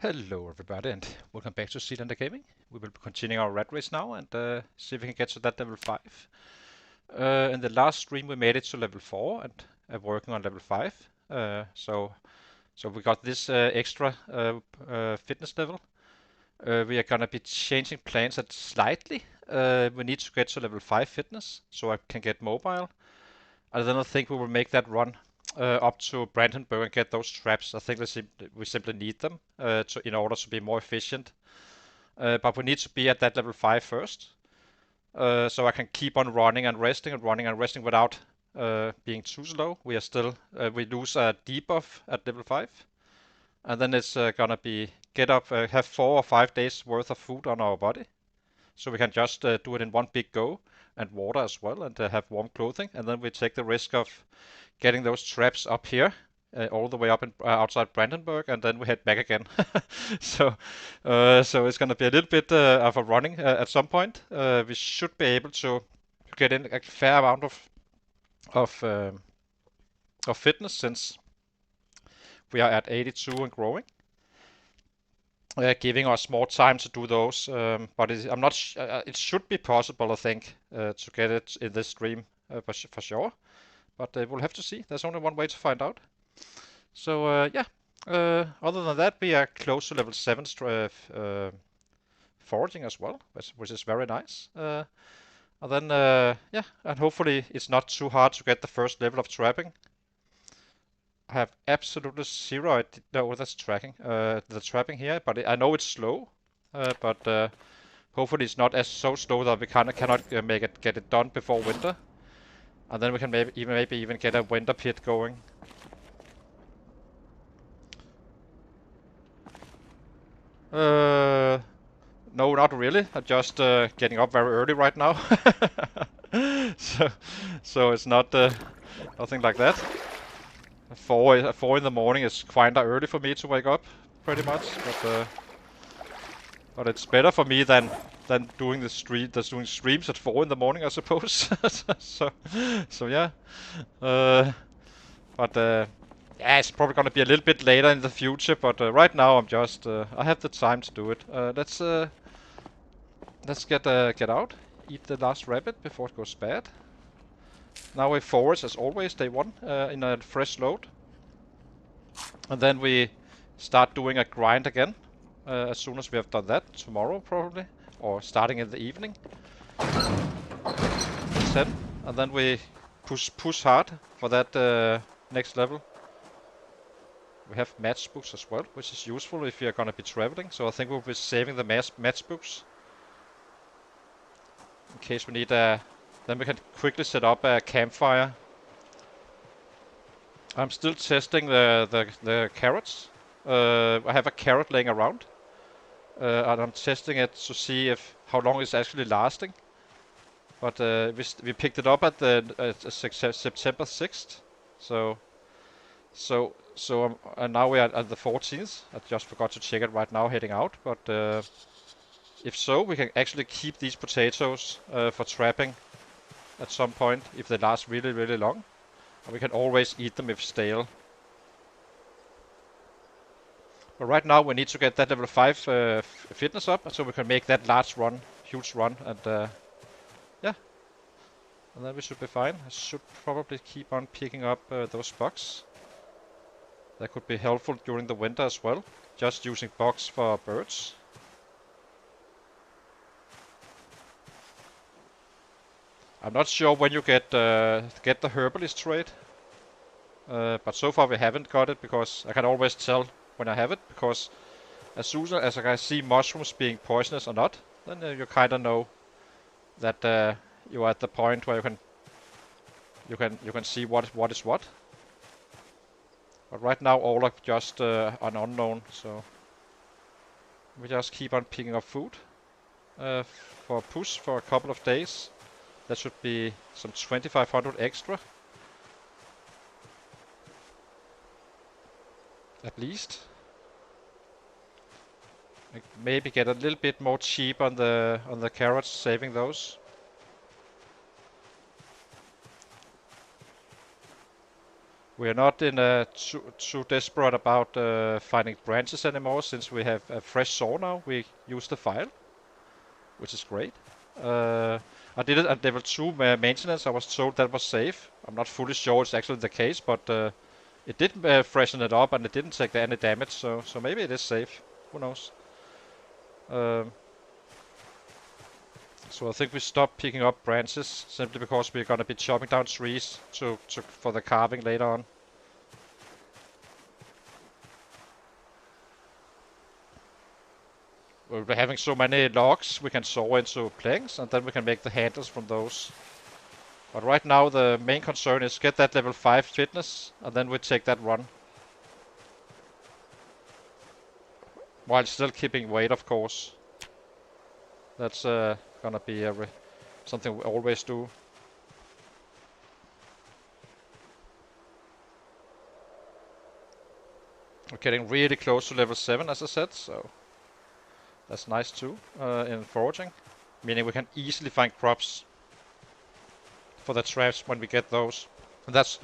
Hello everybody and welcome back to Seelander Gaming. We will be continuing our Ratrace now and see if we can get to that level 5. In the last stream we made it to level 4 and working on level 5. So we got this extra fitness level. We are gonna be changing plans at slightly. We need to get to level 5 fitness so I can get mobile. And then I think we will make that run up to Brandenburg and get those traps. I think we simply need them in order to be more efficient. But we need to be at that level 5 first. So I can keep on running and resting without being too slow. We lose a debuff at level 5. And then it's gonna be have 4 or 5 days worth of food on our body. So we can just do it in one big go, and water as well, and have warm clothing. And then we take the risk of getting those traps up here, all the way up outside Brandenburg, and then we head back again. so, so it's gonna be a little bit of a running at some point. We should be able to get in a fair amount of fitness since we are at 82 and growing. Giving us more time to do those, but I'm not. It should be possible, I think, to get it in this stream for sure. But we'll have to see. There's only one way to find out. So yeah. Other than that, we are close to level 7 foraging as well, which is very nice. And then yeah, and hopefully it's not too hard to get the first level of trapping. I have absolutely zero idea. No, that's tracking. The trapping here, but I know it's slow. But hopefully it's not as so slow that we cannot get it done before winter. And then we can maybe even get a winter pit going. No, not really. I'm just getting up very early right now. so it's not nothing like that. 4 in the morning is quite early for me to wake up, pretty much. But it's better for me than doing doing streams at 4 in the morning, I suppose. so yeah. But yeah, it's probably gonna be a little bit later in the future. But right now I'm just I have the time to do it. Let's get out, eat the last rabbit before it goes bad. Now we forage as always, day 1 in a fresh load. And then we start doing a grind again as soon as we have done that, tomorrow probably, or starting in the evening. 10, and then we push hard for that next level. We have matchbooks as well, which is useful if you're gonna be traveling. So I think we'll be saving the matchbooks in case we need a. Then we can quickly set up a campfire. I'm still testing the carrots. I have a carrot laying around, and I'm testing it to see how long it's actually lasting. But we picked it up at the September 6th, and now we are at the 14th. I just forgot to check it right now heading out. But if so, we can actually keep these potatoes for trapping at some point if they last really, really long. And we can always eat them if stale. But right now we need to get that level 5 fitness up so we can make that huge run, and yeah. And then we should be fine. I should probably keep on picking up those bugs. That could be helpful during the winter as well. Just using bugs for birds. I'm not sure when you get the herbalist trait. But so far we haven't got it, because I can always tell when I have it, because as soon as I see mushrooms being poisonous or not, then you kind of know that you are at the point where you can see what is what. But right now all are just an unknown, so we just keep on picking up food for a push for a couple of days. That should be some 2500 extra. At least. Maybe get a little bit more cheap on the carrots, saving those. We are not in too desperate about finding branches anymore, since we have a fresh saw now. We use the file, which is great. I did it at level 2 maintenance. I was told that was safe. I'm not fully sure it's actually the case, but it did freshen it up and it didn't take any damage, so maybe it is safe. Who knows? Um, so I think we stop picking up branches simply because we're gonna be chopping down trees for the carving later on. We're having so many logs we can saw into planks, and then we can make the handles from those. But right now the main concern is get that level 5 fitness, and then we take that run. While still keeping weight, of course. That's gonna be something we always do. We're getting really close to level 7, as I said, so that's nice too in foraging. Meaning we can easily find crops for the traps when we get those. And that's,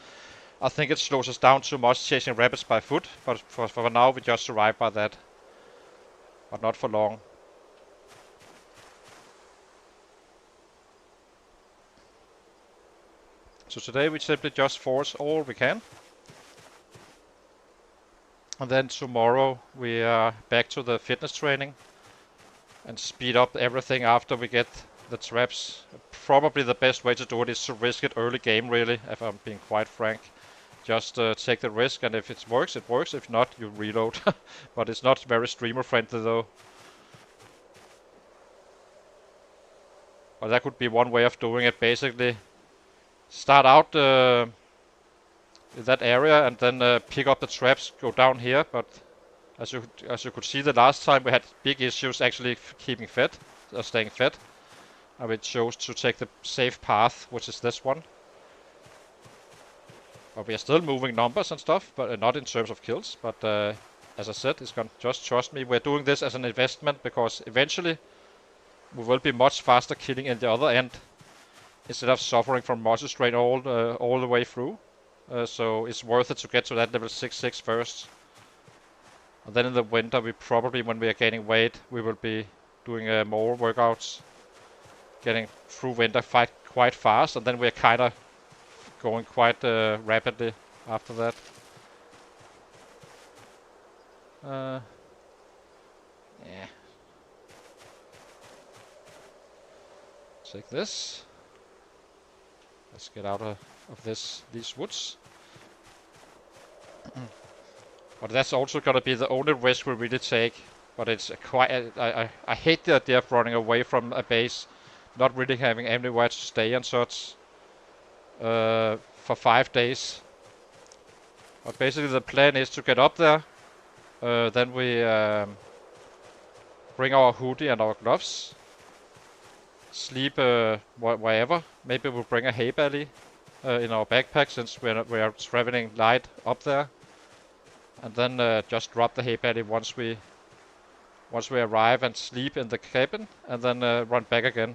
I think it slows us down too much chasing rabbits by foot, but for now we just survive by that. But not for long. So today we simply just force all we can. And then tomorrow we are back to the fitness training and speed up everything after we get the traps. Probably the best way to do it is to risk it early game, really, if I'm being quite frank. Just take the risk, and if it works, it works. If not, you reload. But it's not very streamer friendly though. Or that could be one way of doing it, basically. Start out in that area and then pick up the traps, go down here, but as you could see the last time we had big issues actually keeping fed, staying fed. And we chose to take the safe path, which is this one. But we are still moving numbers and stuff, but not in terms of kills. But as I said, it's gonna just trust me. We're doing this as an investment because eventually we will be much faster killing in the other end instead of suffering from muscle strain all the way through. So it's worth it to get to that level 6 first. And then in the winter, we probably, when we are gaining weight, we will be doing more workouts, getting through winter quite fast, and then we're kind of going quite rapidly after that. Yeah. Take this. Let's get out of these woods. But that's also gonna be the only risk we really take. But it's quite. I hate the idea of running away from a base, not really having anywhere to stay and such. For 5 days. But basically the plan is to get up there. Then we bring our hoodie and our gloves. Sleep wherever. Maybe we'll bring a hay bale in our backpack since we are traveling light up there. And then just drop the hay bale once we arrive and sleep in the cabin, and then run back again.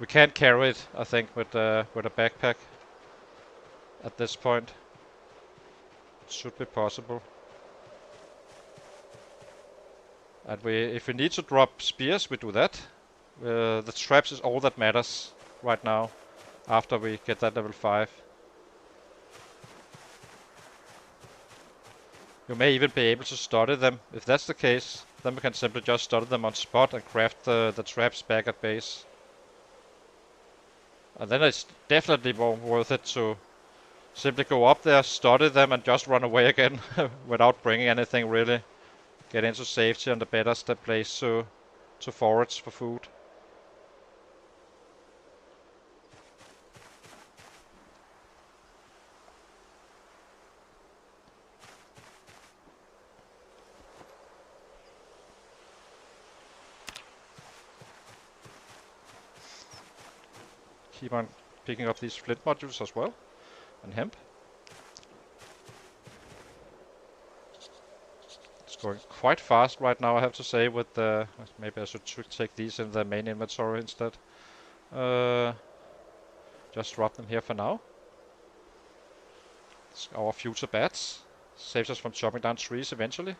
We can't carry it, I think, with a backpack at this point. It should be possible. And if we need to drop spears, we do that. The traps is all that matters right now, after we get that level 5. You may even be able to study them. If that's the case, then we can simply just study them on spot and craft the traps back at base. And then it's definitely more worth it to simply go up there, study them, and just run away again without bringing anything really. Get into safety and the better place to forage for food. Keep on picking up these flint modules as well, and hemp. It's going quite fast right now, I have to say, with the... Maybe I should take these in the main inventory instead. Just drop them here for now. It's our future bats. Saves us from chopping down trees eventually.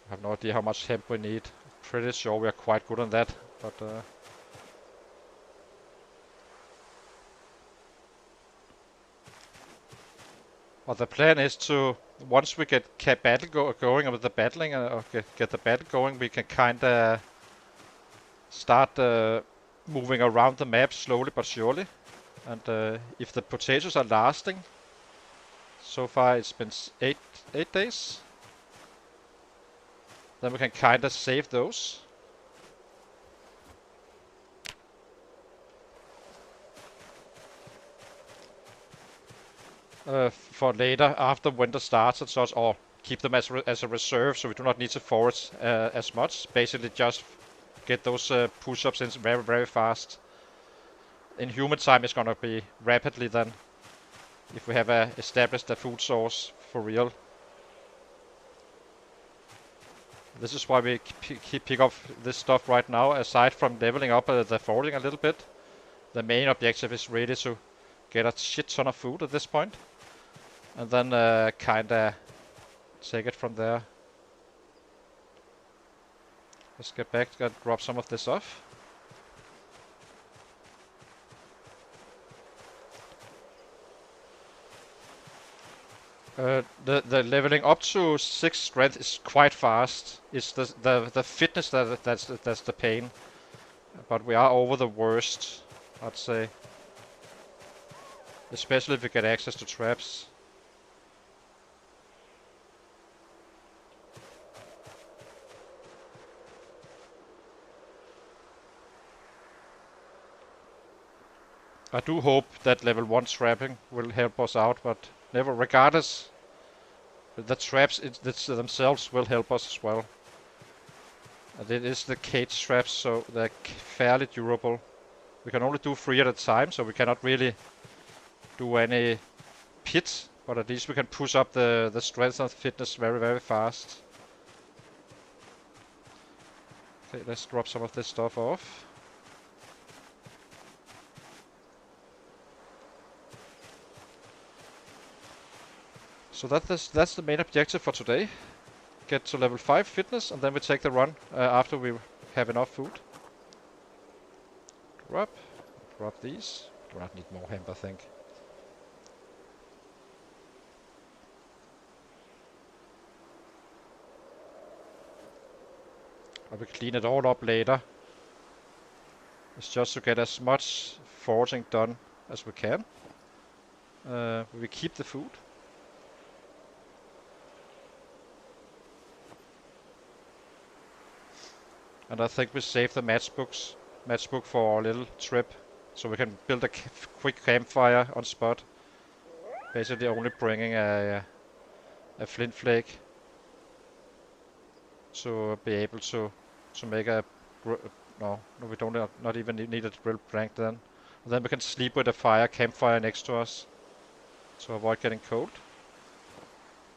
I have no idea how much hemp we need. Pretty sure we are quite good on that, but well, the plan is to, once we get battle going with the battling, or get the battle going, we can kinda start moving around the map slowly but surely. And if the potatoes are lasting, so far it's been 8 days, then we can kinda save those. For later, after winter starts and such, or keep them as a reserve, so we do not need to forage as much. Basically, just get those push-ups in very, very fast. In human time, it's gonna be rapidly then, if we have established a food source for real. This is why we pick up this stuff right now. Aside from leveling up the foraging a little bit, the main objective is really to get a shit ton of food at this point, and then kinda take it from there. Let's get back, drop some of this off. The leveling up to 6 strength is quite fast. It's the fitness that's the pain. But we are over the worst, I'd say. Especially if we get access to traps. I do hope that level 1 trapping will help us out, but never, regardless, the traps themselves will help us as well. And it is the cage traps, so they're fairly durable. We can only do 3 at a time, so we cannot really do any pit, but at least we can push up the strength and fitness very, very fast. Okay, let's drop some of this stuff off. So that's the main objective for today. Get to level 5 fitness, and then we take the run after we have enough food. Drop these. Do not need more hemp, I think. I will clean it all up later. It's just to get as much foraging done as we can. We keep the food. And I think we save the matchbook for our little trip, so we can build a quick campfire on spot. Basically only bringing a flint flake to be able to make a no, we don't not even need a drill plank then. And then we can sleep with a campfire next to us to avoid getting cold.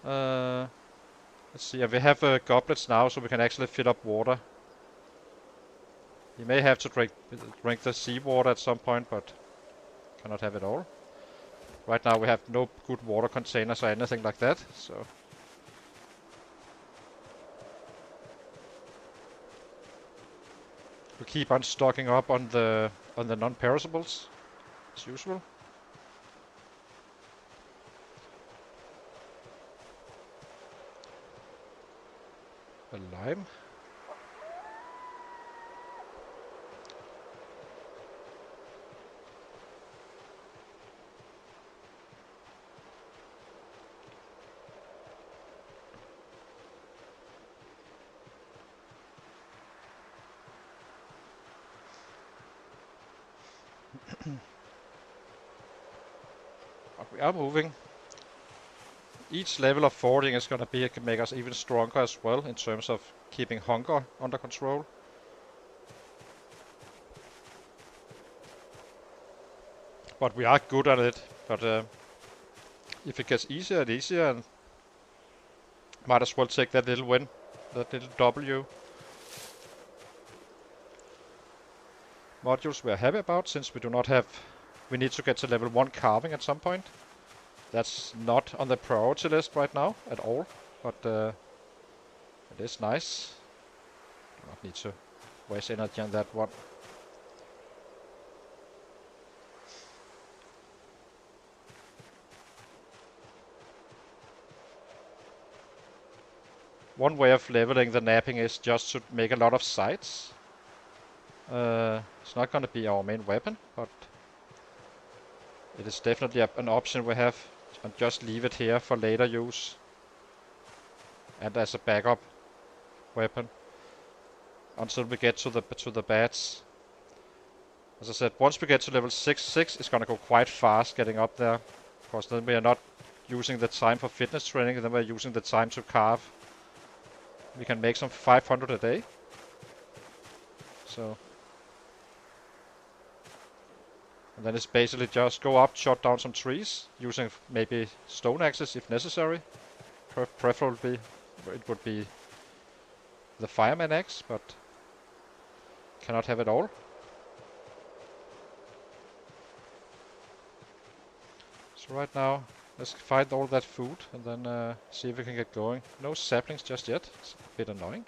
Let's see, we have goblets now, so we can actually fill up water. You may have to drink the seawater at some point, but cannot have it all. Right now we have no good water containers or anything like that, so we keep on stocking up on the non-perishables as usual. A lime. We are moving. Each level of foraging is going to make us even stronger as well in terms of keeping hunger under control. But we are good at it. But if it gets easier and easier, and Might as well take that little win, that little W. Modules we are happy about, since we do not have... We need to get to level 1 carving at some point. That's not on the priority list right now at all, but it is nice. Do not need to waste energy on that one. One way of leveling the napping is just to make a lot of sights. It's not going to be our main weapon, but it is definitely an option we have, and just leave it here for later use and as a backup weapon until we get to the bats. As I said, once we get to level 6, it's going to go quite fast getting up there, because then we are not using the time for fitness training, then we're using the time to carve. We can make some 500 a day. So, and then it's basically just go up, chop down some trees, using maybe stone axes if necessary. Preferably it would be the fireman axe, but cannot have it all. So right now, let's find all that food and then see if we can get going. No saplings just yet. It's a bit annoying.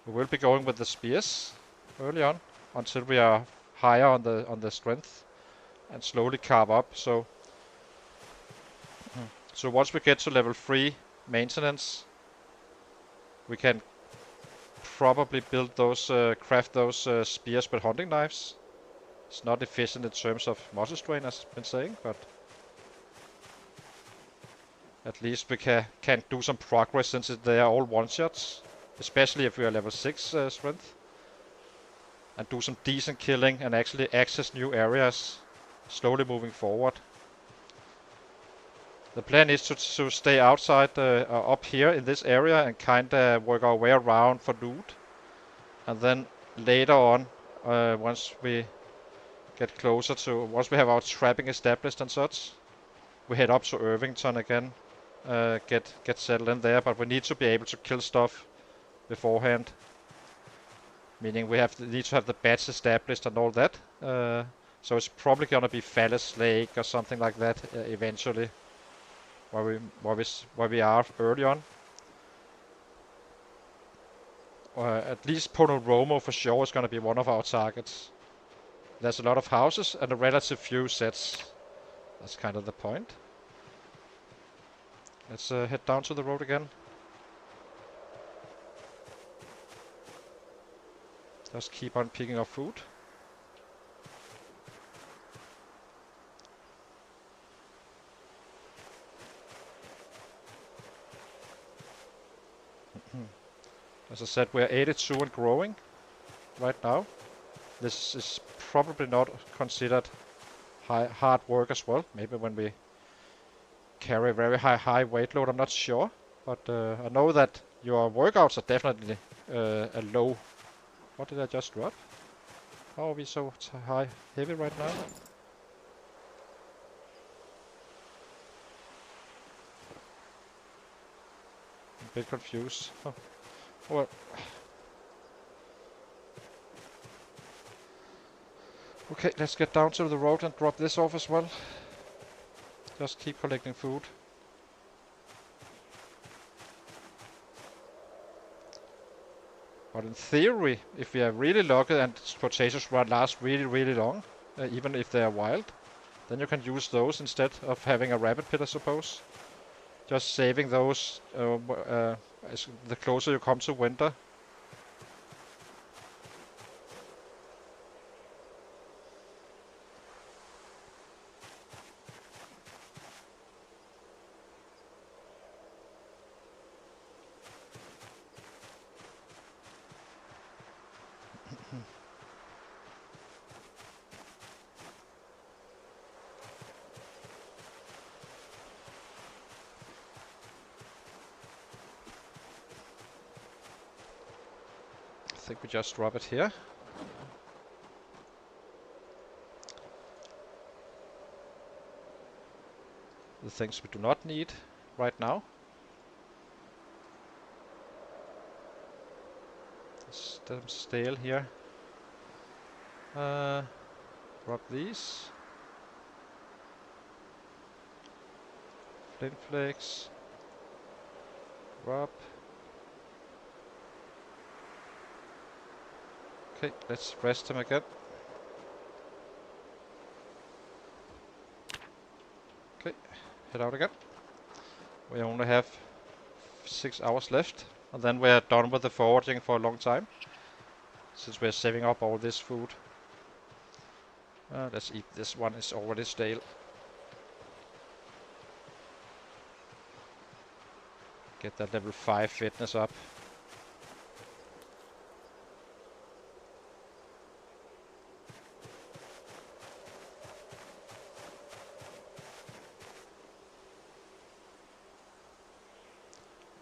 We will be going with the spears early on until we are higher on the strength and slowly carve up. So once we get to level 3 maintenance, we can probably build those, craft those spears with hunting knives. It's not efficient in terms of muscle strain, as I've been saying, but at least we can do some progress, since they are all one-shots, especially if we are level 6 strength, and do some decent killing and actually access new areas, slowly moving forward. The plan is to stay outside, up here in this area, and kinda work our way around for loot, and then later on, once we get closer to, once we have our trapping established and such, we head up to Irvington again, get settled in there, but we need to be able to kill stuff beforehand. Meaning we need to have the bats established and all that. So it's probably gonna be Phallus Lake or something like that eventually, where we are early on. At least Ponoromo for sure is gonna be one of our targets. There's a lot of houses and a relative few sets. That's kind of the point. Let's head down to the road again. Just keep on picking up food. As I said, we're 82 and growing right now. This is probably not considered hard work as well. Maybe when we carry a very high weight load, I'm not sure. But I know that your workouts are definitely a low. What did I just drop? How are we so heavy right now? I'm a bit confused. Oh. Well. Okay, let's get down to the road and drop this off as well. Just keep collecting food. But in theory, if we are really lucky and potatoes last really long, even if they are wild, then you can use those instead of having a rabbit pit, I suppose. Just saving those as the closer you come to winter. I think we just drop it here. The things we do not need right now. them stale here. Drop these. Flint flakes. Drop. Okay, let's rest him again. Okay, head out again. We only have 6 hours left, and then we're done with the foraging for a long time, since we're saving up all this food. Let's eat this one, it's already stale. Get that level 5 fitness up.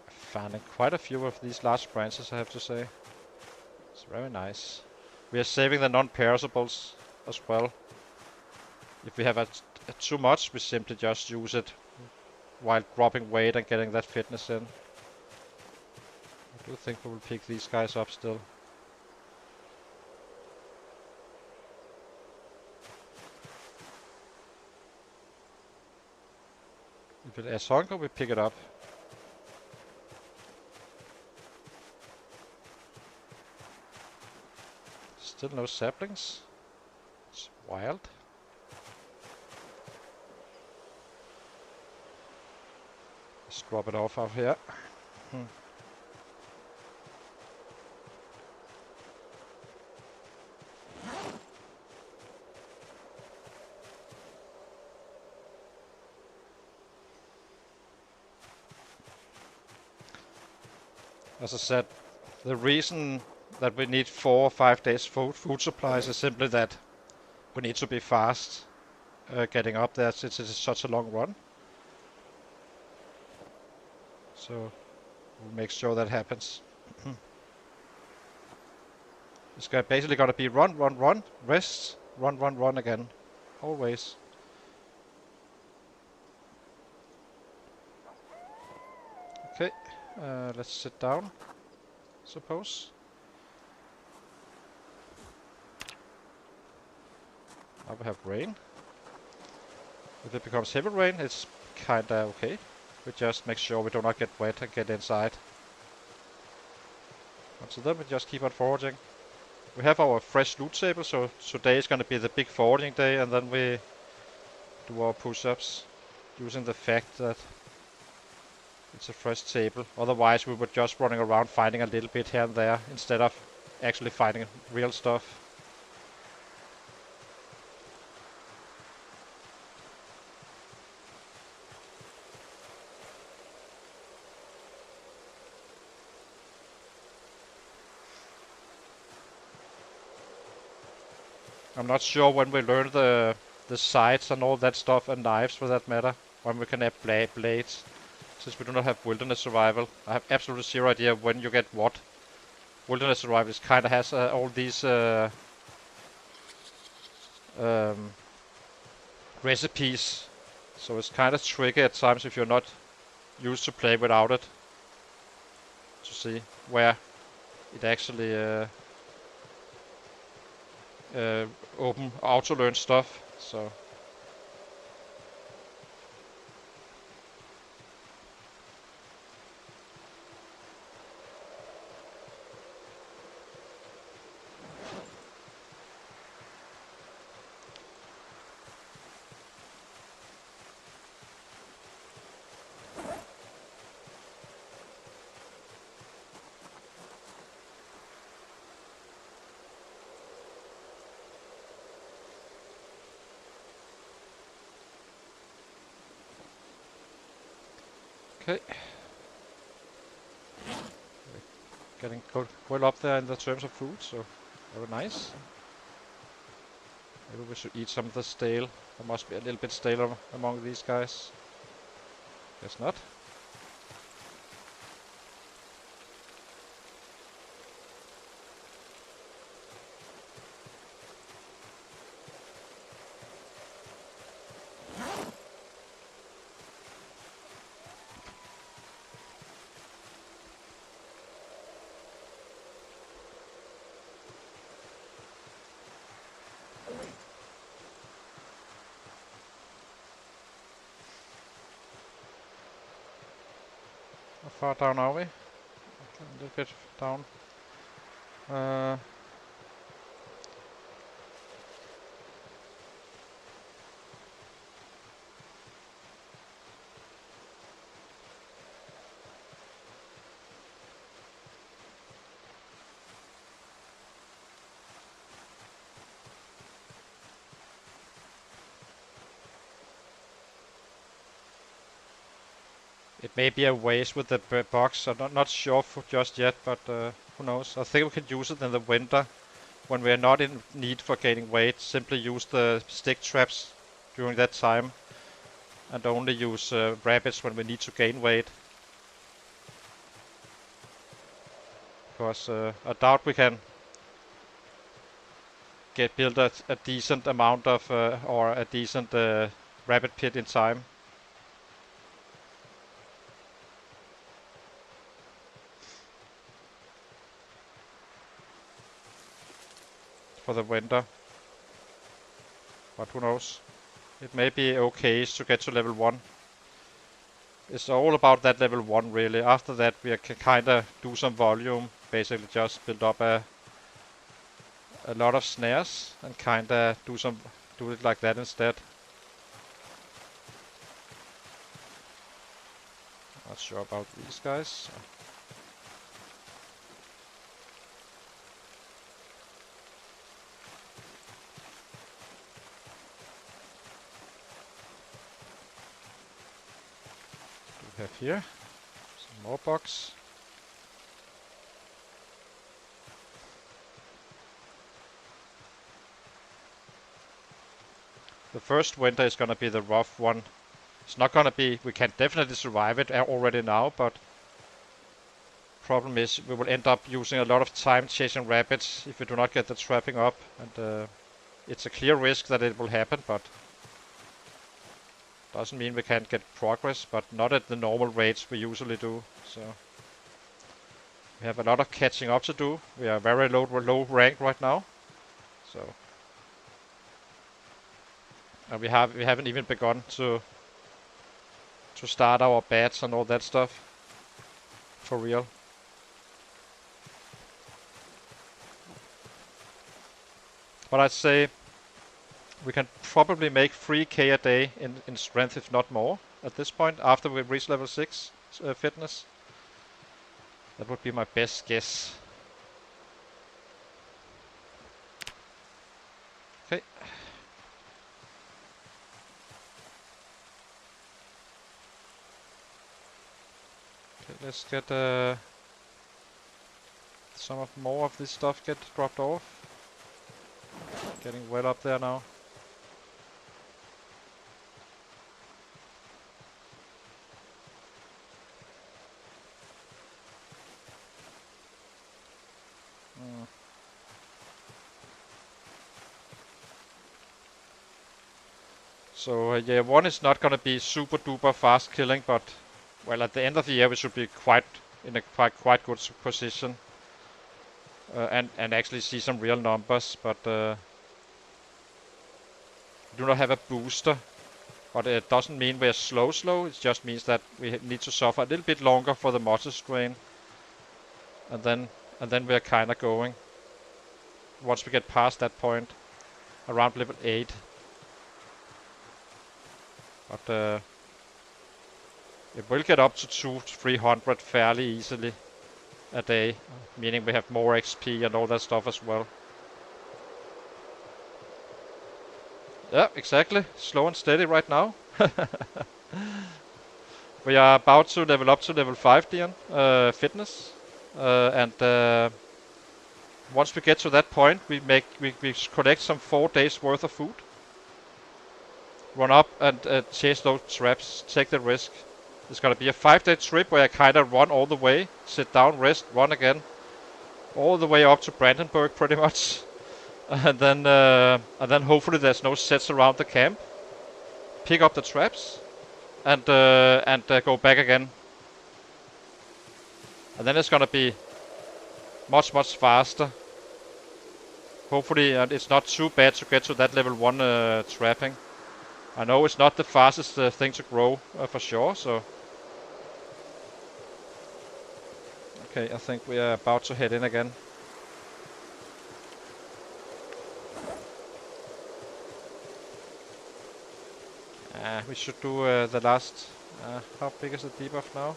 Finding quite a few of these large branches, I have to say. It's very nice. We are saving the non-perishables as well. If we have too much, we simply just use it while dropping weight and getting that fitness in. I do think we will pick these guys up still. If it has hunger, we pick it up. Still no saplings. It's wild. Let's drop it off out here. As I said, the reason that we need 4 or 5 days food supplies is simply that we need to be fast getting up there since it is such a long run. So we'll make sure that happens. It's basically gonna be run, rest, run again. Always. Okay, let's sit down, suppose. Now we have rain. If it becomes heavy rain, it's kinda okay. We just make sure we do not get wet and get inside. Until then, we just keep on foraging. We have our fresh loot table, so today is gonna be the big foraging day, and then we do our push-ups using the fact that it's a fresh table. Otherwise, we were just running around finding a little bit here and there instead of actually finding real stuff. I'm not sure when we learn the sights and all that stuff, and knives for that matter, when we can have blades, since we do not have wilderness survival. I have absolutely zero idea when you get what. Wilderness survival kind of has all these recipes, so it's kind of tricky at times if you're not used to play without it, to see where it actually open auto learn stuff. So okay. Getting well up there in the terms of food, so very nice. Maybe we should eat some of the stale. There must be a little bit stale among these guys. Guess not. far down are we? A little bit down. It may be a waste with the box. I'm not sure just yet, but who knows? I think we can use it in the winter when we are not in need for gaining weight. Simply use the stick traps during that time, and only use rabbits when we need to gain weight. Because I doubt we can build a decent amount of or a decent rabbit pit in time. For the winter, but who knows? It may be okay to get to level 1. It's all about that level 1 really. After that we can kinda do some volume, basically just build up a lot of snares and kinda do it like that instead. Not sure about these guys. We have here some more bugs. The first winter is gonna be the rough one. It's not gonna be, we can definitely survive it already now, but problem is we will end up using a lot of time chasing rabbits if we do not get the trapping up, and it's a clear risk that it will happen, but doesn't mean we can't get progress, but not at the normal rates we usually do. So we have a lot of catching up to do. We are very low ranked right now. So and we haven't even begun to start our bats and all that stuff for real. But I'd say we can probably make 3k a day in strength, if not more, at this point, after we reach level 6 fitness. That would be my best guess. Okay. Okay, let's get some more of this stuff get dropped off. Getting well up there now. So yeah, 1 is not gonna be super duper fast killing, but well, at the end of the year we should be in a quite good position, and actually see some real numbers. But do not have a booster, but it doesn't mean we're slow. It just means that we need to suffer a little bit longer for the muscle strain, and then we're kind of going. Once we get past that point, around level 8. But it will get up to 200-300 fairly easily a day, meaning we have more XP and all that stuff as well. Yeah, exactly. Slow and steady right now. We are about to level up to level 5, Dion, fitness, and once we get to that point, we collect some 4 days worth of food. Run up and chase those traps, take the risk. It's gonna be a 5-day trip where I kinda run all the way, sit down, rest, run again, all the way up to Brandenburg pretty much, and then hopefully there's no sets around the camp. Pick up the traps, and go back again. And then it's gonna be much faster. Hopefully it's not too bad to get to that level 1 trapping. I know it's not the fastest thing to grow for sure, so Okay, I think we are about to head in again. We should do the last... how big is the debuff now?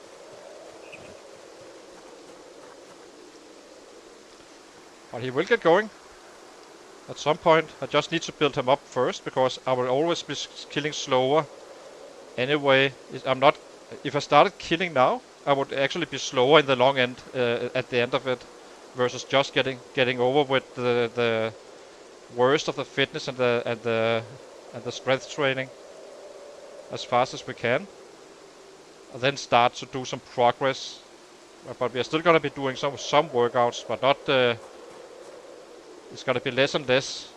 But he will get going. At some point, I just need to build him up first, because I will always be killing slower. Anyway, I'm not... If I started killing now, I would actually be slower in the long end, at the end of it, versus just getting over with the worst of the fitness and the strength training as fast as we can, and then start to do some progress. But we are still gonna be doing some workouts, but not. It's gonna be less and less.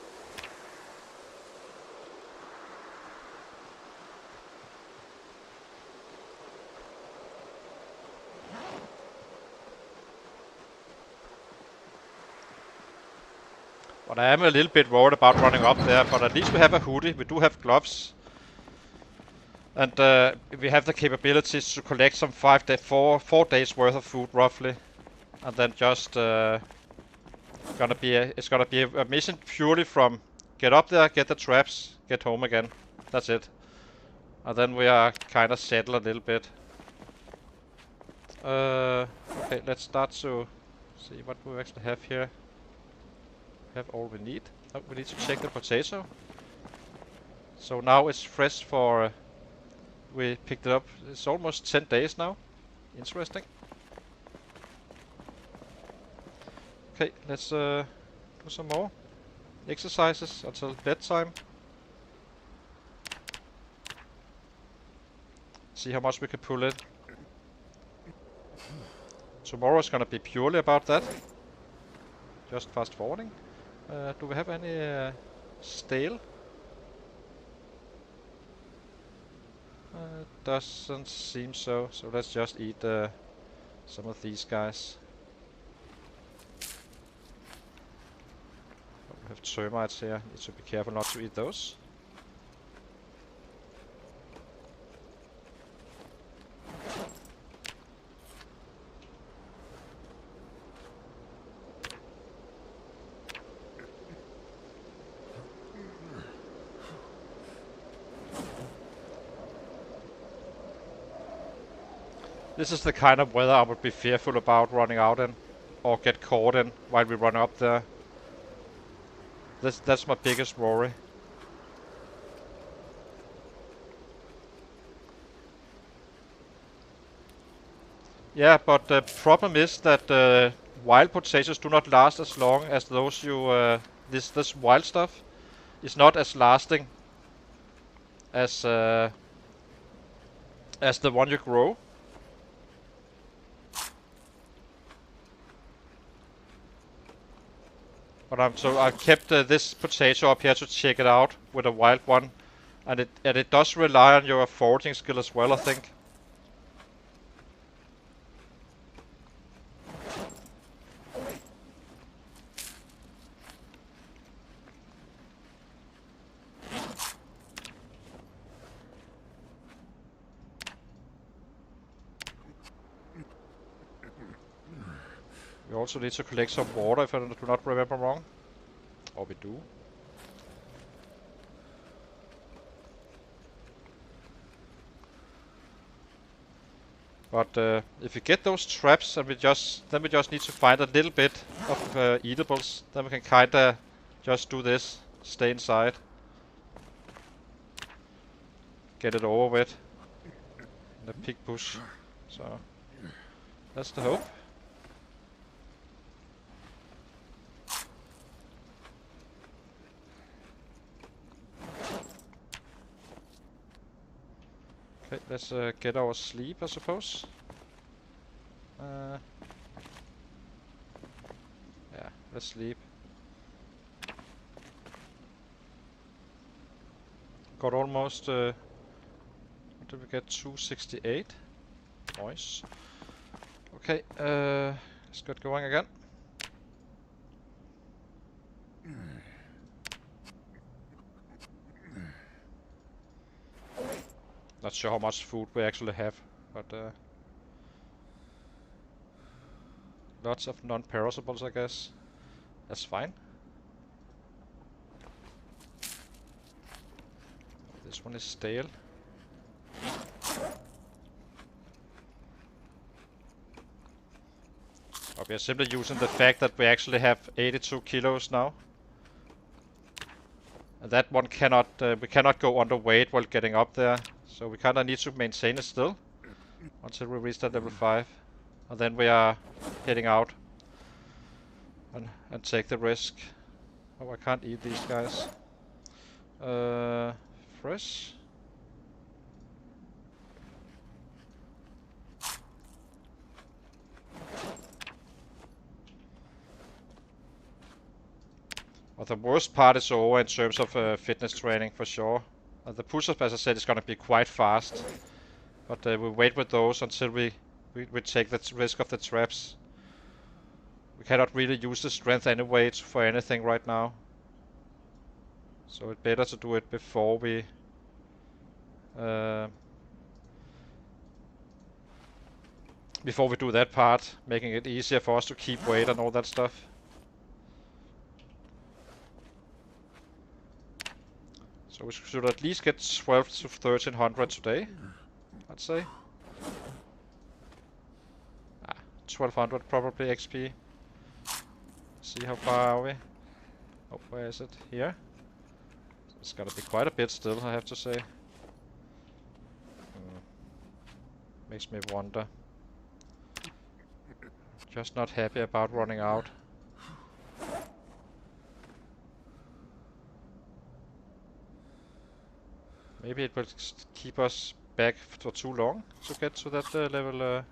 But I am a little bit worried about running up there. But at least we have a hoodie. We do have gloves. And we have the capabilities to collect some 4 days worth of food roughly, and then just it's gonna be a mission purely from get up there, get the traps, get home again. That's it. And then we are kind of settled a little bit. Okay, let's start to see what we actually have here. We have all we need. Oh, we need to check the potato. So now it's fresh for... we picked it up. It's almost 10 days now. Interesting. Okay, let's do some more exercises until bedtime. See how much we can pull in. Tomorrow is gonna be purely about that. Just fast forwarding. Do we have any stale? Doesn't seem so. So let's just eat some of these guys. Oh, we have termites here. Need to be careful not to eat those. This is the kind of weather I would be fearful about running out in, or get caught in while we run up there. That's my biggest worry. Yeah, but the problem is that wild potatoes do not last as long as those you... this wild stuff is not as lasting as the one you grow. But so I kept this potato up here to check it out with a wild one, and it does rely on your foraging skill as well, I think. We also need to collect some water, if I do not remember wrong. Or we do. But if we get those traps, and then we just need to find a little bit of eatables, then we can kinda just do this, stay inside, get it over with in the pig bush. So that's the hope. Okay, let's get our sleep, I suppose. Yeah, let's sleep. Got almost... what did we get? 268. Nice. Okay, let's get going again. Not sure how much food we actually have, but Lots of non-perishables, I guess. That's fine. This one is stale. Oh, we are simply using the fact that we actually have 82 kilos now. And that one cannot, we cannot go underweight while getting up there. So we kinda need to maintain it still until we reach that level 5. And then we are heading out and take the risk. Oh, I can't eat these guys. Fresh. Well, the worst part is over in terms of fitness training for sure. The push-ups, as I said, is gonna be quite fast. But we'll wait with those until we take the risk of the traps. We cannot really use the strength anyway for anything right now. So it's better to do it before we do that part, making it easier for us to keep weight and all that stuff. So we should at least get 12 to 1300 today, I'd say. 1200 probably XP. See how far are we? Oh, where is it? Here? It's gotta be quite a bit still, I have to say. Makes me wonder. Just not happy about running out. Maybe it will keep us back for too long to get to that level.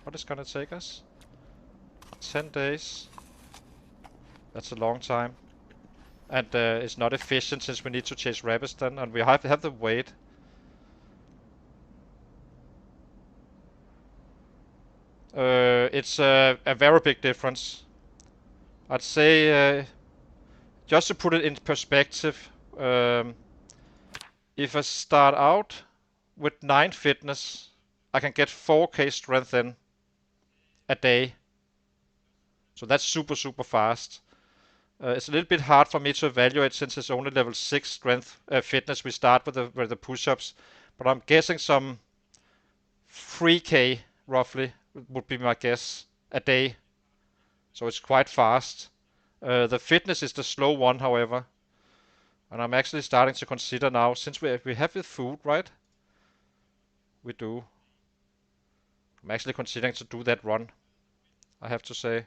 What is gonna take us? 10 days. That's a long time. And it's not efficient since we need to chase rabbits then, and we have the weight. It's a very big difference. I'd say, just to put it in perspective, if I start out with 9 fitness, I can get 4k strength in a day. So that's super fast. It's a little bit hard for me to evaluate since it's only level 6 strength fitness. We start with the push-ups, but I'm guessing some 3k roughly would be my guess a day. So it's quite fast. The fitness is the slow one, however. And I'm actually starting to consider now, since we have the food, right? We do. I'm actually considering to do that run, I have to say.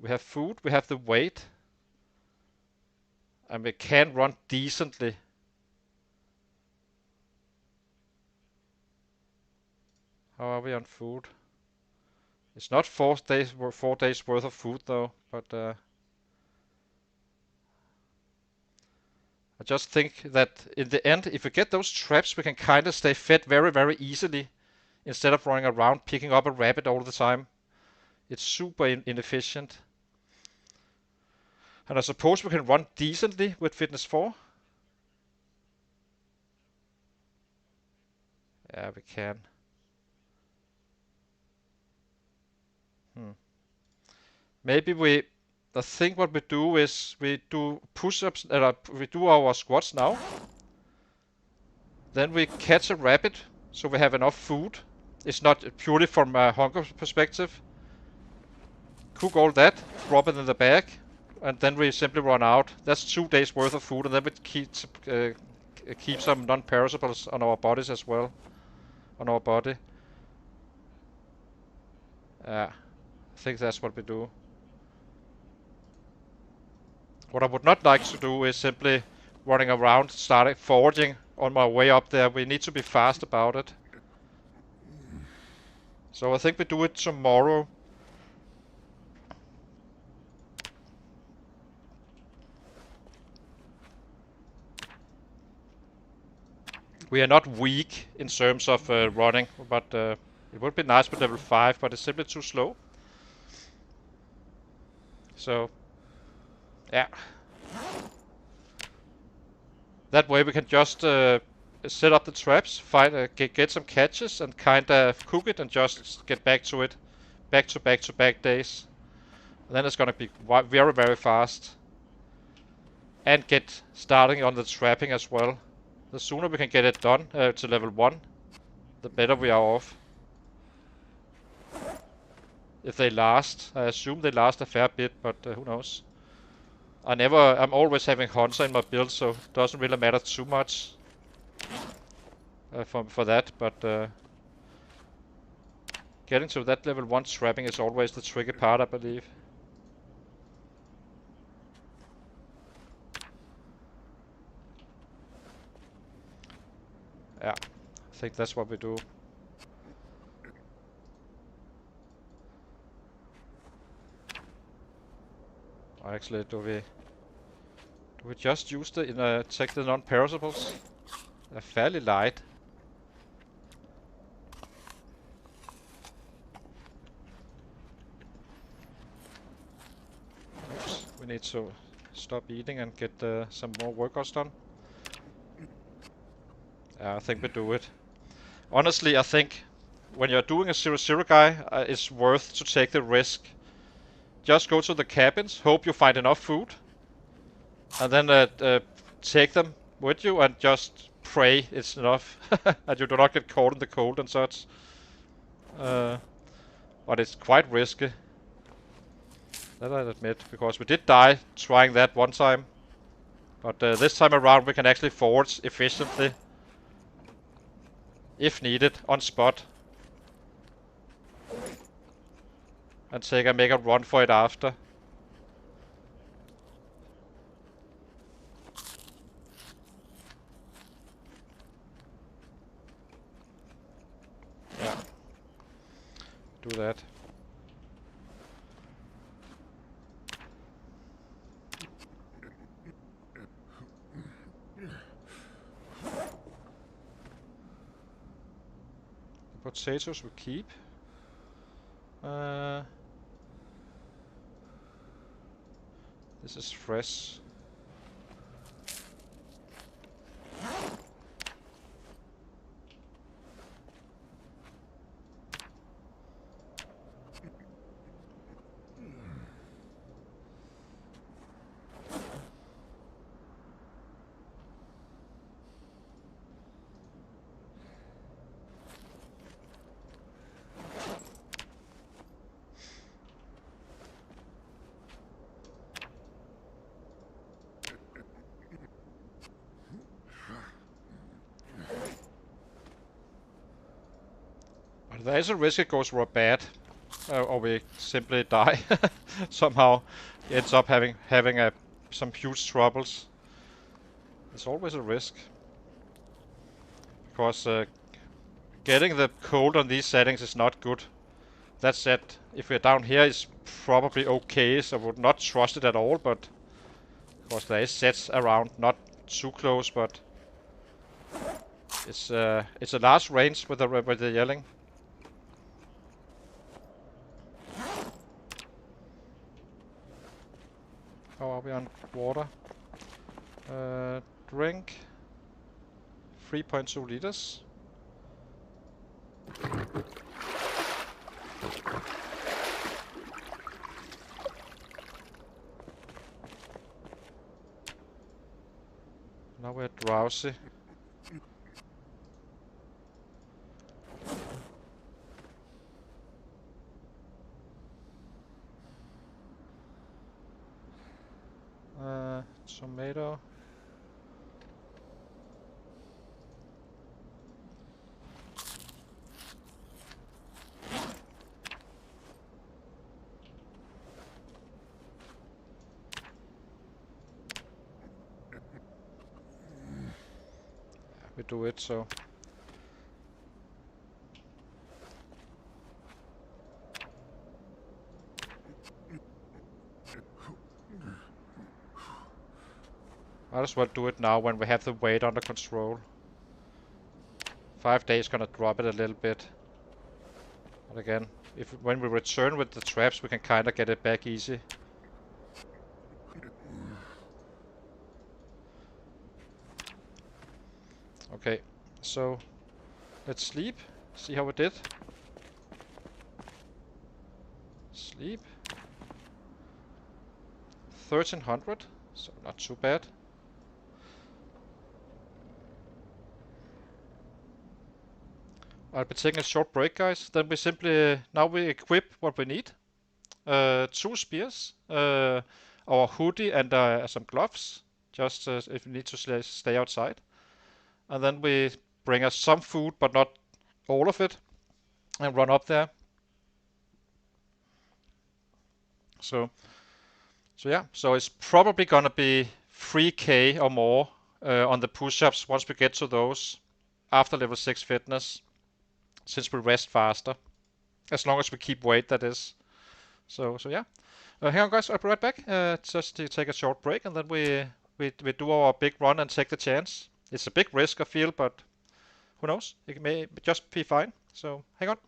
We have food, we have the weight, and we can run decently. How are we on food? It's not 4 days worth of food though, but I just think that in the end, if we get those traps, we can kind of stay fed very easily instead of running around picking up a rabbit all the time. It's super inefficient. And I suppose we can run decently with fitness 4. Yeah, we can. Maybe I think what we do is we do push-ups, we do our squats now. Then we catch a rabbit, so we have enough food. It's not purely from a hunger perspective. Cook all that, drop it in the bag, and then we simply run out. That's 2 days worth of food, and then we keep some non-perishables on our bodies as well. On our body. I think that's what we do. What I would not like to do is simply running around, starting foraging on my way up there. We need to be fast about it. So I think we do it tomorrow. We are not weak in terms of running, but it would be nice with level 5, but it's simply too slow. So, yeah. That way we can just set up the traps, get some catches, and kind of cook it and just get back to it. Back to back days. then it's gonna be very, very fast. And get starting on the trapping as well. The sooner we can get it done to level 1, the better we are off. If they last. I assume they last a fair bit, but who knows. I'm always having Hunter in my build, so it doesn't really matter too much for that, but getting to that level 1 trapping is always the tricky part, I believe. Yeah, I think that's what we do. Actually, do we just use the take the non-perishables? They're fairly light. Oops, we need to stop eating and get some more workouts done. Yeah, I think we do it. Honestly, I think when you're doing a 0-0 guy, it's worth to take the risk. Just go to the cabins, hope you find enough food, and then take them with you and just pray it's enough and you do not get caught in the cold and such. But it's quite risky. That I admit, because we did die trying that one time. But this time around we can actually forage efficiently. If needed, on spot. And make a run for it after. Yeah. Do that. The potatoes we keep. This is fresh. There is a risk it goes real bad, or we simply die somehow. Ends up having some huge troubles. There's always a risk, because getting the cold on these settings is not good. That said, if we're down here, it's probably okay. So I would not trust it at all, but of course there is sets around, not too close, but it's a large range with the yelling. How are we on water? Drink 3.2 liters. Now we're drowsy. Tomato. We do it, so might as well do it now when we have the weight under control. 5 days gonna drop it a little bit. But again, when we return with the traps, we can kinda get it back easy. Okay, so let's sleep. See how we did. Sleep. 1300, so not too bad. I'll be taking a short break, guys. Then we simply, now we equip what we need. 2 spears, our hoodie and some gloves, just if we need to stay outside. And then we bring us some food, but not all of it, and run up there. So yeah, so it's probably gonna be 3k or more on the push-ups once we get to those after level 6 fitness, since we rest faster, as long as we keep weight, that is. So yeah. Hang on, guys, I'll be right back. Just to take a short break, and then we do our big run and take the chance. It's a big risk, I feel, but who knows? It may just be fine. So hang on.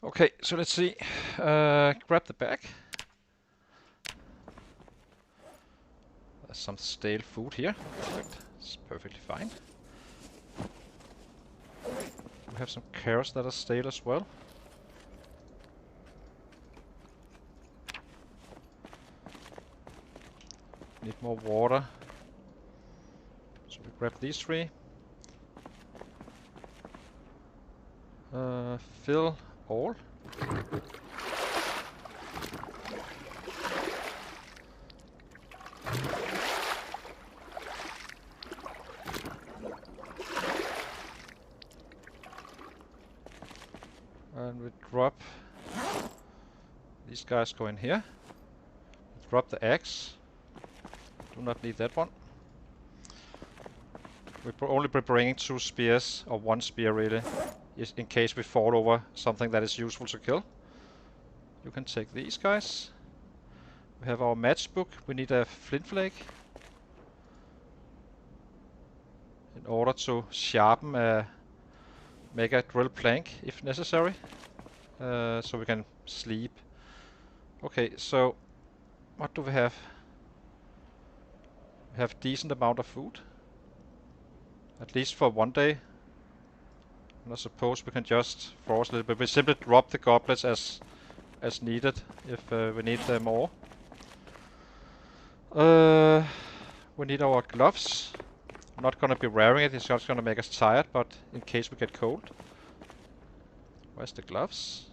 Okay, so let's see. Grab the bag. There's some stale food here. Perfect. It's perfectly fine. We have some carrots that are stale as well. Need more water. So we grab these 3. Fill all. And we drop these guys, go in here. Drop the axe. Do not need that one. We're only bringing 2 spears, or 1 spear really, in case we fall over something that is useful to kill. You can take these guys. We have our matchbook. We need a flint flake in order to sharpen make a drill plank if necessary, so we can sleep. Okay, so what do we have? We have decent amount of food, at least for 1 day. And I suppose we can just force a little bit. We simply drop the goblets as needed if we need more. We need our gloves. I'm not gonna be wearing it, it's just gonna make us tired, but in case we get cold. Where's the gloves?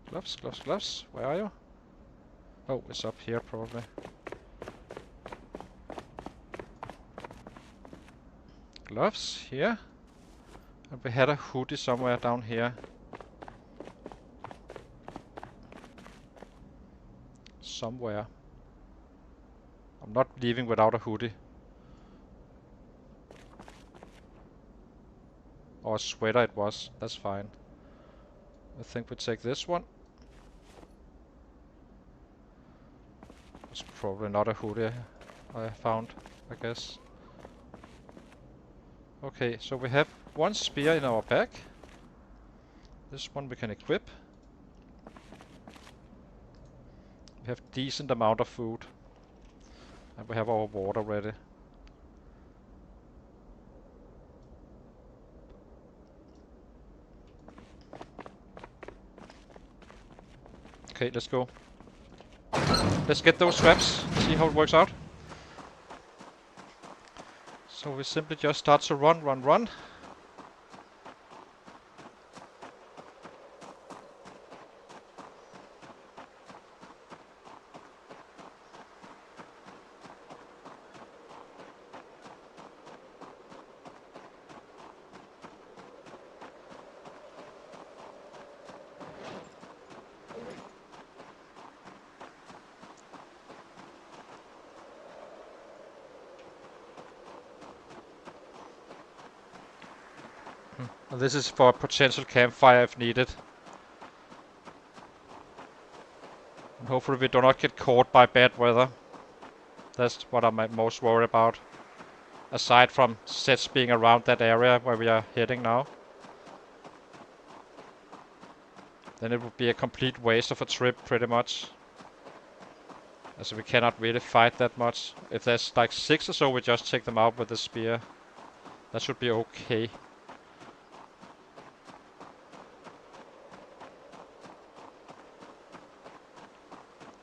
Gloves, gloves, gloves. Where are you? Oh, it's up here probably. Gloves here. And we had a hoodie somewhere down here. Somewhere. I'm not leaving without a hoodie. Or a sweater it was. That's fine. I think we take this one. It's probably not a hoodie I found, I guess. Okay, so we have one spear in our pack. This one we can equip. We have decent amount of food. And we have our water ready. Okay, let's go. Let's get those traps, see how it works out. So we simply just start to run, run, run. And this is for a potential campfire if needed. And hopefully we do not get caught by bad weather. That's what I'm most worried about. Aside from sets being around that area where we are heading now. Then it would be a complete waste of a trip pretty much. As we cannot really fight that much. If there's like 6 or so, we just take them out with the spear. That should be okay.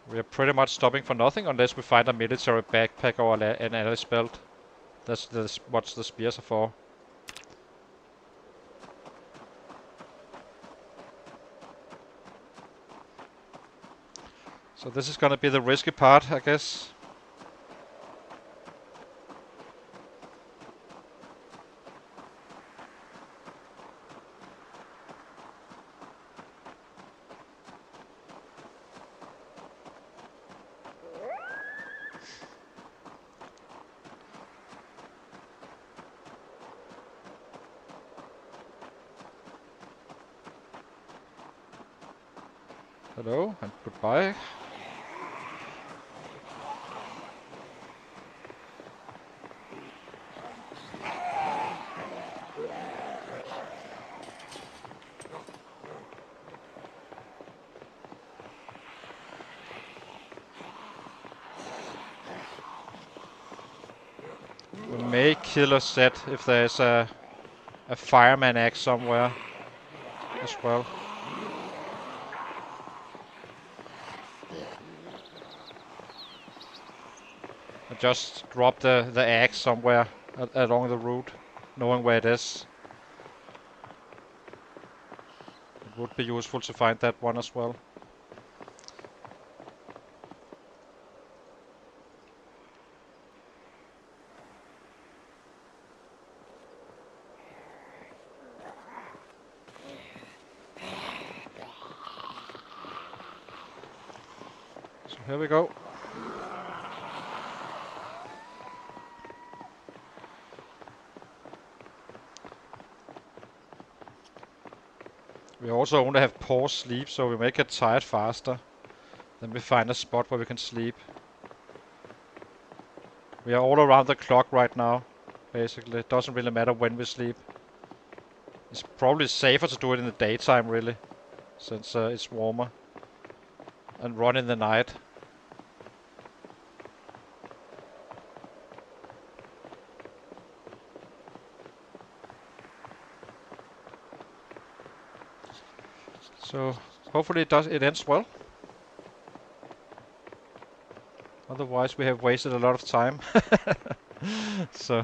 We are pretty much stopping for nothing unless we find a military backpack or an Alice belt. That's what the spears are for. So this is gonna be the risky part, I guess. Hello and goodbye. We may kill a set if there's a fireman axe somewhere as well. And just drop the axe somewhere along the route, knowing where it is. It would be useful to find that one as well. So here we go. We also only have pause sleep, so we may get tired faster. Then we find a spot where we can sleep. We are all around the clock right now, basically. It doesn't really matter when we sleep. It's probably safer to do it in the daytime, really, since it's warmer. And run in the night. So hopefully it ends well. Otherwise we have wasted a lot of time. So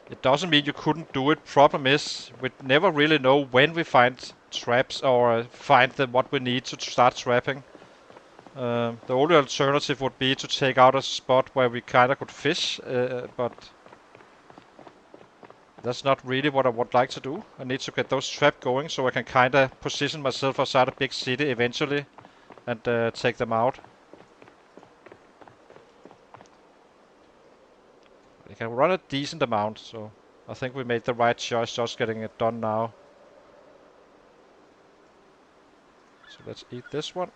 It doesn't mean you couldn't do it. Problem is, we never really know when we find traps or find what we need to start trapping. The only alternative would be to take out a spot where we kinda could fish, but that's not really what I would like to do. I need to get those traps going so I can kinda position myself outside a big city eventually and take them out. I can run a decent amount, so I think we made the right choice just getting it done now. So let's eat this one.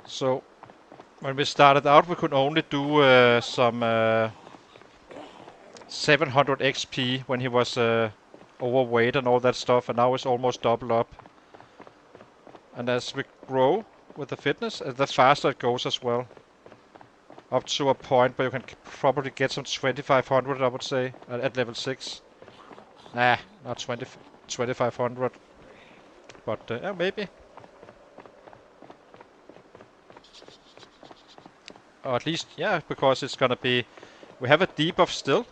So when we started out, we could only do some 700 XP when he was overweight and all that stuff, and now it's almost double up. And as we grow with the fitness, the faster it goes as well. Up to a point where you can probably get some 2500, I would say, at level 6. Nah, not 2500. But yeah, maybe. Or at least, yeah, because it's gonna be... We have a debuff still.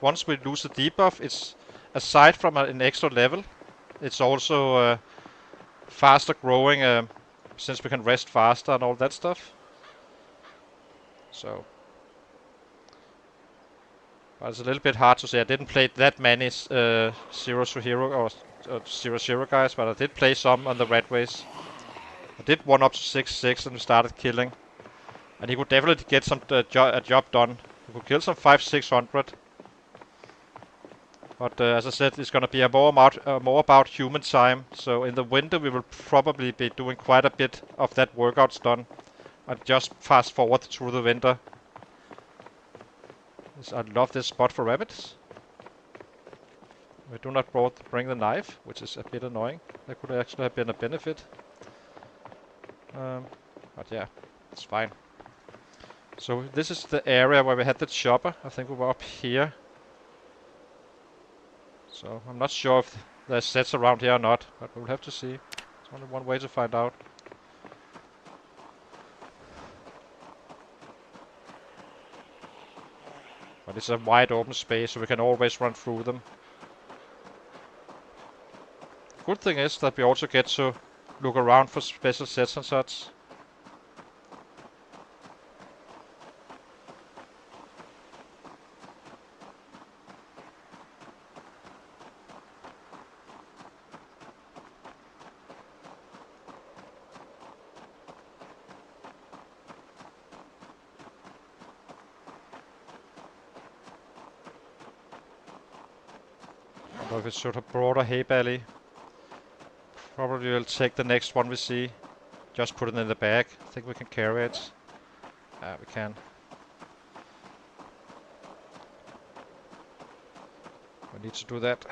Once we lose the debuff, it's... Aside from an extra level, it's also faster growing, since we can rest faster and all that stuff. So... But it's a little bit hard to say. I didn't play that many Zero to Hero or 0-0 guys, but I did play some on the Ratrace. I did one up to 6-6 and we started killing. And he could definitely get some a job done. He could kill some 500-600. But as I said, it's gonna be more about human time. So in the winter we will probably be doing quite a bit of that workouts done. And just fast forward through the winter. I love this spot for rabbits. We do not bring the knife, which is a bit annoying. That could actually have been a benefit. But yeah, it's fine. So this is the area where we had the chopper. I think we were up here. So I'm not sure if there's sets around here or not, but we'll have to see. There's only one way to find out. But it's a wide open space, so we can always run through them. Good thing is that we also get to look around for special sets and such. If it should have brought a hay bale. Probably we'll take the next one we see. Just put it in the bag. I think we can carry it. We can. We need to do that.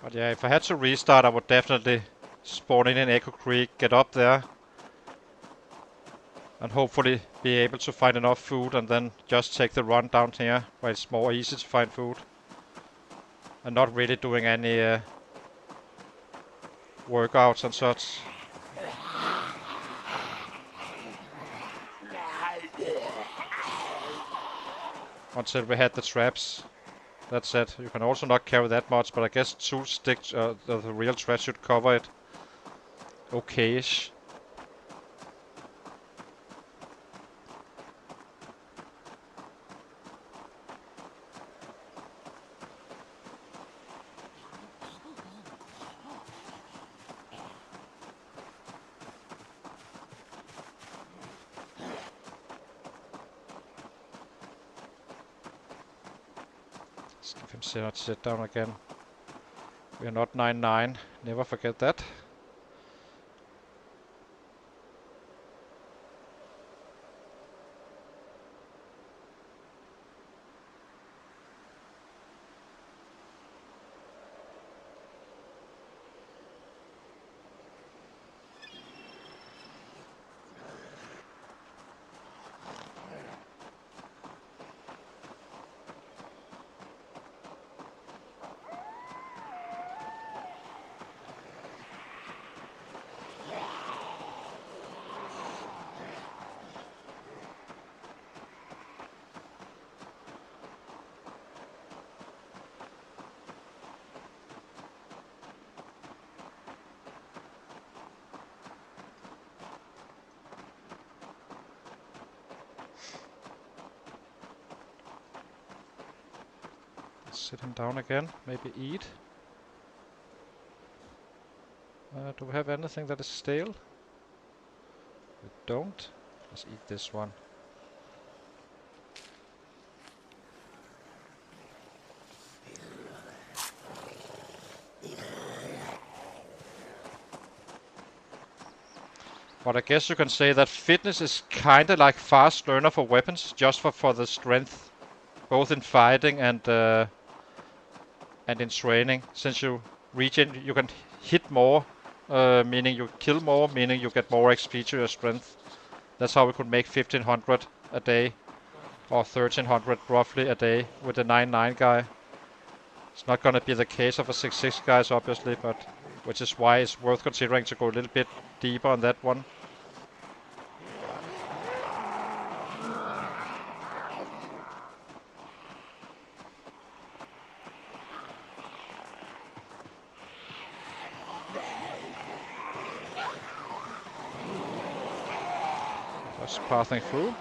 But yeah, if I had to restart, I would definitely spawn in Echo Creek, get up there, and hopefully be able to find enough food, and then just take the run down here, where it's more easy to find food. And not really doing any workouts and such. Until we had the traps. That said, you can also not carry that much, but I guess 2 sticks, the real traps should cover it. Okay-ish. Let's give him sit down again. We are not 9-9. Never forget that. Sit him down again, maybe eat. Do we have anything that is stale? We don't. Let's eat this one. But I guess you can say that fitness is kinda like fast learner for weapons, just for the strength, both in fighting and in training. Since you regen, you can hit more, meaning you kill more, meaning you get more XP to your strength. That's how we could make 1500 a day, or 1300 roughly a day with the 9-9 guy. It's not gonna be the case of a 6-6 guys, obviously, but which is why it's worth considering to go a little bit deeper on that one. Just passing through.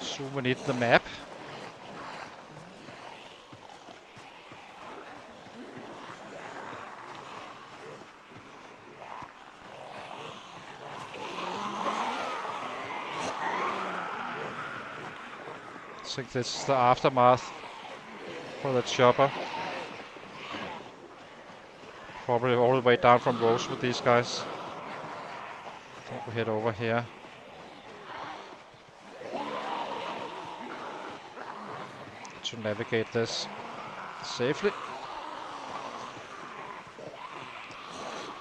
So we need the map. I think this is the aftermath for the chopper. Probably all the way down from Rose with these guys. I think we head over here. To navigate this safely.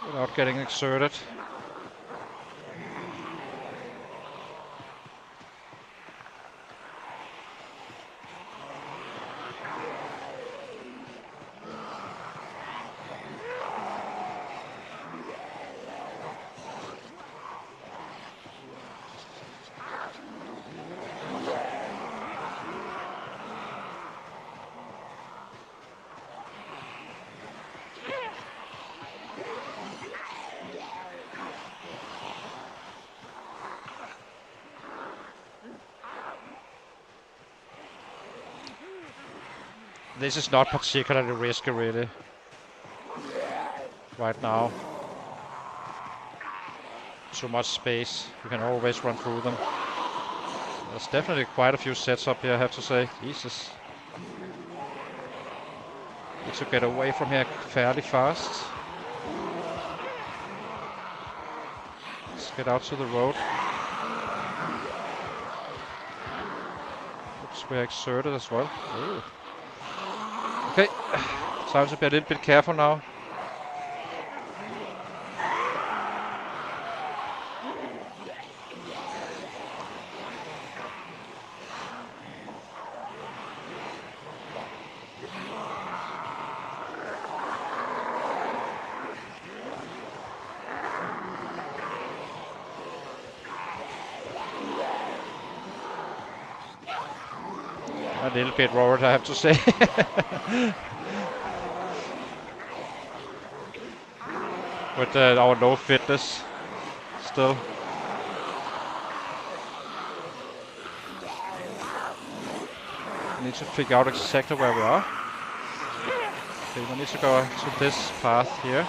Without getting exerted. This is not particularly risky, really. Right now. Too much space. You can always run through them. There's definitely quite a few sets up here, I have to say. Jesus. Need to get away from here fairly fast. Let's get out to the road. Looks we're exerted as well. Ooh. Okay, time to be a little bit careful now. A little bit worried, I have to say. With our low fitness still. We need to figure out exactly where we are. Okay, we need to go to this path here.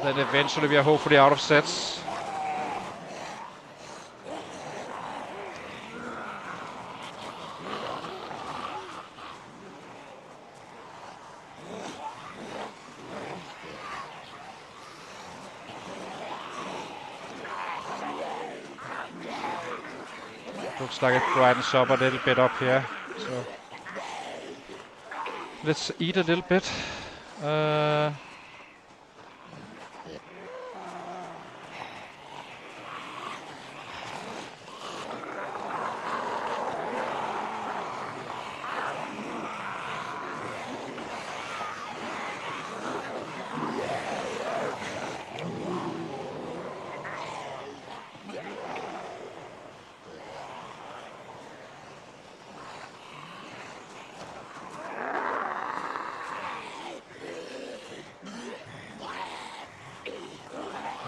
Then eventually we are hopefully out of sets. Looks like it brightens up a little bit up here. So let's eat a little bit.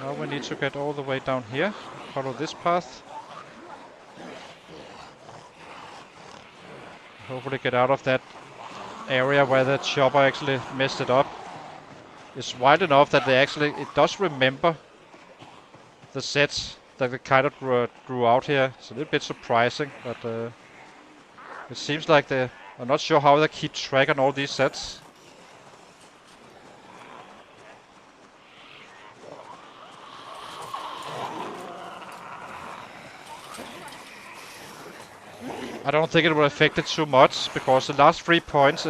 Now we need to get all the way down here. Follow this path. Hopefully get out of that area where the chopper actually messed it up. It's wide enough that it does remember the sets that it kind of drew out here. It's a little bit surprising, but it seems like I'm not sure how they keep track on all these sets. I don't think it will affect it too much, because the last 3 points,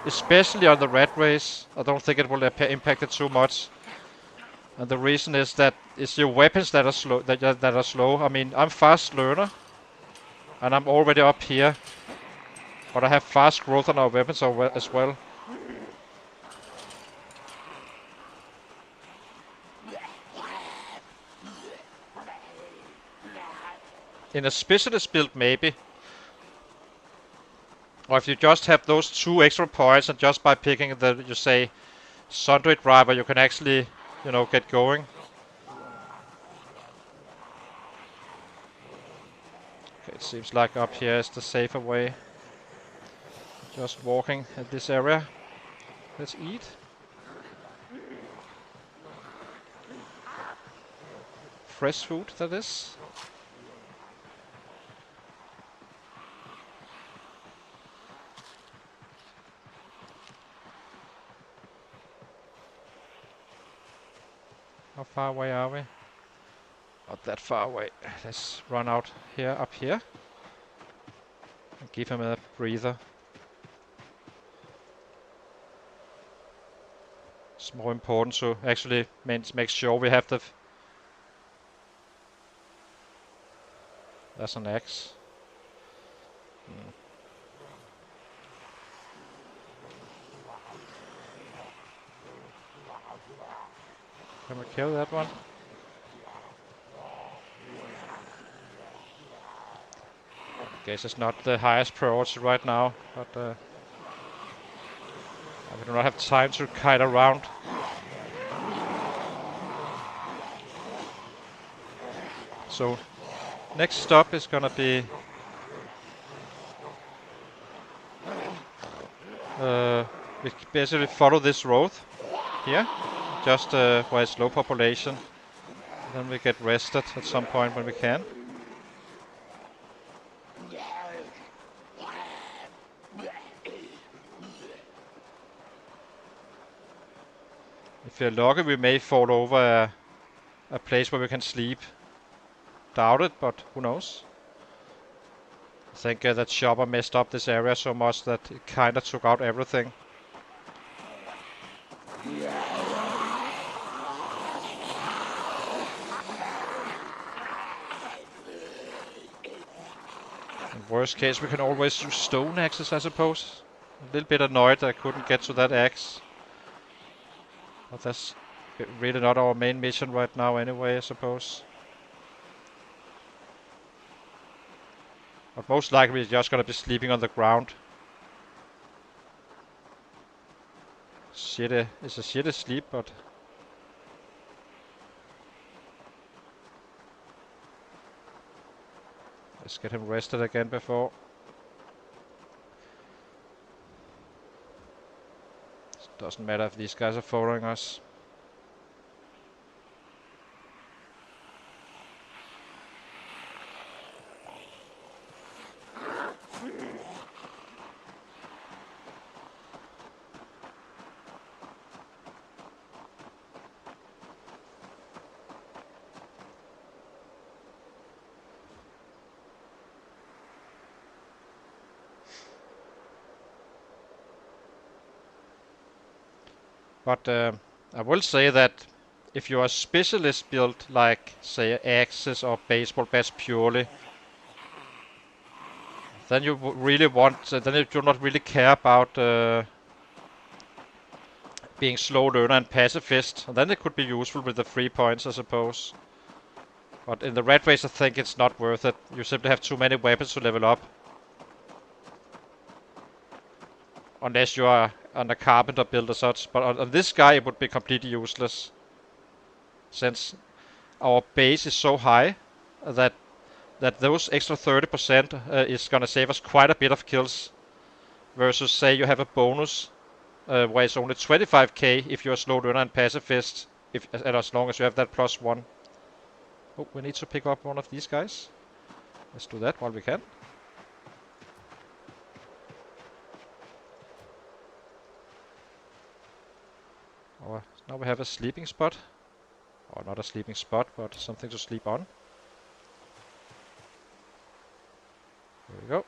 especially on the Ratrace, I don't think it will impact it too much. And the reason is that it's your weapons that are slow. That are slow. I mean, I'm fast learner, and I'm already up here, but I have fast growth on our weapons as well. In a specialist build, maybe. Or if you just have those 2 extra points, and just by picking the, you say, Sundry driver, you can actually, get going. Okay, it seems like up here is the safer way. Just walking at this area. Let's eat. Fresh food, that is. How far away are we? Not that far away. Let's run out here, up here. And give him a breather. It's more important to actually make sure we have the... That's an axe. Can we kill that one? Guess it's not the highest priority right now, but I do not have time to kite around. So next stop is gonna be we basically follow this road here, just where it's low population. Then we get rested at some point when we can. If we're lucky, we may fall over a place where we can sleep. Doubt it, but who knows? I think that chopper messed up this area so much that it kinda took out everything. In worst case, we can always use stone axes, I suppose. A little bit annoyed that I couldn't get to that axe. But that's really not our main mission right now anyway, I suppose. But most likely we're just gonna be sleeping on the ground. Shitty, it's a shitty sleep, but... Let's get him rested again before... Doesn't matter if these guys are following us. But I will say that if you're a specialist build, like say axes or baseball bats purely, then you really want, then you do not really care about being slow learner and pacifist. And then it could be useful with the 3 points, I suppose. But in the Ratrace, I think it's not worth it. You simply have too many weapons to level up. Unless you are on a carpenter build or such. But on this guy, it would be completely useless. Since our base is so high that those extra 30% is gonna save us quite a bit of kills. Versus, say, you have a bonus where it's only 25k if you're a slow learner and pacifist. And as long as you have that +1. Oh, we need to pick up one of these guys. Let's do that while we can. Oh, now we have a sleeping spot. Or not a sleeping spot, but something to sleep on. There we go.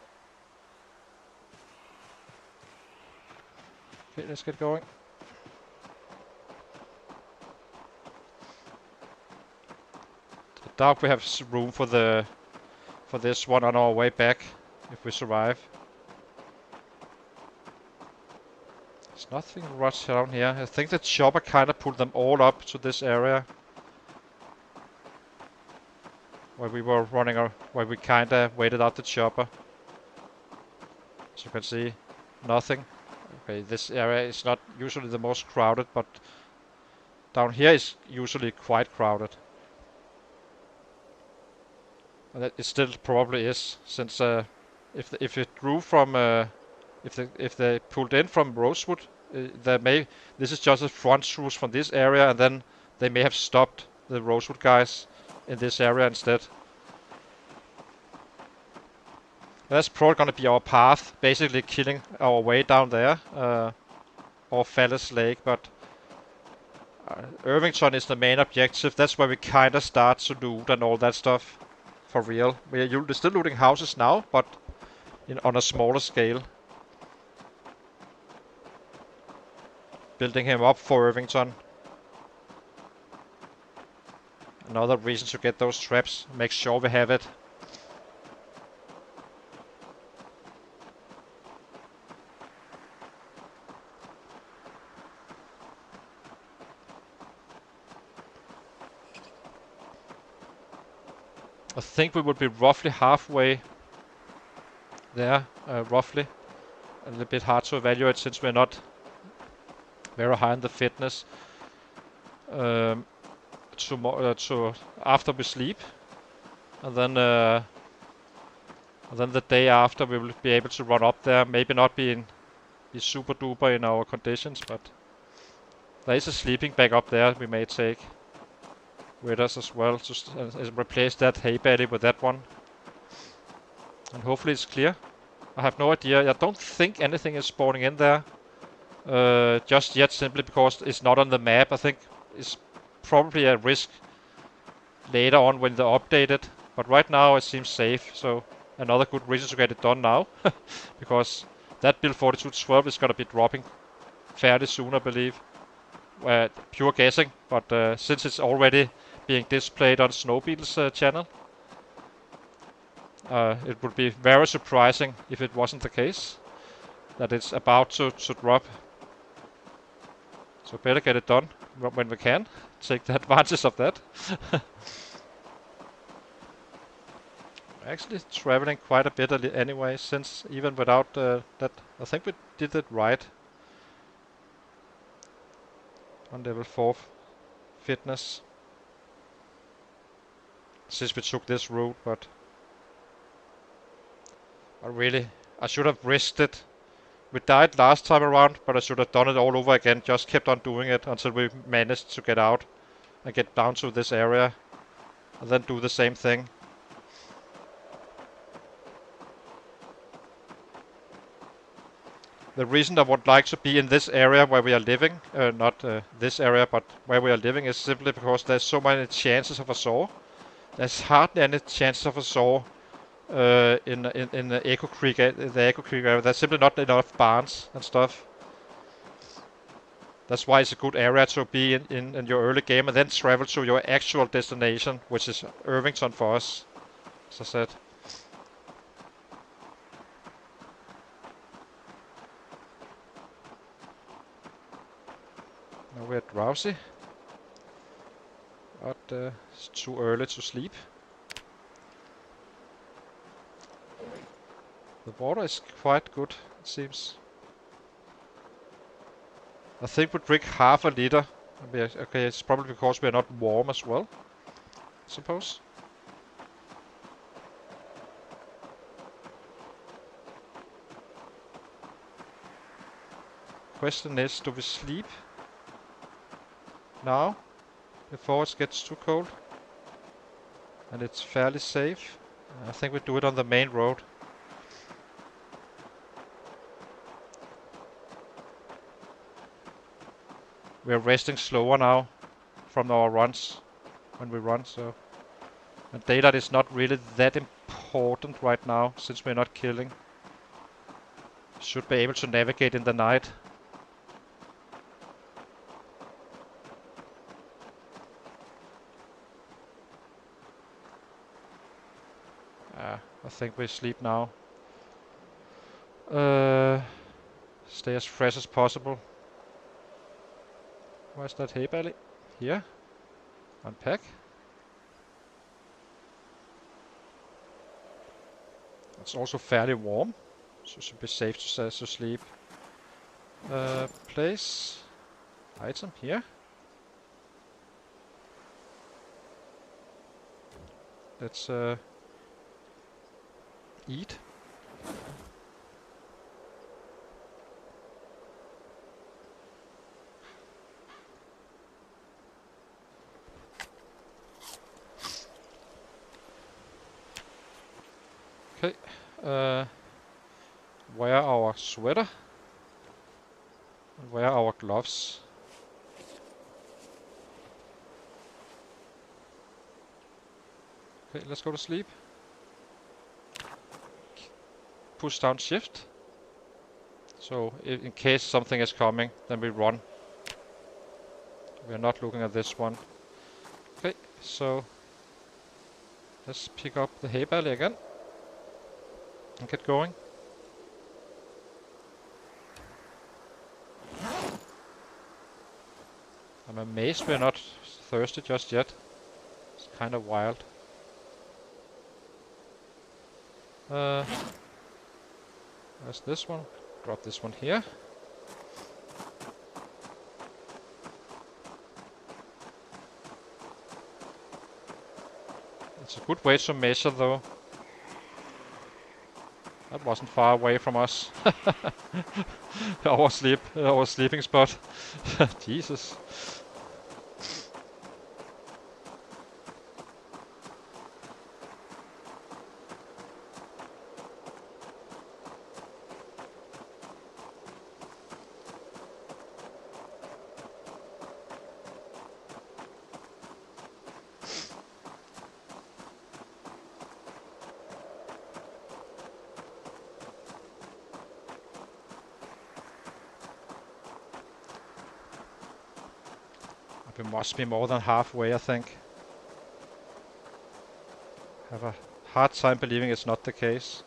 Okay, let's get going. I doubt we have room for this one on our way back, if we survive. There's nothing much around here. I think the chopper kind of pulled them all up to this area. Where we were running, where we kind of waited out the chopper. As you can see, nothing. Okay, this area is not usually the most crowded, but down here is usually quite crowded. And it still probably is, since if it grew from if they pulled in from Rosewood, this is just a front truce from this area, and then they may have stopped the Rosewood guys in this area instead. That's probably gonna be our path, basically killing our way down there, or Fallis Lake, but Irvington is the main objective. That's where we kinda start to loot and all that stuff, for real. We're still looting houses now, but on a smaller scale. Building him up for Irvington. Another reason to get those traps. Make sure we have it. I think we would be roughly halfway there, roughly. A little bit hard to evaluate since we're not very high in the fitness. To after we sleep, and then the day after we will be able to run up there. Maybe not be super duper in our conditions, but there is a sleeping bag up there we may take with us as well, just replace that hay bale with that one, and hopefully it's clear. I have no idea. I don't think anything is spawning in there just yet, simply because it's not on the map. I think it's probably a risk later on when they update it, but right now it seems safe. So another good reason to get it done now, because that build 4212 is gonna be dropping fairly soon, I believe. Pure guessing, but since it's already being displayed on Snowbeetle's channel, it would be very surprising if it wasn't the case that it's about to drop. So better get it done when we can. Take the advantage of that. Actually traveling quite a bit anyway, since even without that, I think we did it right on level 4 fitness, since we took this route. But really, I should have risked it. We died last time around, but I should have done it all over again. Just kept on doing it until we managed to get out and get down to this area, and then do the same thing. The reason I would like to be in this area where we are living, not this area, but where we are living, is simply because there's so many chances of a saw. There's hardly any chances of a saw in the Echo Creek area. There's simply not enough barns and stuff. That's why it's a good area to be in your early game, and then travel to your actual destination, which is Irvington for us, as I said. Now we're drowsy, but it's too early to sleep. The water is quite good, it seems. I think we drink half a liter. Okay, it's probably because we're not warm as well, I suppose. Question is, do we sleep now before it gets too cold? And it's fairly safe. I think we do it on the main road. We're resting slower now from our runs when we run, so. And daylight is not really that important right now since we're not killing. Should be able to navigate in the night. I think we sleep now. Stay as fresh as possible. Where's that hay bale? Here. Unpack. It's also fairly warm, so it should be safe to sleep. Place. Item here. Let's eat. Okay, wear our sweater and wear our gloves. Okay, let's go to sleep. Push down shift. So in case something is coming, then we run. We are not looking at this one. Okay, so let's pick up the hay bale again and get going. I'm amazed we're not thirsty just yet. It's kind of wild. There's this one. Drop this one here. It's a good way to measure though. That wasn't far away from us. Our sleeping spot. Jesus. We must be more than halfway, I think. Have a hard time believing it's not the case.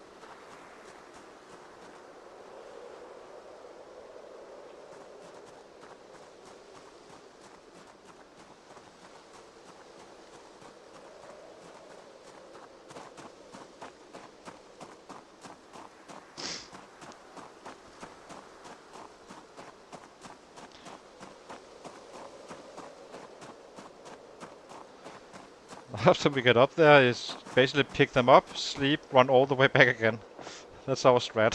After we get up there is basically pick them up, sleep, run all the way back again. That's our strat.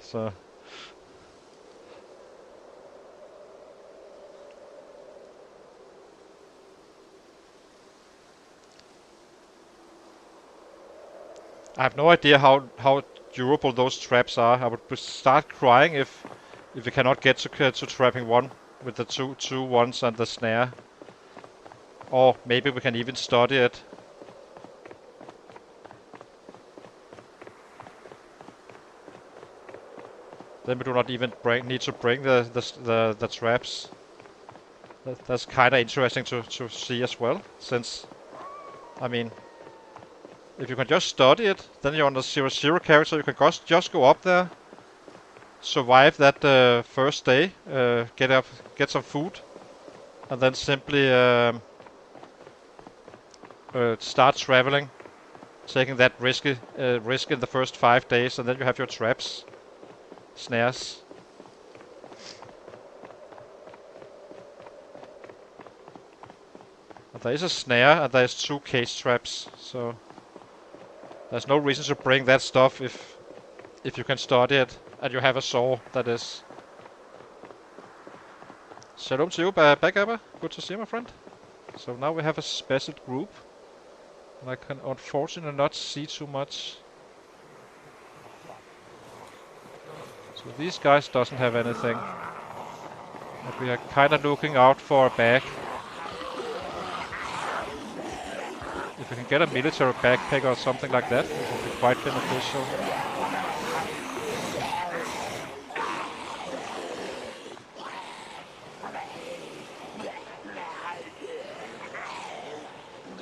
So I have no idea how durable those traps are. I would start crying if we cannot get to trapping one with the two ones and the snare. Or maybe we can even study it. Then we do not even need to bring the traps. That's kind of interesting to see as well, since, I mean, if you can just study it, then you're on a 0-0 character. You can just go up there, survive that first day, get some food, and then simply start traveling, taking that risk in the first 5 days, and then you have your traps, snares. And there is a snare and there's 2 cage traps, so there's no reason to bring that stuff if you can study it and you have a saw, that is. Shalom to you, Backupper. Good to see you, my friend. So now we have a special group. And I can unfortunately not see too much. So these guys doesn't have anything. But we are kind of looking out for a bag. If we can get a military backpack or something like that, it would be quite beneficial.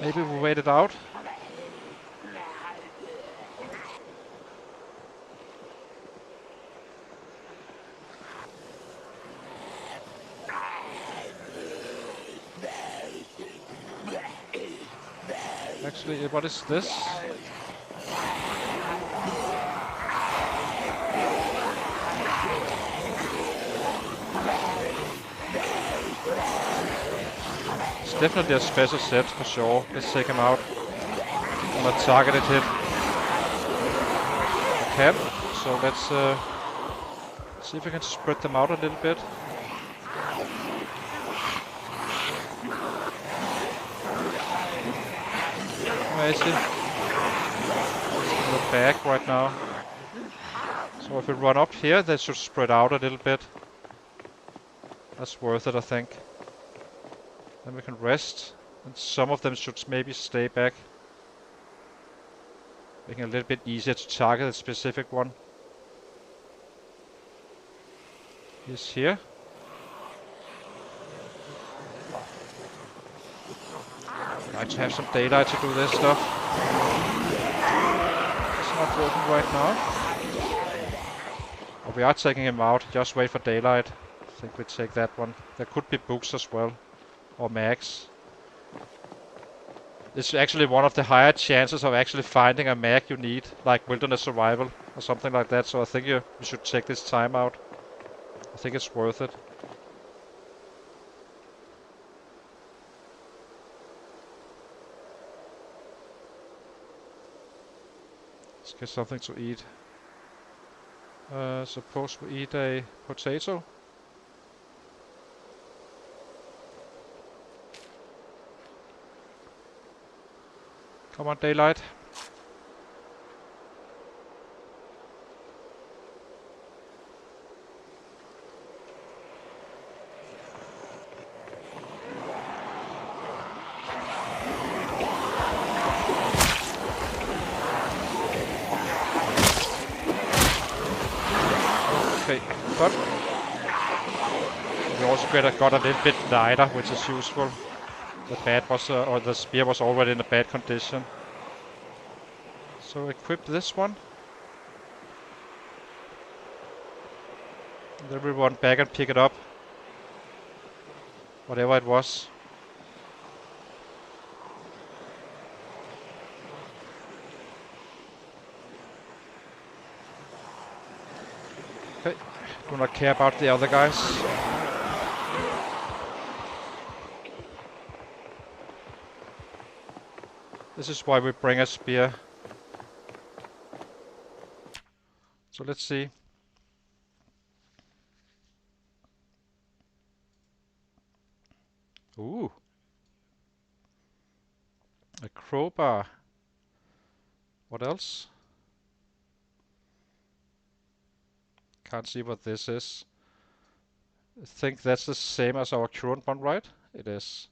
Maybe we wait it out. Actually, what is this? It's definitely a special set for sure. Let's take him out on a targeted hit. I can. So let's see if we can spread them out a little bit. Where is he? He's in the back right now. So if we run up here, they should spread out a little bit. That's worth it, I think. Then we can rest, and some of them should maybe stay back. Making it a little bit easier to target a specific one. He's here. I like to have some daylight to do this stuff. It's not working right now. Oh, we are taking him out. Just wait for daylight. I think we take that one. There could be books as well. Or mags. It's actually one of the higher chances of actually finding a mag you need, like wilderness survival or something like that. So I think you should take this time out. I think it's worth it. Let's get something to eat. Suppose we eat a potato. Come on, daylight. Okay, but we also got a little bit lighter, which is useful. The bat was, or the spear was already in a bad condition. So equip this one. And then we run back and pick it up. Whatever it was. Okay, do not care about the other guys. This is why we bring a spear. So let's see. Ooh. A crowbar. What else? Can't see what this is. I think that's the same as our current one, right? It is.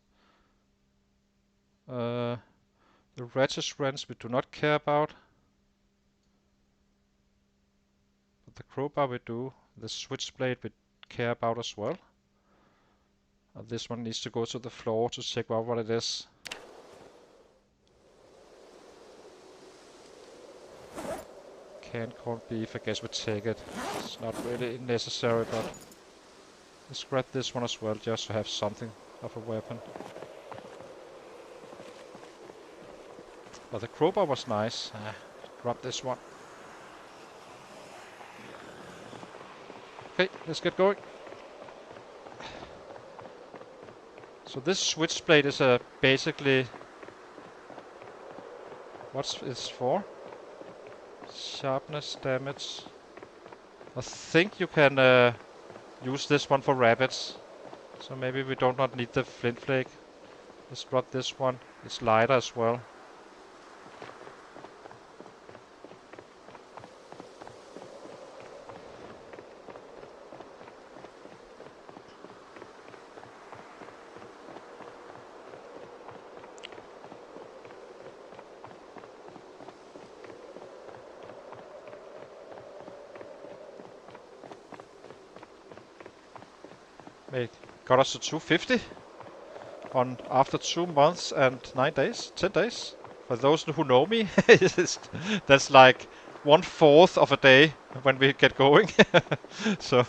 The Ratrace wrench we do not care about. But the crowbar we do. The switchblade we care about as well. This one needs to go to the floor to check out what it is. Canned corned beef, I guess we take it. It's not really necessary, but let's grab this one as well, just to have something of a weapon. But the crowbar was nice. Grab this one. Okay, let's get going. So this switchblade is basically... What's it for? Sharpness, damage. I think you can use this one for rabbits. So maybe we do not need the flint flake. Let's drop this one. It's lighter as well. It got us to 250 on after 2 months and 9 days, 10 days. For those who know me, that's like 1/4 of a day when we get going. So,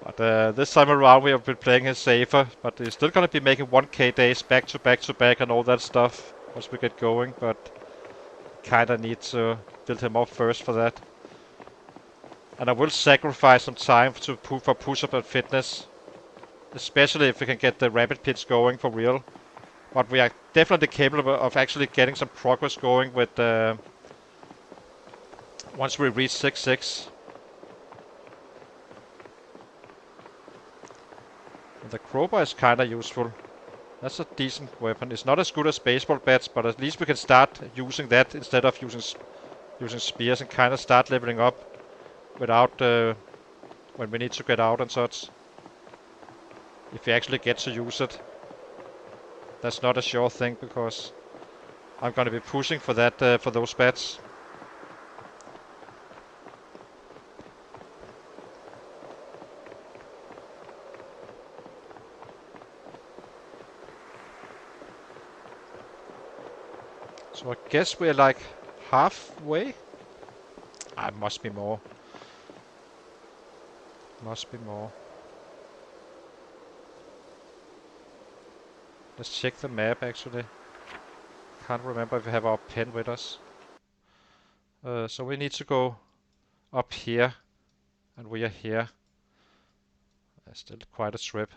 but this time around we have been playing it safer. But we're still gonna be making 1k days back to back to back and all that stuff once we get going. But kinda need to build him up first for that. And I will sacrifice some time for push-up and fitness. Especially if we can get the rabbit pits going for real. But we are definitely capable of actually getting some progress going with once we reach 6-6. The crowbar is kinda useful. That's a decent weapon. It's not as good as baseball bats, but at least we can start using that instead of using spears and kinda start leveling up without when we need to get out and such. If we actually get to use it. That's not a sure thing because I'm gonna be pushing for that for those bats. So I guess we're like halfway. Must be more. Must be more. Let's check the map actually. Can't remember if we have our pen with us. So we need to go up here. And we are here. That's still quite a trip.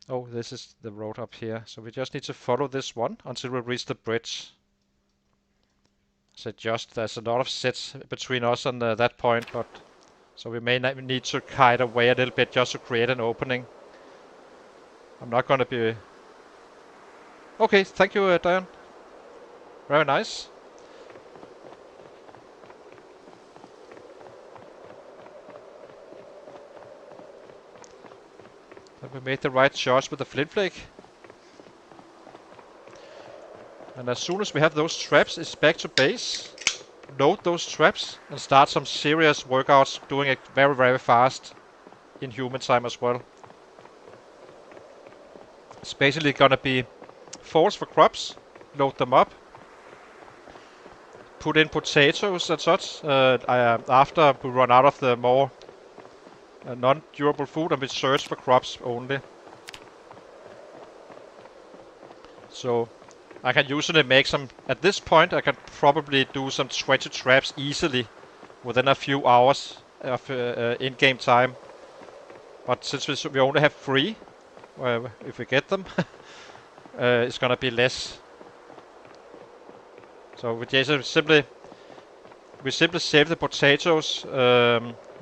Oh, this is the road up here. So we just need to follow this one until we reach the bridge. So there's a lot of sets between us and that point, but so we may need to kite away a little bit just to create an opening. I'm not gonna be... Okay, thank you, Diane. Very nice. And we made the right choice with the flint flake. And as soon as we have those traps, it's back to base. Load those traps and start some serious workouts, doing it very, very fast in human time as well. It's basically gonna be force for crops, load them up, put in potatoes and such after we run out of the more non-durable food, and we search for crops only. So I can usually make some, at this point I can probably do some 20 traps easily within a few hours of in-game time. But since we only have 3, if we get them, it's gonna be less. So we just simply save the potatoes,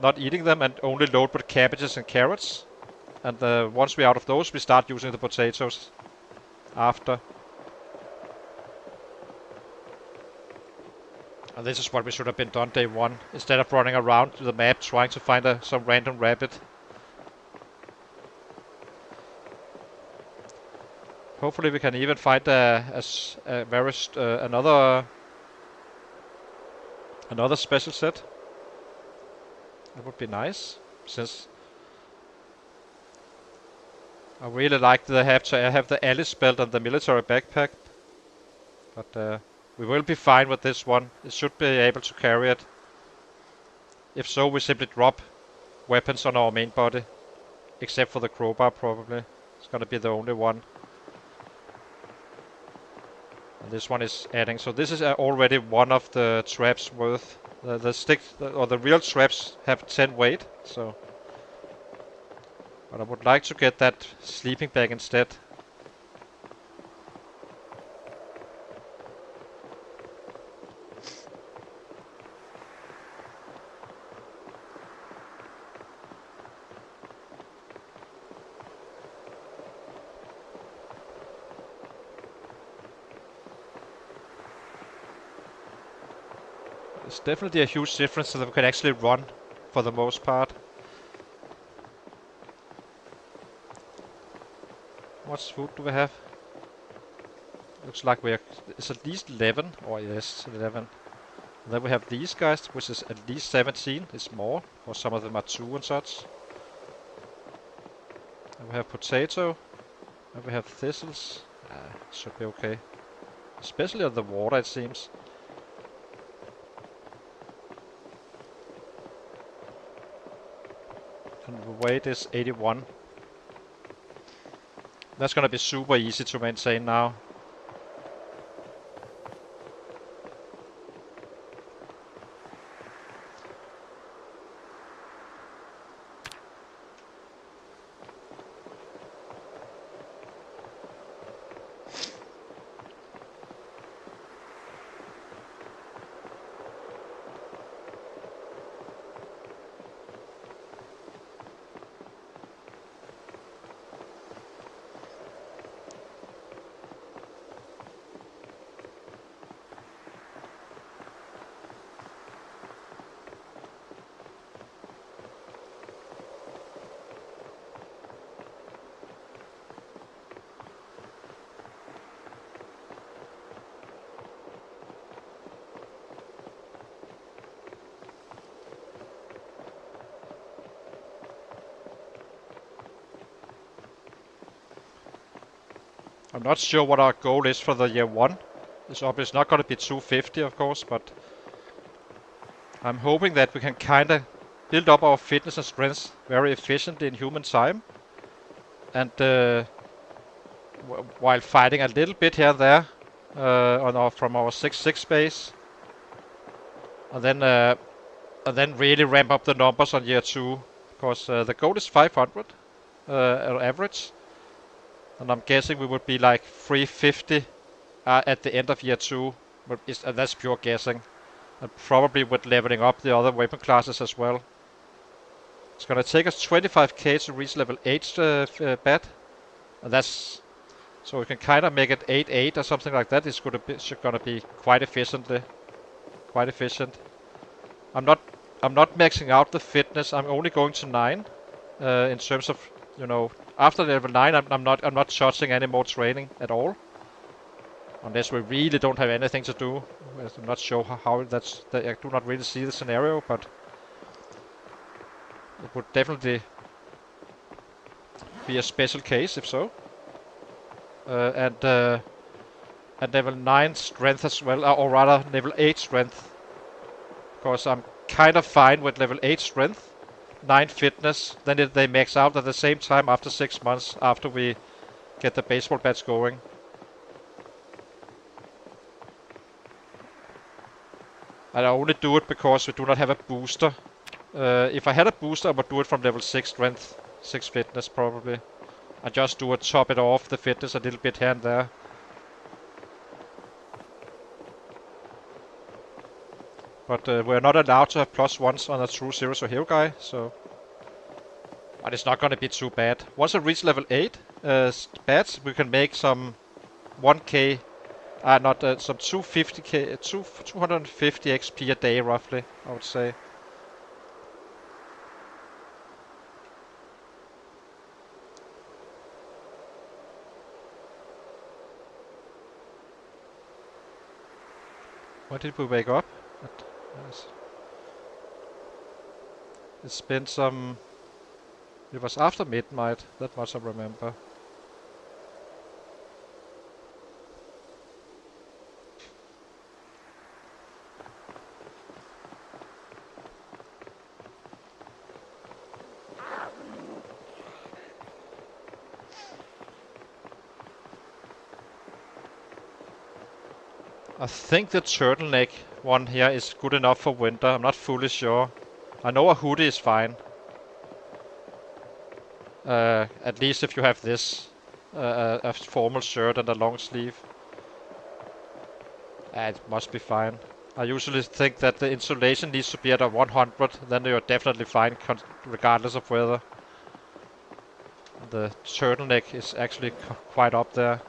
not eating them, and only load with cabbages and carrots. And once we're out of those, we start using the potatoes after. And this is what we should have been done day 1, instead of running around to the map trying to find some random rabbit. Hopefully we can even find another special set. That would be nice, since I really like to have the Alice belt and the military backpack. But we will be fine with this one. It should be able to carry it. If so, we simply drop weapons on our main body. Except for the crowbar, probably. It's gonna be the only one. And this one is adding. So this is already one of the traps worth. The stick, or the real traps have 10 weight. So, but I would like to get that sleeping bag instead. It's definitely a huge difference so that we can actually run for the most part. What food do we have? Looks like it's at least 11. Oh yes, 11. And then we have these guys, which is at least 17. It's more, or some of them are 2 and such. And we have potato. And we have thistles. Should be okay. Especially on the water, it seems. And the weight is 81. That's gonna be super easy to maintain now. I'm not sure what our goal is for the year 1. It's obviously not going to be 250, of course, but I'm hoping that we can kind of build up our fitness and strength very efficiently in human time. And while fighting a little bit here and there from our 6-6 base. And then really ramp up the numbers on year 2. Because the goal is 500 average. And I'm guessing we would be like 350 at the end of year 2. But that's pure guessing. And probably with leveling up the other weapon classes as well. It's gonna take us 25k to reach level 8 bat. And that's... So we can kind of make it 8-8 or something like that. It's gonna be quite efficiently. Quite efficient. I'm not maxing out the fitness. I'm only going to 9. In terms of, you know, after level 9, I'm not touching any more training at all. Unless we really don't have anything to do. I'm not sure how that's... I do not really see the scenario, but it would definitely be a special case if so. And level 9 strength as well, or rather level 8 strength. Because I'm kind of fine with level 8 strength, 9 fitness, then they max out at the same time after 6 months after we get the baseball bats going. And I only do it because we do not have a booster. If I had a booster, I would do it from level 6 strength, 6 fitness probably. I just do it, top it off the fitness a little bit here and there. But we're not allowed to have +1s on a true zeros or hero guy, so... But it's not gonna be too bad. Once I reach level 8 bats, we can make some 1k... some 250k... 250 XP a day roughly, I would say. When did we wake up? Yes. It's been some... It was after midnight, that much I remember. I think the turtleneck one here is good enough for winter. I'm not fully sure. I know a hoodie is fine. At least if you have this. A formal shirt and a long sleeve. It must be fine. I usually think that the insulation needs to be at a 100. Then you're definitely fine regardless of weather. The turtleneck is actually quite up there.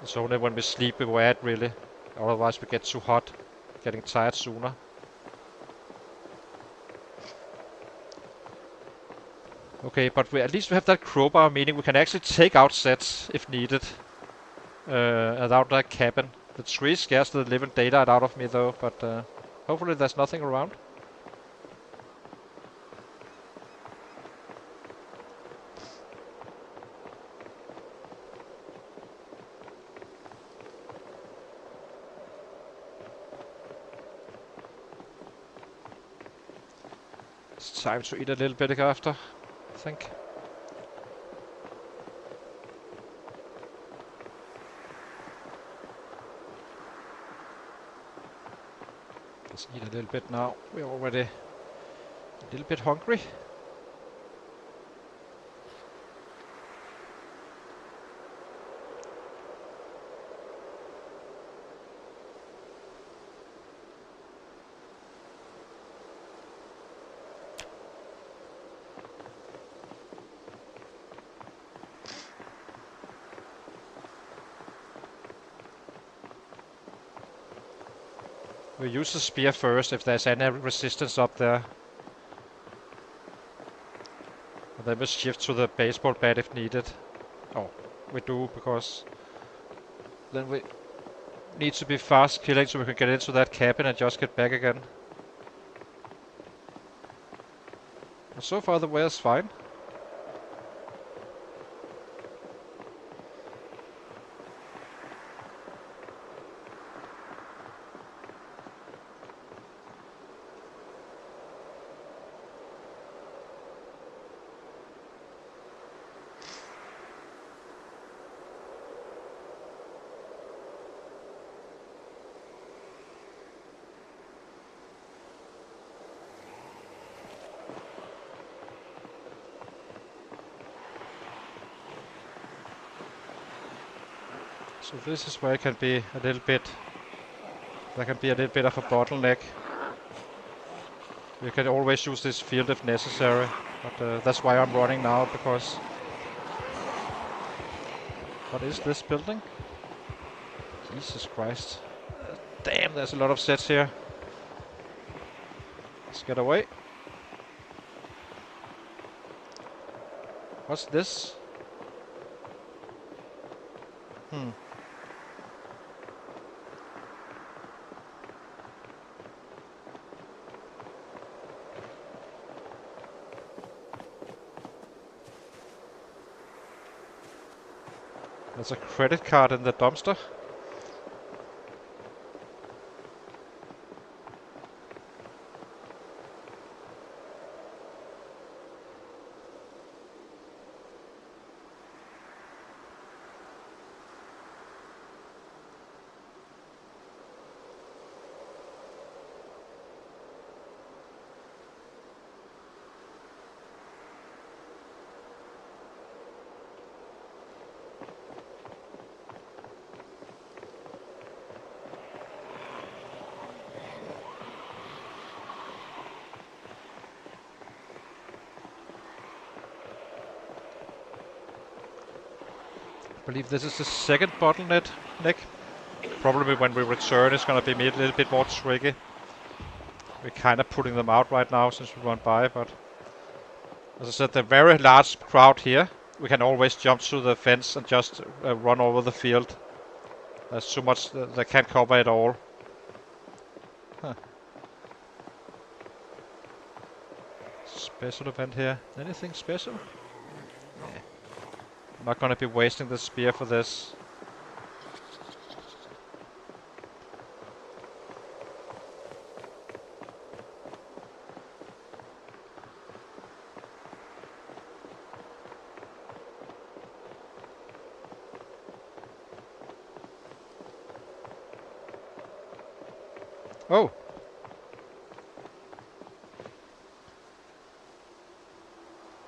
It's only when we sleep we wear it really. Otherwise we get too hot. Getting tired sooner. Okay, but at least we have that crowbar, meaning we can actually take out sets if needed. Without that cabin. The tree scares the living daylight out of me though, but hopefully there's nothing around. It's time to eat a little bit after, I think. Let's eat a little bit now. We're already a little bit hungry. We use the spear first if there's any resistance up there. And then we shift to the baseball bat if needed. Oh, we do, because then we need to be fast killing so we can get into that cabin and just get back again. And so far the weather's fine. So this is where it can be a little bit, there can be a little bit of a bottleneck. You can always use this field if necessary, but that's why I'm running now, because... What is this building? Jesus Christ. Damn, there's a lot of sets here. Let's get away. What's this? There's a credit card in the dumpster. I believe this is the second bottleneck. Probably when we return it's gonna be a little bit more tricky. We're kind of putting them out right now since we run by, but as I said, the very large crowd here, we can always jump through the fence and just run over the field. There's too much that can't cover it all. Huh. Special event here. Anything special? Yeah. I'm not gonna be wasting the spear for this. Oh!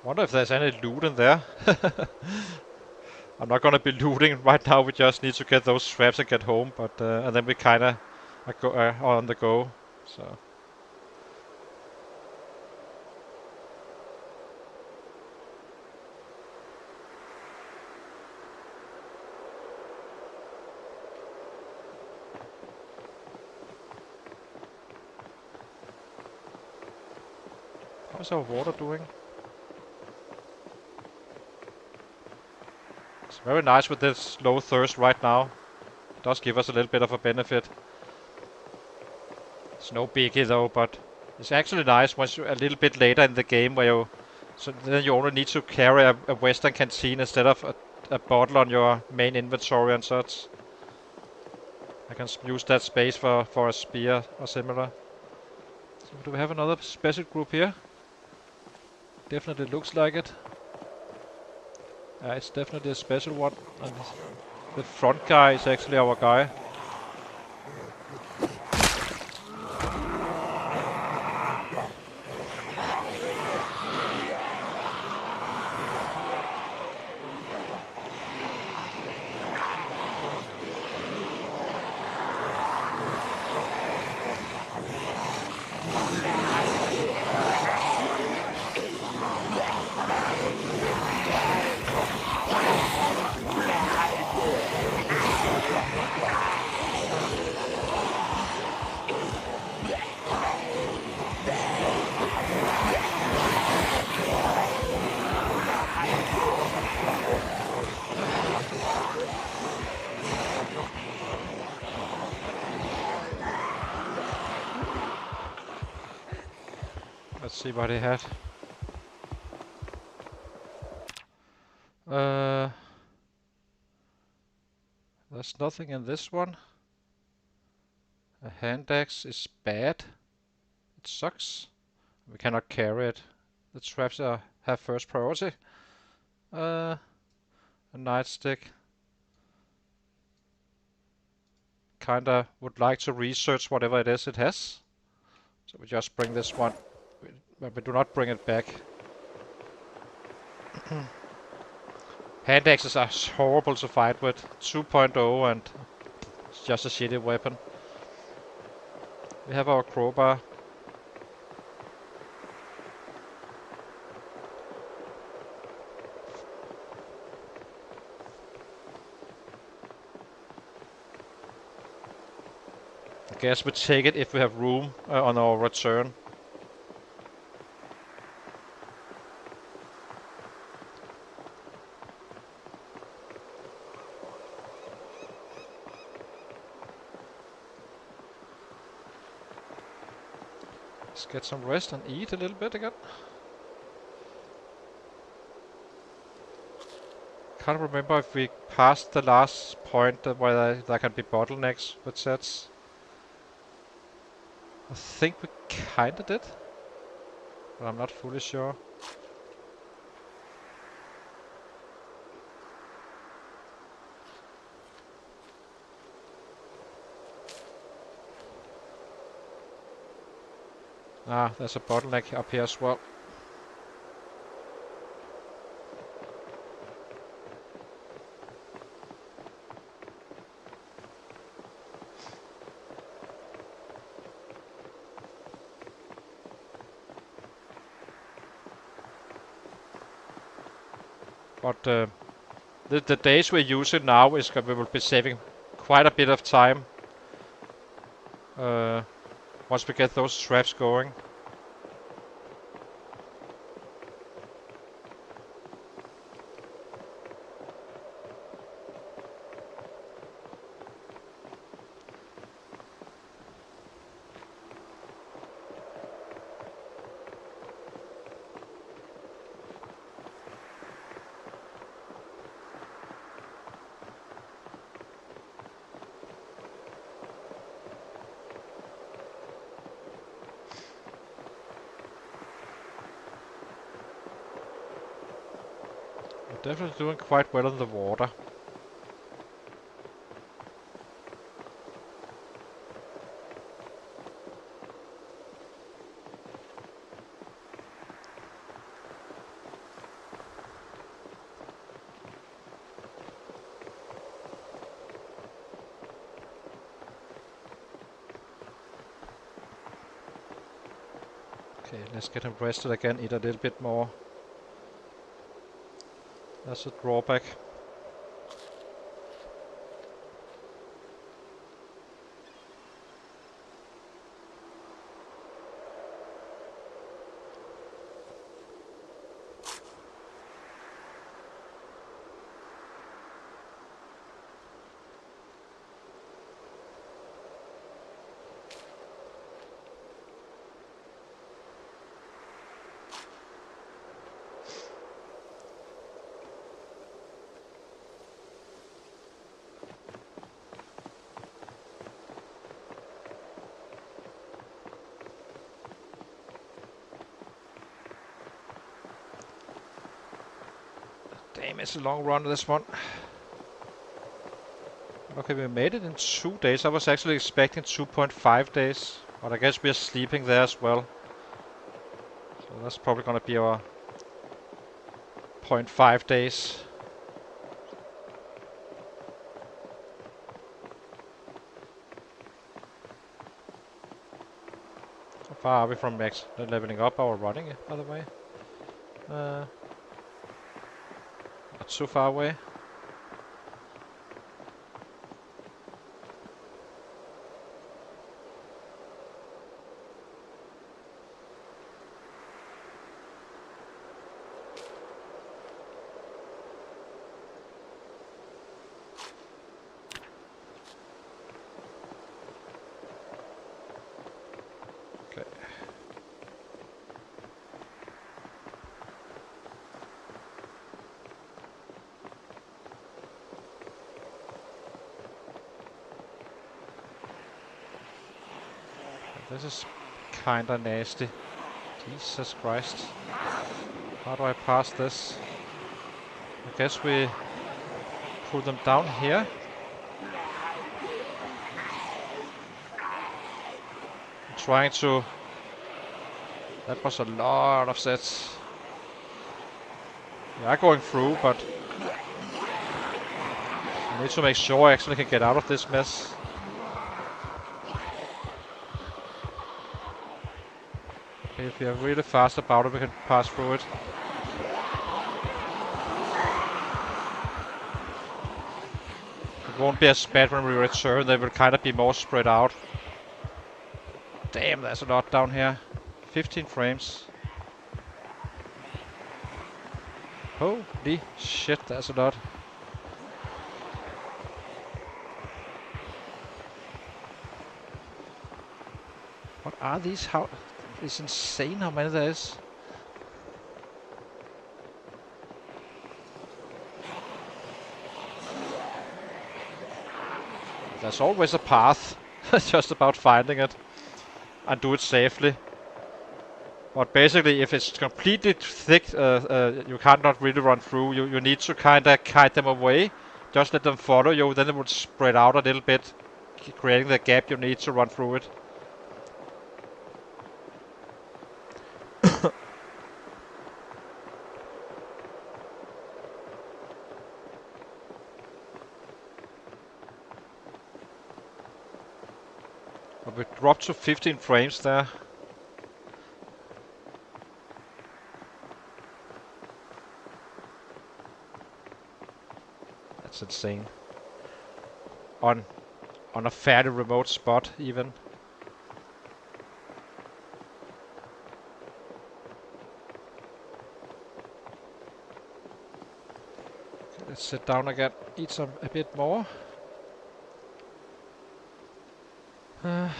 Wonder if there's any loot in there. I'm not gonna be looting right now. We just need to get those traps and get home. But and then we kinda are on the go. So how's our water doing? It's very nice with this low thirst right now. It does give us a little bit of a benefit. It's no biggie though, but it's actually nice once you're a little bit later in the game where you, so then you only need to carry a Western canteen instead of a bottle on your main inventory and such. I can use that space for a spear or similar. So do we have another special group here? Definitely looks like it. It's definitely a special one. And the front guy is actually our guy. Let's see what he had. There's nothing in this one. A hand axe is bad. It sucks. We cannot carry it. The traps have first priority. A nightstick. Kinda would like to research whatever it is it has. So we just bring this one. But we do not bring it back. Hand axes are horrible to fight with. 2.0 and it's just a shitty weapon. We have our crowbar. I guess we take it if we have room on our return. Let's get some rest and eat a little bit again. Can't remember if we passed the last point where there can be bottlenecks with sets. I think we kinda did, but I'm not fully sure. Ah, there's a bottleneck up here as well. But the days we're using now is we will be saving quite a bit of time once we get those traps going. Definitely doing quite well in the water. Okay, let's get him rested again, eat a little bit more. That's a drawback. Damn, it's a long run, this one. Okay, we made it in 2 days. I was actually expecting 2.5 days. But I guess we're sleeping there as well. So that's probably gonna be our 0.5 days. How far are we from max leveling up or running, by the way? Not too far away. This is kinda nasty. Jesus Christ. How do I pass this? I guess we pull them down here. I'm trying to... That was a lot of sets. We are going through, but I need to make sure I actually can get out of this mess. Okay, if we are really fast about it, we can pass through it. It won't be as bad when we return, they will kind of be more spread out. Damn, there's a lot down here. 15 frames. Holy shit, that's a lot. What are these? How? It's insane how many there is. There's always a path. It's just about finding it and do it safely. But basically, if it's completely thick, you can't not really run through. You need to kind of kite them away. Just let them follow you, then it would spread out a little bit, creating the gap you need to run through it. But we dropped to 15 frames there. That's insane. On a fairly remote spot, even. Okay, let's sit down again, eat a bit more. I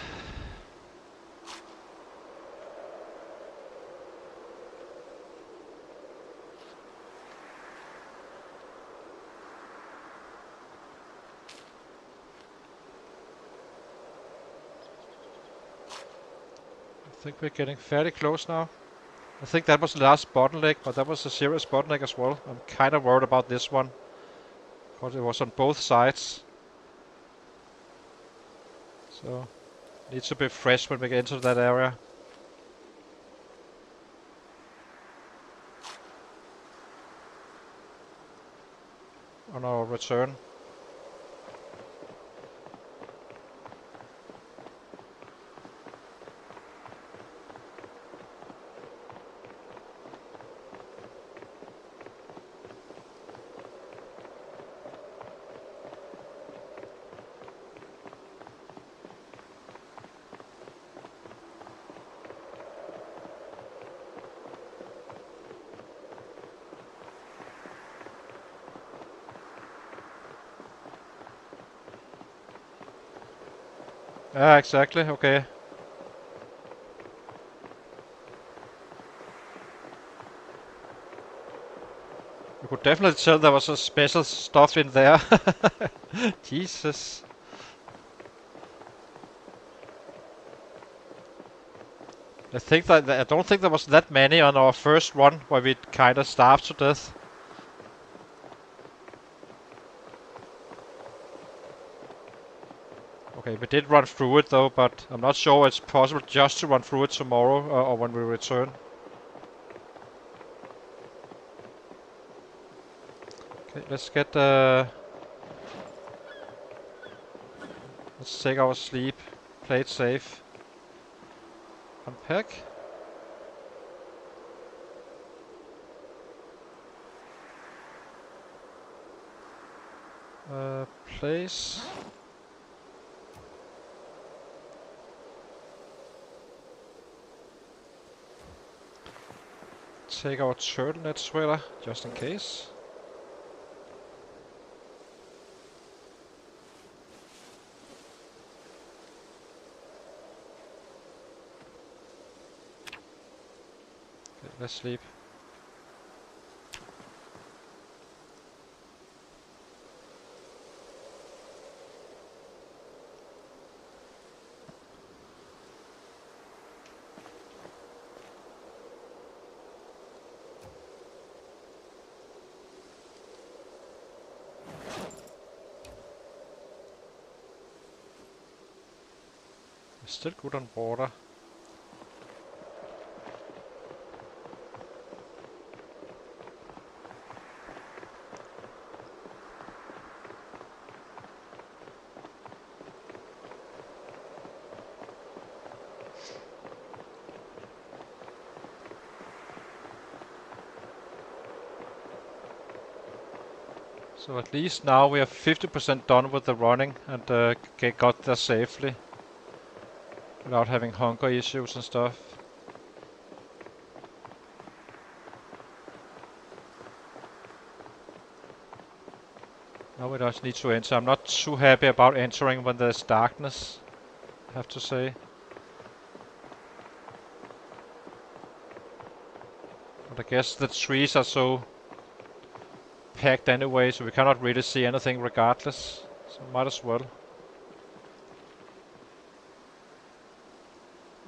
think we're getting fairly close now. I think that was the last bottleneck, but that was a serious bottleneck as well. I'm kind of worried about this one, because it was on both sides. So, needs to be fresh when we get into that area. On our return. Yeah, exactly, okay. You could definitely tell there was a special stuff in there. Jesus. I don't think there was that many on our first run where we kinda starved to death. Okay, we did run through it though, but I'm not sure it's possible just to run through it tomorrow or when we return. Okay, let's get let's take our sleep, play it safe. Unpack. Place. Take our turtleneck sweater, just in case. Okay, let's sleep. We're still good on water. So at least now we are 50% done with the running and got there safely. Without having hunger issues and stuff. Now we just need to enter. I'm not too happy about entering when there's darkness, I have to say. But I guess the trees are so packed anyway, so we cannot really see anything regardless. So might as well.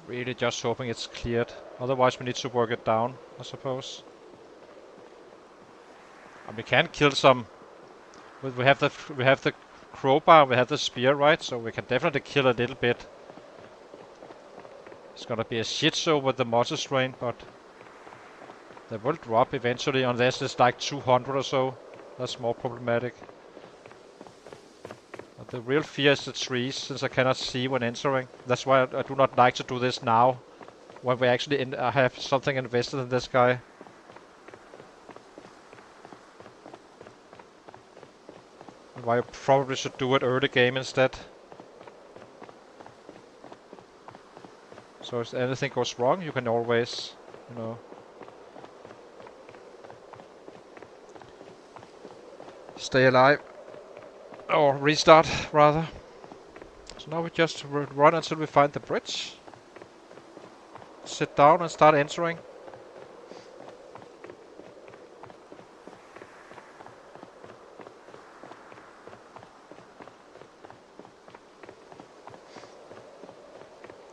Really just hoping it's cleared. Otherwise we need to work it down, I suppose. And we can kill some. We have the crowbar, we have the spear, right? So we can definitely kill a little bit. It's gonna be a shit show with the muscle strain, but they will drop eventually unless it's like 200 or so. That's more problematic. But the real fear is the trees, since I cannot see when entering. That's why I do not like to do this now, when we actually have something invested in this guy. And why I probably should do it early game instead. So if anything goes wrong, you can always, you know, stay alive. Or restart, rather. So now we just run until we find the bridge. Sit down and start entering.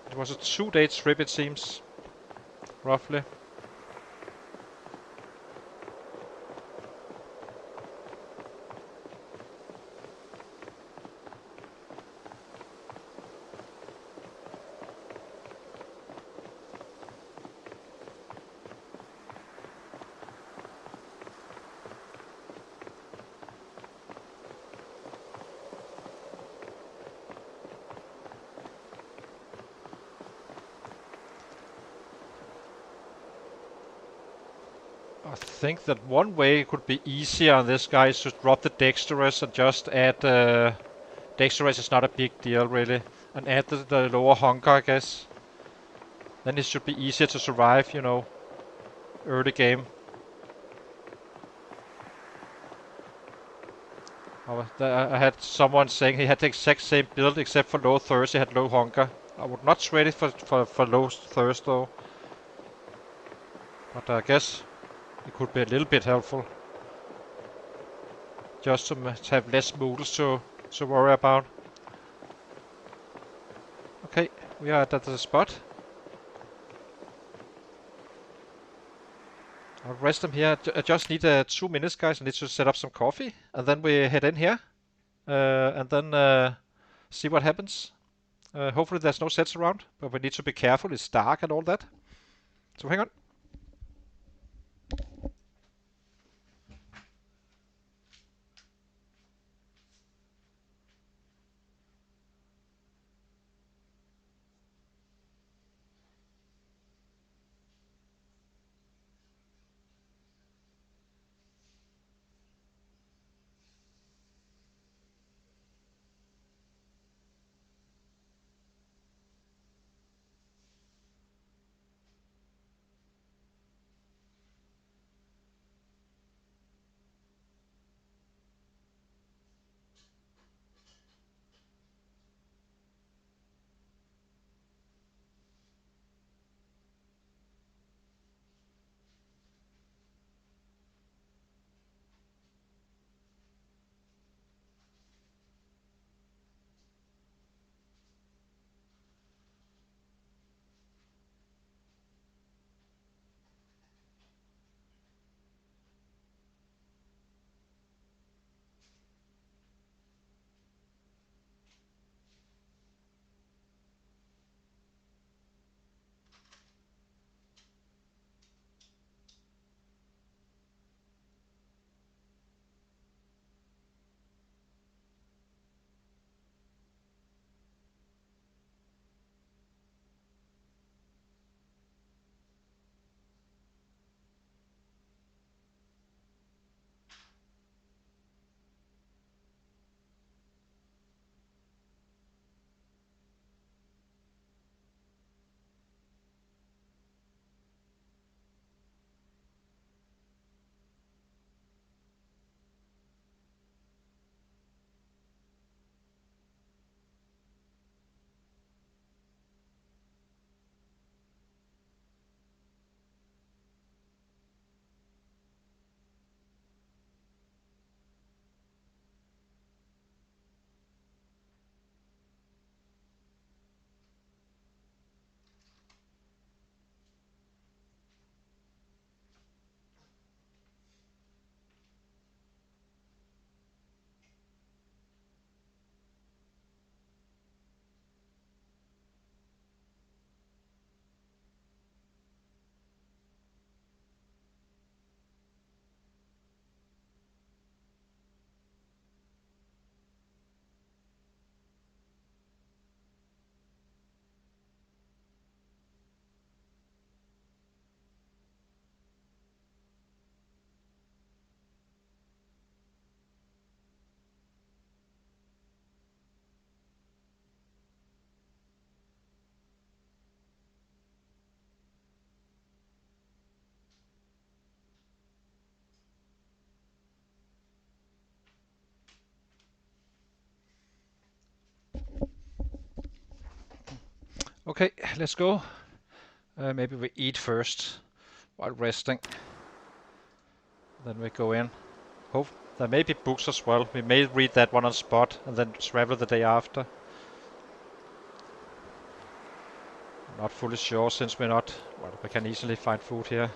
It was a 2-day trip, it seems. Roughly. I think that one way it could be easier on this guy is to drop the dexterous and just add dexterous is not a big deal really, and add the lower hunger, I guess. Then it should be easier to survive, you know, early game. I had someone saying he had the exact same build except for low thirst, he had low hunger. I would not trade it for low thirst though. But I guess it could be a little bit helpful. Just to have less moodles to worry about. Okay, we are at the spot. I'll rest them here. I just need 2 minutes, guys. I need to set up some coffee. And then we head in here. And then see what happens. Hopefully there's no sets around. But we need to be careful. It's dark and all that. So hang on. Okay, let's go. Maybe we eat first while resting. Then we go in. Hope there may be books as well. We may read that one on spot and then travel the day after. Not fully sure since we're not. Well, we can easily find food here.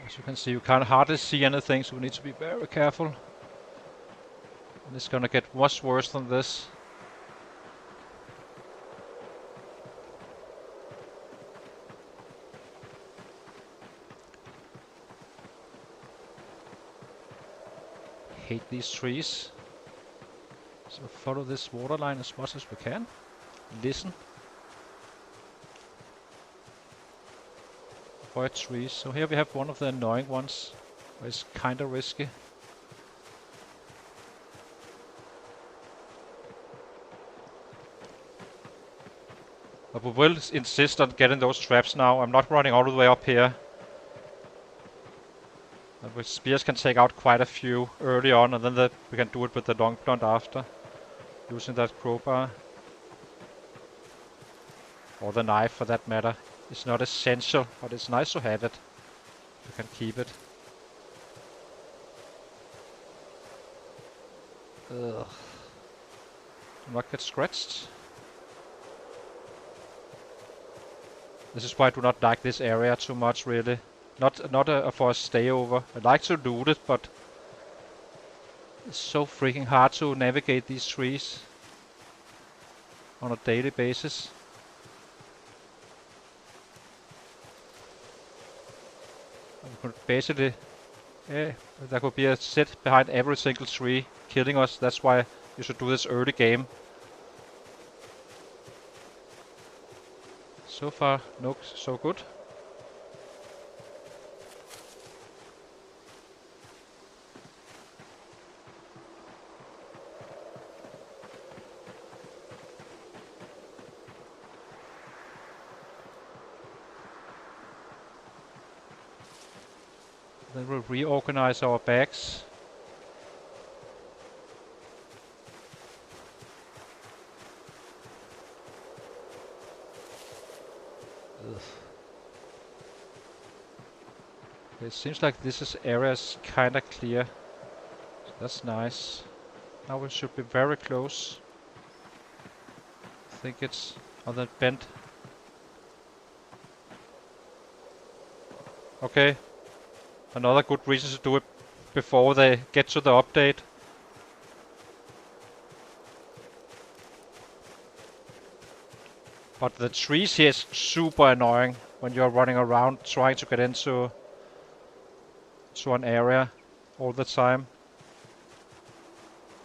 As you can see, you can't hardly see anything, so we need to be very careful. And it's gonna get much worse than this. hate these trees. So follow this water line as much as we can. Listen. Avoid trees. So here we have one of the annoying ones. Where it's kinda risky. But we will insist on getting those traps now. I'm not running all the way up here. And with spears can take out quite a few early on, and then we can do it with the long blunt after. Using that crowbar. Or the knife for that matter. It's not essential, but it's nice to have it. You can keep it. Ugh. Do not get scratched. This is why I do not like this area too much, really. Not for a stayover. I like to loot it, but it's so freaking hard to navigate these trees on a daily basis. And we could basically, there could be a set behind every single tree killing us. That's why you should do this early game. So far, no, so good. Then we'll reorganize our bags. Ugh. It seems like this area is kinda clear. So that's nice. Now we should be very close. I think it's on that bend. Okay. Another good reason to do it before they get to the update. But the trees here is super annoying when you're running around trying to get into an area all the time.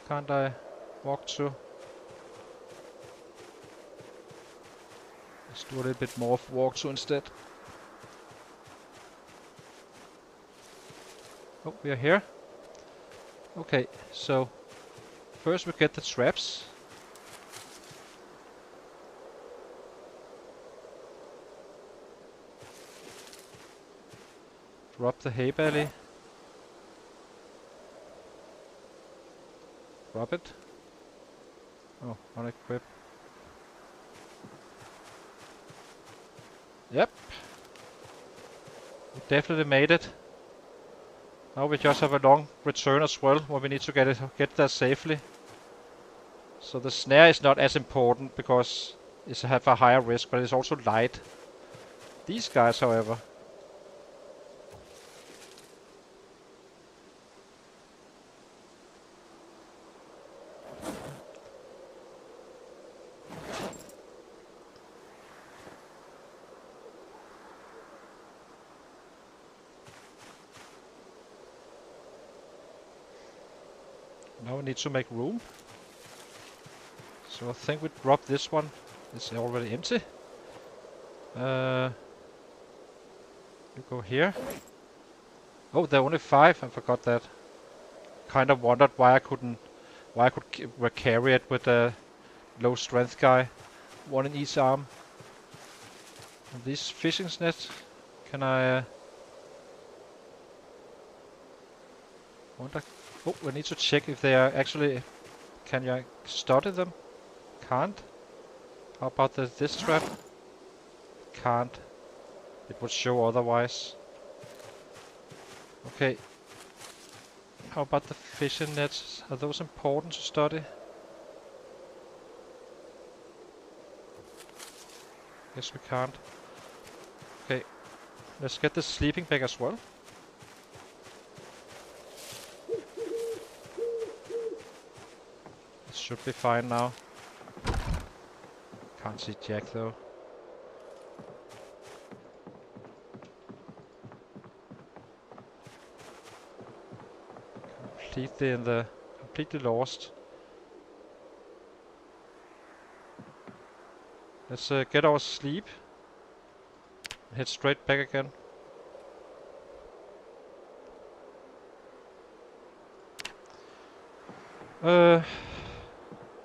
Can't I walk to? Let's do a little bit more of walk to instead. Oh, we are here. Okay, so first we get the traps. Drop the hay belly. Drop it. Oh, unequip. Yep. We definitely made it. Now we just have a long return as well, where we need to get there safely. So the snare is not as important because it's have a higher risk, but it's also light. These guys, however. Now we need to make room. So I think we drop this one. It's already empty. You go here. Oh, there are only 5. I forgot that. Kind of wondered why I could carry it with a low strength guy. 1 in each arm. And these fishing nets, can I? Wonder. Oh, we need to check if they are actually. Can you study them? Can't. How about this trap? Can't. It would show otherwise. Okay. How about the fishing nets? Are those important to study? Guess we can't. Okay. Let's get the sleeping bag as well. Should be fine now. Can't see Jack though. completely lost. Let's get our sleep. Head straight back again.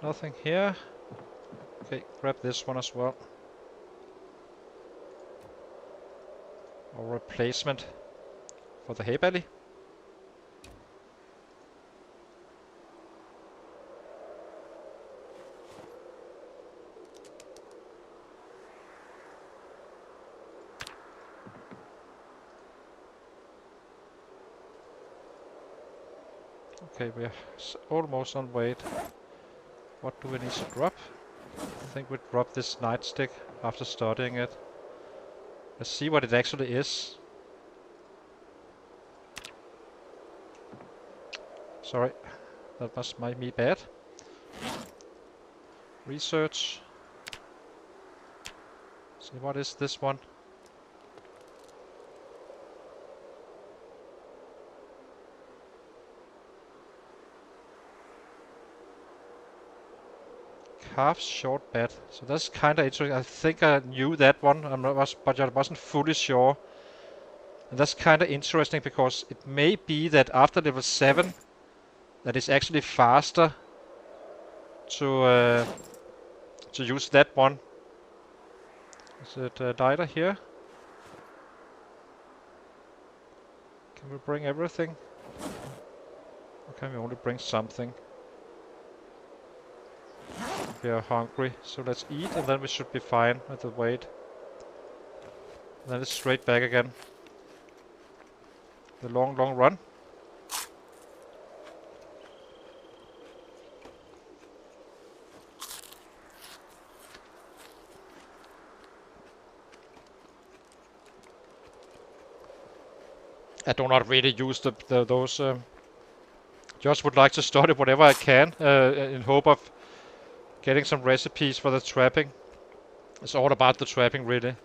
Nothing here. Okay, grab this one as well. Our replacement for the hay belly. Okay, we are almost on weight. What do we need to drop? I think we drop this nightstick after studying it. Let's see what it actually is. Sorry, that was me bad. Research. See, what is this one? Calf short bat. So that's kind of interesting. I think I knew that one, but I wasn't fully sure. And that's kind of interesting because it may be that after level 7, that it's actually faster to use that one. Is it a lighter here? Can we bring everything? Or can we only bring something? We are hungry, so let's eat and then we should be fine at the weight. And then it's straight back again. The long run. I do not really use those. Just would like to study whatever I can in hope of getting some recipes for the trapping. It's all about the trapping, really.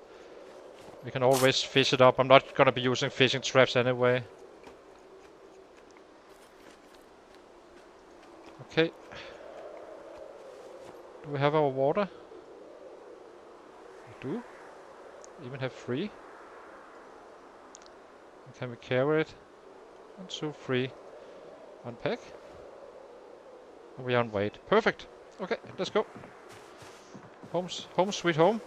We can always fish it up. I'm not gonna be using fishing traps anyway. Okay. Do we have our water? We do. We even have 3. Can we carry it? 1, 2, 3. Unpack. We are on weight. Perfect. Okay, let's go. Home sweet home.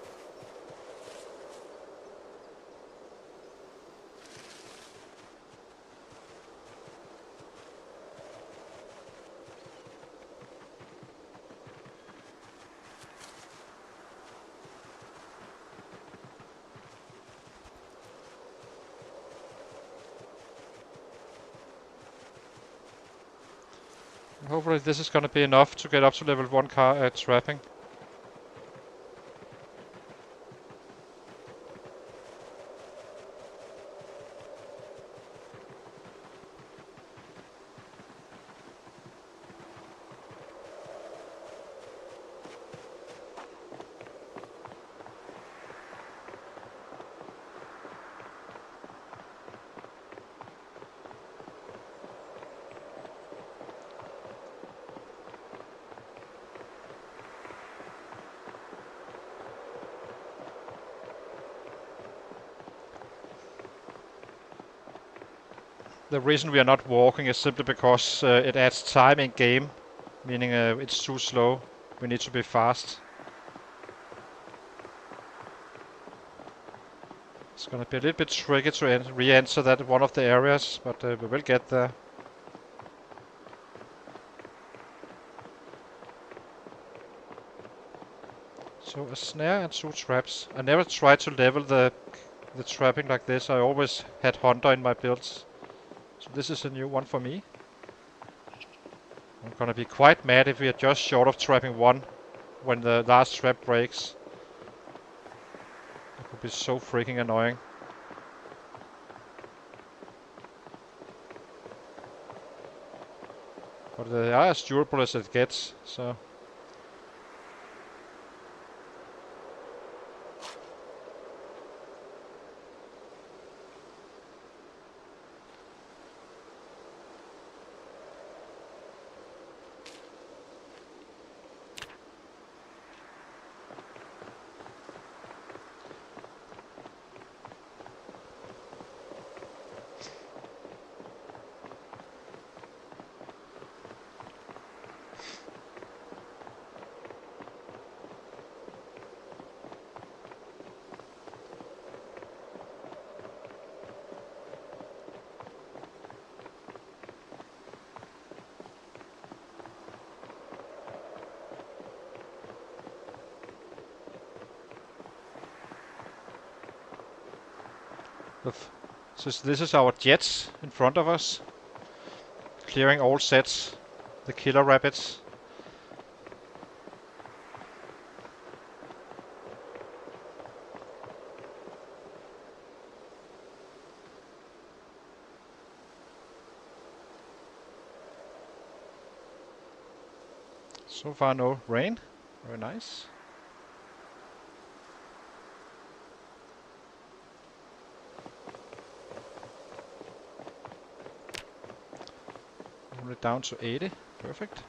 Hopefully this is gonna be enough to get up to level 1 trapping. The reason we are not walking is simply because it adds time in game, meaning it's too slow. We need to be fast. It's gonna be a little bit tricky to re-enter that one of the areas, but we will get there. So a snare and 2 traps. I never tried to level the trapping like this. I always had hunter in my builds. So this is a new one for me. I'm gonna be quite mad if we are just short of trapping 1 when the last trap breaks. It would be so freaking annoying. But they are as durable as it gets, so... So this is our jets in front of us, clearing all sets, the killer rabbits. So far no rain, very nice. Only down to 80, perfect.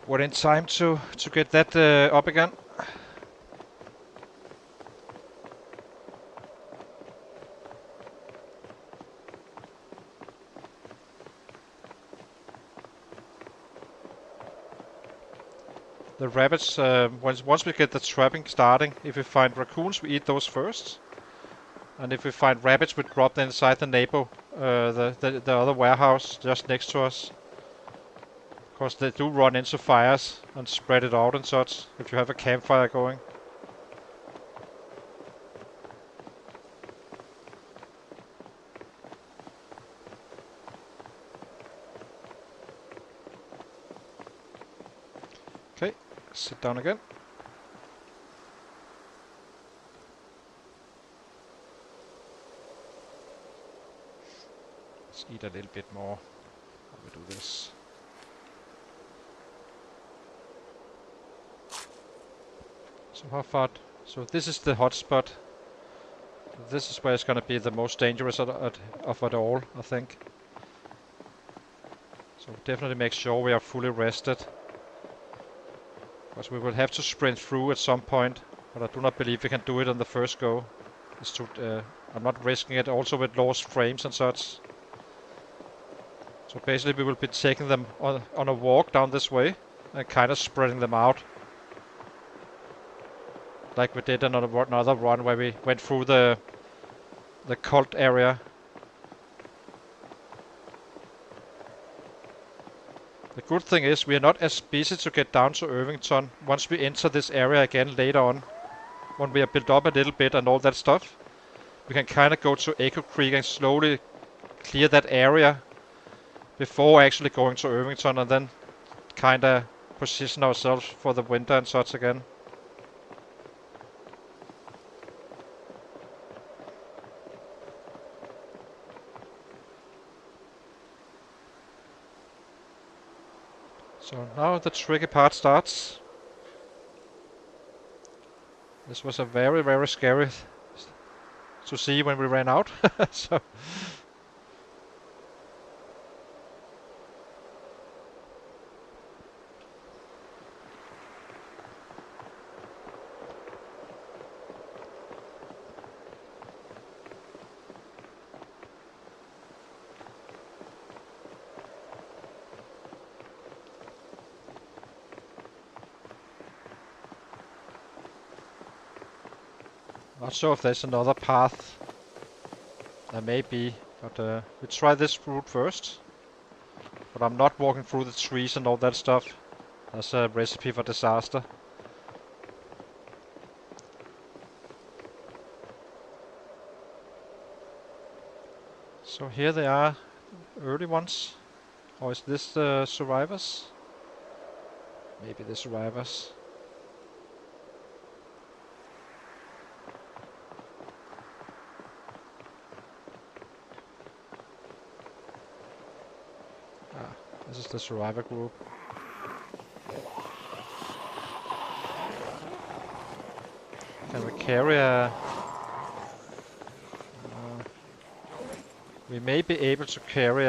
We're in time to get that up again. The rabbits, once we get the trapping starting, if we find raccoons, we eat those first. And if we find rabbits, we drop them inside the neighbor, the other warehouse just next to us. Of course, they do run into fires and spread it out and such, if you have a campfire going. Okay, sit down again. Let's eat a little bit more while we do this. So how far? So this is the hot spot. This is where it's gonna be the most dangerous of it all, I think. So definitely make sure we are fully rested. Because we will have to sprint through at some point, but I do not believe we can do it on the first go. It's too, I'm not risking it, also with lost frames and such. So basically we will be taking them on a walk down this way and kind of spreading them out. Like we did another run where we went through the cult area. The good thing is we are not as busy to get down to Irvington once we enter this area again later on. When we are built up a little bit and all that stuff, we can kind of go to Echo Creek and slowly clear that area before actually going to Irvington, and then kind of position ourselves for the winter and such again. So now the tricky part starts. This was a very, very scary to see when we ran out. So not sure if there's another path. There may be, but we try this route first. But I'm not walking through the trees and all that stuff. That's a recipe for disaster. So here they are, early ones. Or is this the survivors? Maybe the survivors. This is the survivor group. Can we carry a... we may be able to carry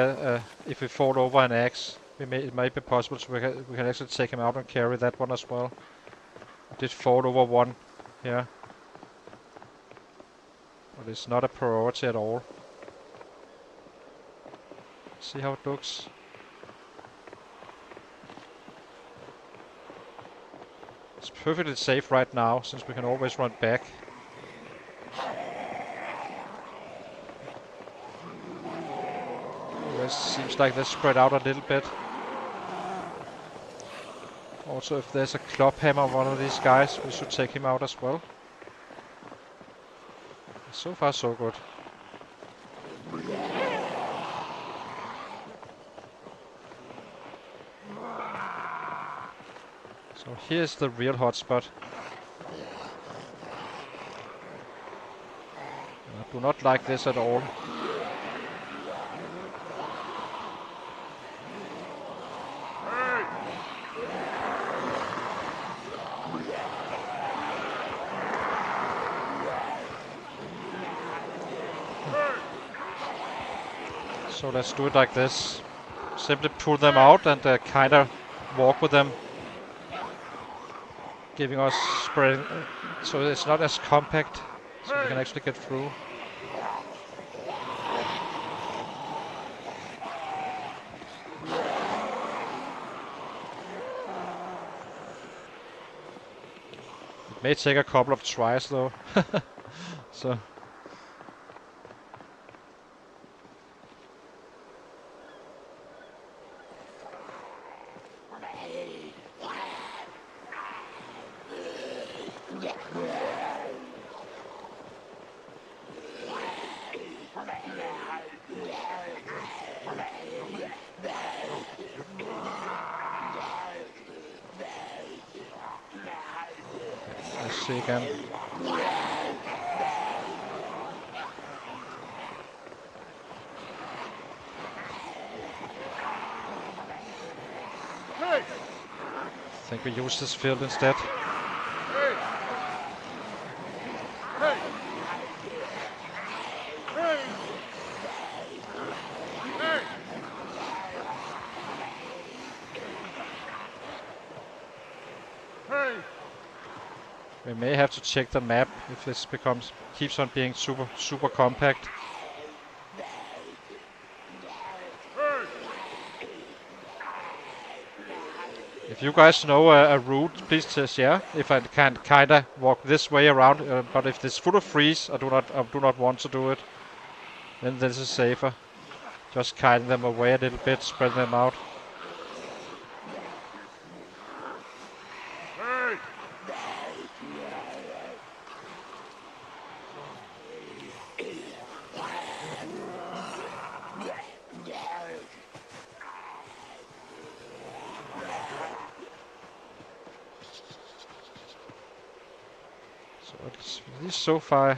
if we fall over an axe. It might be possible, so we can actually take him out and carry that one as well. I did fall over one here. But it's not a priority at all. See how it looks. It's perfectly safe right now, since we can always run back. It seems like they're spread out a little bit. Also, if there's a club hammer on one of these guys, we should take him out as well. So far so good. So here's the real hotspot. I do not like this at all. So let's do it like this. Simply pull them out and kind of walk with them. Giving us spreading, so it's not as compact, so we can actually get through. It may take a couple of tries though. So. Let's see again. I think we use this field instead. We may have to check the map if this keeps on being super compact. If you guys know a route, please share. If I can kinda walk this way around, but if it's full of freeze, I do not want to do it. Then this is safer. Just kiting them away a little bit, spread them out. At least so far, I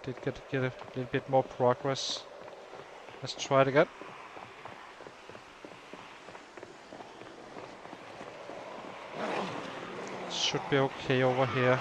did get a little bit more progress. Let's try it again. Should be okay over here.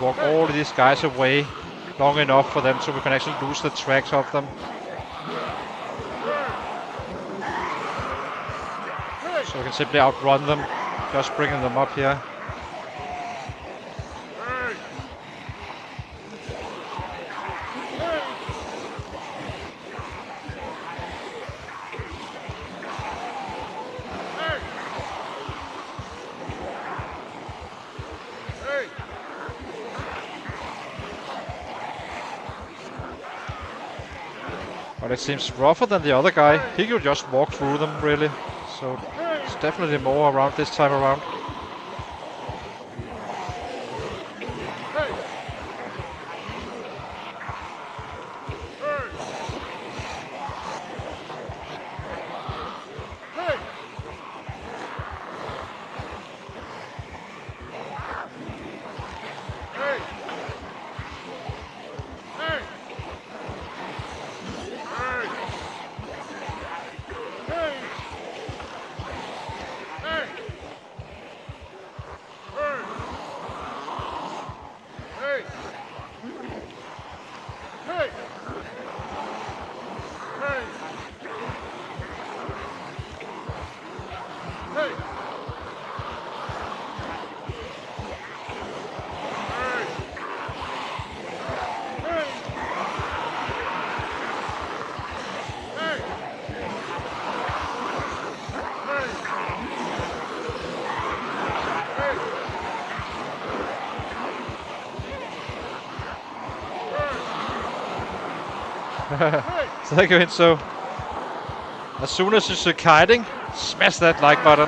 Walk all these guys away long enough for them so we can actually lose the tracks of them. So we can simply outrun them, just bringing them up here. But it seems rougher than the other guy. He could just walk through them, really. So it's definitely more around this time around. Thank you, Hinso. As soon as you see kiting, smash that like button.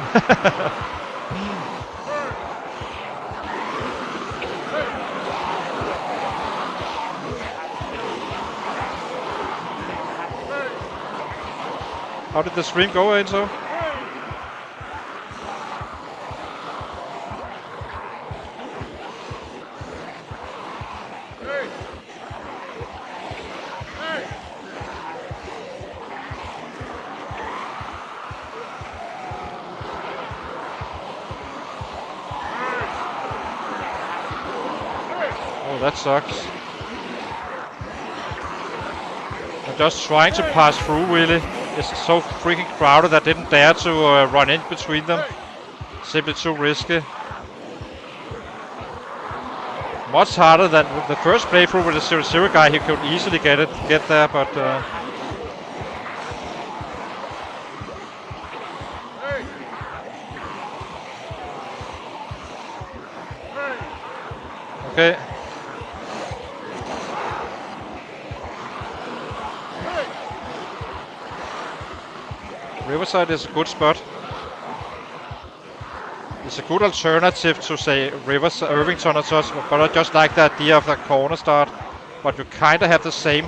How did the stream go, Enzo? Oh, that sucks. I'm just trying to pass through, really. It's so freaking crowded that I didn't dare to run in between them. Simply too risky. Much harder than the first playthrough with the 0-0 guy. He could easily get there, but okay. Riverside is a good spot. It's a good alternative to, say, Irvington or such, but I just like the idea of the corner start. But you kind of have the same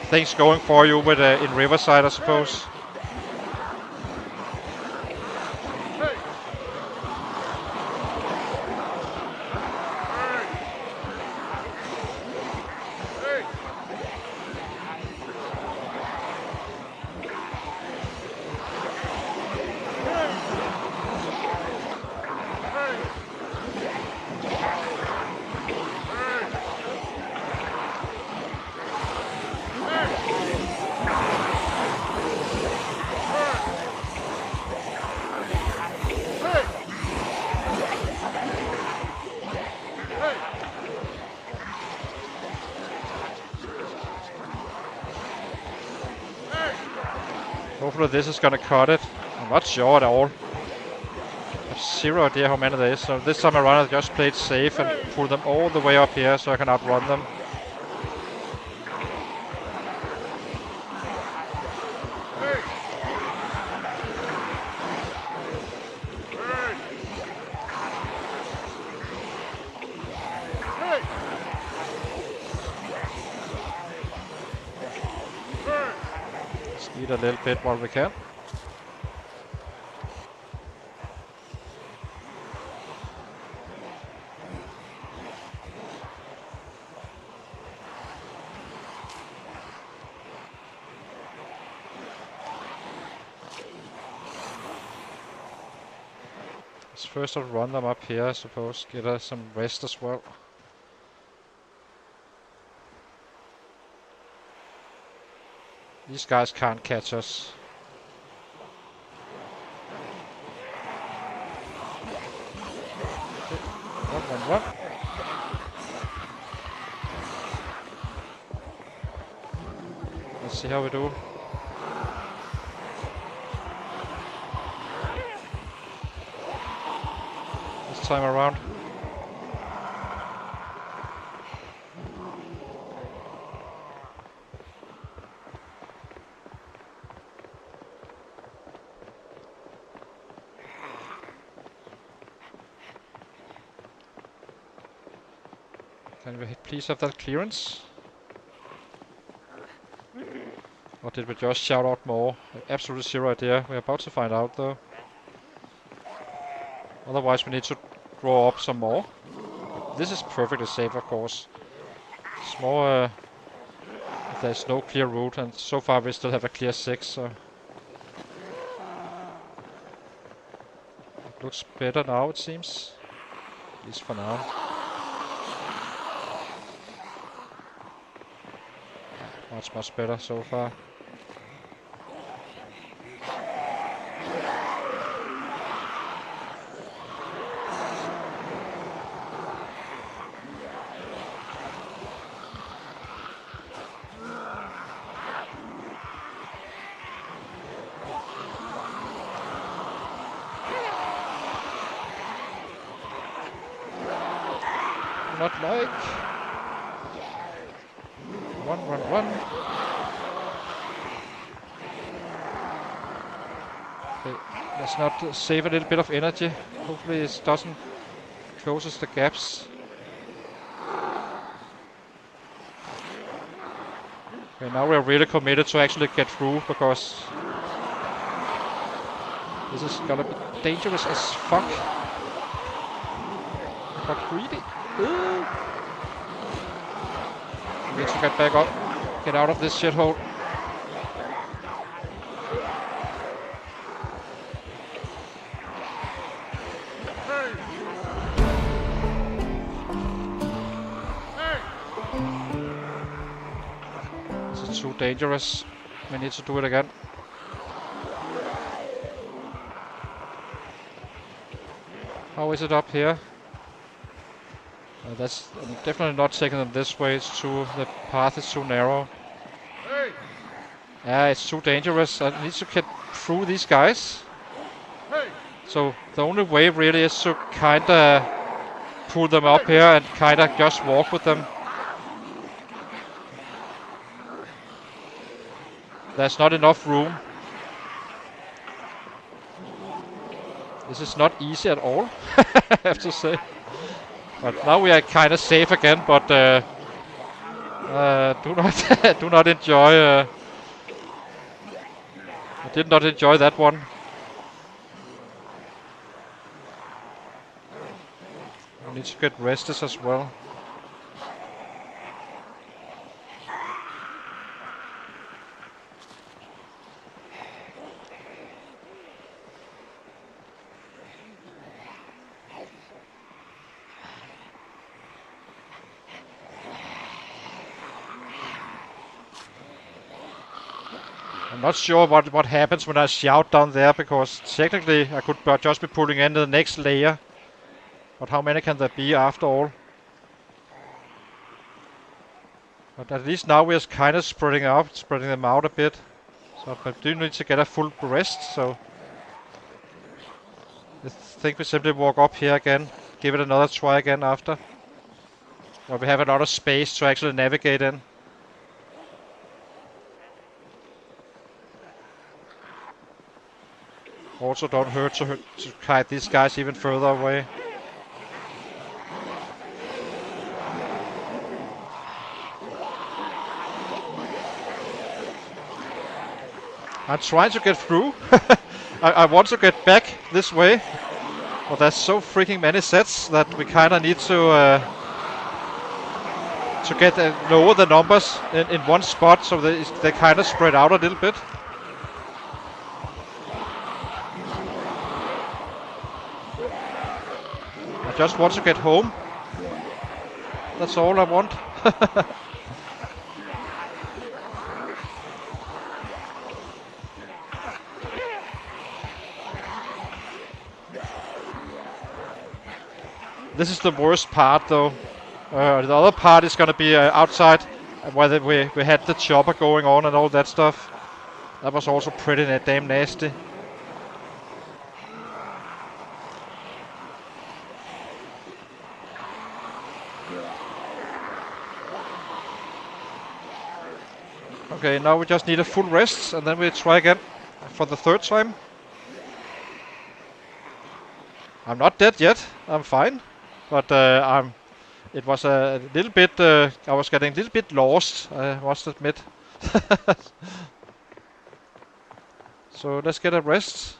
things going for you with in Riverside, I suppose. Hopefully this is gonna cut it. I'm not sure at all. I have zero idea how many there is. So this time around I just played safe and pulled them all the way up here so I can outrun them. Eat a little bit while we can. Let's first run them up here, I suppose. Get us some rest as well. These guys can't catch us. Run. Let's see how we do. This time around. Can we please have that clearance? Or did we just shout out more? Absolutely zero idea. We're about to find out though. Otherwise we need to draw up some more. This is perfectly safe, of course. It's more if there's no clear route, and so far we still have a clear 6, so... It looks better now, it seems. At least for now. Much better so far. Not like. Run. Let's not save a little bit of energy. Hopefully it doesn't closes the gaps. Okay, now we're really committed to actually get through, because this is gonna be dangerous as fuck. But greedy. We need to get back up. Get out of this shithole. This is too dangerous. We need to do it again. How is it up here? That's I'm definitely not taking them this way. The path is too narrow. Yeah, it's too dangerous. I need to get through these guys. So the only way really is to kinda pull them up here and kinda just walk with them. There's not enough room. This is not easy at all, I have to say. But now we are kinda safe again, but do not do not enjoy. I did not enjoy that one. I need to get rested as well. I'm not sure what happens when I shout down there, because technically I could just be pulling in the next layer. But how many can there be after all? But at least now we're kind of spreading them out a bit. So I do need to get a full rest, so I think we simply walk up here again, give it another try again after. Where we have a lot of space to actually navigate in. Also don't hurt to kite these guys even further away. I'm trying to get through. I want to get back this way, but there's so freaking many sets that we kind of need to get lower the numbers in one spot, so they kind of spread out a little bit. I just want to get home. That's all I want. This is the worst part, though. The other part is gonna be outside, where we had the chopper going on and all that stuff. That was also pretty damn nasty. Okay, now we just need a full rest, and then we try again for the third time. I'm not dead yet. I'm fine, but it was a little bit. I was getting a little bit lost, I must admit. So let's get a rest.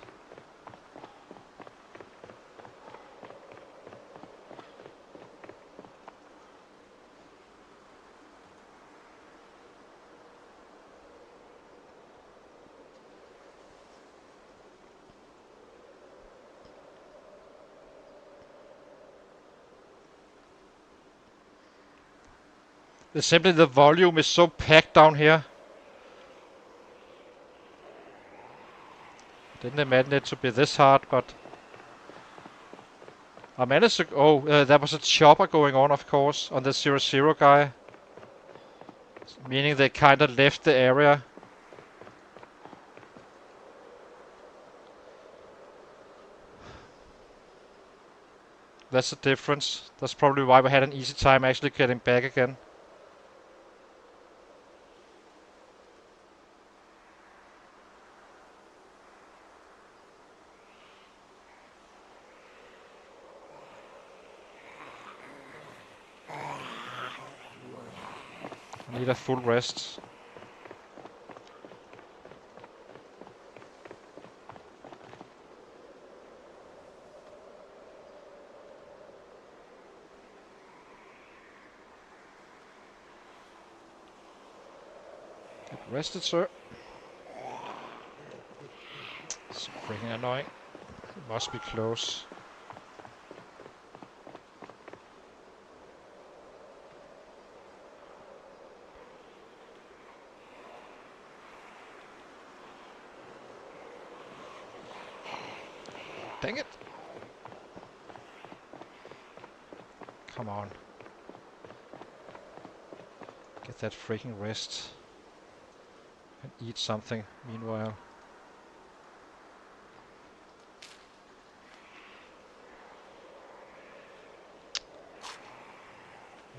It's simply the volume is so packed down here. Didn't imagine it to be this hard, but I managed to. Oh, there was a chopper going on, of course, on the 0-0 guy. Meaning they kind of left the area. That's the difference. That's probably why we had an easy time actually getting back again. Need a full rest. Get rested, sir. It's freaking annoying. It must be close. Dang it! Come on. Get that freaking rest. And eat something meanwhile.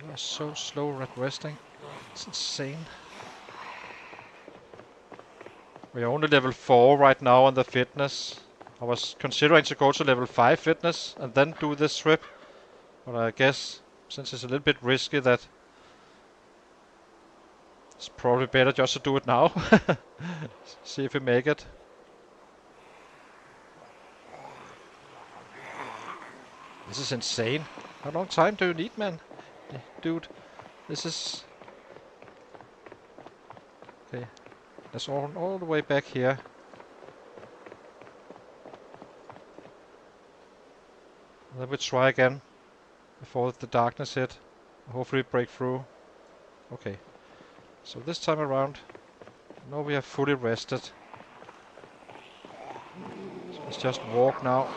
You are so slow at resting. It's insane. We're only level 4 right now on the fitness. I was considering to go to level 5 fitness and then do this trip. But I guess, since it's a little bit risky, that it's probably better just to do it now. See if we make it. This is insane. How long time do you need, man? Dude, this is... Okay, that's all the way back here. And then we try again before the darkness hit. Hopefully break through. Okay, so this time around, now we are fully rested. So let's just walk now.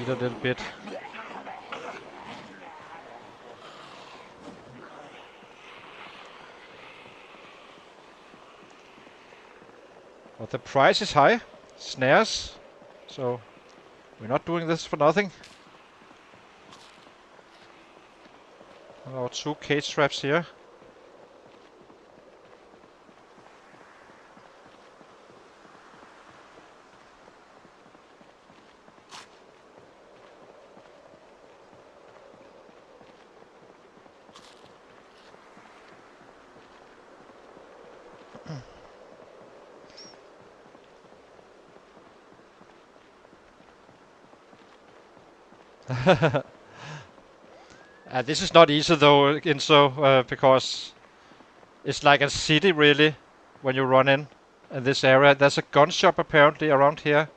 Eat a little bit. But the price is high. Snares. So we're not doing this for nothing. And our 2 cage traps here. This is not easy though, Inso, because it's like a city really when you run in this area. There's a gun shop apparently around here.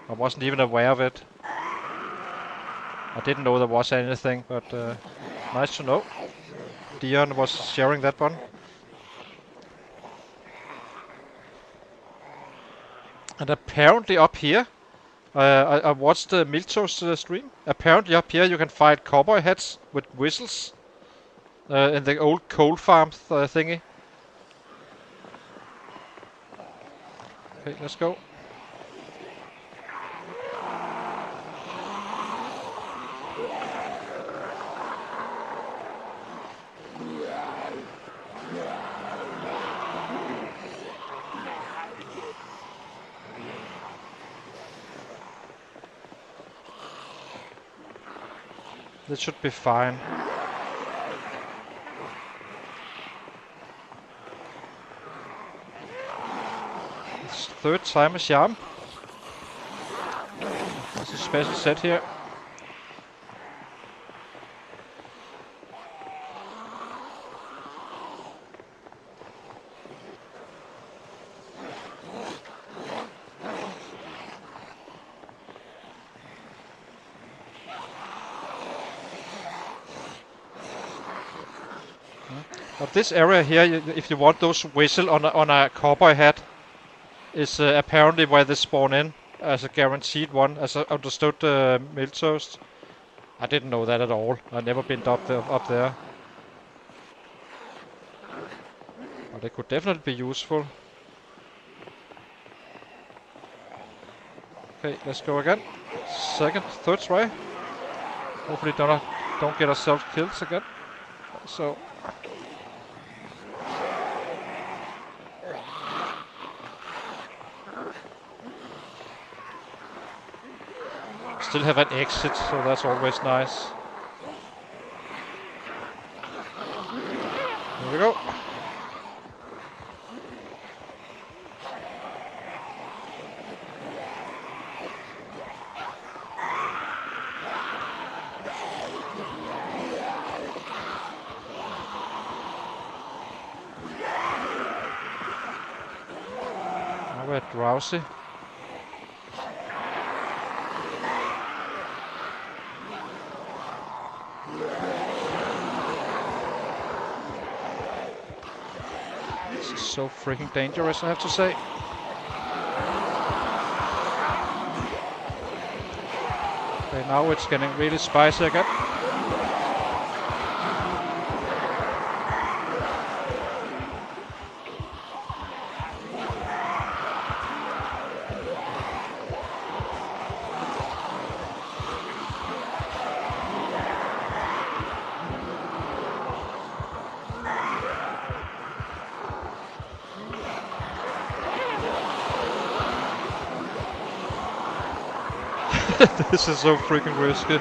I wasn't even aware of it. I didn't know there was anything, but nice to know. Dion was sharing that one. And apparently up here, I watched the Miltos stream. Apparently up here you can find cowboy hats with whistles in the old coal farm thingy. Okay, let's go. This should be fine. It's 3rd time a charm. There's a special set here. But this area here, if you want those whistle on a cowboy hat, is apparently where they spawn in as a guaranteed one, as I understood Miltoast. I didn't know that at all. I've never been up there. But it could definitely be useful. Okay, let's go again. 2nd, 3rd try. Hopefully don't get ourselves killed again. So still have an exit, so that's always nice. Here we go. Now we're drowsy. This is so freaking dangerous, I have to say. Okay, now it's getting really spicy again. This is so freaking risky.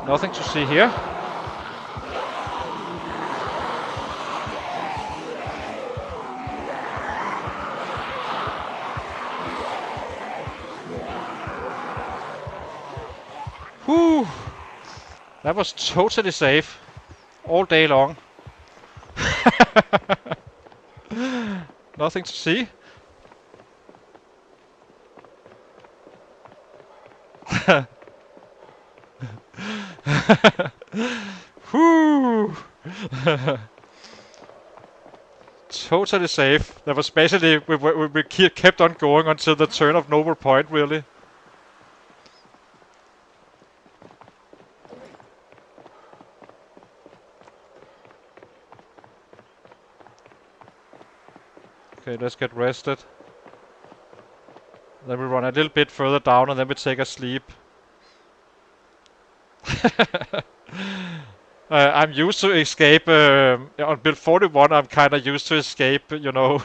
Nothing to see here. Whew! That was totally safe. All day long. Nothing to see. Whew! Totally safe. That was basically we kept on going until the turn of no point, really. Okay, let's get rested. Then we run a little bit further down and then we take a sleep. I'm used to escape. On build 41, I'm kind of used to escape, you know,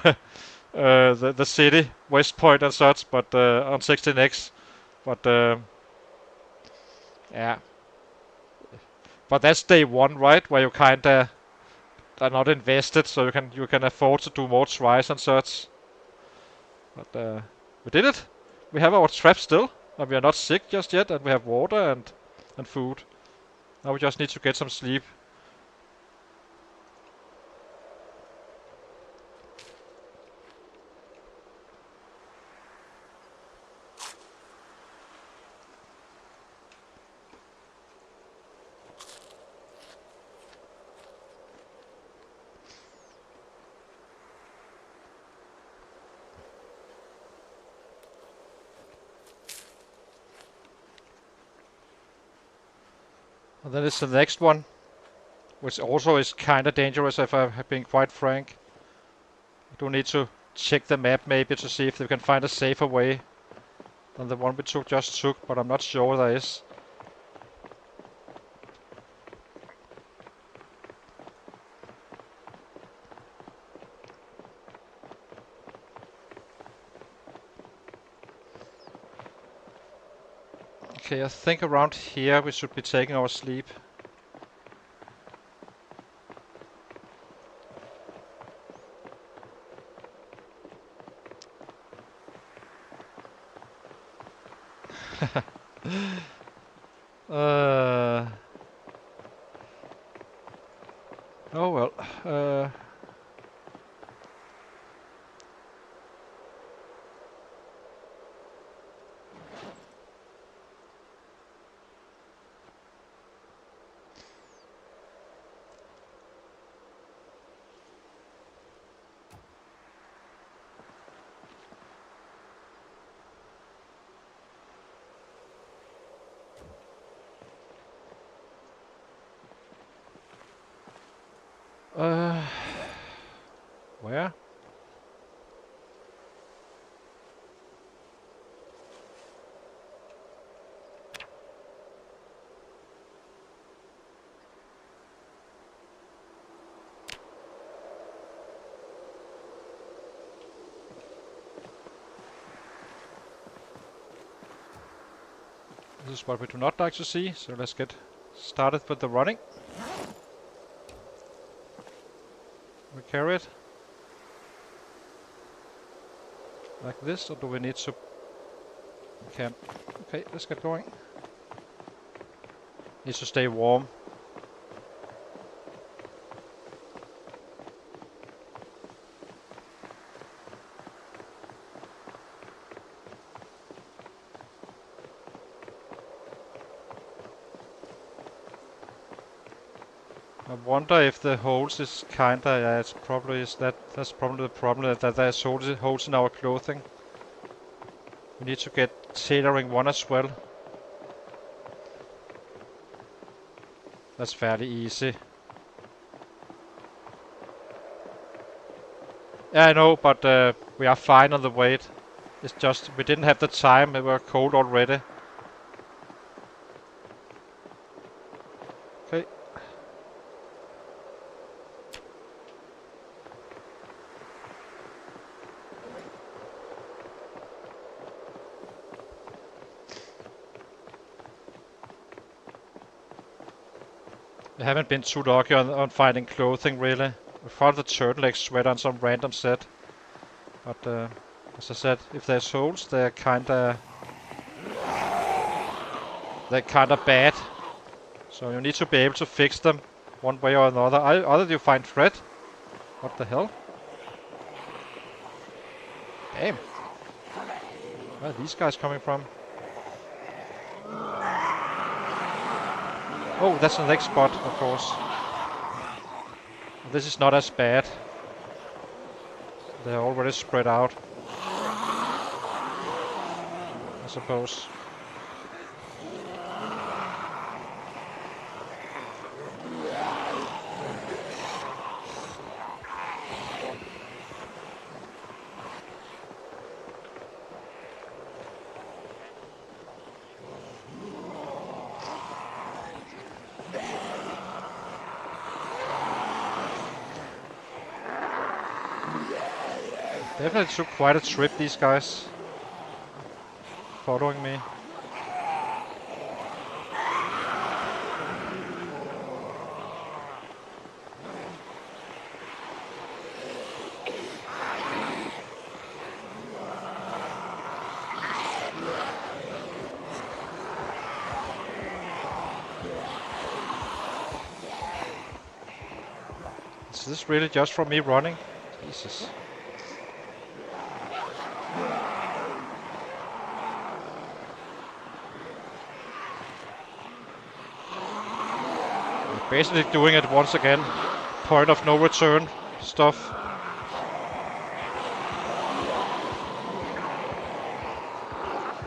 the city, West Point and such, but on 16X. But yeah. But that's day one, right? Where you kind of are not invested, so you can afford to do more tries and such. But we did it. We have our trap still, and we are not sick just yet, and we have water and food. Now we just need to get some sleep. And then it's the next one, which also is kind of dangerous if I have been quite frank. I do need to check the map maybe to see if we can find a safer way than the one we just took, but I'm not sure there is. Okay, I think around here we should be taking our sleep. Oh well. Where? This is what we do not like to see, so let's get started with the running. We carry it like this, or do we need to camp? Okay, let's get going. Needs to stay warm. I wonder if the holes is kinda, yeah, it's probably is that's probably the problem, that there's holes in our clothing. We need to get tailoring one as well. That's fairly easy. Yeah, I know, but we are fine on the weight. It's just we didn't have the time, we were cold already. Okay. We haven't been too lucky on finding clothing, really. We found the turtleneck sweater on some random set. But as I said, if there's holes, they're kinda bad. So you need to be able to fix them one way or another. Either you find thread. What the hell? Damn. Where are these guys coming from? Oh, that's the next spot, of course. This is not as bad. They're already spread out, I suppose. Definitely took quite a trip, these guys. Following me. Is this really just from me running? Jesus. Basically doing it once again. Point of no return stuff.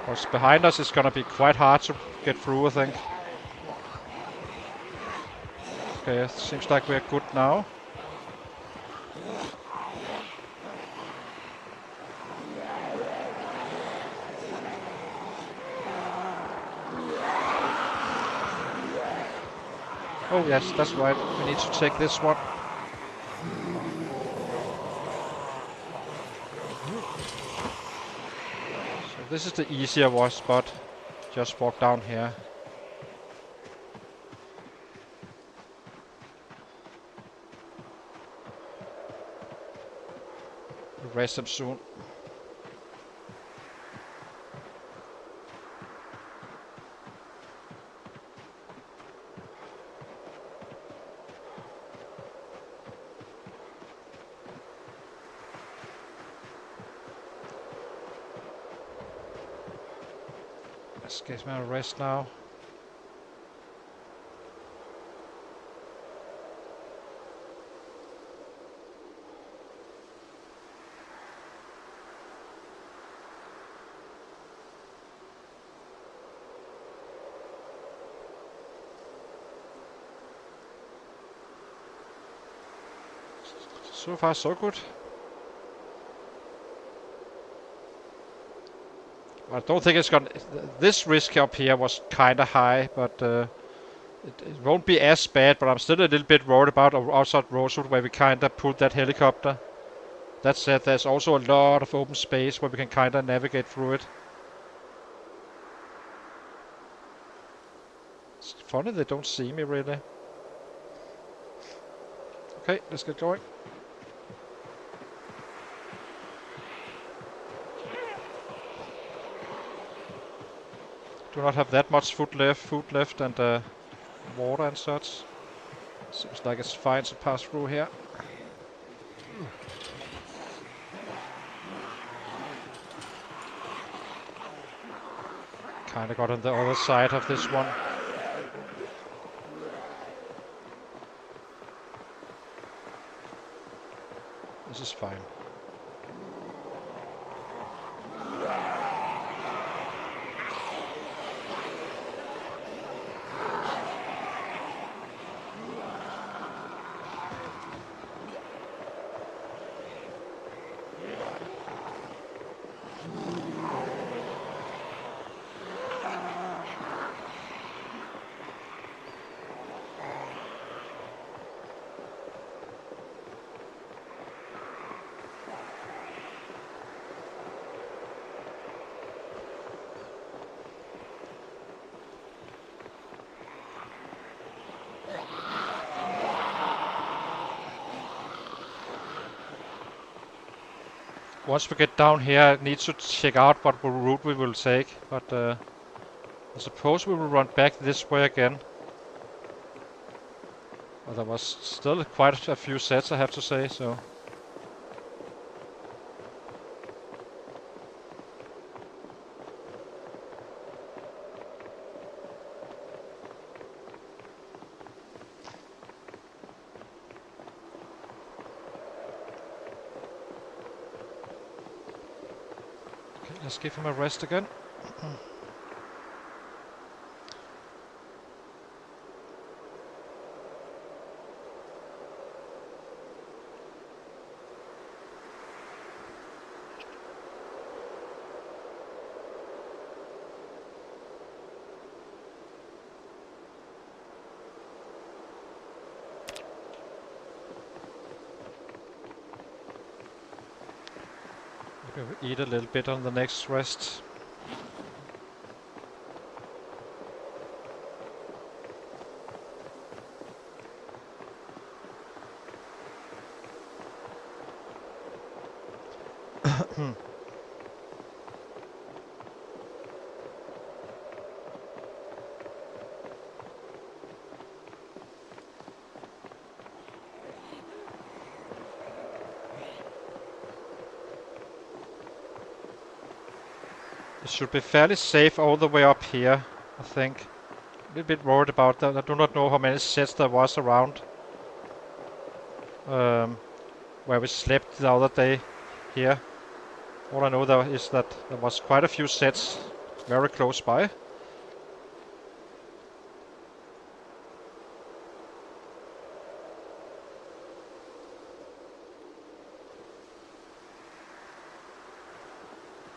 Because behind us is gonna be quite hard to get through, I think. Okay, seems like we're good now. Oh yes, that's right. We need to take this one. So this is the easier one spot. Just walk down here. We'll rest them soon. Let's get my rest now. So far so good. I don't think it's gonna... This risk up here was kinda high, but it won't be as bad, but I'm still a little bit worried about outside Rosewood where we kinda pulled that helicopter. That said, there's also a lot of open space where we can kinda navigate through it. It's funny they don't see me really. Okay, let's get going. Do not have that much food left and water and such. Seems like it's fine to pass through here. Kinda got on the other side of this one. This is fine. Once we get down here, I need to check out what route we will take, but I suppose we will run back this way again. Well, there was still quite a few sets, I have to say, so... Let's give him a rest again. We'll eat a little bit on the next rest. It should be fairly safe all the way up here, I think. A little bit worried about that. I do not know how many sets there was around. Where we slept the other day here. All I know though is that there was quite a few sets very close by.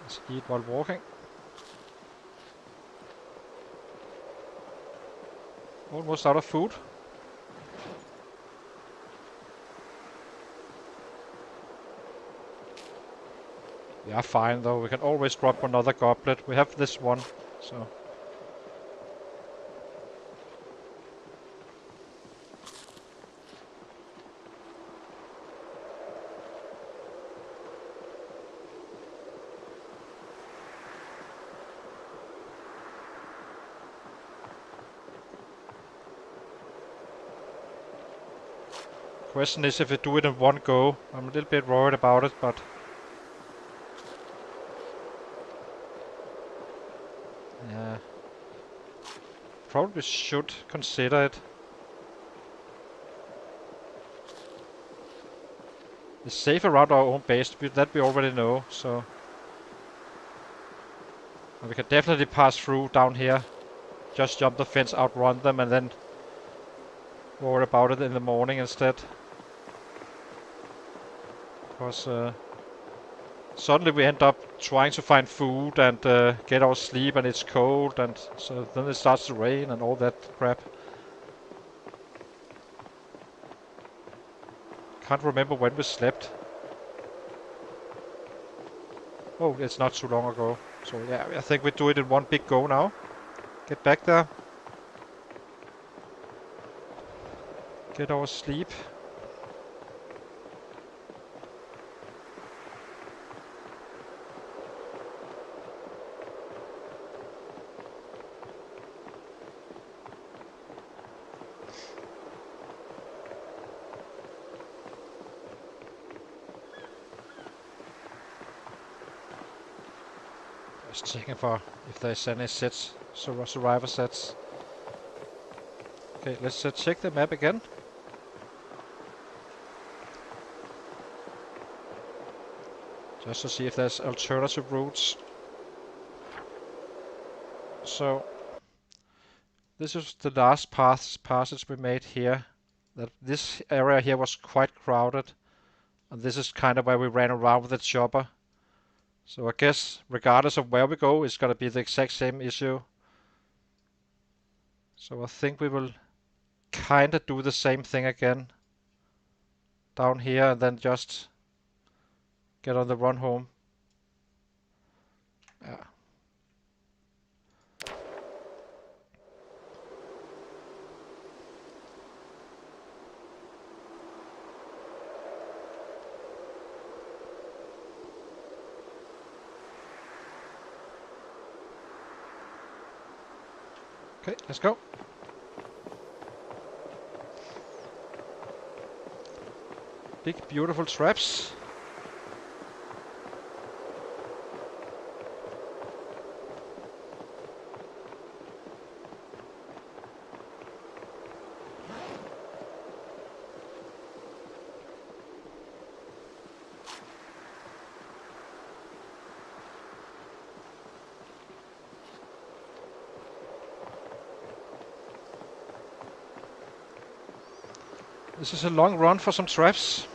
Let's eat while walking. Almost out of food. We are fine though, we can always drop another goblet. We have this one, so... Question is if we do it in one go. I'm a little bit worried about it, but... yeah. Probably should consider it. It's safe around our own base, that we already know, so... and we can definitely pass through down here. Just jump the fence, outrun them, and then worry about it in the morning instead. Because suddenly we end up trying to find food and get our sleep, and it's cold, and so then it starts to rain and all that crap. Can't remember when we slept. Oh, it's not too long ago. So yeah, I think we do it in one big go now. Get back there. Get our sleep. Just checking for if there's any sets, survivor sets. Okay, let's check the map again. Just to see if there's alternative routes. So, this is the last passage we made here. That this area here was quite crowded. And this is kind of where we ran around with the chopper. So I guess, regardless of where we go, it's gonna be the exact same issue. So I think we will kinda do the same thing again. Down here and then just get on the run home. Yeah. Okay, let's go. Big, beautiful traps. This is a long run for some traps.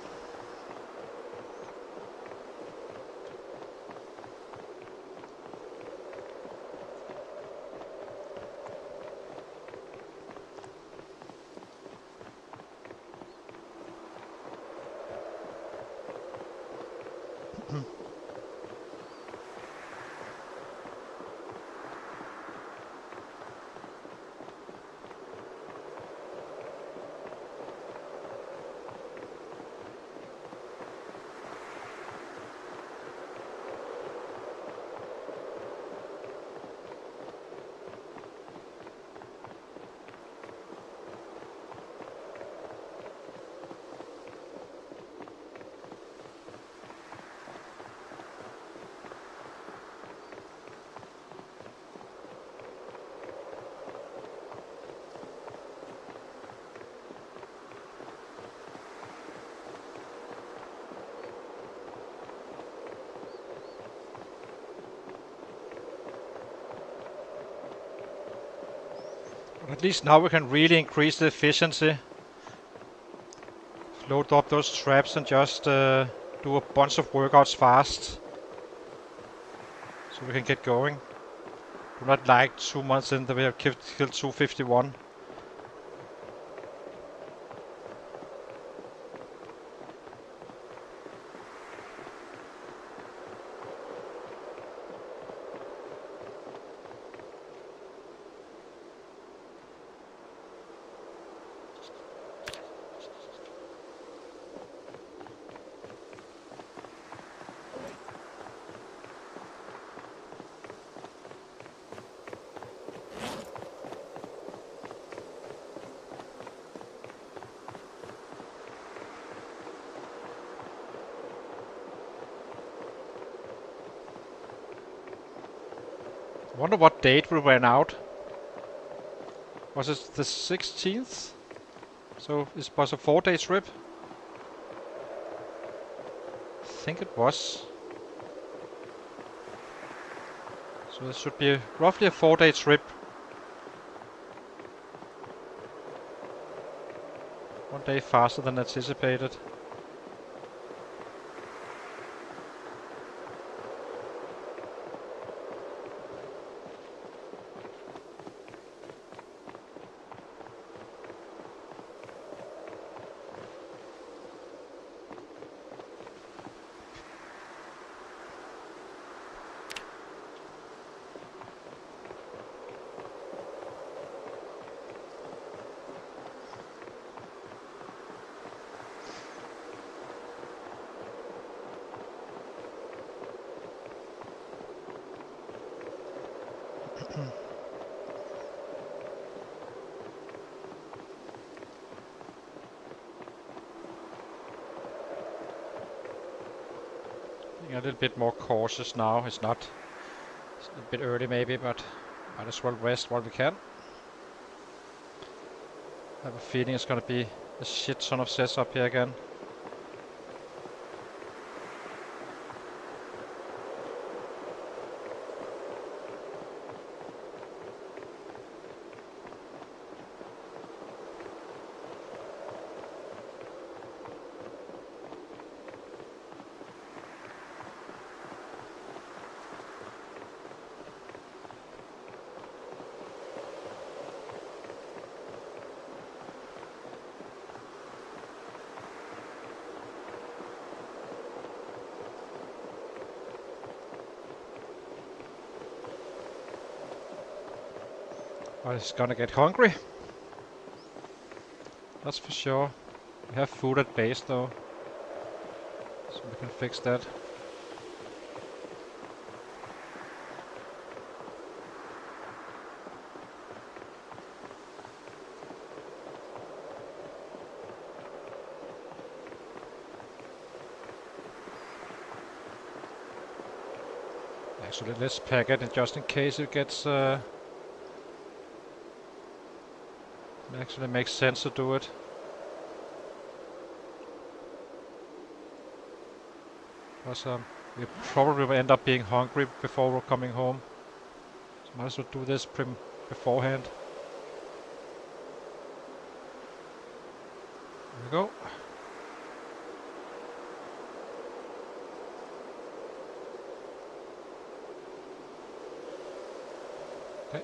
At least now we can really increase the efficiency. Load up those traps and just do a bunch of workouts fast. So we can get going. Do not like 2 months in that we have killed 251. I wonder what date we ran out. Was it the 16th? So it was a 4-day trip? I think it was. So this should be roughly a 4-day trip. One day faster than anticipated. Getting a little bit more cautious now. It's a bit early maybe, but might as well rest while we can. I have a feeling it's gonna be a shit ton of sets up here again. But it's gonna get hungry. That's for sure. We have food at base though, so we can fix that. Actually, let's pack it just in case it gets... it actually makes sense to do it. Because we probably will end up being hungry before we're coming home. So might as well do this beforehand. There we go. Okay.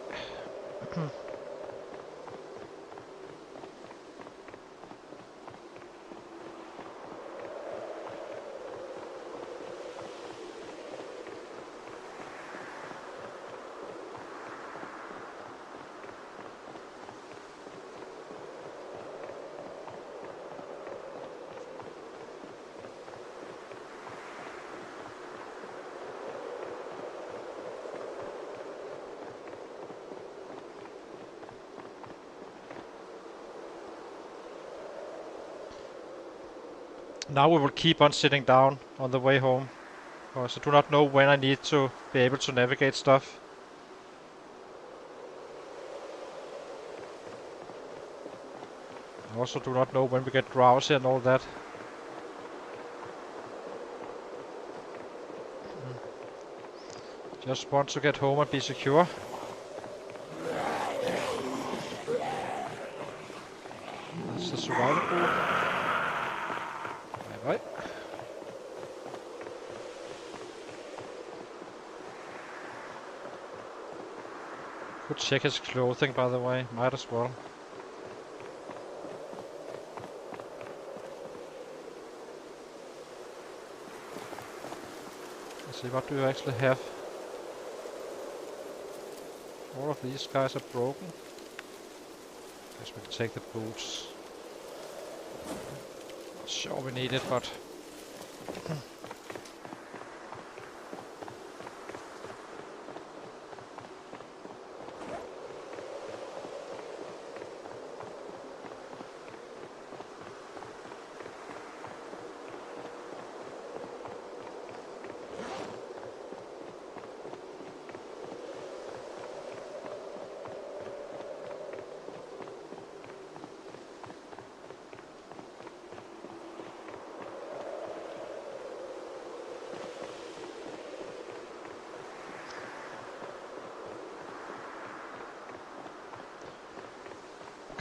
Now we will keep on sitting down on the way home, because I do not know when I need to be able to navigate stuff. I also do not know when we get drowsy and all that. Just want to get home and be secure. That's the survival group. Bye bye. Could check his clothing, by the way. Might as well. Let's see, what do you actually have? All of these guys are broken. Guess we can take the boots. Not sure we need it, but...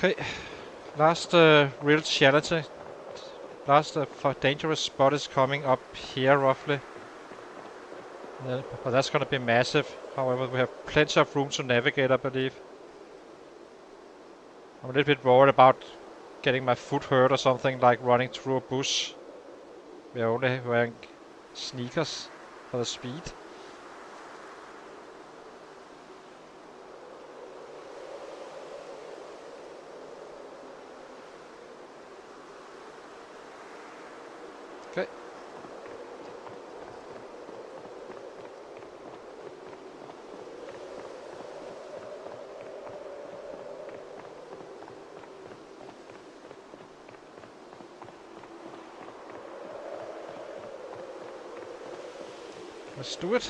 Okay, last real challenge, last dangerous spot is coming up here roughly. But that's gonna be massive. However, we have plenty of room to navigate, I believe. I'm a little bit worried about getting my foot hurt or something, like running through a bush. We're only wearing sneakers for the speed. Okay. Let's do it.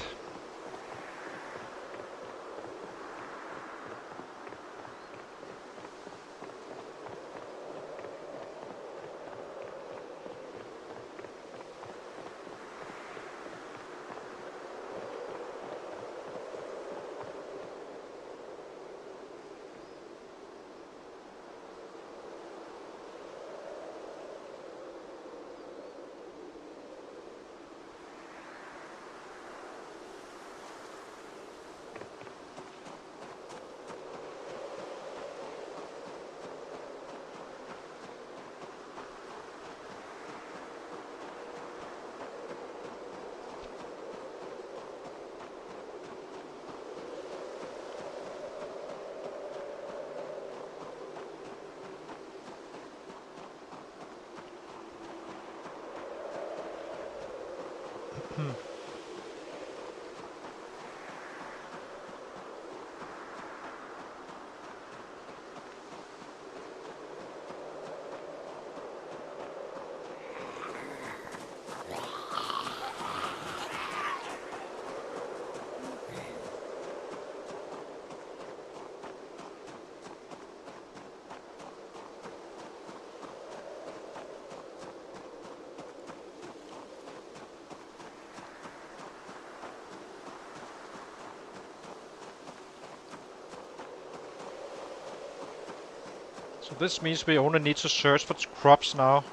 So this means we only need to search for crops now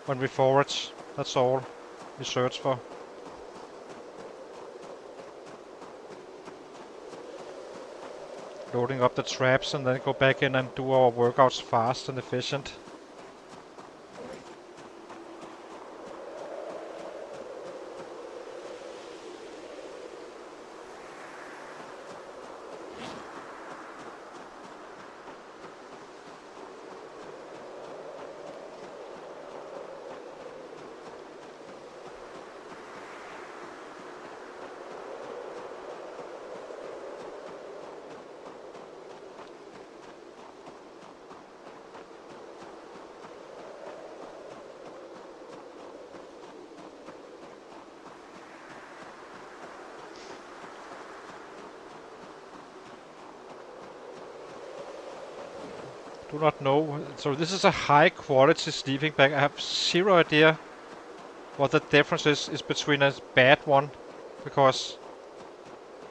when we forage. That's all we search for. Loading up the traps and then go back in and do our workouts fast and efficient. Do not know. So this is a high quality sleeping bag. I have zero idea what the difference is between a bad one, because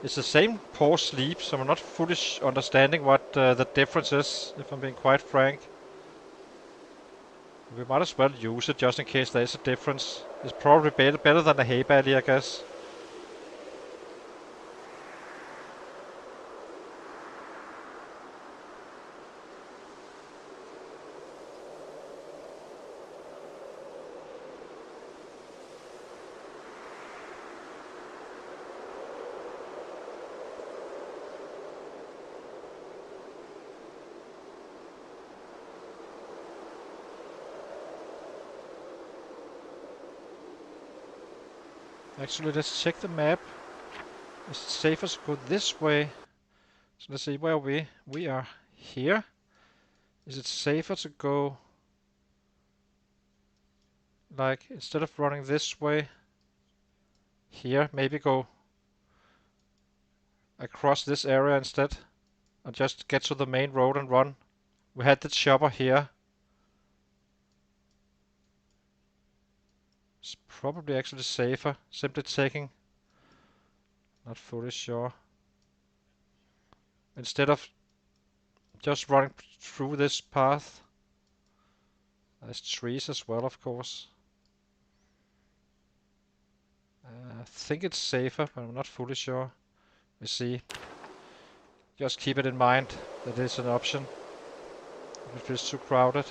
it's the same poor sleep, so I'm not fully understanding what the difference is, if I'm being quite frank. We might as well use it just in case there is a difference. It's probably better than a hay bale, I guess. Actually, let's check the map. Is it safer to go this way? So let's see, where are we? We are here. Is it safer to go, like, instead of running this way, here, maybe go across this area instead, and just get to the main road and run? We had the chopper here. It's probably actually safer, simply taking, not fully sure. Instead of just running through this path. There's trees as well, of course. I think it's safer, but I'm not fully sure. We see. Just keep it in mind that it's an option if it feels too crowded.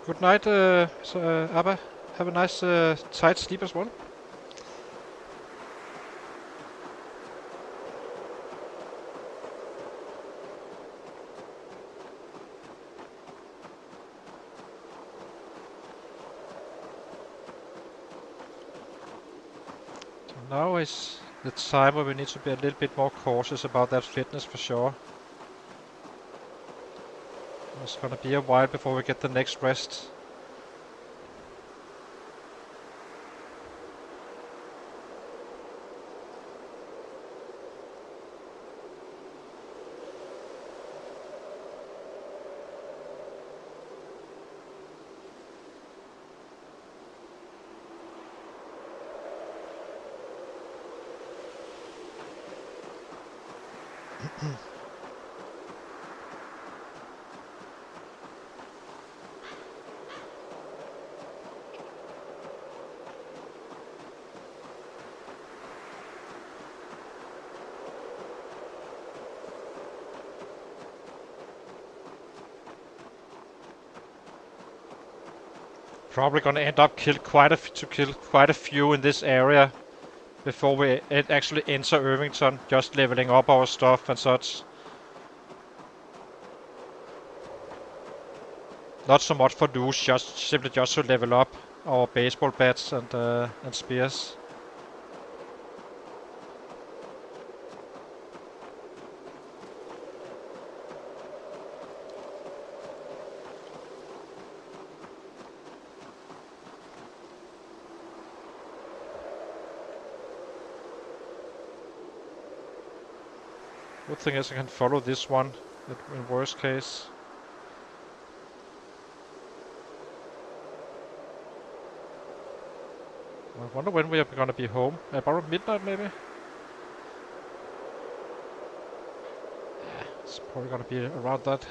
Good night, Abba. Have a nice tight sleep as well. Now is the time where we need to be a little bit more cautious about that fitness for sure. It's gonna be a while before we get the next rest. Probably gonna end up kill quite a few in this area before we actually enter Irvington, just leveling up our stuff and such. Not so much for loot, just simply just to level up our baseball bats and spears. Good thing is I can follow this one in worst case. I wonder when we are gonna be home. About midnight maybe? Yeah, it's probably gonna be around that.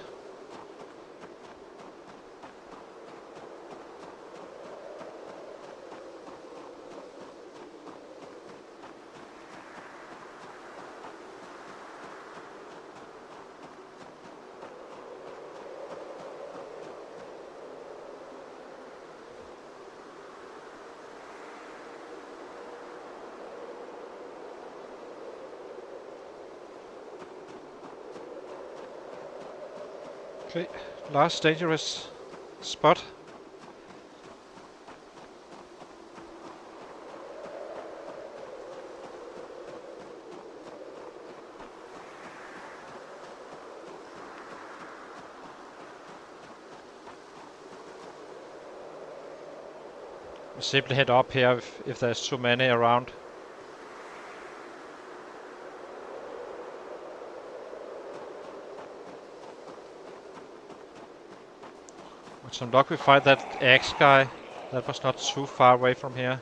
Okay, last dangerous spot. We simply head up here if there's too many around. With some luck we find that axe guy. That was not too far away from here.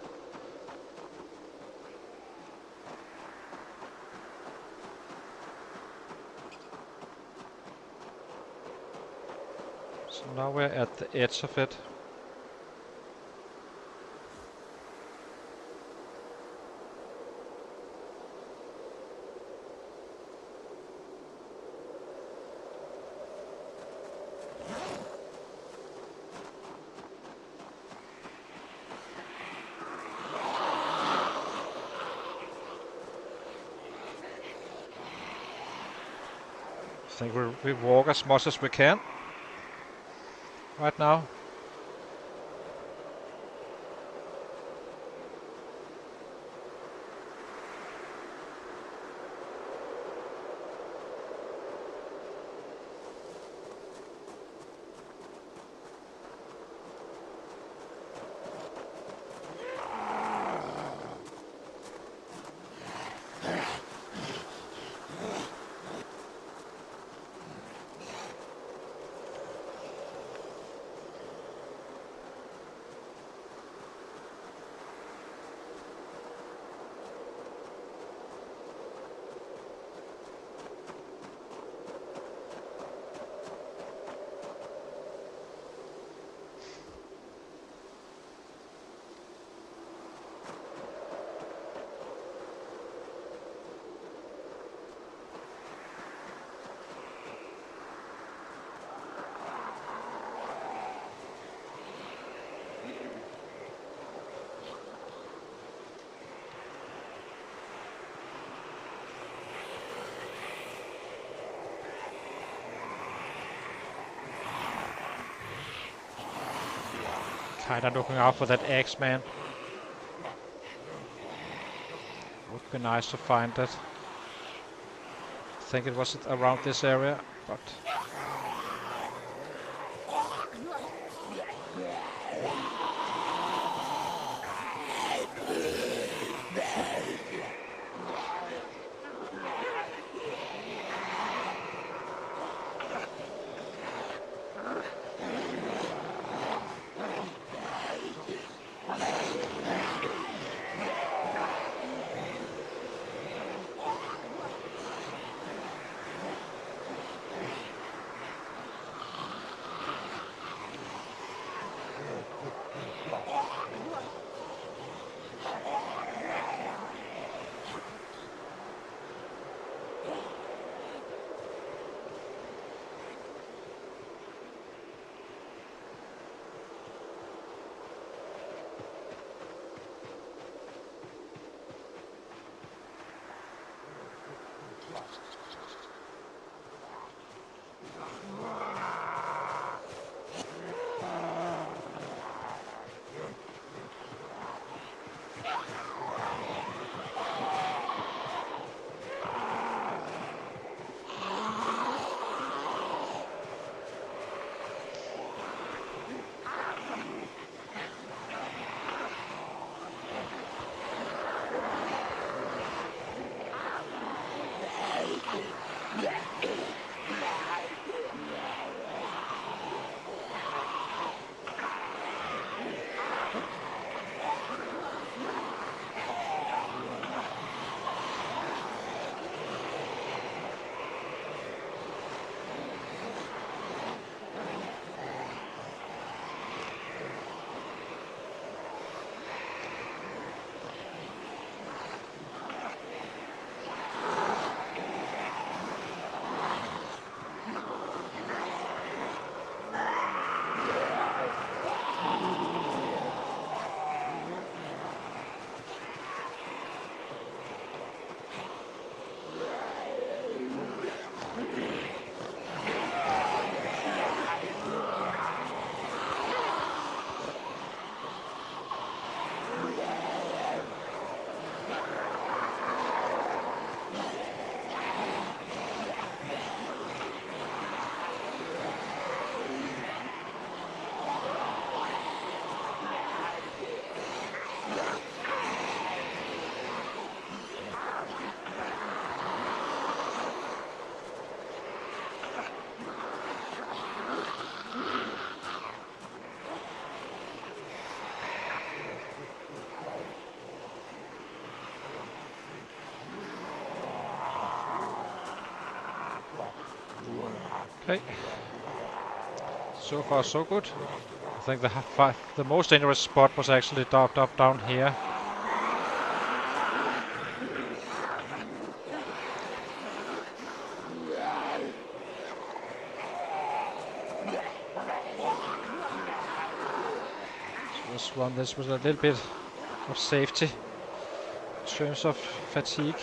So now we're at the edge of it. I think we walk as much as we can right now. Kinda looking out for that axe man. Be nice to find that. I think it was around this area, but okay. So far so good. I think the most dangerous spot was actually docked up down here. This was a little bit of safety in terms of fatigue.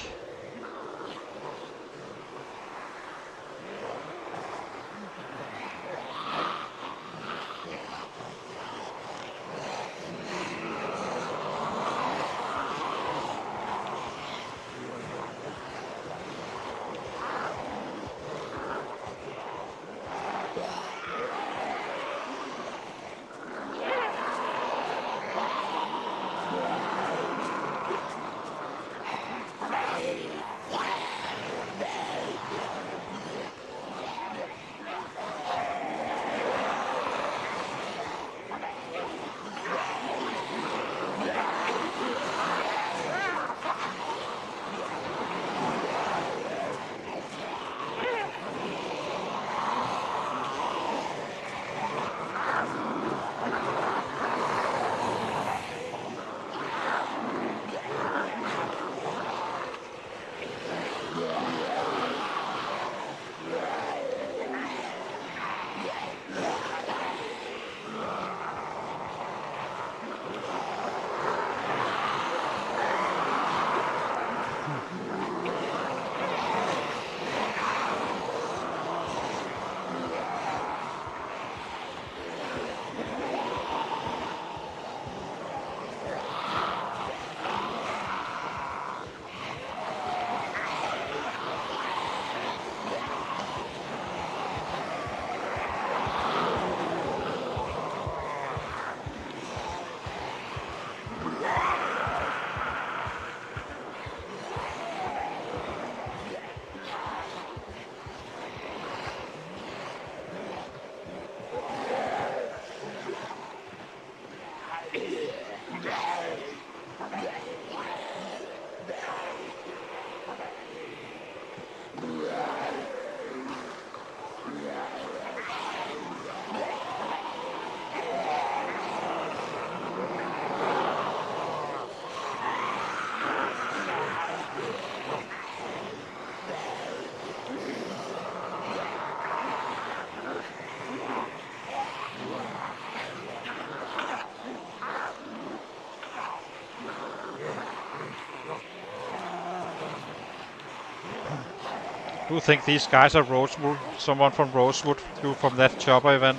do think these guys are Rosewood. Someone from Rosewood from that chopper event.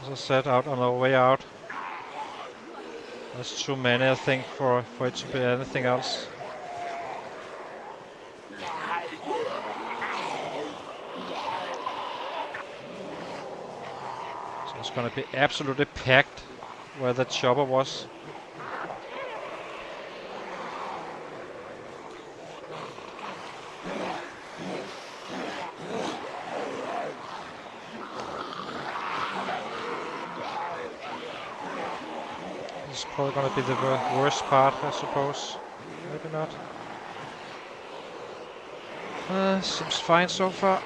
As I said, out on our way out. There's too many, I think, for it to be anything else. So it's gonna be absolutely packed where the chopper was. This is probably gonna be the worst part, I suppose. Maybe not. Seems fine so far.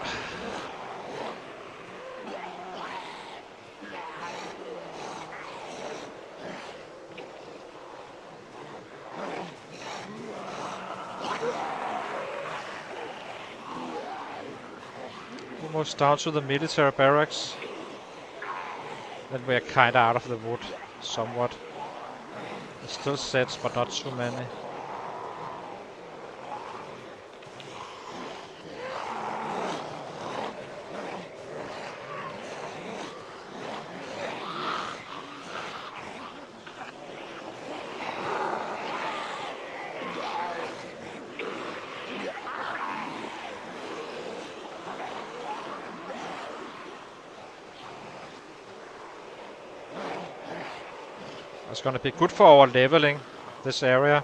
Almost down to the military barracks. Then we're kinda out of the wood, somewhat. There's still sets, but not too many. It's gonna be good for our leveling, this area.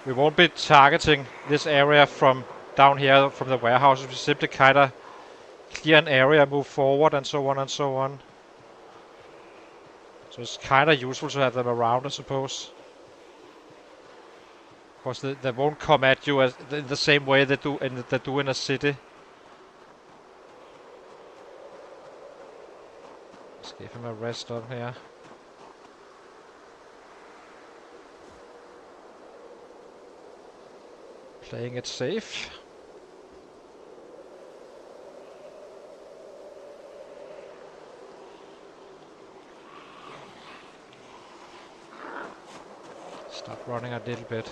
We won't be targeting this area from down here, from the warehouses. We simply kinda clear an area, move forward, and so on and so on. So it's kinda useful to have them around, I suppose. Of course, they won't come at you as in the same way they do in a city. Let's give him a rest on here. Playing it safe. Start running a little bit.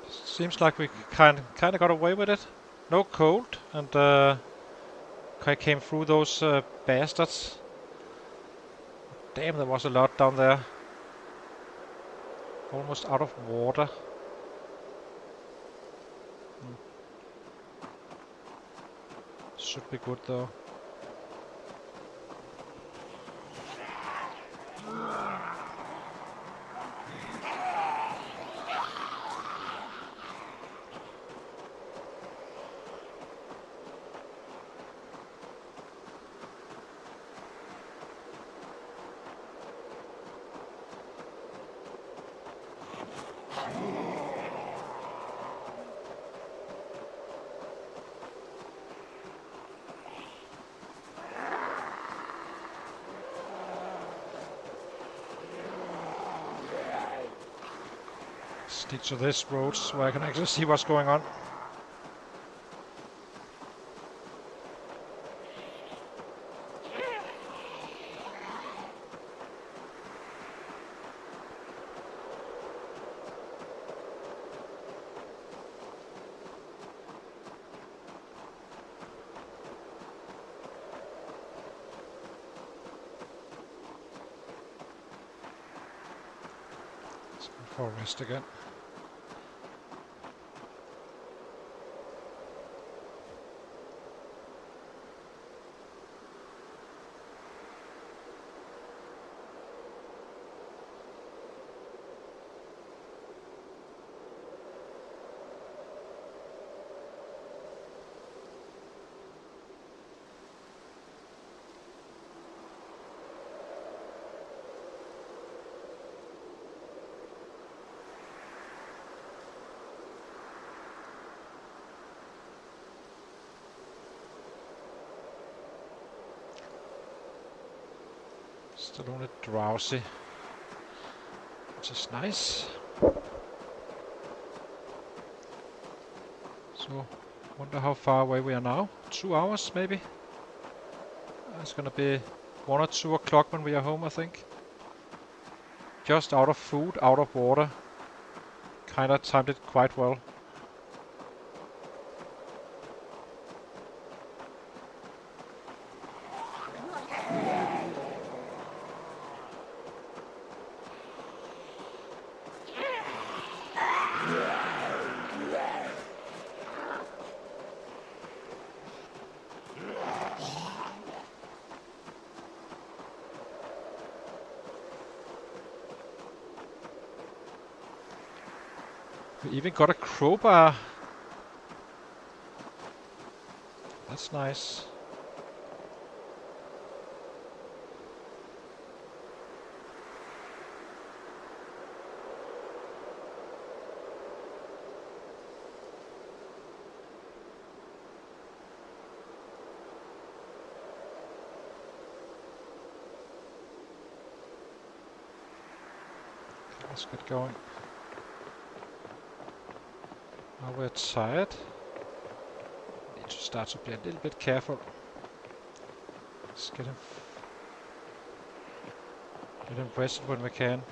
Seems like we kind of got away with it. No cold, and I came through those bastards. Damn, there was a lot down there. Almost out of water. Should be good though. Stick to this road where I can actually see what's going on. For rest again. Still only drowsy, which is nice. So, wonder how far away we are now. 2 hours maybe? It's gonna be 1 or 2 o'clock when we are home, I think. Just out of food, out of water. Kinda timed it quite well. We even got a crowbar. That's nice. Let's get going. Now we're tired. Need to start to be a little bit careful. Let's get him rested when we can.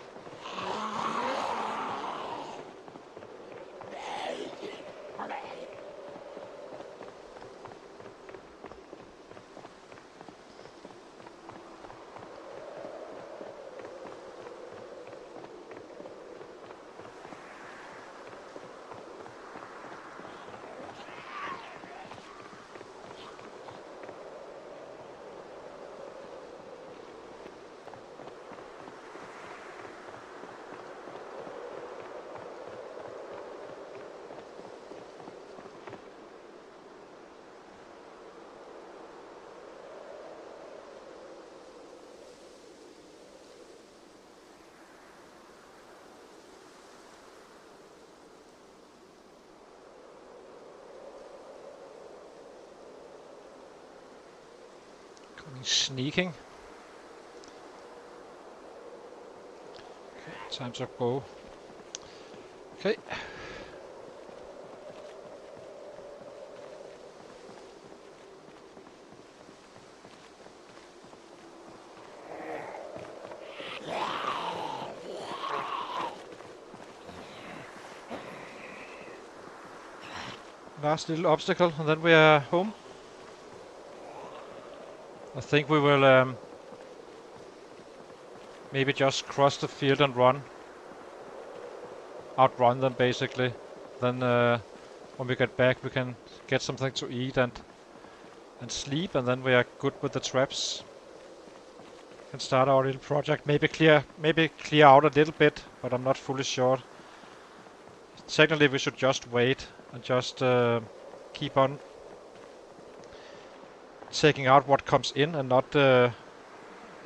Sneaking. Okay, time to go. Okay. Last little obstacle and then we are home. I think we will maybe just cross the field and run. Outrun them basically. Then when we get back we can get something to eat and sleep, and then we are good with the traps. Can start our little project. Maybe clear out a little bit, but I'm not fully sure. Technically we should just wait and just keep on taking out what comes in and not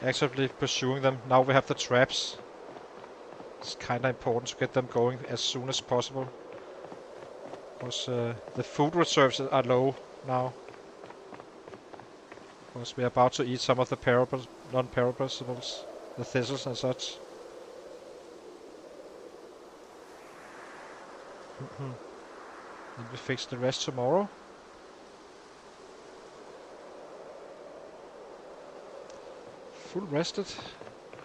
actively pursuing them. Now we have the traps. It's kinda important to get them going as soon as possible, because the food reserves are low now. Because we are about to eat some of the non-perishables, the thistles and such. Then we fix the rest tomorrow. Full rested.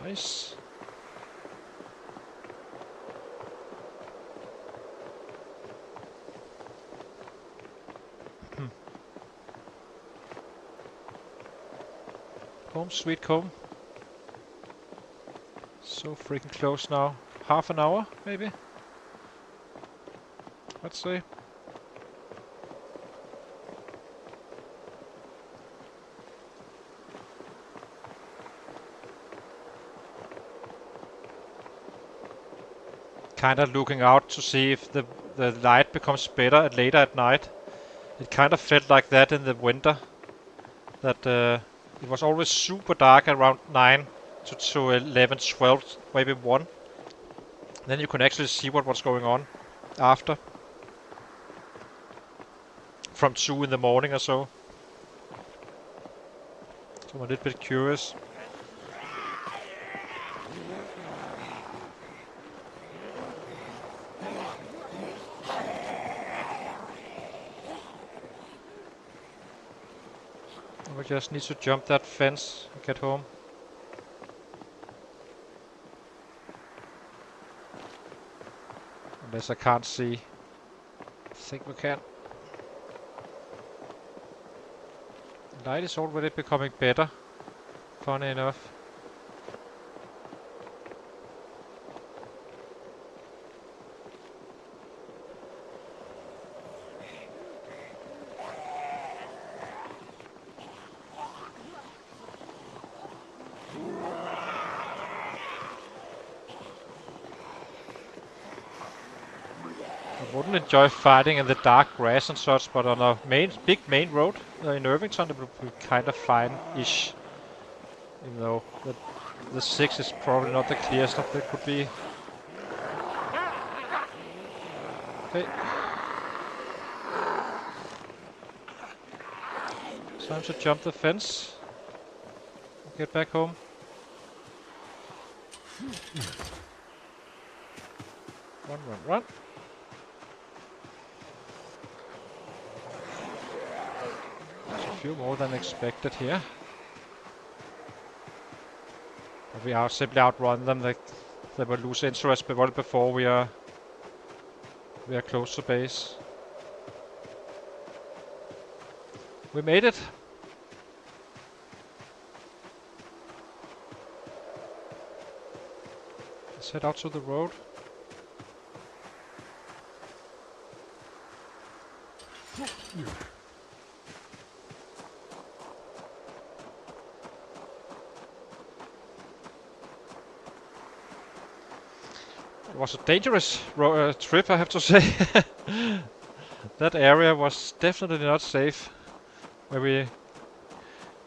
Nice. Home sweet home. So freaking close now. half an hour, maybe. Let's see. Kind of looking out to see if the light becomes better later at night. It kind of felt like that in the winter. That it was always super dark around 9 to 11, 12, maybe 1. Then you can actually see what was going on after. From 2 in the morning or so. So I'm a little bit curious. We just need to jump that fence and get home. Unless I can't see. I think we can. The light is already becoming better. Funny enough. I wouldn't enjoy fighting in the dark grass and such, but on a big main road in Irvington it would be kind of fine-ish. Even though the 6 is probably not the clearest that it could be. Okay. Time to jump the fence. Get back home. Run, run, run. There's a few more than expected here. But we are simply outrun them. They will lose interest before we are close to base. We made it. Let's head out to the road. It was a dangerous trip, I have to say. That area was definitely not safe. Where we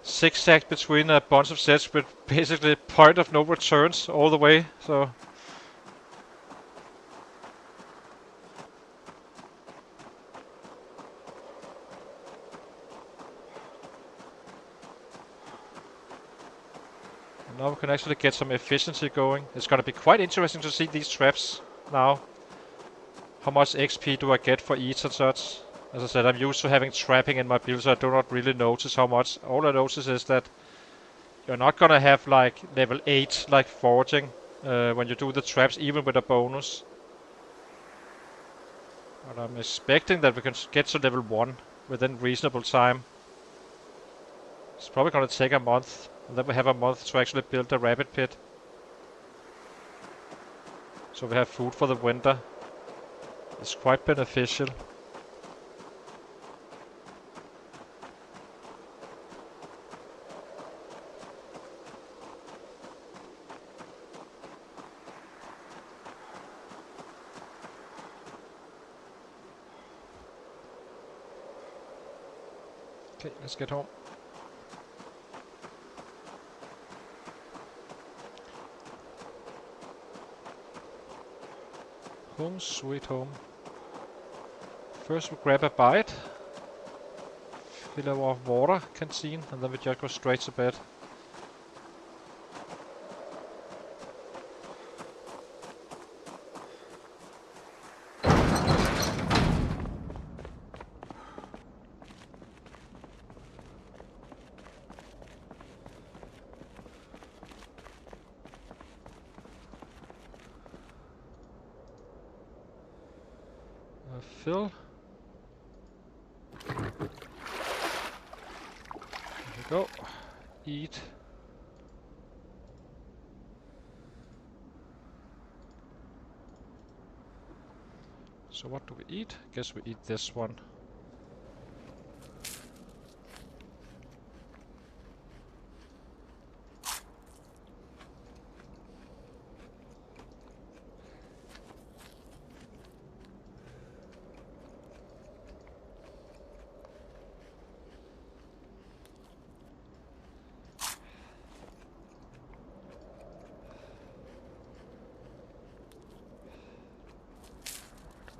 zigzagged between a bunch of sets with basically point of no returns all the way, so... Now we can actually get some efficiency going. It's gonna be quite interesting to see these traps now. How much XP do I get for each and such? As I said, I'm used to having trapping in my build, so I do not really notice how much. All I notice is that you're not gonna have like level 8 like foraging when you do the traps, even with a bonus. But I'm expecting that we can get to level 1 within reasonable time. It's probably gonna take a month, and then we have a month to actually build a rabbit pit. So we have food for the winter. It's quite beneficial. Okay, let's get home. Home sweet home. First we grab a bite, fill our water canteen, and then we just go straight to bed. Fill. There we go. Eat. So what do we eat? Guess we eat this one.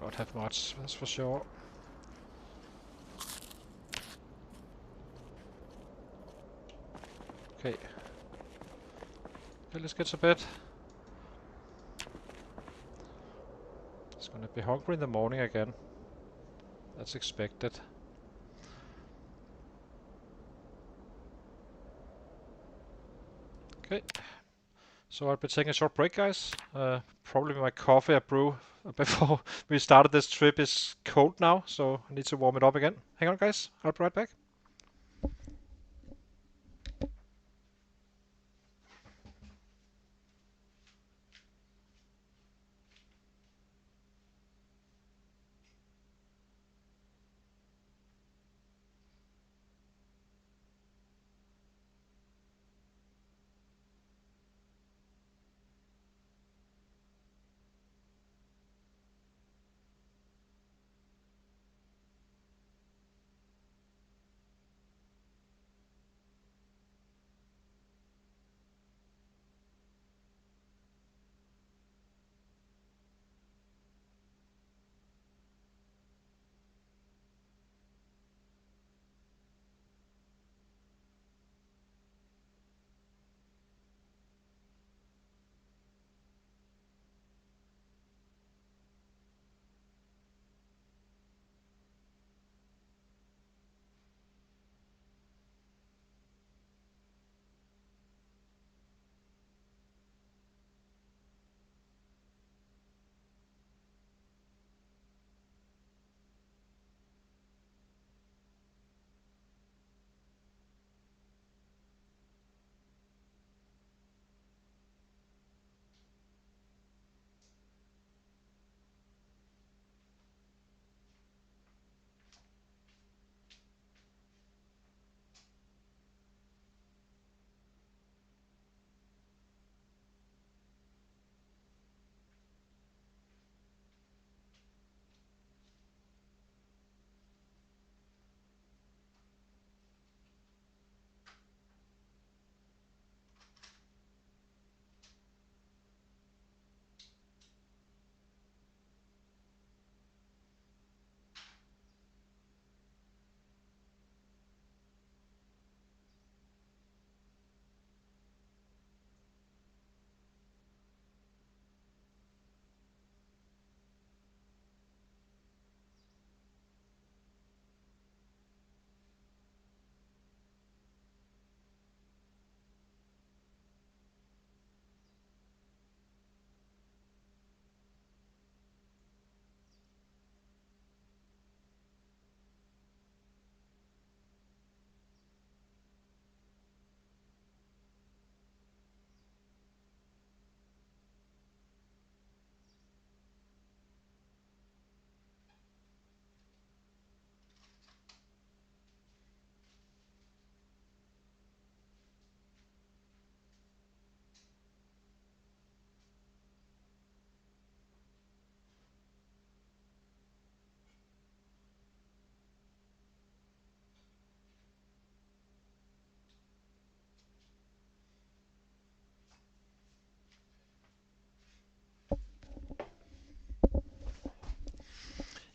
Don't have much, that's for sure. Okay. Okay, let's get to bed. It's gonna be hungry in the morning again. That's expected. Okay. So I'll be taking a short break, guys. Probably my coffee I brew before we started this trip is cold now, so I need to warm it up again. Hang on, guys. I'll be right back.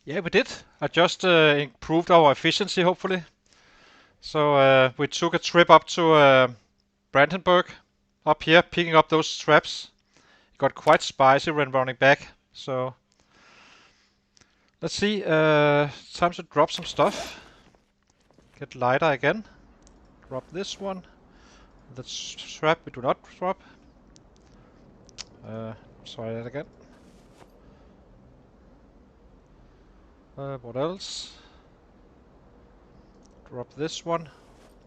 Yeah, we did. I just improved our efficiency, hopefully. So we took a trip up to Brandenburg, up here, picking up those traps. It got quite spicy when running back. So let's see. Time to drop some stuff. Get lighter again. Drop this one. The trap we do not drop. Sorry that again. What else? Drop this one.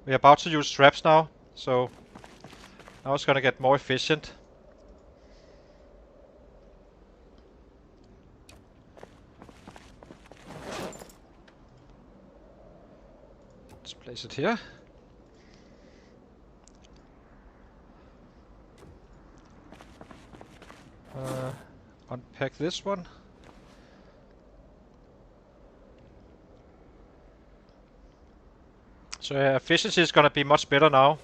We're about to use traps now, so now it's gonna get more efficient. Place it here. Unpack this one. So efficiency is gonna be much better now.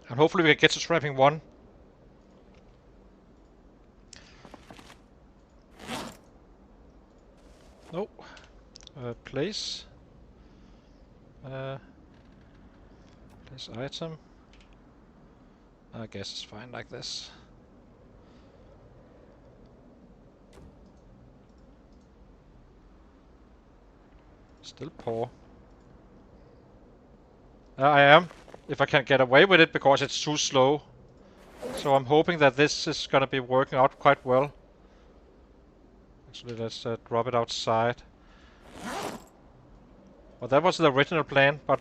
And hopefully we can get to trapping 1. Nope. Place. Place item. I guess it's fine like this. Still poor. I am. If I can get away with it because it's too slow. So I'm hoping that this is gonna be working out quite well. Actually, let's drop it outside. Well, that was the original plan, but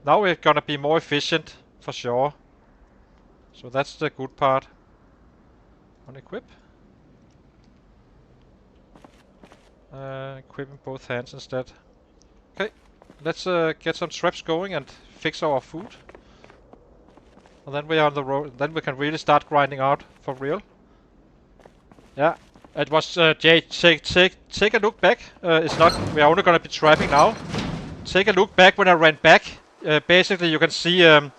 now we're gonna be more efficient for sure. So that's the good part. Unequip. Equipping both hands instead. Okay, let's get some traps going and fix our food. And then we are on the road. Then we can really start grinding out for real. Yeah, it was Jay. Take a look back. It's not. We are only gonna be trapping now. Take a look back when I ran back. Basically, you can see I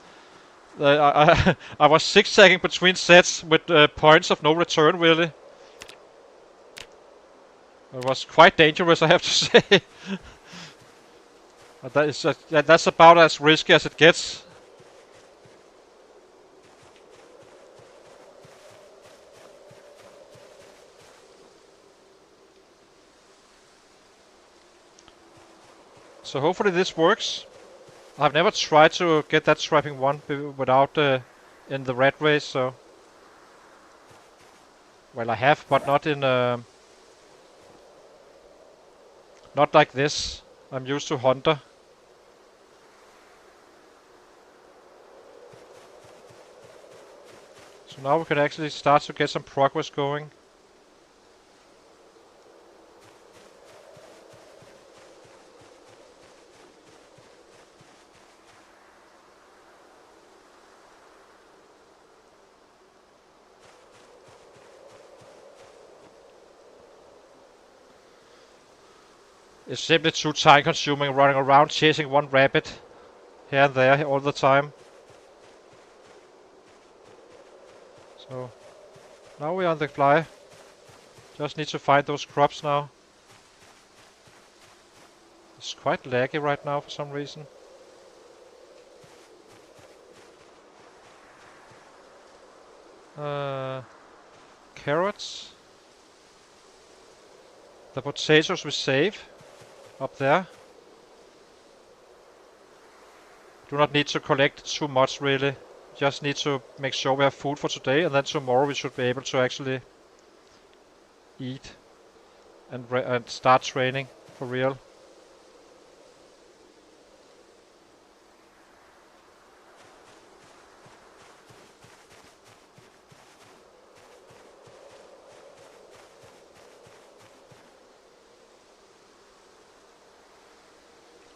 was zigzagging between sets with points of no return. Really, it was quite dangerous, I have to say. But that is that's about as risky as it gets. So hopefully this works. I've never tried to get that trapping 1 without in the Ratrace, so... Well, I have, but not in... not like this. I'm used to Hunter. So now we can actually start to get some progress going. It's simply too time consuming running around chasing one rabbit here and there all the time. So now we're on the fly. Just need to find those crops now. It's quite laggy right now for some reason. Carrots. The potatoes we save up there. Do not need to collect too much really. Just need to make sure we have food for today, and then tomorrow we should be able to actually eat and start training for real.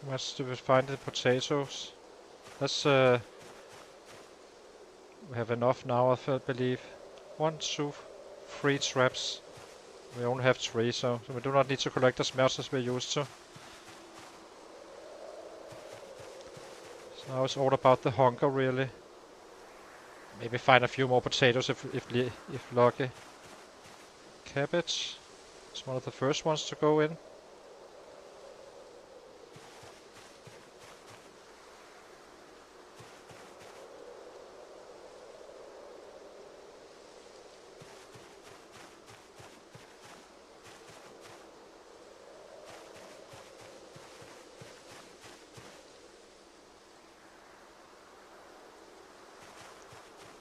Where do we find the potatoes? Let's we have enough now, I believe. 1, 2, 3 traps. We only have 3, so we do not need to collect as much as we're used to. So now it's all about the hunger, really. Maybe find a few more potatoes if lucky. Cabbage. It's one of the first ones to go in.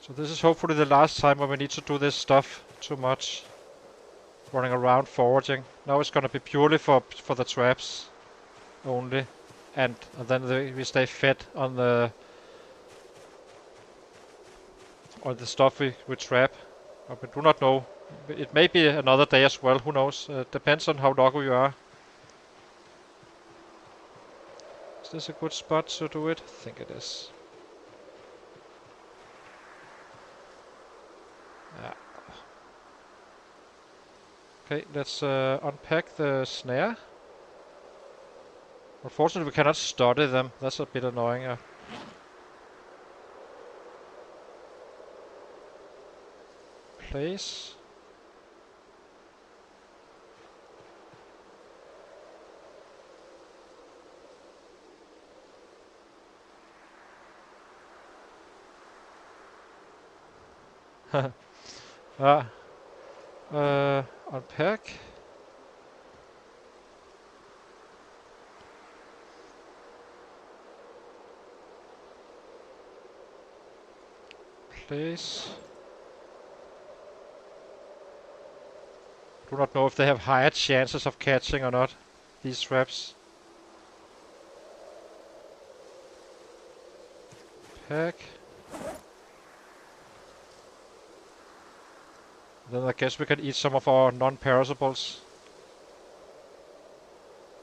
So this is hopefully the last time when we need to do this stuff too much. Running around foraging. Now it's gonna be purely for the traps only. And then we stay fed on the stuff we trap. But we do not know. It may be another day as well, who knows. Depends on how lucky you are. Is this a good spot to do it? I think it is. Yeah. Okay, let's unpack the snare. Unfortunately, we cannot study them. That's a bit annoying. Place. Unpack. Place. Do not know if they have higher chances of catching or not, these traps. Pack. Then I guess we can eat some of our non-perishables.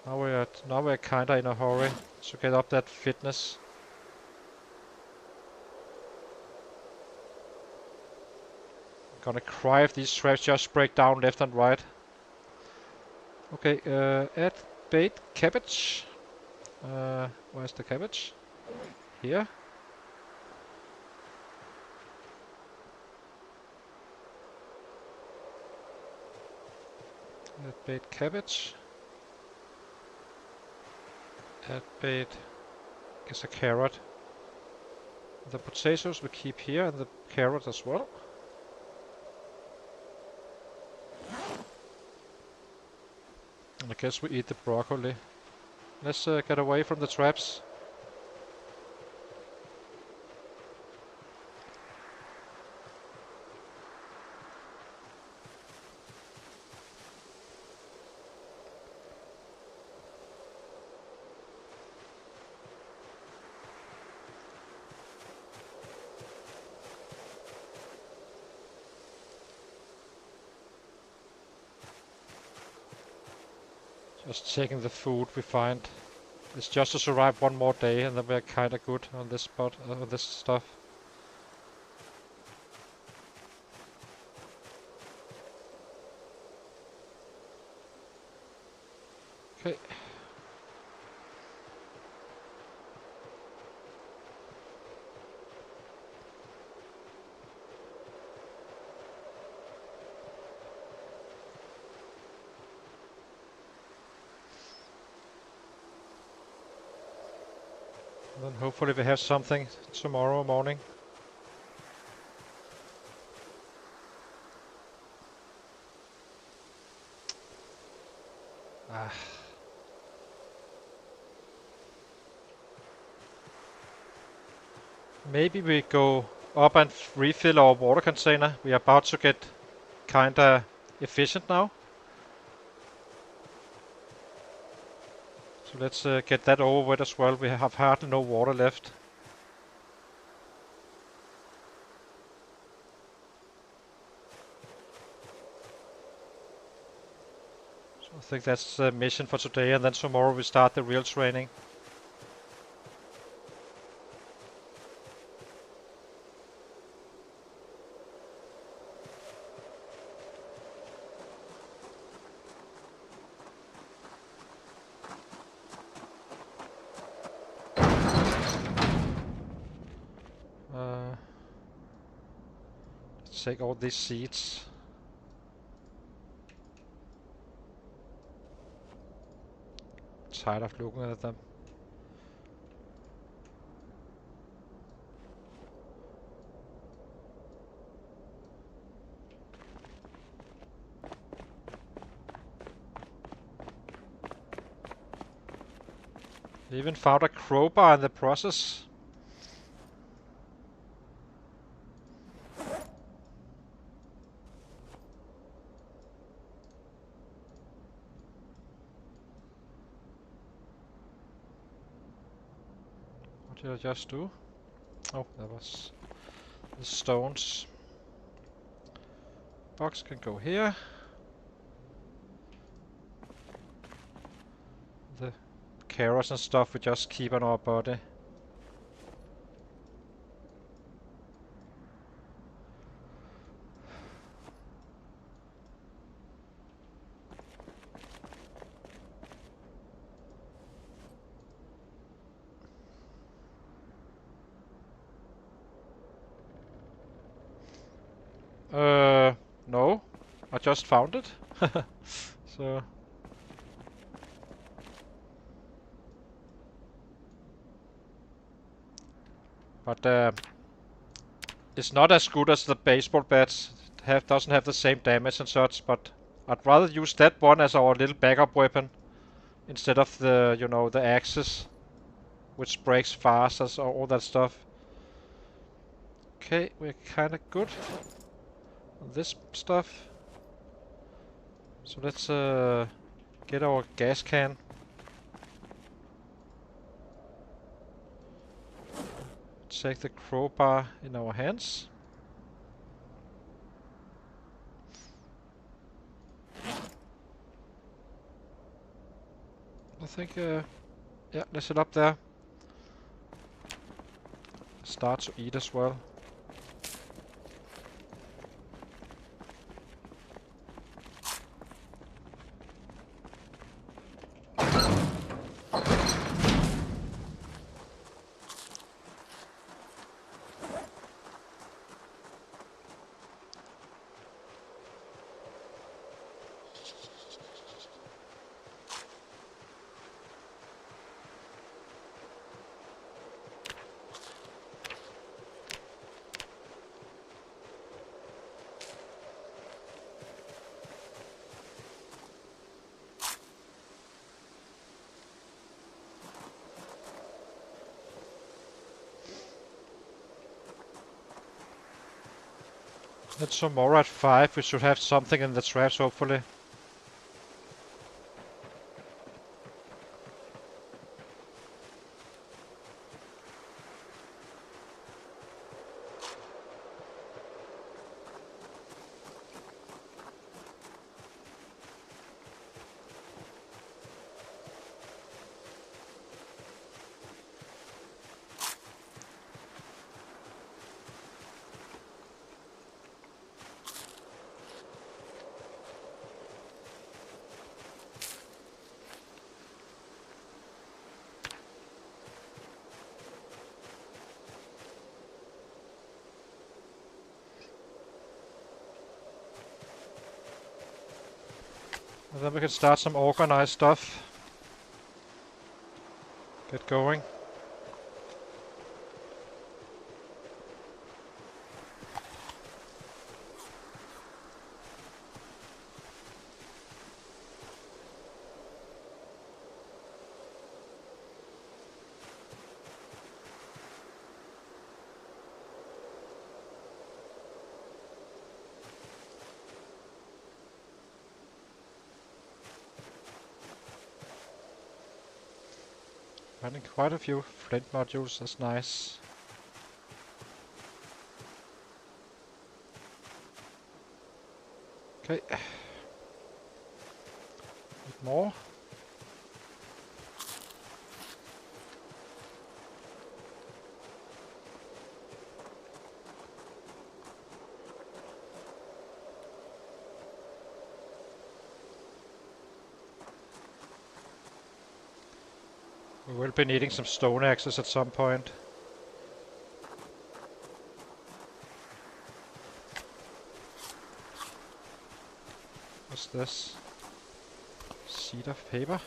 Now we're kinda in a hurry to get up that fitness. Gonna cry if these traps just break down left and right. Okay, add bait cabbage. Where's the cabbage? Here. Add bait cabbage. Add bait. Guess a carrot. The potatoes we keep here and the carrot as well. And I guess we eat the broccoli. Let's get away from the traps. Just checking the food we find. It's just to survive one more day and then we're kinda good on this spot, on this stuff. Okay. Then hopefully we have something tomorrow morning. Maybe we go up and refill our water container. We are about to get kinda efficient now. So let's get that over with as well. We have hardly no water left. So I think that's the mission for today, and then tomorrow we start the real training. Let's take all these seeds. Tired of looking at them. We even found a crowbar in the process. What did I just do? Oh, that was the stones. Box can go here. The carrots and stuff we just keep on our body. No, I just found it. So. But it's not as good as the baseball bats. Doesn't have the same damage and such, but I'd rather use that one as our little backup weapon instead of the, you know, the axes, which breaks fast as all that stuff. Okay, we're kind of good on this stuff. So let's get our gas can. Take the crowbar in our hands. I think, yeah, let's sit up there. Start to eat as well. Then tomorrow at 5 we should have something in the traps, hopefully. And then we can start some organized stuff. Get going. Finding quite a few flint modules, that's nice. Okay. Bit more. We will be needing some stone axes at some point. What's this? Sheet of paper.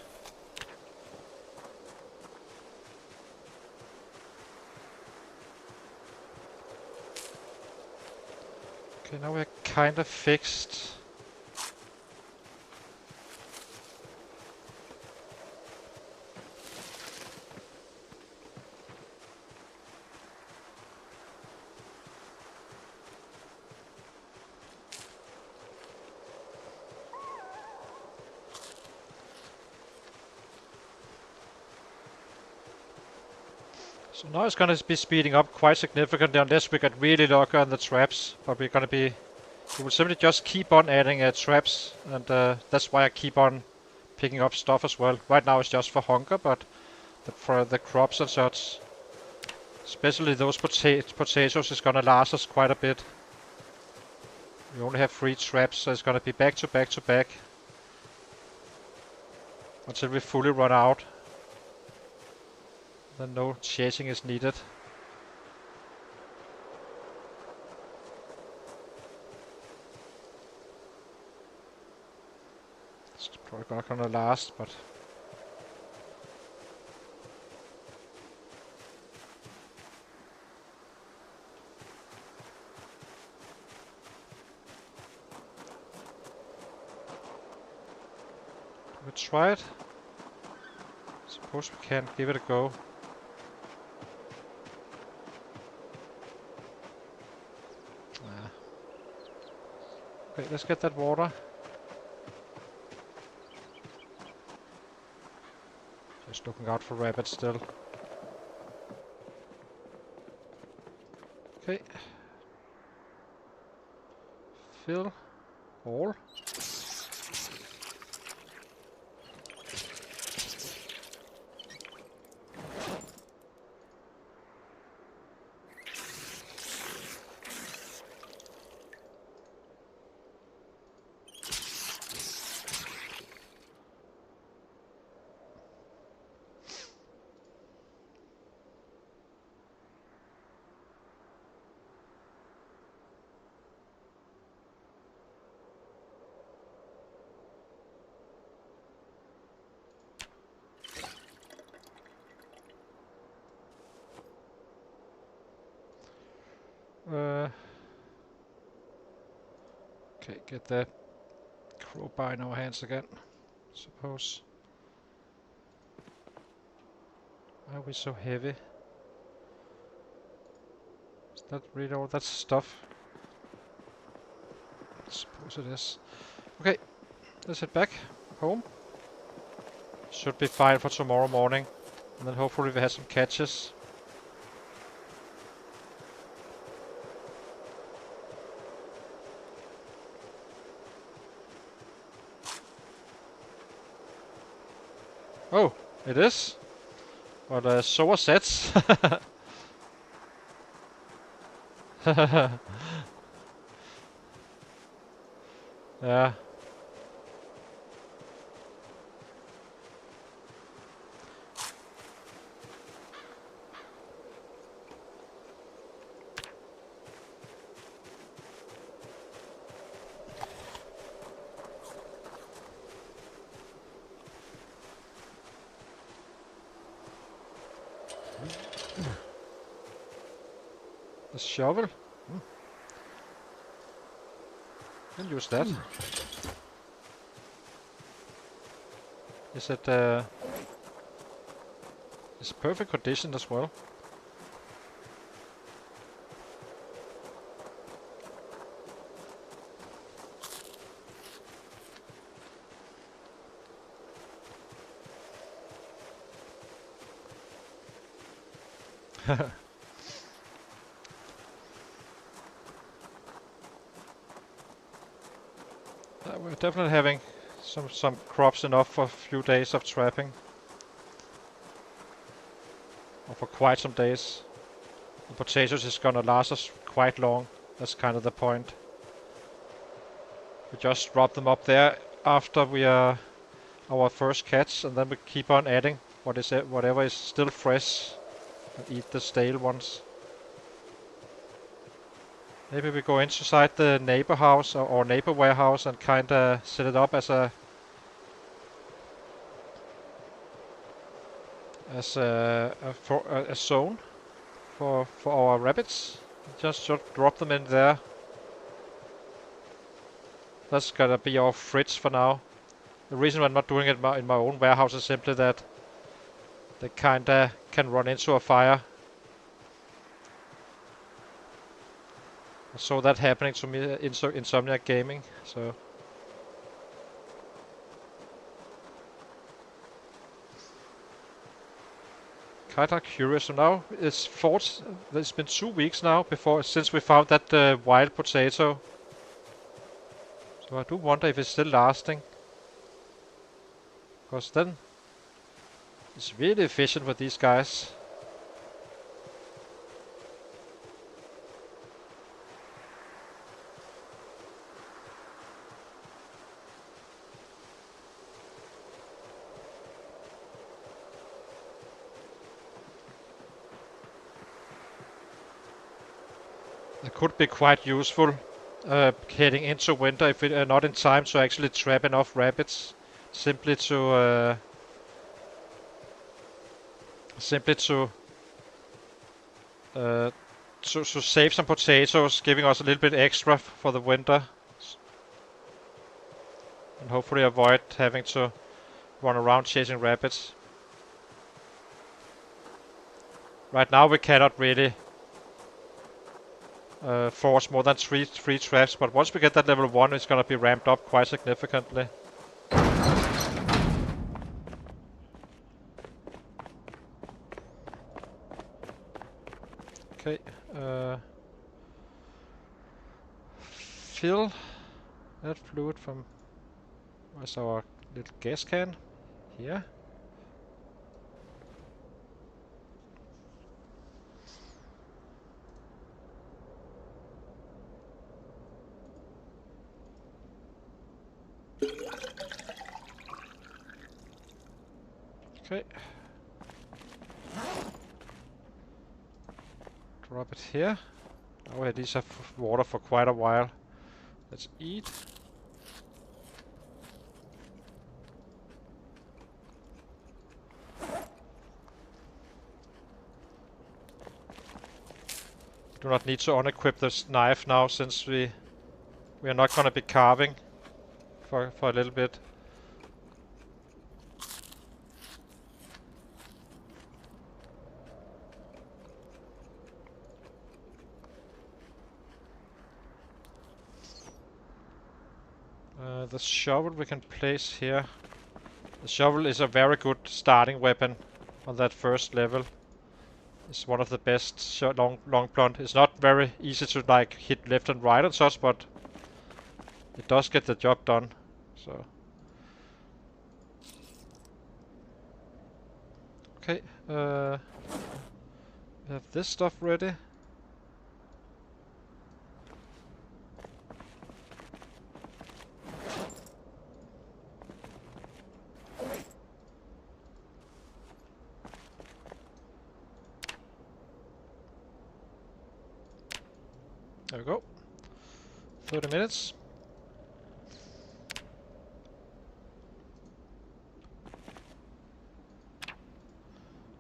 Okay, now we're kind of fixed. So now it's going to be speeding up quite significantly unless we get really lucky on the traps. But we will simply just keep on adding traps, and that's why I keep on picking up stuff as well. Right now it's just for hunger, but for the crops and such. Especially those potatoes is gonna last us quite a bit. We only have 3 traps, so it's gonna be back to back to back until we fully run out. Then no chasing is needed. It's probably not gonna last, but we try it. Suppose we can give it a go. Okay, let's get that water. Just looking out for rabbits still. Okay. Fill all. Okay, get the crowbar in our hands again, suppose. Why are we so heavy? Is that really all that stuff? I suppose it is. Okay, let's head back home. Should be fine for tomorrow morning. And then hopefully we have some catches. Oh, it is? But so are sets. Yeah. The shovel. Can use that. Is it it's perfect condition as well. We're definitely having some crops enough for a few days of trapping. Or for quite some days. The potatoes is gonna last us quite long. That's kind of the point. We just drop them up there after we are our first catch, and then we keep on adding whatever is still fresh, and eat the stale ones. Maybe we go inside the neighbor house or neighbor warehouse and kinda set it up as a zone for our rabbits. Just drop them in there. That's gonna be our fridge for now. The reason I'm not doing it in my own warehouse is simply that they kinda can run into a fire. I saw that happening to me in Insomniac Gaming, so. Kinda curious. So now it's been 2 weeks now since we found that wild potato. So I do wonder if it's still lasting. Because then It's really efficient with these guys. It could be quite useful heading into winter if we are not in time to actually trap enough rabbits. Simply to simply uh, to save some potatoes, giving us a little bit extra for the winter, and hopefully avoid having to run around chasing rabbits. Right now we cannot really force more than three traps, but once we get that level 1, it's gonna be ramped up quite significantly. Okay, fill that fluid from, where's our little gas can? Here. Okay. Drop it here. Oh, at least have water for quite a while. Let's eat. Do not need to unequip this knife now, since we are not gonna be carving for a little bit. The shovel we can place here. The shovel is a very good starting weapon on that first level. It's one of the best long blunt. It's not very easy to like hit left and right and such, but it does get the job done. So okay, we have this stuff ready. There we go. 30 minutes.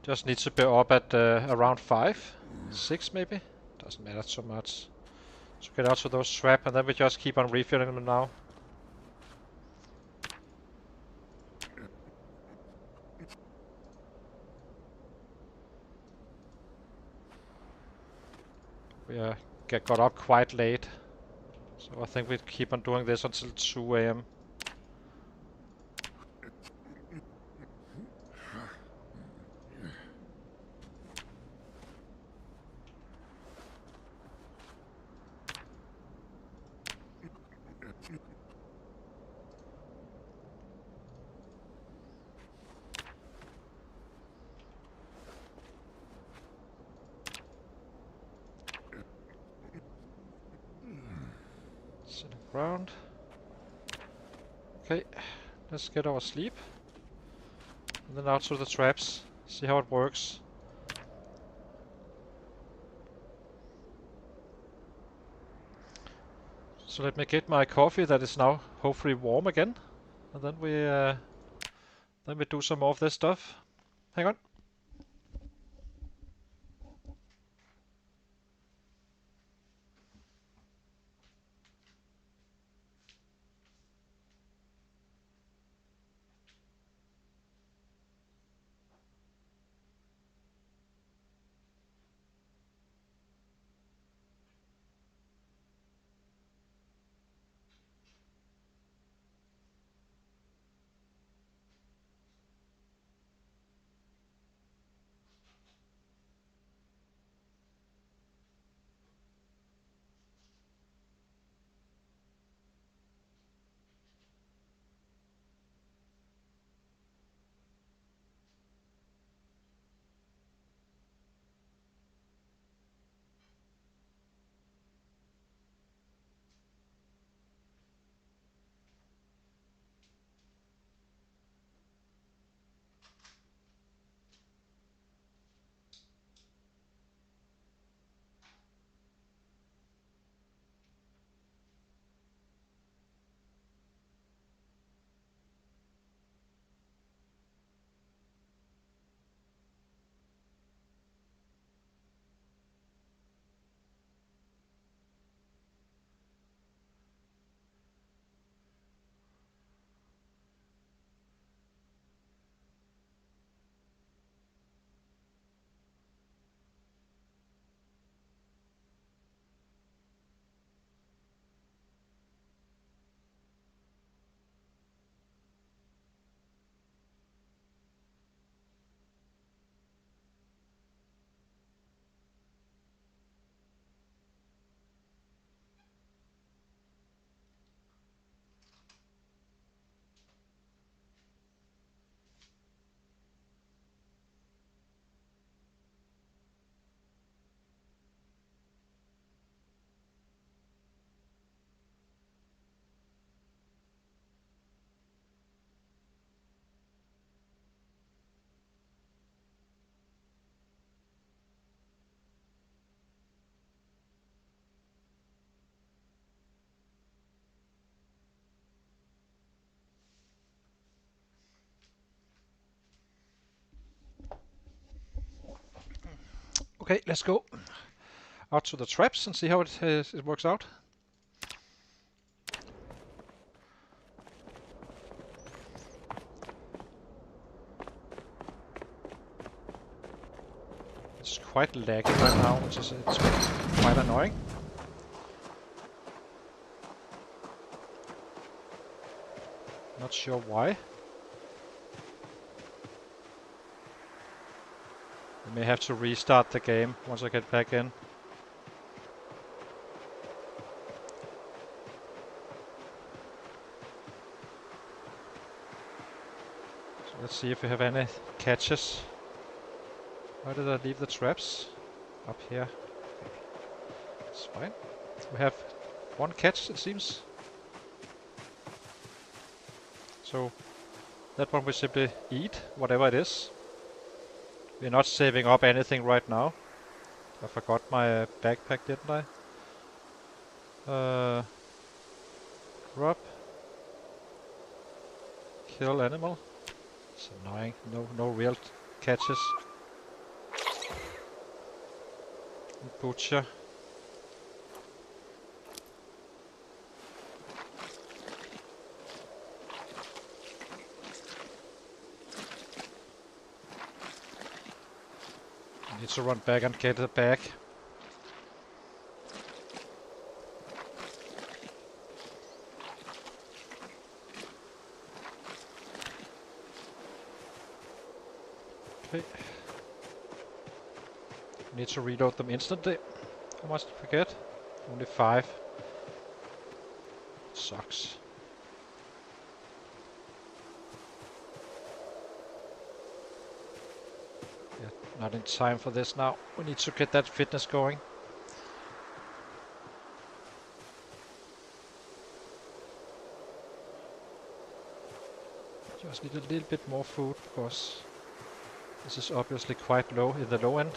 Just needs to be up at around 5, 6 maybe. Doesn't matter so much. So get out to those trap, and then we just keep on refilling them now. We got up quite late, so I think we keep on doing this until 2 AM. Sitting around. Okay, let's get our sleep. And then out to the traps, see how it works. So let me get my coffee that is now hopefully warm again. And then we do some more of this stuff. Hang on. Okay, let's go out to the traps and see how it works out. It's quite laggy right now, which is it's quite annoying. Not sure why. I may have to restart the game once I get back in. So let's see if we have any catches. Why did I leave the traps? Up here. It's fine. We have one catch, it seems. So that one we simply eat, whatever it is. We're not saving up anything right now. I forgot my backpack, didn't I? Drop. Kill animal. It's annoying. No real catches. Butcher. I need to run back and get the bag. Okay. Need to reload them instantly. How much did we get? Only 5. Sucks. Yeah, not in time for this now. We need to get that fitness going. Just need a little bit more food because this is obviously quite low in the low end.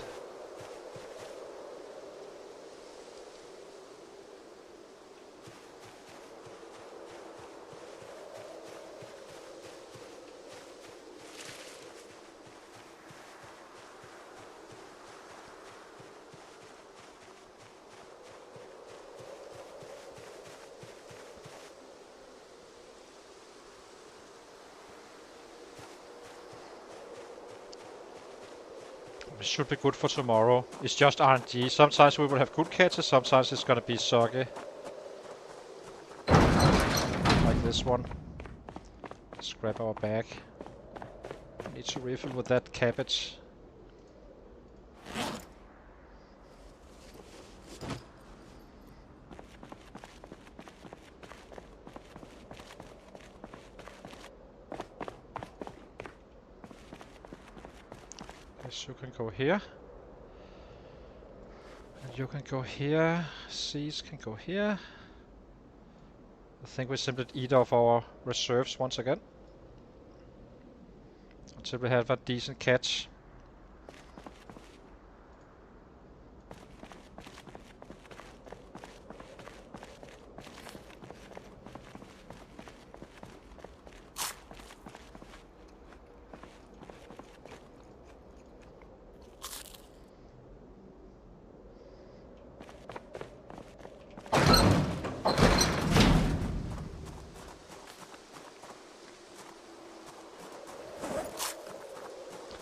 It should be good for tomorrow. It's just RNG. Sometimes we will have good catches, sometimes it's gonna be soggy. Like this one. Let's grab our bag. Need to refill with that cabbage. You can go here. And you can go here. Seeds can go here. I think we simply eat off our reserves once again. Until we have a decent catch.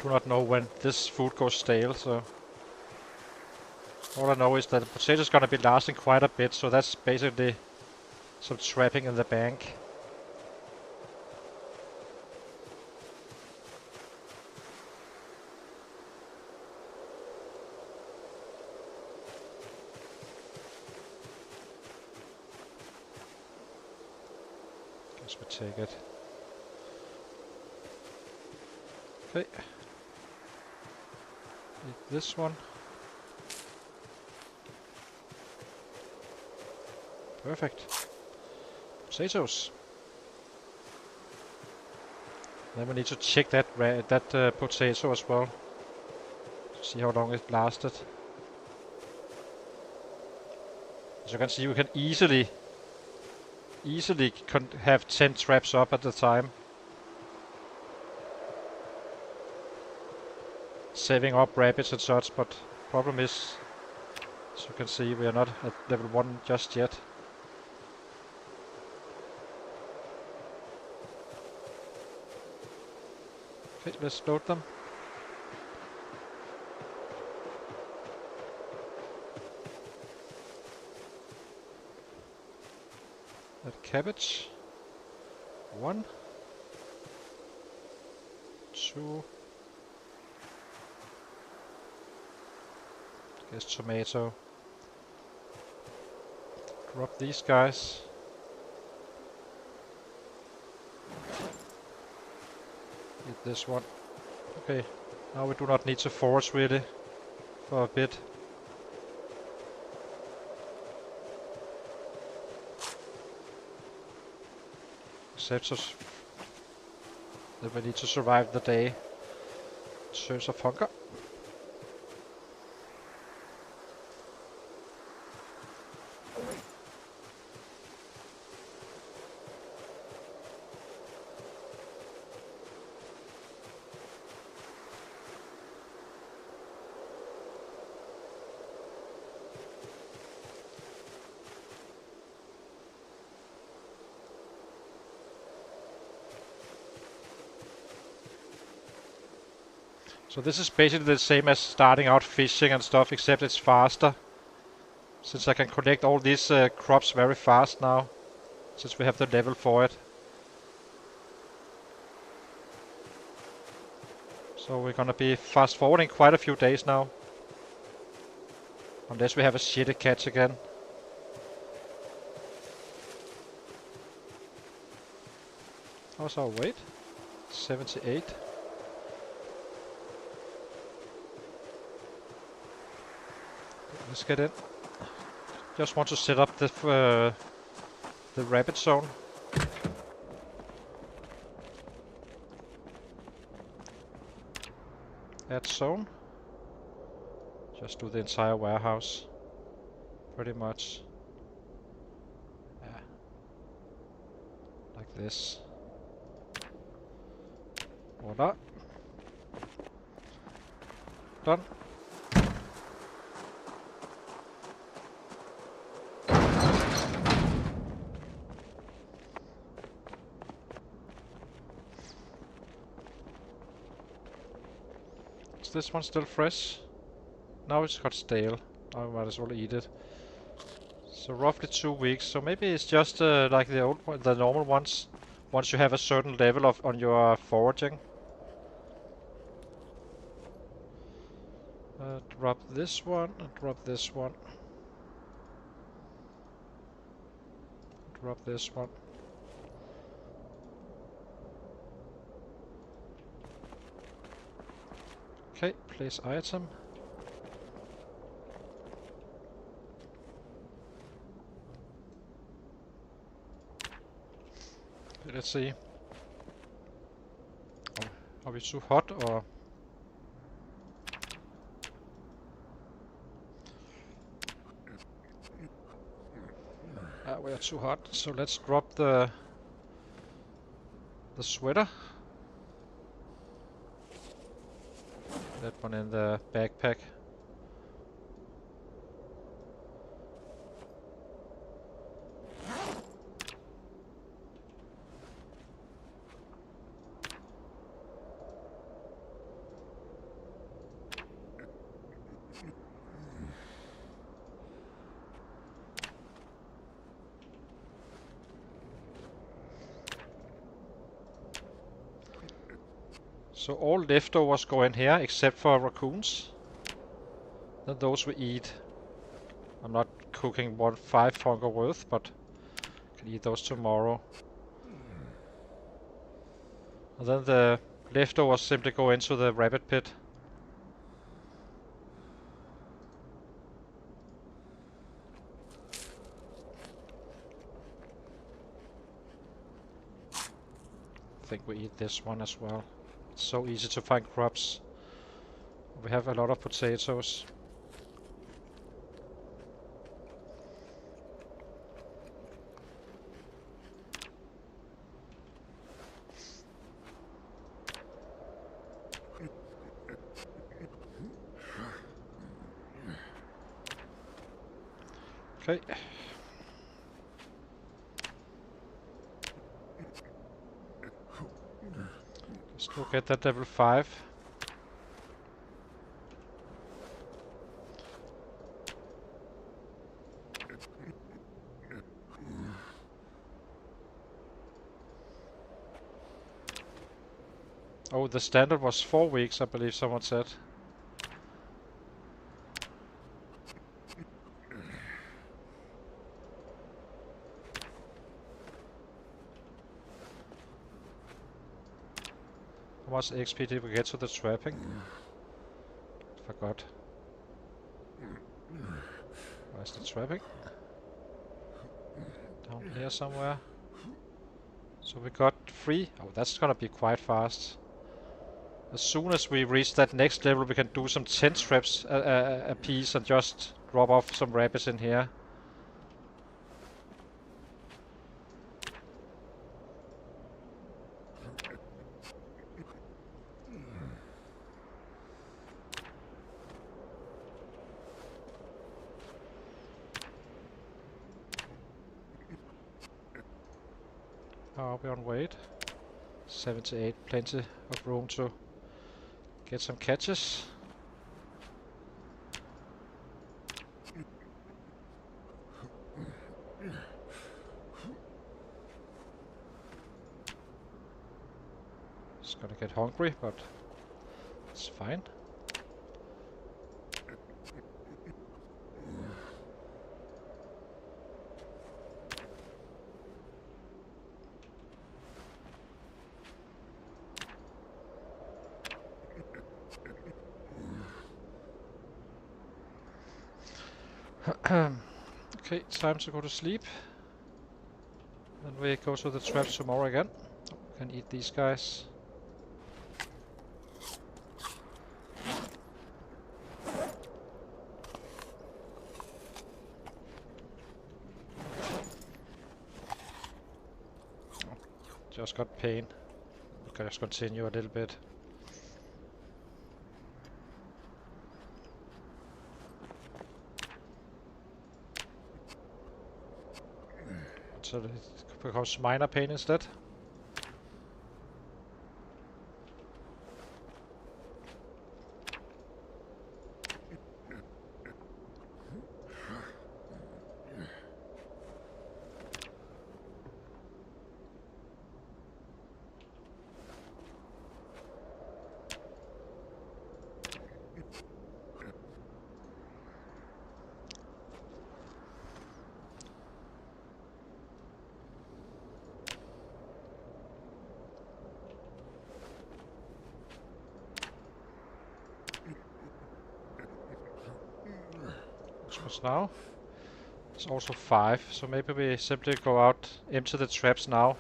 Do not know when this food goes stale, so all I know is that the potato is gonna be lasting quite a bit, so that's basically some trapping in the bank. Guess we take it. Okay. Eat this one. Perfect. Potatoes. Then we need to check that potato as well. To see how long it lasted. As you can see, we can easily have 10 traps up at the time. Saving up rabbits and such, but Problem is, as you can see, we are not at level 1 just yet. Okay, let's load them. That cabbage. 1, 2. Guess tomato. Drop these guys. Eat this one. Okay, now we do not need to forage really for a bit. Except that we need to survive the day. Search of hunger. So this is basically the same as starting out fishing and stuff, except it's faster. Since I can collect all these crops very fast now, since we have the level for it. So we're gonna be fast forwarding quite a few days now. Unless we have a shitty catch again. How's our weight? 78. Let's get in. Just want to set up the rabbit zone. Add zone. Just do the entire warehouse. Pretty much. Yeah. Like this. Voila. Done. Is this one still fresh? Now it's got stale. I might as well eat it. So roughly 2 weeks. So maybe it's just like the old one, the normal ones. Once you have a certain level of on your foraging. Drop this one and drop this one. Drop this one. Okay, place item. Okay, let's see. Are we too hot or? We are too hot, so let's drop the sweater. That one in the backpack. So all leftovers go in here except for raccoons. Then those we eat. I'm not cooking 5 hunger worth, but can eat those tomorrow. And then the leftovers simply go into the rabbit pit. I think we eat this one as well. It's so easy to find crops. We have a lot of potatoes. Okay. Let's go get that level 5. Oh, the standard was 4 weeks, I believe someone said. How much XP did we get to the trapping? Forgot. Where's the trapping? Down here somewhere. So we got 3. Oh, that's gonna be quite fast. As soon as we reach that next level, we can do some 10 traps a piece and just drop off some rabbits in here. How are we on weight? 78, plenty of room to get some catches. It's gonna get hungry, but it's fine. Okay, time to go to sleep. Then we go to the traps tomorrow again. We can eat these guys. Just got pain. We can just continue a little bit. So it becomes minor pain instead. What's now? It's also 5, so maybe we simply go out, empty the traps now,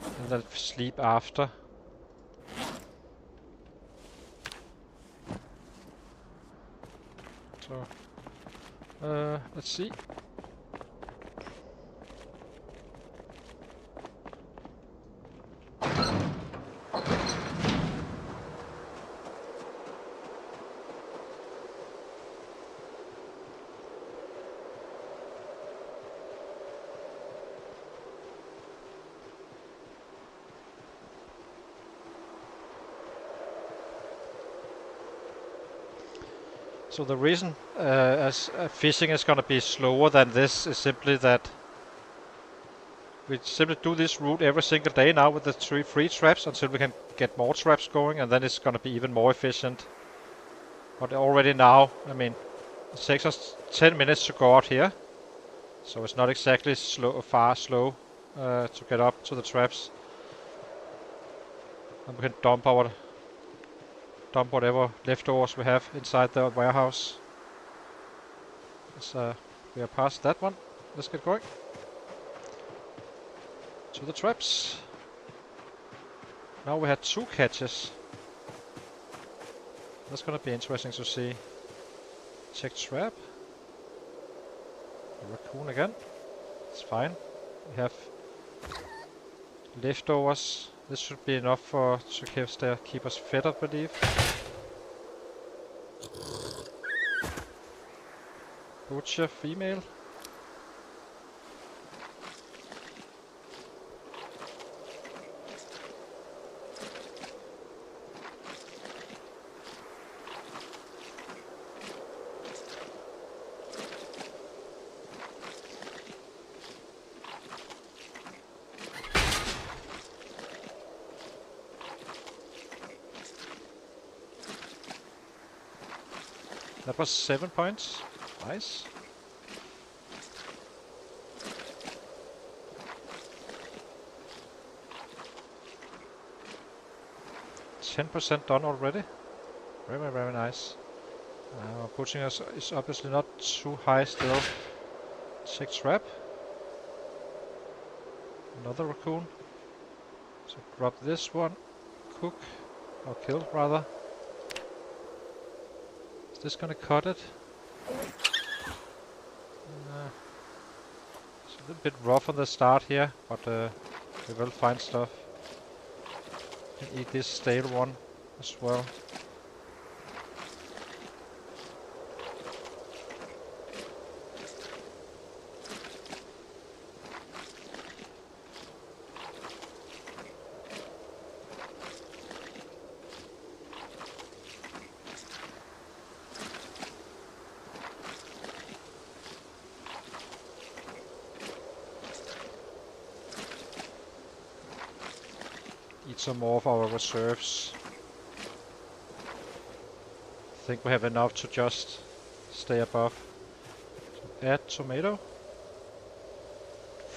and then sleep after. So, let's see. So the reason as fishing is going to be slower than this is simply that we simply do this route every single day now with the 3 free traps until we can get more traps going, and then it's going to be even more efficient. But already now, I mean, it takes us 10 minutes to go out here, so it's not exactly slow to get up to the traps. And we can dump whatever leftovers we have inside the warehouse. So we are past that one. Let's get going. To the traps. Now we had 2 catches. That's gonna be interesting to see. Check trap. A raccoon again. It's fine. We have leftovers. This should be enough to keep us fed, I believe. Butcher female. was 7 points. Nice. %10 done already. Very, very nice. Pushing us is obviously not too high still. Check trap. Another raccoon. So drop this one. Cook. Or kill, rather. Is this gonna cut it? It's a little bit rough on the start here, but we will find stuff. Can eat this stale one as well. Eat some more of our reserves. I think we have enough to just stay above. So add tomato.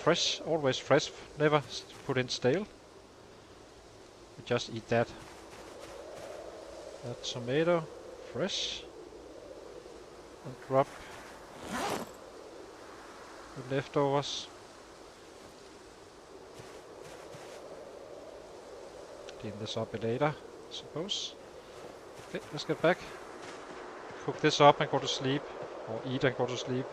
Fresh, always fresh, never put in stale. We just eat that. Add tomato, fresh. And drop the leftovers. Clean this up later, I suppose. Okay, let's get back. Cook this up and go to sleep. Or eat and go to sleep.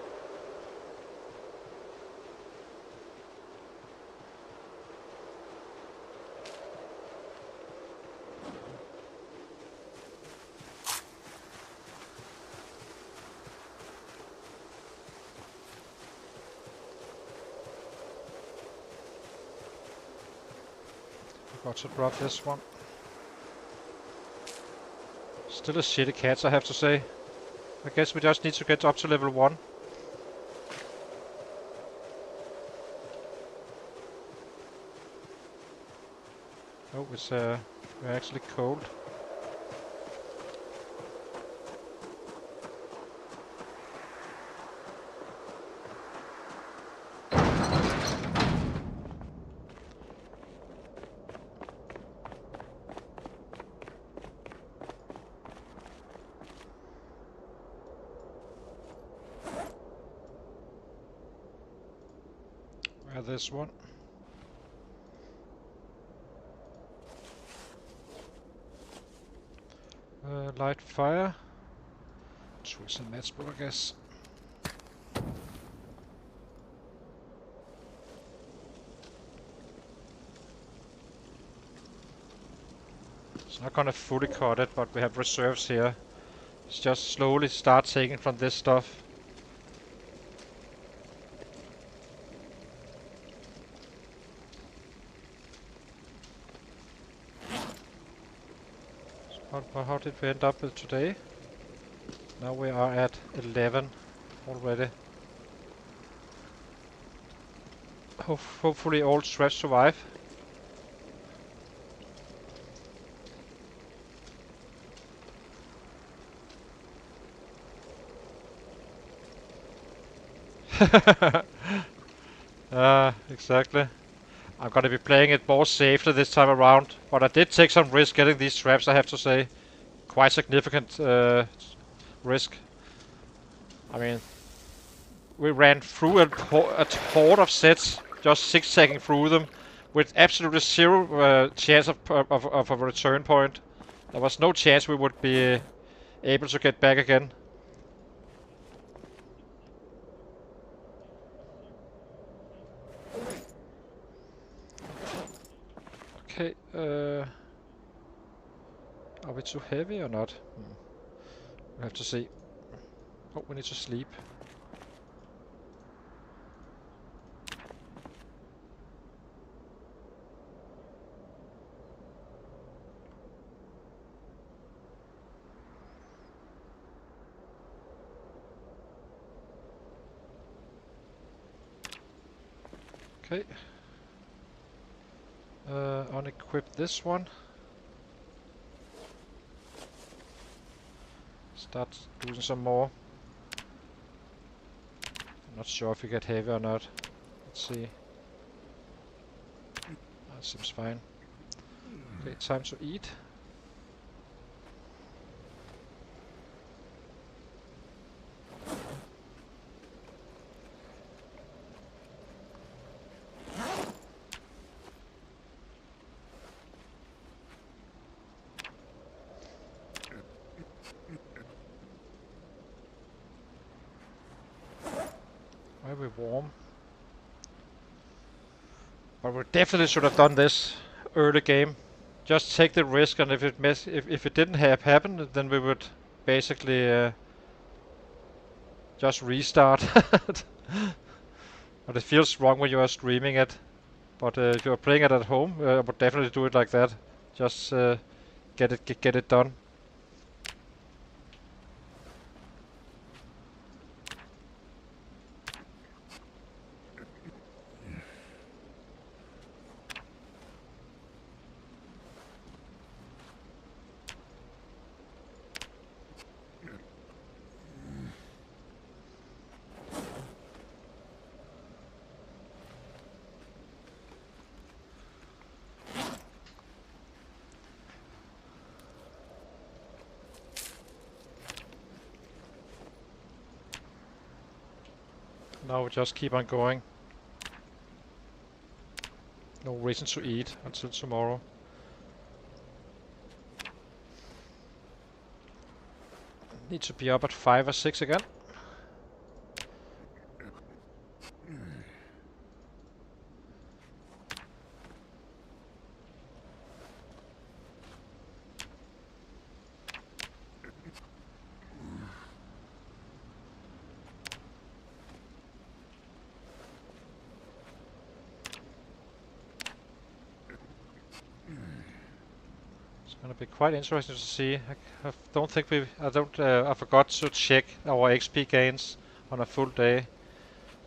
Got to drop this one. Still a shitty catch, I have to say. I guess we just need to get up to level 1. Oh, it's we're actually cold. This one. Light fire. Choose a matchbook, I guess. It's not gonna fully cut it, but we have reserves here. Let's just slowly start taking from this stuff. How did we end up with today? Now we are at 11 already. Hopefully all threats survive. Exactly. I'm gonna be playing it more safely this time around, but I did take some risk getting these traps, I have to say. Quite significant risk. I mean, we ran through a horde of sets, just zigzagging through them, with absolutely zero chance of a return point. There was no chance we would be able to get back again. Okay, are we too heavy or not? We have to see. Oh, we need to sleep. Okay. Unequip this one. Let's Start doing some more. I'm not sure if we get heavy or not. Let's see. That seems fine. Okay, time to eat. Very warm. But we definitely should have done this early game. Just take the risk, and if it didn't have happened, then we would basically just restart. But it feels wrong when you are streaming it. But if you are playing it at home, I would definitely do it like that. Just get it done. Now we just keep on going. No reason to eat until tomorrow. Need to be up at 5 or 6 again. Gonna be quite interesting to see. I don't think I forgot to check our XP gains on a full day.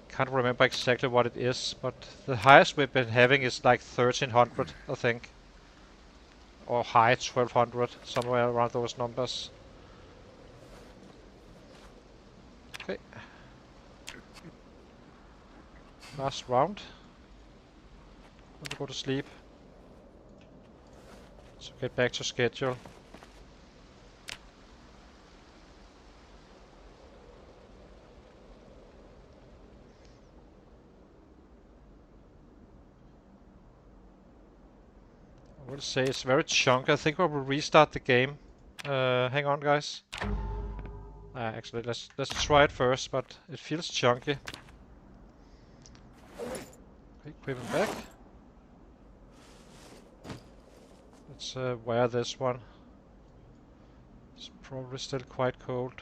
Can't remember exactly what it is, but the highest we've been having is like 1300, I think. Or high 1200, somewhere around those numbers. Okay. Last round. Want to go to sleep. So get back to schedule. I would say it's very chunky. I think I will restart the game. Hang on, guys. Actually, let's try it first, but it feels chunky. Okay, equip him back. Let's wear this one. It's probably still quite cold.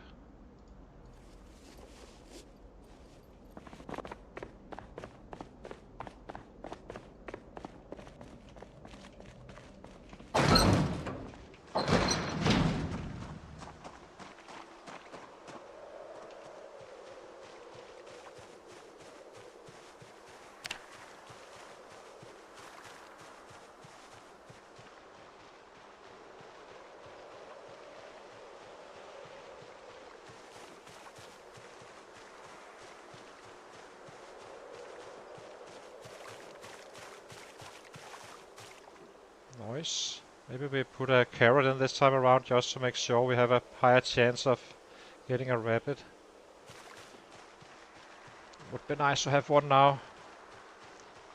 Nice. Maybe we put a carrot in this time around just to make sure we have a higher chance of getting a rabbit. Would be nice to have one now.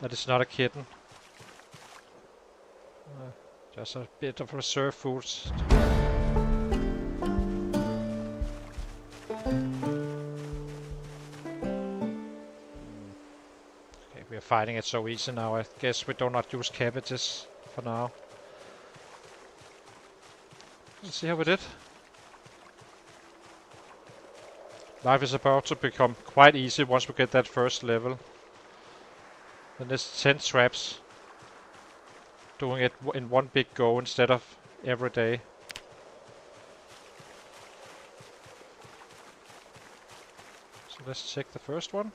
That is not a kitten. Just a bit of reserve foods. Okay, we are finding it so easy now. I guess we do not use cabbages for now. Let's see how we did. Life is about to become quite easy once we get that first level. Then there's 10 traps. Doing it in one big go instead of every day. So let's check the first one.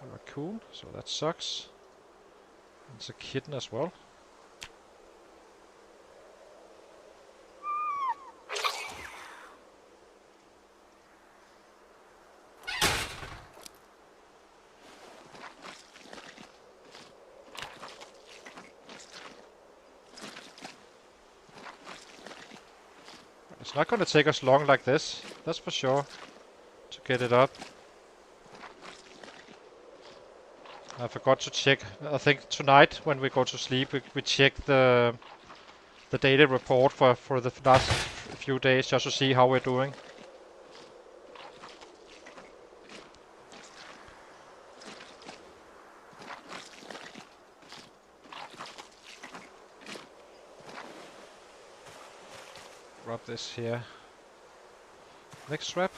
A raccoon, so that sucks. It's a kitten as well. It's not gonna take us long like this, that's for sure, to get it up. I forgot to check. I think tonight when we go to sleep, we check the daily report for the last few days just to see how we're doing. Drop this here. Next trap.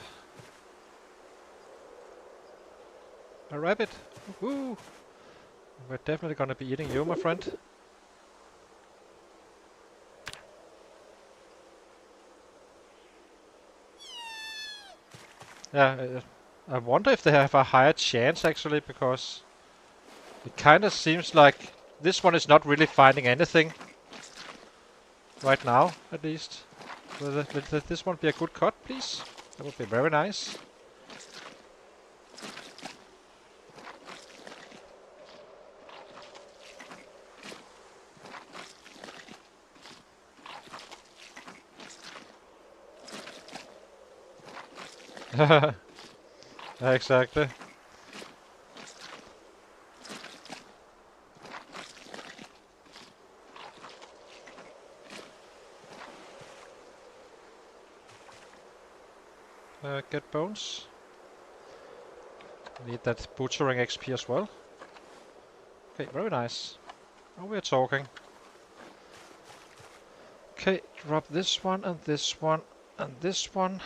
A rabbit. Woohoo! We're definitely gonna be eating you, my friend. Yeah, I wonder if they have a higher chance actually, because it kind of seems like this one is not really finding anything right now, at least. Let this one be a good cut, please. That would be very nice. Yeah, exactly. Get bones. Need that butchering XP as well. Okay, very nice. Now we're talking. Okay, drop this one and this one and this one.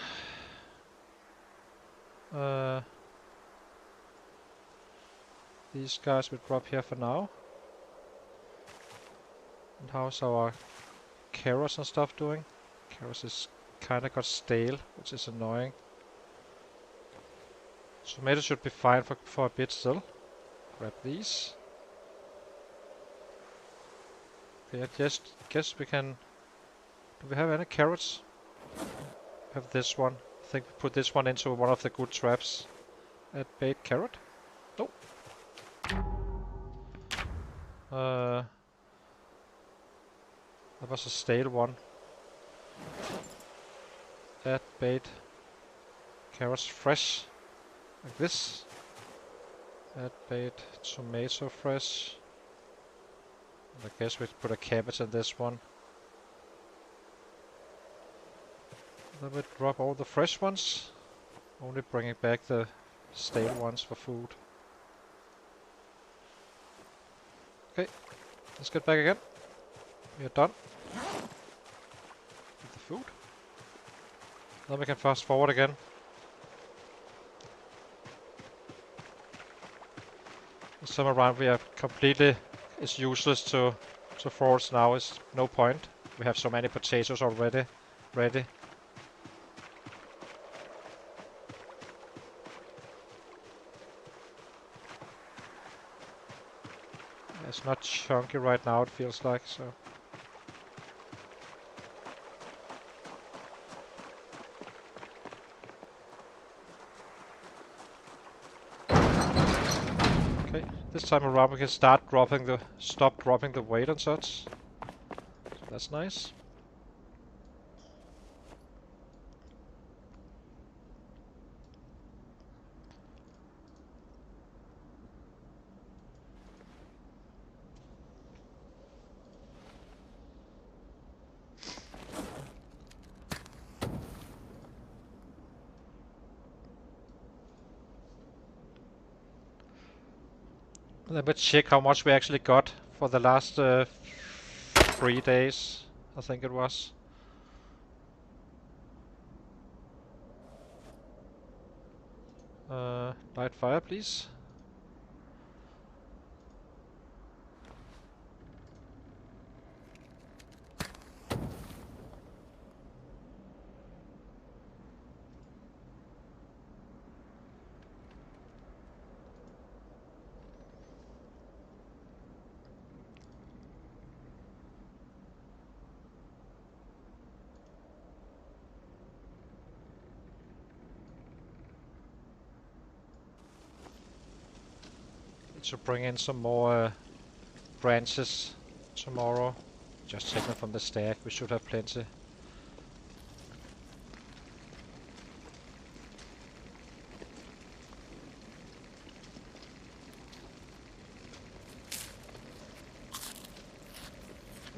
These guys will drop here for now. And how's our carrots and stuff doing? Carrots is kinda got stale, which is annoying. Tomatoes should be fine for a bit still. Grab these. Okay, I just guess we can... Do we have any carrots? We have this one. I think we put this one into one of the good traps. Add bait carrot. Nope. That was a stale one. Add bait carrots fresh. Like this. Add bait tomato fresh. I guess we put a cabbage in this one. Then we drop all the fresh ones. Only bringing back the stale ones for food. Okay, let's get back again. We are done with the food. Then we can fast forward again. This time around we are completely... It's useless to forge now, it's no point. We have so many potatoes already ready. It's not chunky right now, it feels like, so... Okay, this time around we can stop dropping the weight and such. So that's nice. Let me check how much we actually got for the last 3 days, I think it was. Light fire, please. To bring in some more branches tomorrow. Just take them from the stack, we should have plenty.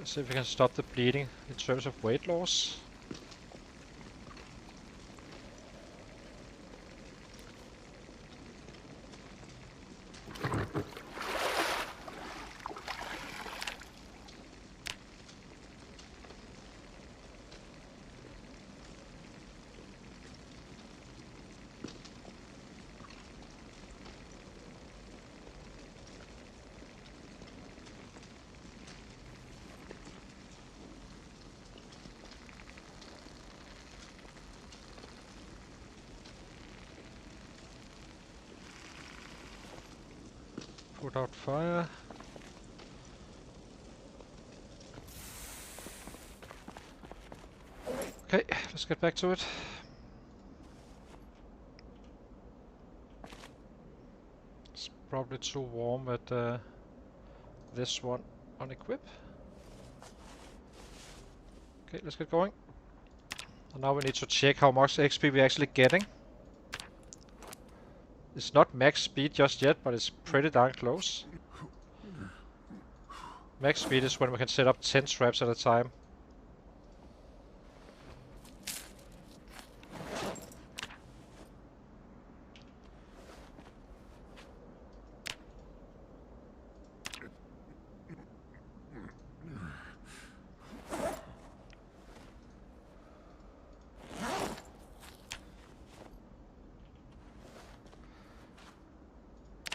Let's see if we can stop the bleeding in terms of weight loss. Put out fire. Okay, let's get back to it. It's probably too warm with this one on equip. Okay, let's get going. And now we need to check how much XP we're actually getting. It's not max speed just yet, but it's pretty darn close. Max speed is when we can set up 10 traps at a time.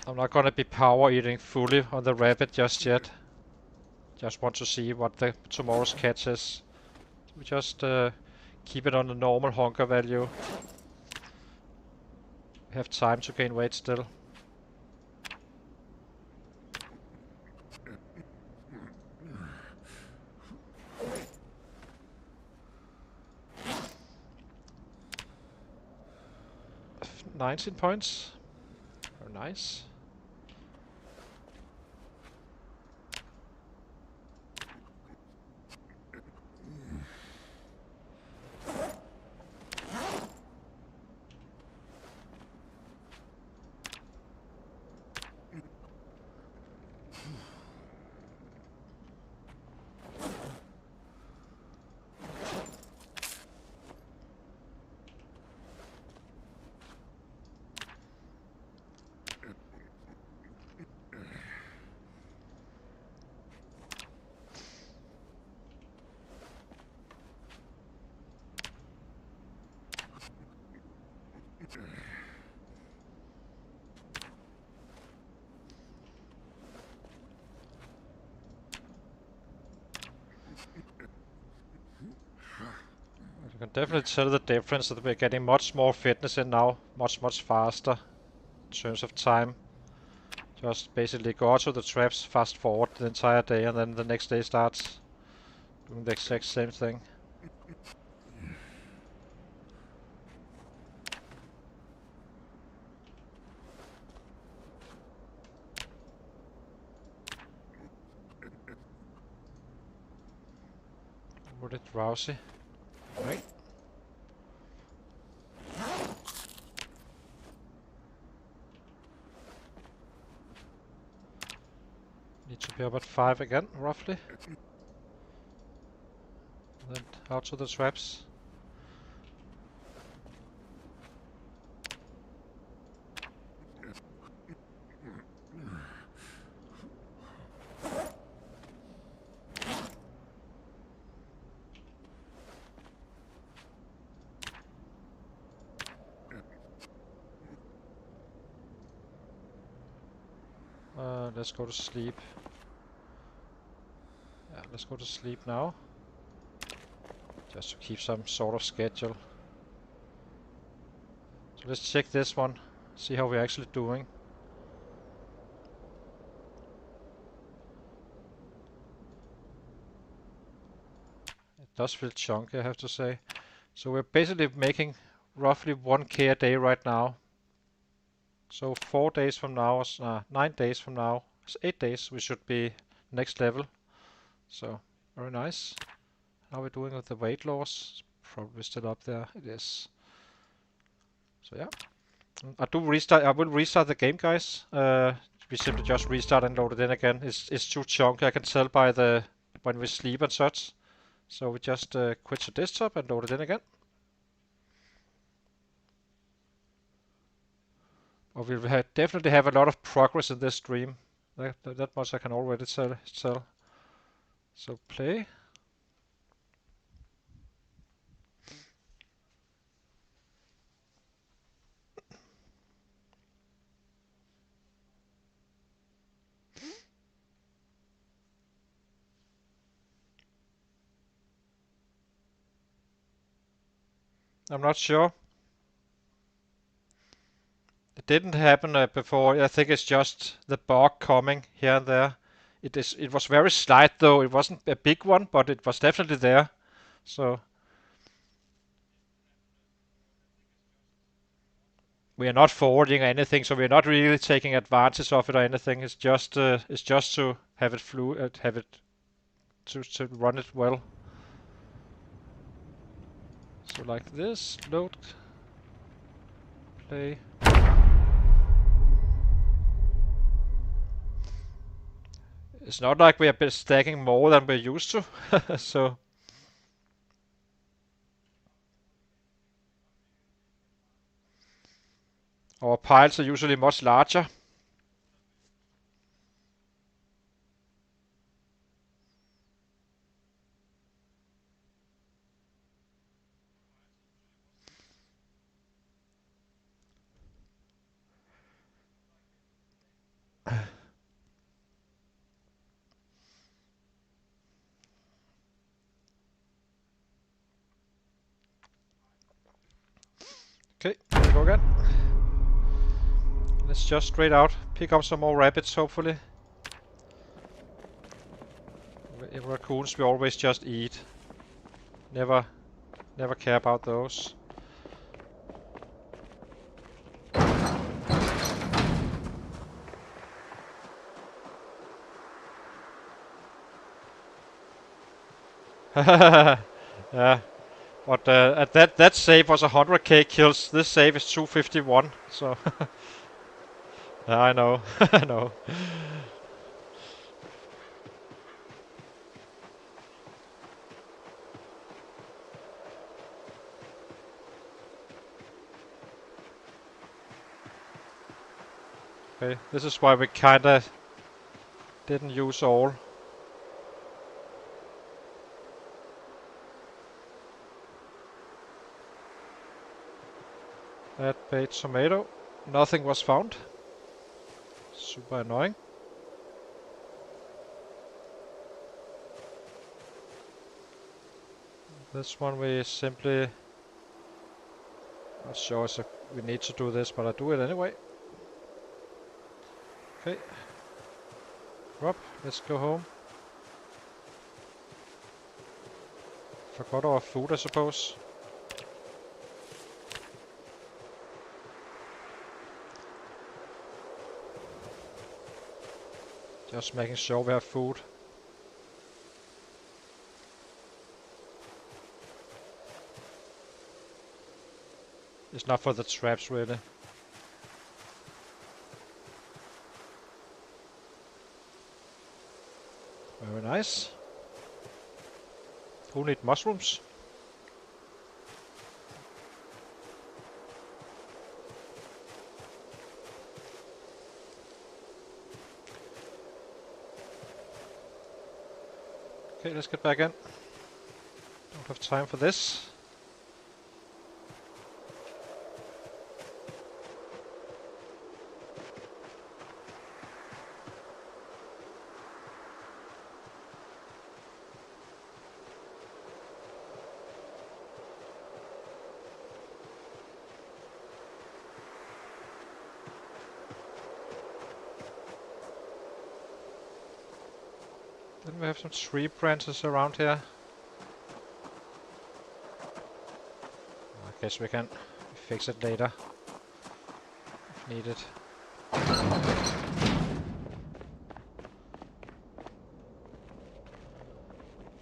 I'm not gonna be power eating fully on the rabbit just yet. Just want to see what the tomorrow's catch is. We just keep it on the normal hunger value. We have time to gain weight still. $19 points. Very nice. You can definitely tell the difference that we're getting much more fitness in now, much faster in terms of time. Just basically go out to the traps, fast forward the entire day, and then the next day starts doing the exact same thing. Would it drowsy? Right. Need to be up at 5 again, roughly. And then out to the traps. Let's go to sleep. Yeah, let's go to sleep now. Just to keep some sort of schedule. So let's check this one. See how we're actually doing. It does feel chunky, I have to say. So we're basically making roughly 1k a day right now. So 4 days from now, 9 days from now, 8 days, we should be next level. So, very nice. How are we doing with the weight loss? It's probably still up there. It is. So yeah. I will restart the game, guys. We simply just restart and load it in again. It's too chunky. I can tell by the when we sleep and such. So we just quit the desktop and load it in again. Or we'll definitely have a lot of progress in this stream. That much I can already tell. So play. I'm not sure. It didn't happen before. I think it's just the bug coming here and there. It was very slight though. It wasn't a big one, but it was definitely there. So we are not forwarding anything, so we're not really taking advantage of it or anything. It's just to have it have it to run it well. So like this, load, play. It's not like we are stacking more than we're used to, so. Our piles are usually much larger. Okay, here we go again. Let's just straight out pick up some more rabbits, hopefully. Raccoons we always just eat. Never care about those. Yeah, but at that save was 100k kills. This save is 251. So yeah, I know, I know. Okay, this is why we kinda didn't use all. Add bait tomato. Nothing was found. Super annoying. This one we simply... Not sure if we need to do this, but I do it anyway. Okay. Rob, let's go home. Forgot our food, I suppose. Just making sure we have food. It's not for the traps, really. Very nice. Who need mushrooms? Okay, let's get back in. Don't have time for this. Then we have some tree branches around here. I guess we can fix it later if needed.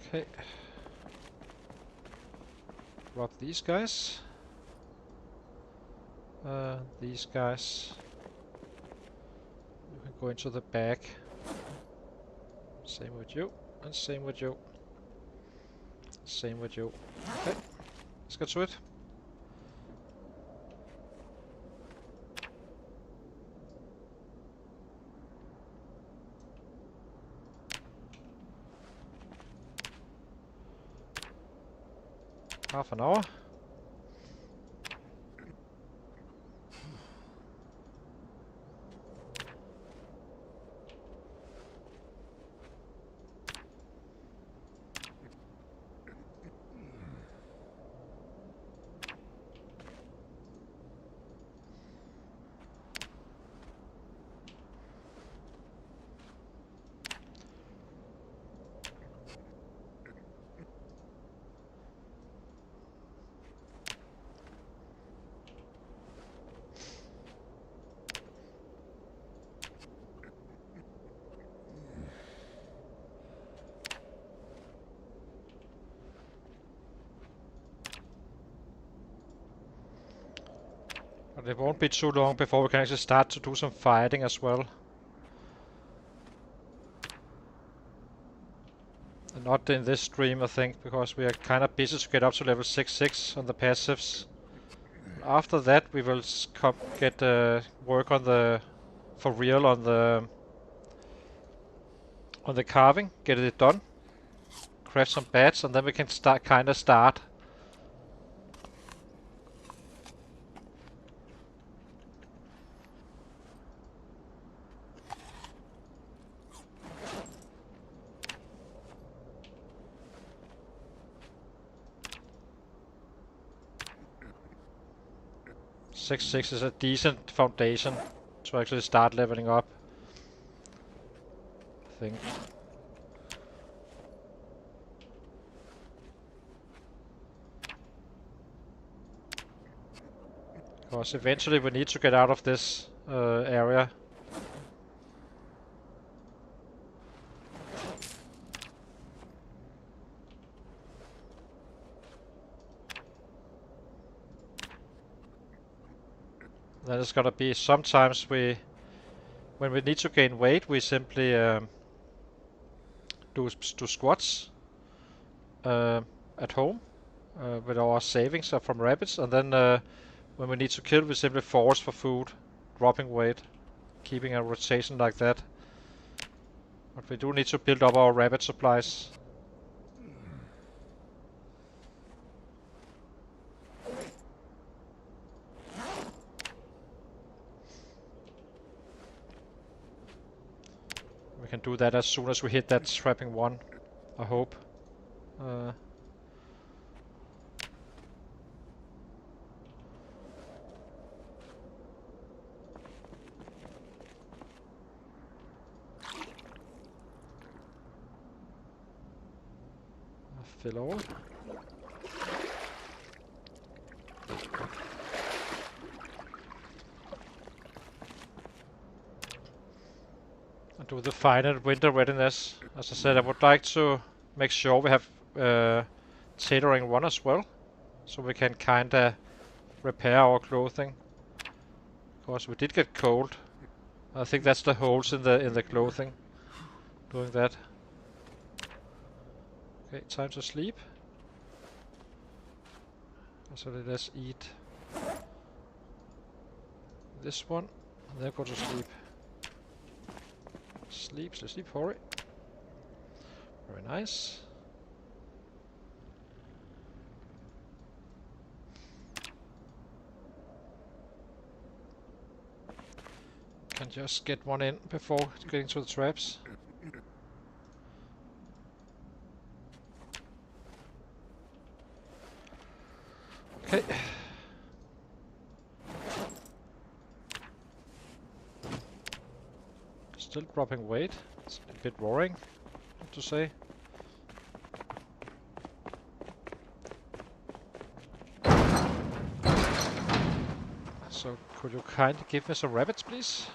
Okay. Rob these guys. These guys. You can go into the bag. Same with you. And same with you. Same with you. Okay, let's get to it. Half an hour. But it won't be too long before we can actually start to do some fighting as well. And not in this stream, I think, because we are kind of busy to get up to level 6 on the passives. After that, we will get work on the for real on the carving, get it done, craft some bats, and then we can start. 6 is a decent foundation to actually start leveling up, I think. Because eventually we need to get out of this area. Then it's gonna be sometimes when we need to gain weight, we simply do squats at home with our savings from rabbits, and then when we need to kill, we simply force for food, dropping weight, keeping a rotation like that. But we do need to build up our rabbit supplies. We can do that as soon as we hit that trapping 1, I hope. Fill all. And do the final winter readiness. As I said, I would like to make sure we have tailoring 1 as well, so we can kinda repair our clothing. Because we did get cold. I think that's the holes in the clothing. Doing that. Okay, time to sleep. So let's eat this one, and then go to sleep. Sleep, hurry. Very nice. Can just get one in before getting to the traps. Okay. Still dropping weight. It's a bit worrying, what to say. So could you kindly give me some rabbits, please?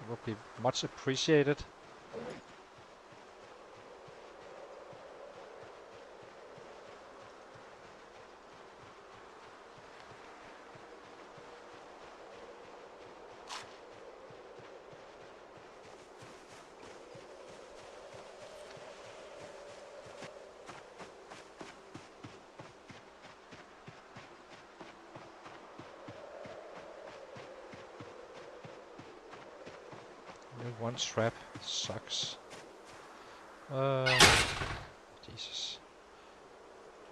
It would be much appreciated. One trap sucks. Jesus.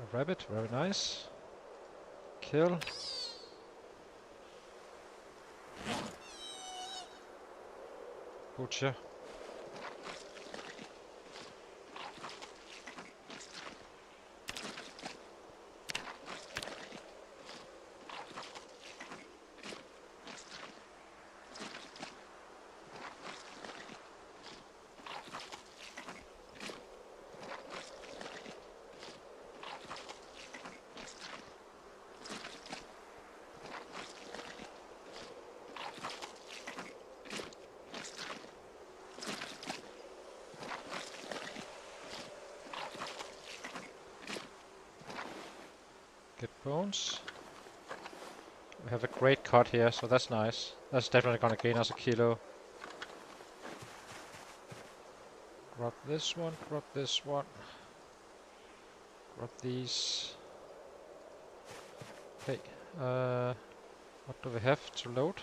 A rabbit, very nice. Kill. Butcher. Get bones. We have a great cut here, so that's nice. That's definitely gonna gain us a kilo. Grab this one, grab this one. Grab these. Okay, what do we have to load?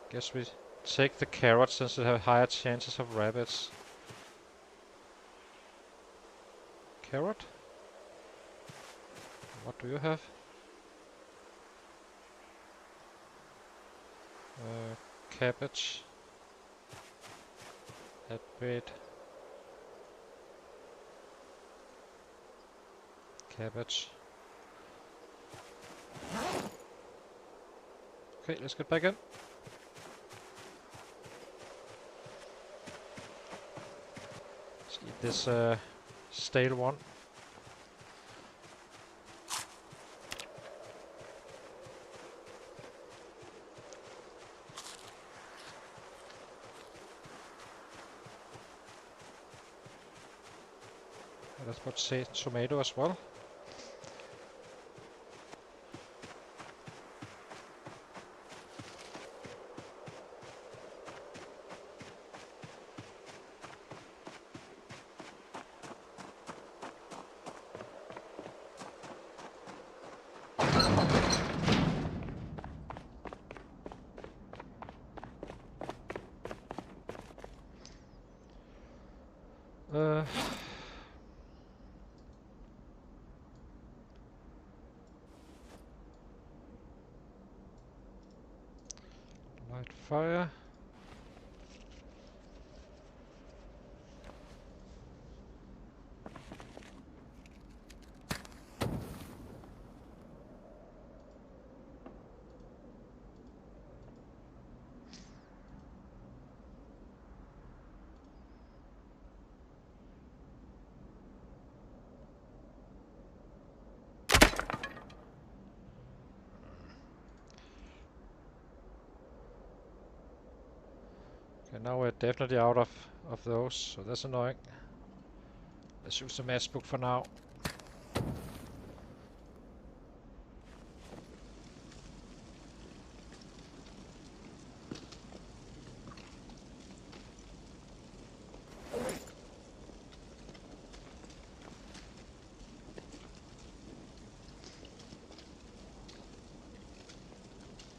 Guess we take the carrots since they have higher chances of rabbits. Carrot? What do you have? Cabbage. That bait. Cabbage. Okay, let's get back in. Let's eat this stale one. Let's put say tomato as well. Light fire. Okay, now we're definitely out of those, so that's annoying. Let's use the match book for now.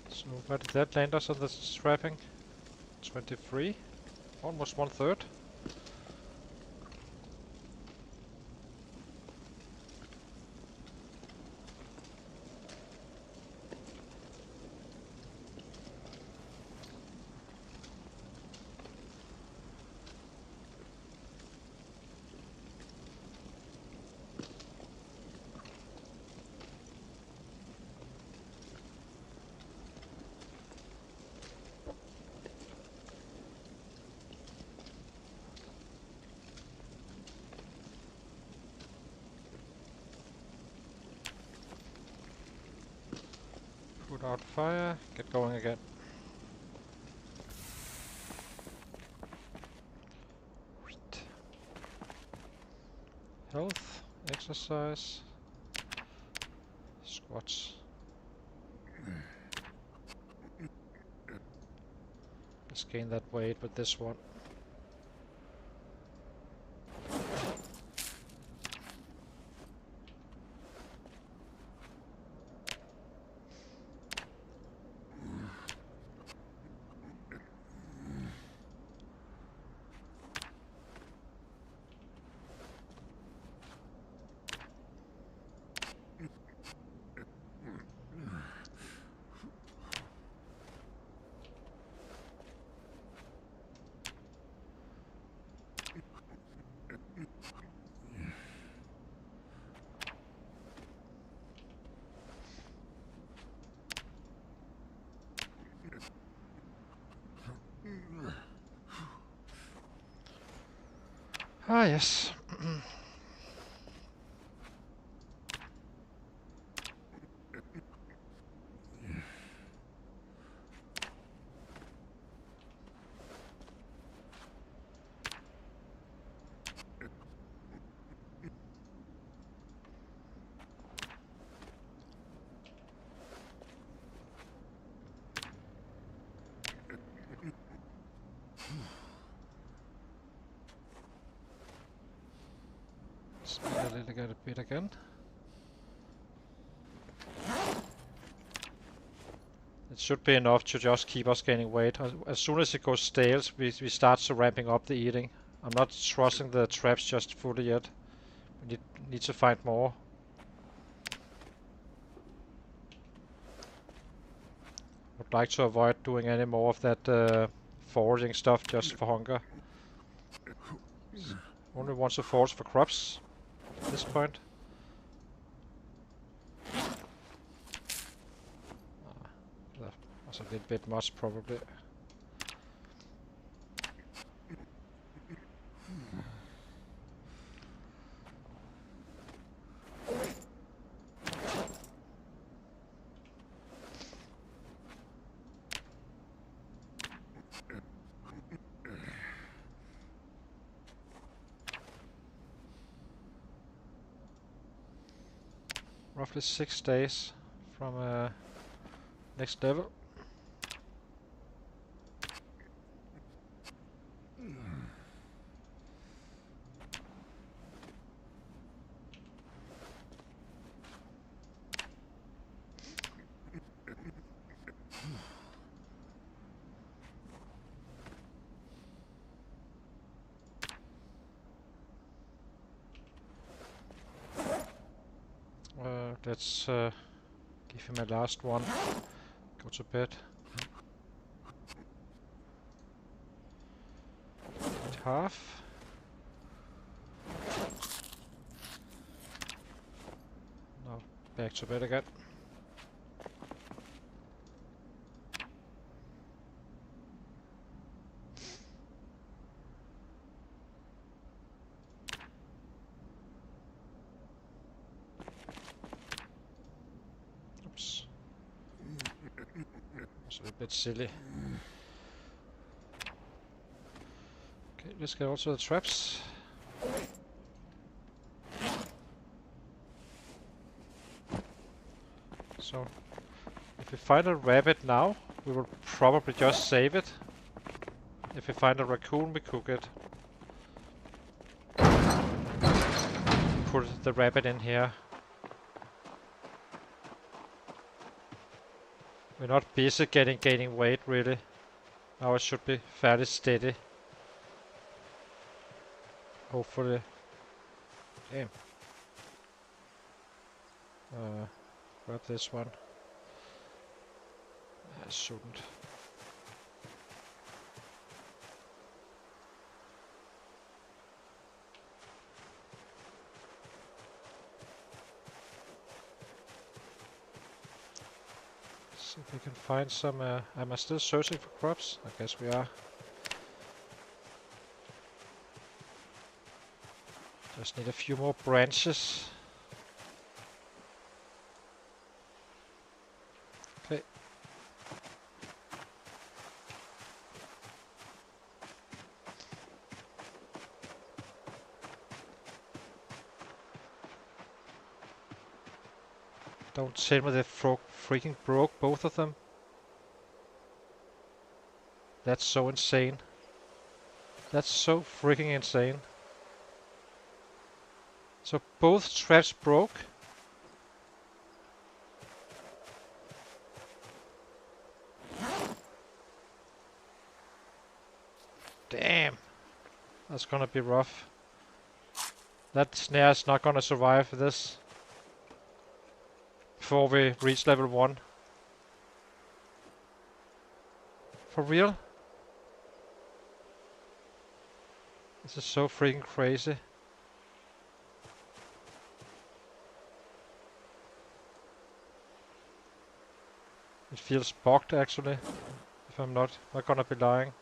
So where did that land us on the trapping? 23? Almost 1/3. Put out fire, get going again. Health, exercise, squats. Let's gain that weight with this one. Ah, yes. Speed a little bit again. It should be enough to just keep us gaining weight. As soon as it goes stale, we start to ramping up the eating. I'm not trusting the traps just fully yet. We need to find more. Would like to avoid doing any more of that foraging stuff just for hunger. Only wants to forage for crops at this point. That was a little bit much probably. Roughly 6 days from next level. Let's give him a last one. Go to bed. Eat half. Now back to bed again. Oops. That's a little bit silly. Okay, let's get also the traps. So, if we find a rabbit now, we will probably just save it. If we find a raccoon, we cook it. Put the rabbit in here. We're not busy gaining weight really. Now it should be fairly steady. Hopefully. Damn. Grab this one. I shouldn't. See if we can find some. Am I still searching for crops? I guess we are. Just need a few more branches. Okay. Don't tell me they freaking broke both of them. That's so insane. That's so freaking insane. So both traps broke. Damn. That's gonna be rough. That snare is not gonna survive this. Before we reach level 1. For real? This is so freaking crazy. It feels bugged actually, if I'm not gonna be lying.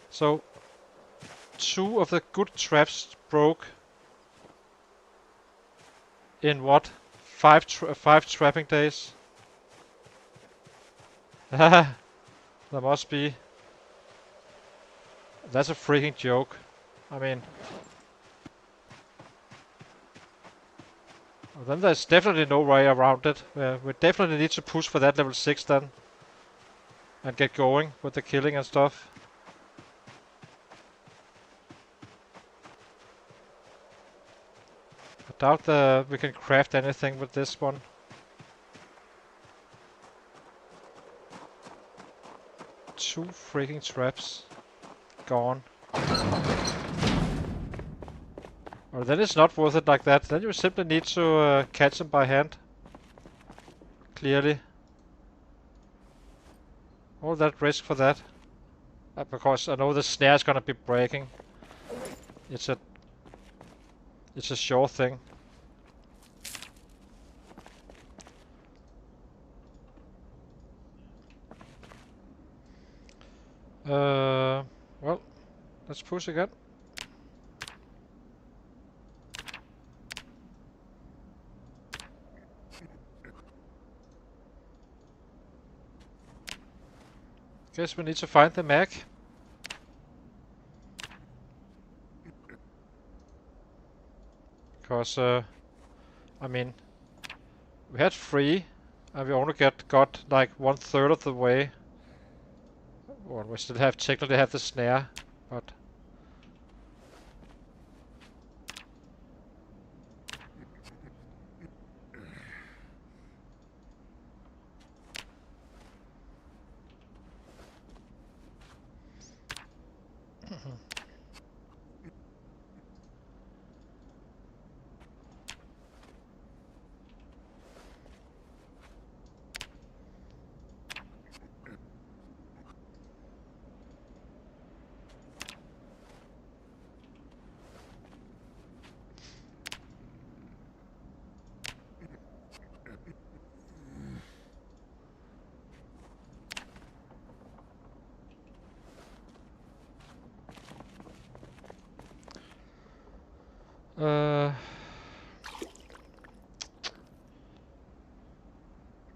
So, 2 of the good traps broke in what? 5 trapping days? There must be. That's a freaking joke. I mean, well, then there's definitely no way around it. We definitely need to push for that level 6 then. And get going with the killing and stuff. I doubt we can craft anything with this one. Two freaking traps. Gone. Or then it's not worth it like that. Then you simply need to catch them by hand. Clearly. All that risk for that. Because I know the snare is gonna be breaking. It's a sure thing. Well, let's push again. Guess we need to find the mag. Because, I mean, we had 3, and we only got like 1/3 of the way. Well, we still technically have the snare, but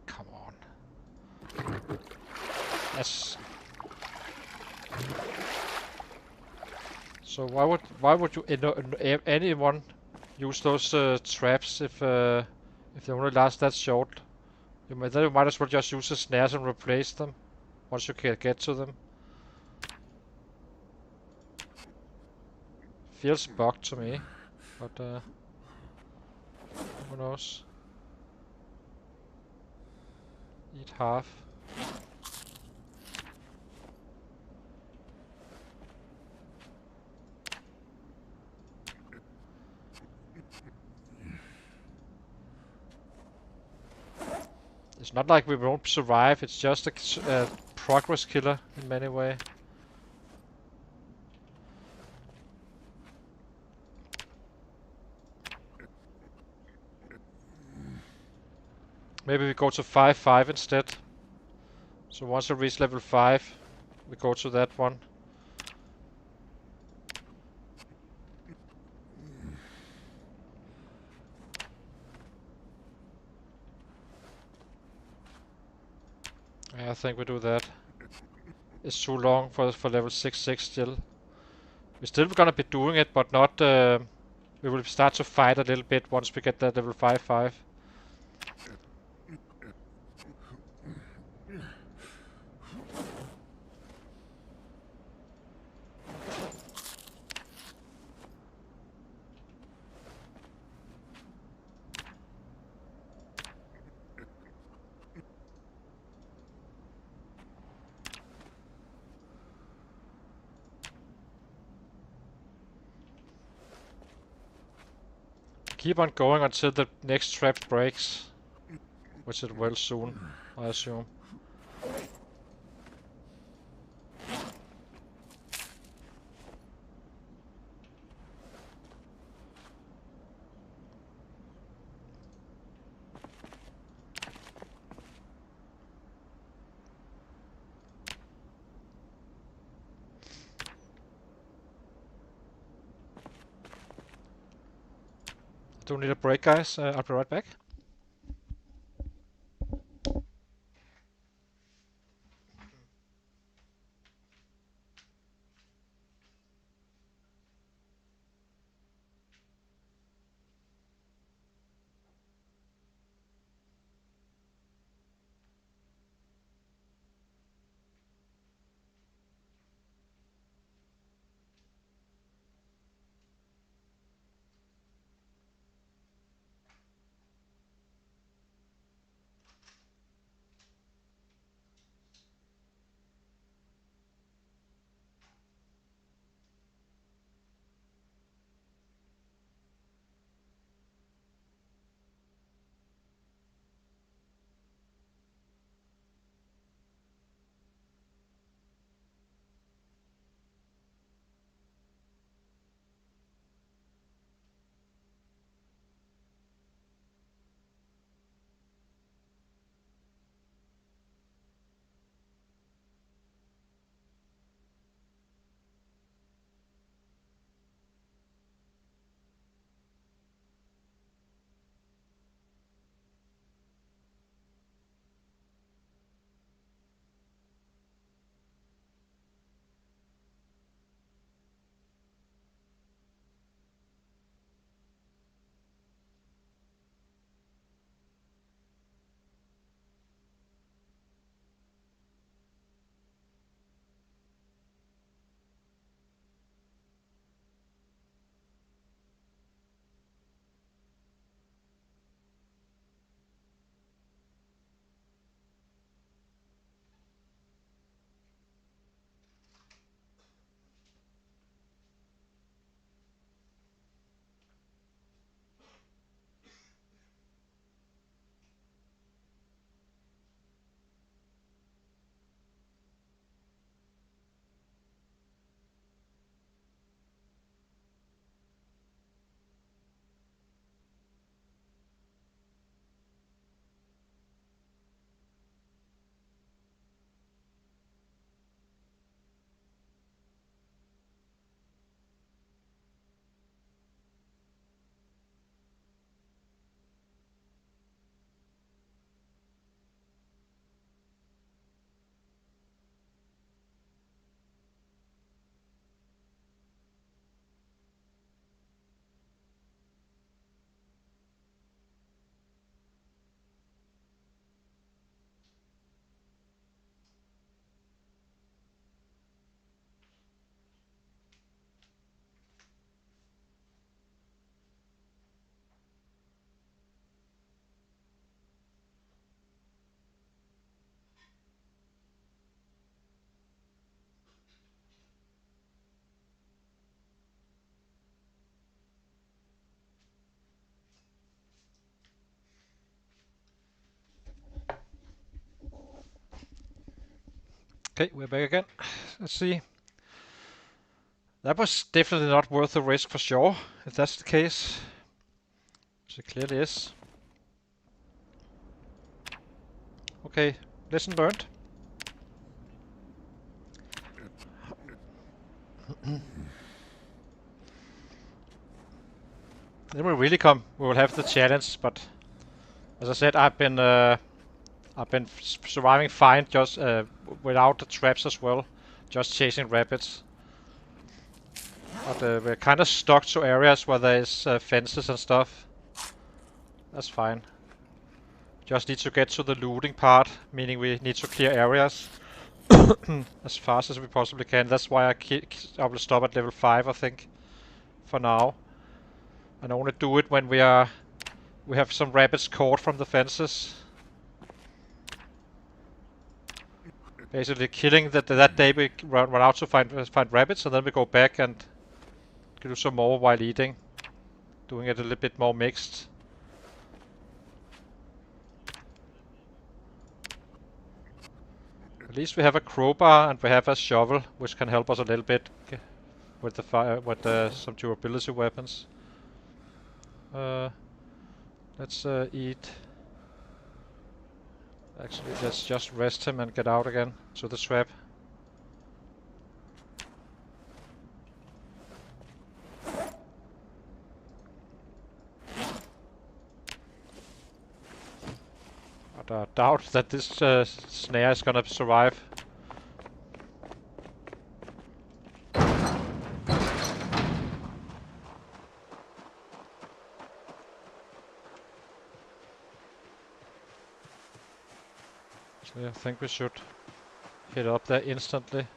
come on. Yes. So why would you anyone use those traps if they only last that short? Then you might as well just use the snares and replace them once you can get to them. Feels bugged to me, but who knows? Eat half. It's not like we won't survive, it's just a progress killer in many ways. Maybe we go to 5-5 instead. So once we reach level 5, we go to that one. Yeah, I think we do that. It's too long for level 6-6 still. We're still gonna be doing it, but not... we will start to fight a little bit once we get that level 5-5. Keep on going until the next trap breaks. Which it will soon, I assume. do need a break, guys. I'll be right back. Okay, we're back again. Let's see. That was definitely not worth the risk for sure, if that's the case. Which it clearly is. Okay, lesson learned. Then we really come. We will have the challenge, but as I said, I've been surviving fine just without the traps as well, just chasing rabbits. But we're kind of stuck to areas where there's fences and stuff. That's fine. Just need to get to the looting part, meaning we need to clear areas as fast as we possibly can. That's why I will stop at level 5, I think, for now. And only do it when we have some rabbits caught from the fences. Basically killing that day we run out to find rabbits, and then we go back and do some more while eating. Doing it a little bit more mixed. At least we have a crowbar and we have a shovel, which can help us a little bit with the fire, with some durability weapons. Let's eat. Actually, let's just rest him and get out again to the trap. But I doubt that this snare is gonna survive. So I think we should hit up there instantly.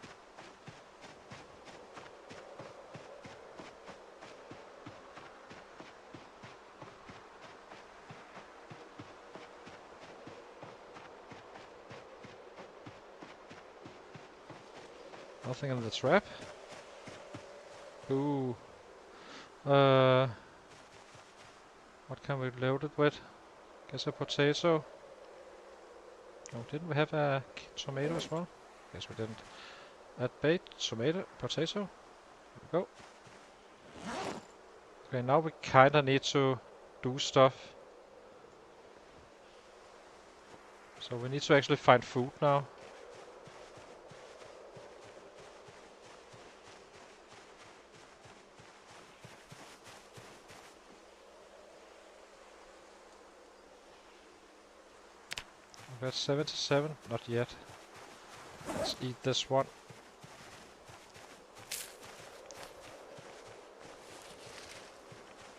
Nothing in the trap. Ooh. What can we load it with? Guess a potato. Oh, didn't we have a tomato as well? Guess we didn't. Add bait, tomato, potato. There we go. Okay, now we kinda need to do stuff. So we need to actually find food now. We're at 77, not yet. Let's eat this one.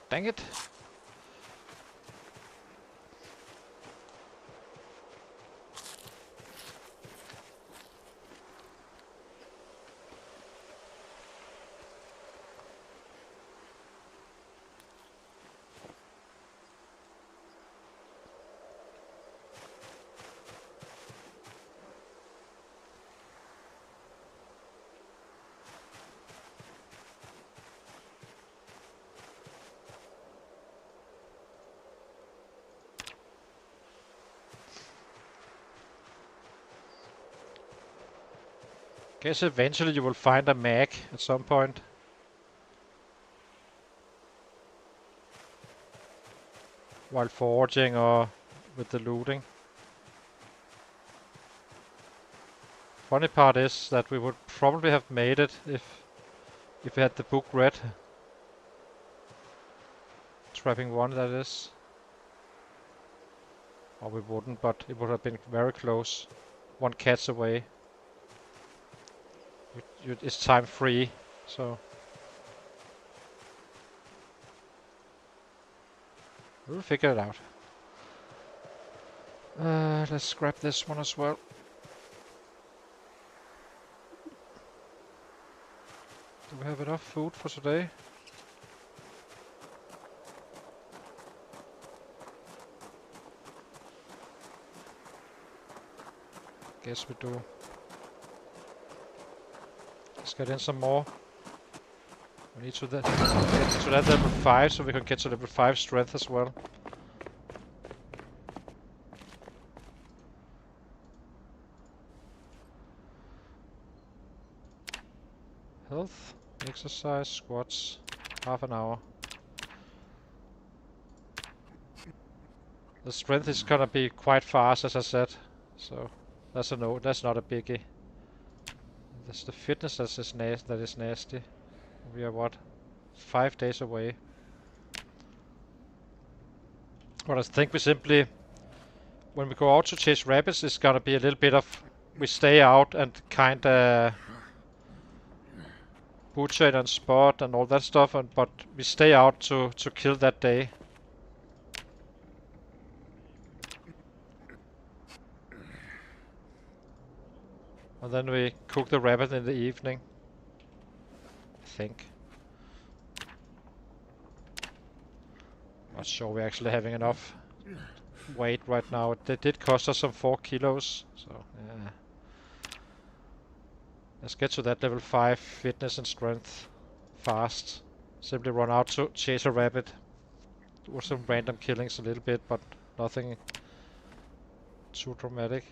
Dang it! Guess eventually you will find a mag at some point. While foraging or with the looting. Funny part is that we would probably have made it if we had the book read. Trapping 1, that is. Or we wouldn't, but it would have been very close. One catch away. It's time free, so we'll figure it out. Let's grab this one as well. Do we have enough food for today? Guess we do. Let's get in some more. We need to get to that level 5 so we can get to level 5 strength as well. Health, exercise, squats, half an hour. The strength is gonna be quite fast, as I said, so that's a no. That's not a biggie. That's the fitness that is nasty. We are what? 5 days away. But I think we simply, when we go out to chase rabbits, it's gonna be a little bit of we stay out and kinda butcher it on spot and all that stuff, but we stay out to kill that day. And then we cook the rabbit in the evening. I think. Not sure we're actually having enough weight right now. It did cost us some 4 kilos, so yeah. Let's get to that level 5 fitness and strength fast. Simply run out to chase a rabbit. Do some random killings a little bit, but nothing too dramatic.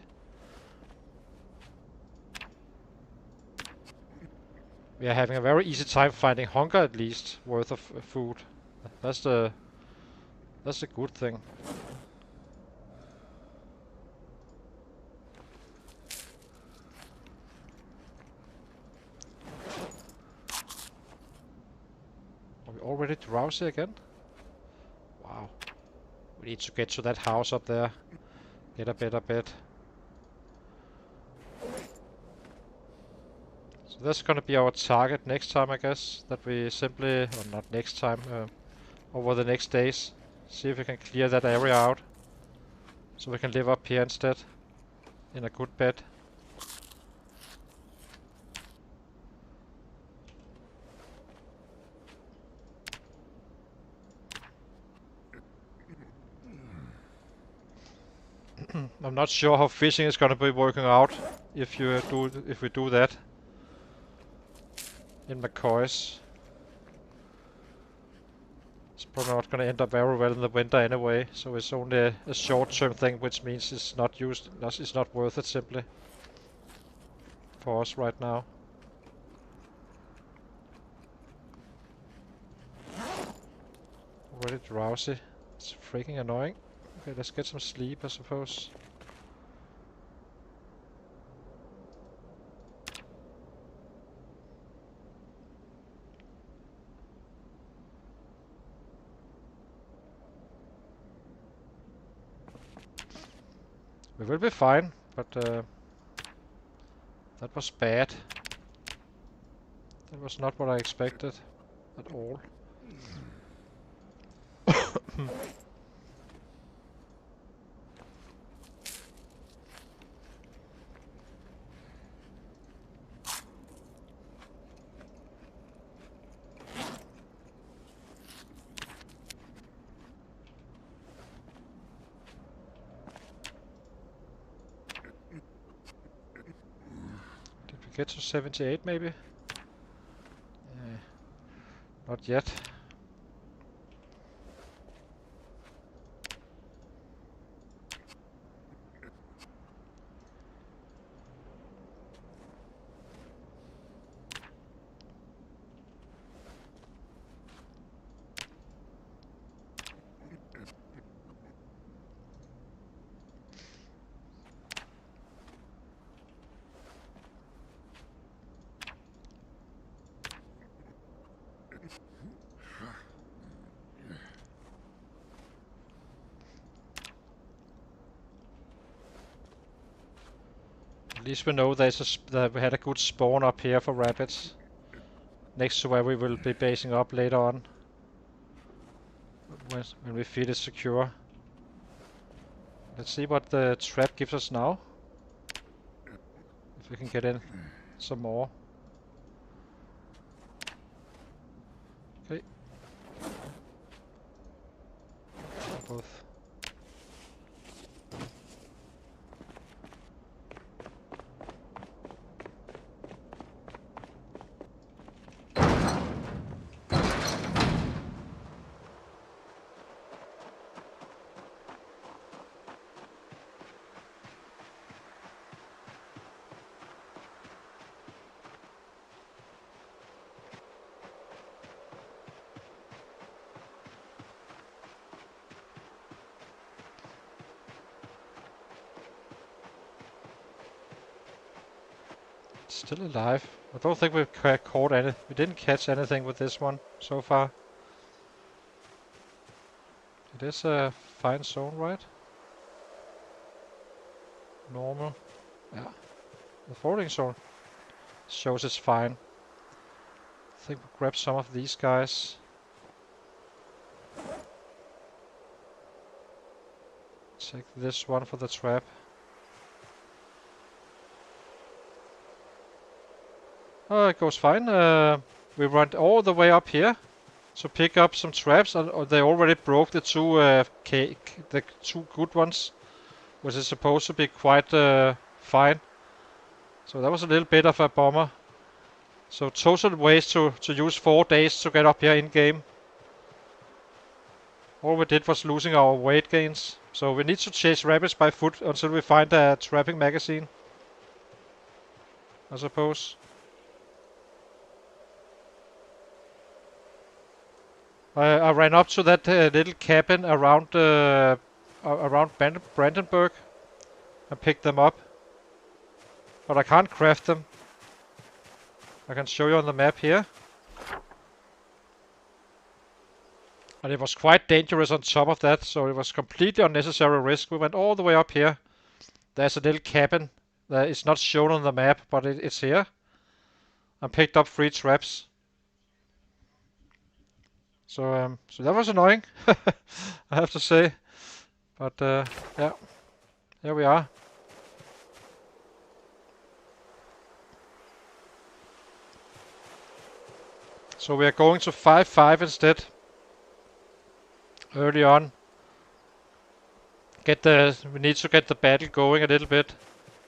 We are having a very easy time finding hunger, at least, worth of food. That's a good thing. Are we already drowsy again? Wow. We need to get to that house up there. get a better bed. So that's gonna be our target next time, I guess. That we simply, or not next time, over the next days, see if we can clear that area out. So we can live up here instead, in a good bed. I'm not sure how fishing is gonna be working out if we do that in McCoys. It's probably not gonna end up very well in the winter anyway, so it's only a short-term thing, which means it's not worth it simply for us right now. Already drowsy. It's freaking annoying. Okay, let's get some sleep, I suppose. We will be fine, but that was bad. That was not what I expected at all. Did we get to 78 maybe? Not yet. At least we know that we had a good spawn up here for rabbits. Next to where we will be basing up later on. When we feel it's secure. Let's see what the trap gives us now. If we can get in some more. Okay. Both. Still alive. I don't think we've caught any. We didn't catch anything with this one so far. It is a fine zone, right? Normal. Yeah. The foraging zone shows it's fine. I think we'll grab some of these guys. Take this one for the trap. Oh, it goes fine. We went all the way up here to pick up some traps, and they already broke the two good ones, which is supposed to be quite fine. So that was a little bit of a bummer. So total waste to use 4 days to get up here in game. All we did was losing our weight gains. So we need to chase rabbits by foot until we find a trapping magazine, I suppose. I ran up to that little cabin around Brandenburg and picked them up. But I can't craft them. I can show you on the map here. And it was quite dangerous on top of that, so it was completely unnecessary risk. We went all the way up here. There's a little cabin that is not shown on the map, but it's here. I picked up 3 traps. So that was annoying, I have to say. But yeah, here we are. So we are going to 5-5 instead. Early on. We need to get the battle going a little bit,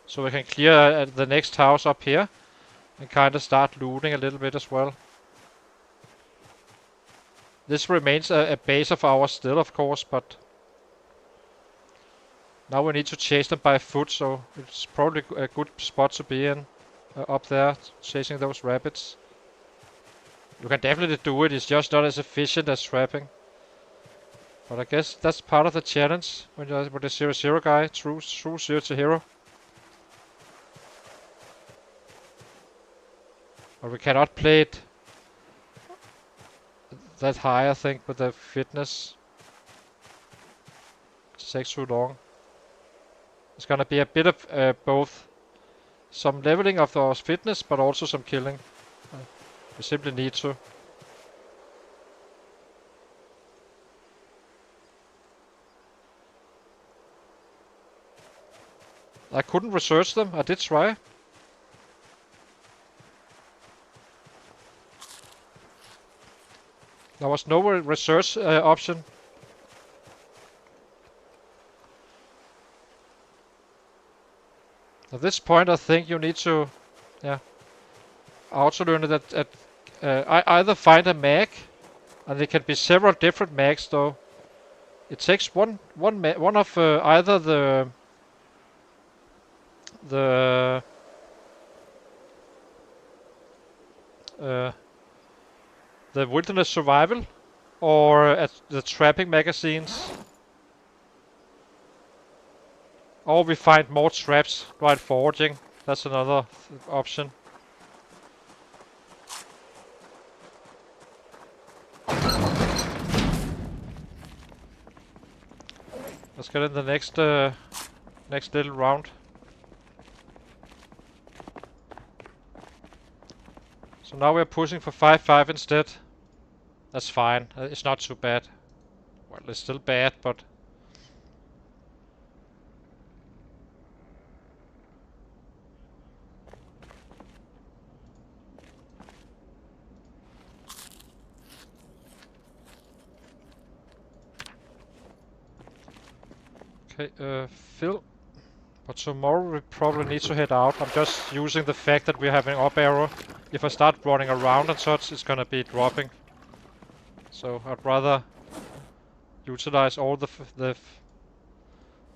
so we can clear the next house up here and kind of start looting a little bit as well. This remains a base of ours still, of course, but now we need to chase them by foot, so it's probably a good spot to be in, up there, chasing those rabbits. You can definitely do it, it's just not as efficient as trapping. But I guess that's part of the challenge when you're with the 0-0 guy, true 0 to hero. But we cannot play it that high, I think, with the fitness. It takes too long. It's gonna be a bit of both. Some leveling of our fitness, but also some killing. We simply need to. I couldn't research them. I did try. There was no research option. At this point, I think you need to, I also learned that I either find a mag, and there can be several different mags though. It takes one of either the wilderness survival or the trapping magazines. Or we find more traps while foraging. That's another option. Let's get in the next little round. So now we're pushing for 5-5 instead. That's fine. It's not too bad. Well, it's still bad, but okay, Phil. But tomorrow we probably need to head out. I'm just using the fact that we're having up arrow. If I start running around and such, it's gonna be dropping. So I'd rather utilize all the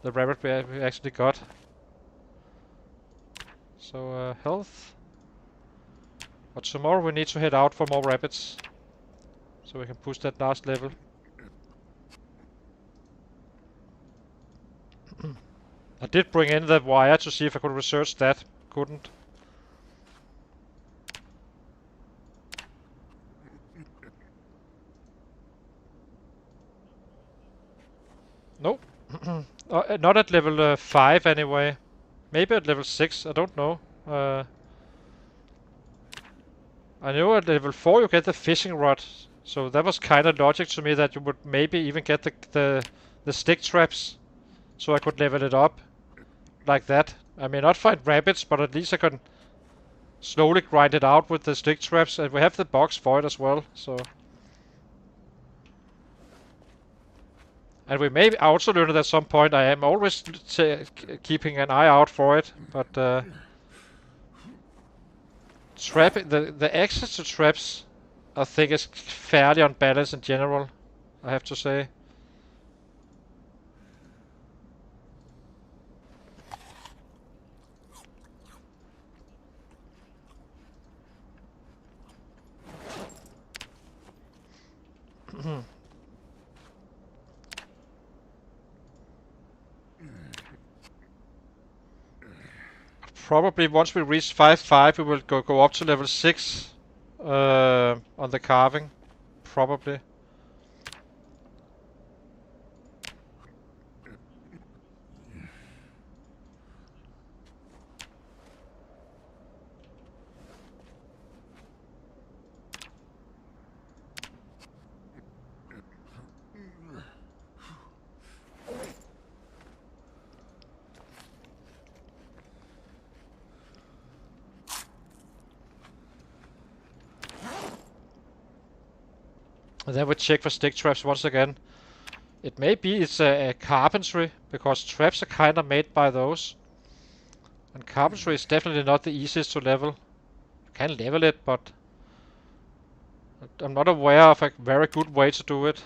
rabbit we actually got. So health. But tomorrow we need to head out for more rabbits, so we can push that last level. I did bring in the wire to see if I could research that. Couldn't. Nope. Not at level 5 anyway. Maybe at level 6, I don't know. I know at level 4 you get the fishing rod. So that was kind of logic to me that you would maybe even get the stick traps. So I could level it up. Like that. I may not find rabbits, but at least I can slowly grind it out with the stick traps. And we have the box for it as well, so... And we may also learn it at some point. I am always keeping an eye out for it, but trapping the access to traps, I think, is fairly unbalanced in general. I have to say. Probably once we reach 5-5 we will go up to level 6 on the carving. Probably. And then we check for stick traps once again. It may be it's a carpentry, because traps are kind of made by those. And carpentry is definitely not the easiest to level. You can level it, but I'm not aware of a very good way to do it.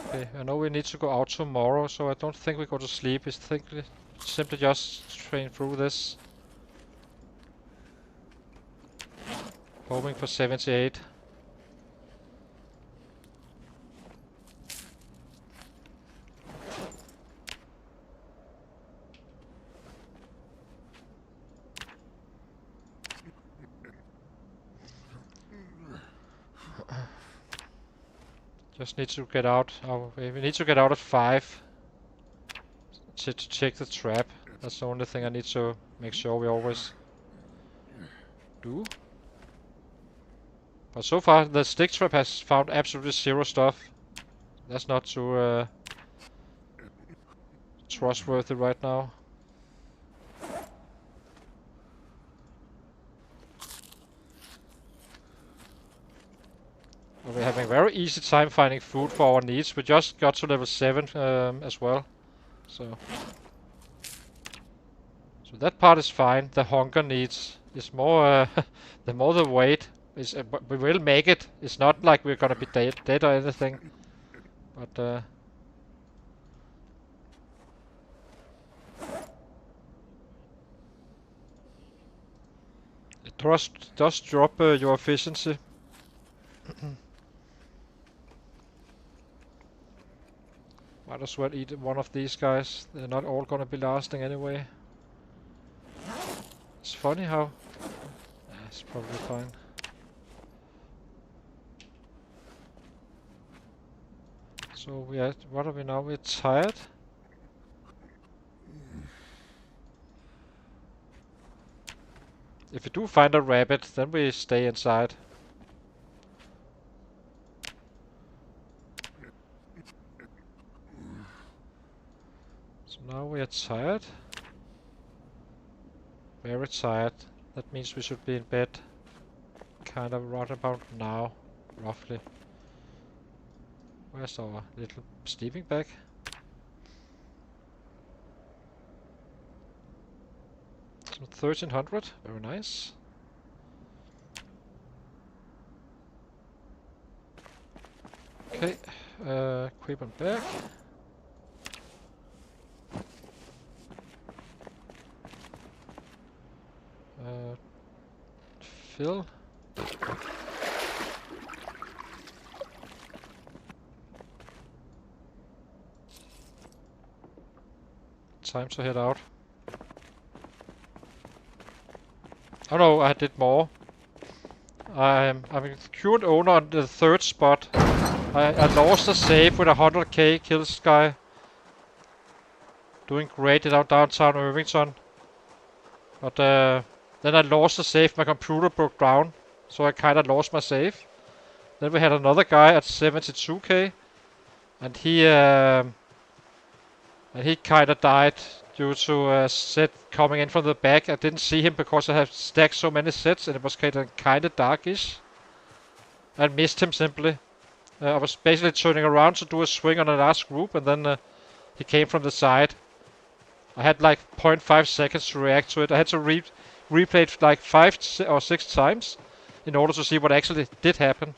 Okay, I know we need to go out tomorrow, so I don't think we go to sleep. I think we simply just train through this. Hoping for 78. Just need to get out. Oh, we need to get out at 5 to check the trap. That's the only thing I need to make sure we always do. But so far, the stick trap has found absolutely zero stuff. That's not too trustworthy right now. We're having a very easy time finding food for our needs. We just got to level 7 as well. So that part is fine. The hunger needs is more the more the weight is. But we will make it. It's not like we're gonna be dead or anything. But it does drop your efficiency. Might as well eat one of these guys. They're not all gonna be lasting anyway. It's funny how... it's probably fine. So we are... what are we now? We're tired. If we do find a rabbit, then we stay inside. So now we are tired. Very tired. That means we should be in bed kind of right about now, roughly. Where's our little sleeping bag? So 1300, very nice. Okay, equip and back. Fill. Time to head out. Oh no, I did more. I'm a current owner on the 3rd spot. I lost a save with 100k kills guy. Doing great in our downtown Irvington. But then I lost the save, my computer broke down. So I kinda lost my save. Then we had another guy at 72k. And he kinda died due to a set coming in from the back. I didn't see him because I have stacked so many sets and it was kinda darkish. I missed him simply. I was basically turning around to do a swing on a last group and then he came from the side. I had like 0.5 seconds to react to it. I had to replay it like 5 or 6 times in order to see what actually did happen.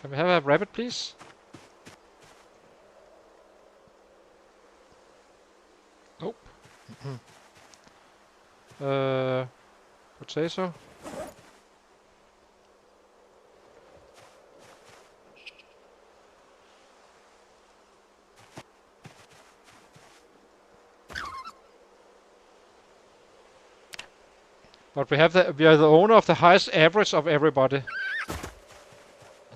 Can we have a rabbit, please? Nope. Potato. But we are the owner of the highest average of everybody.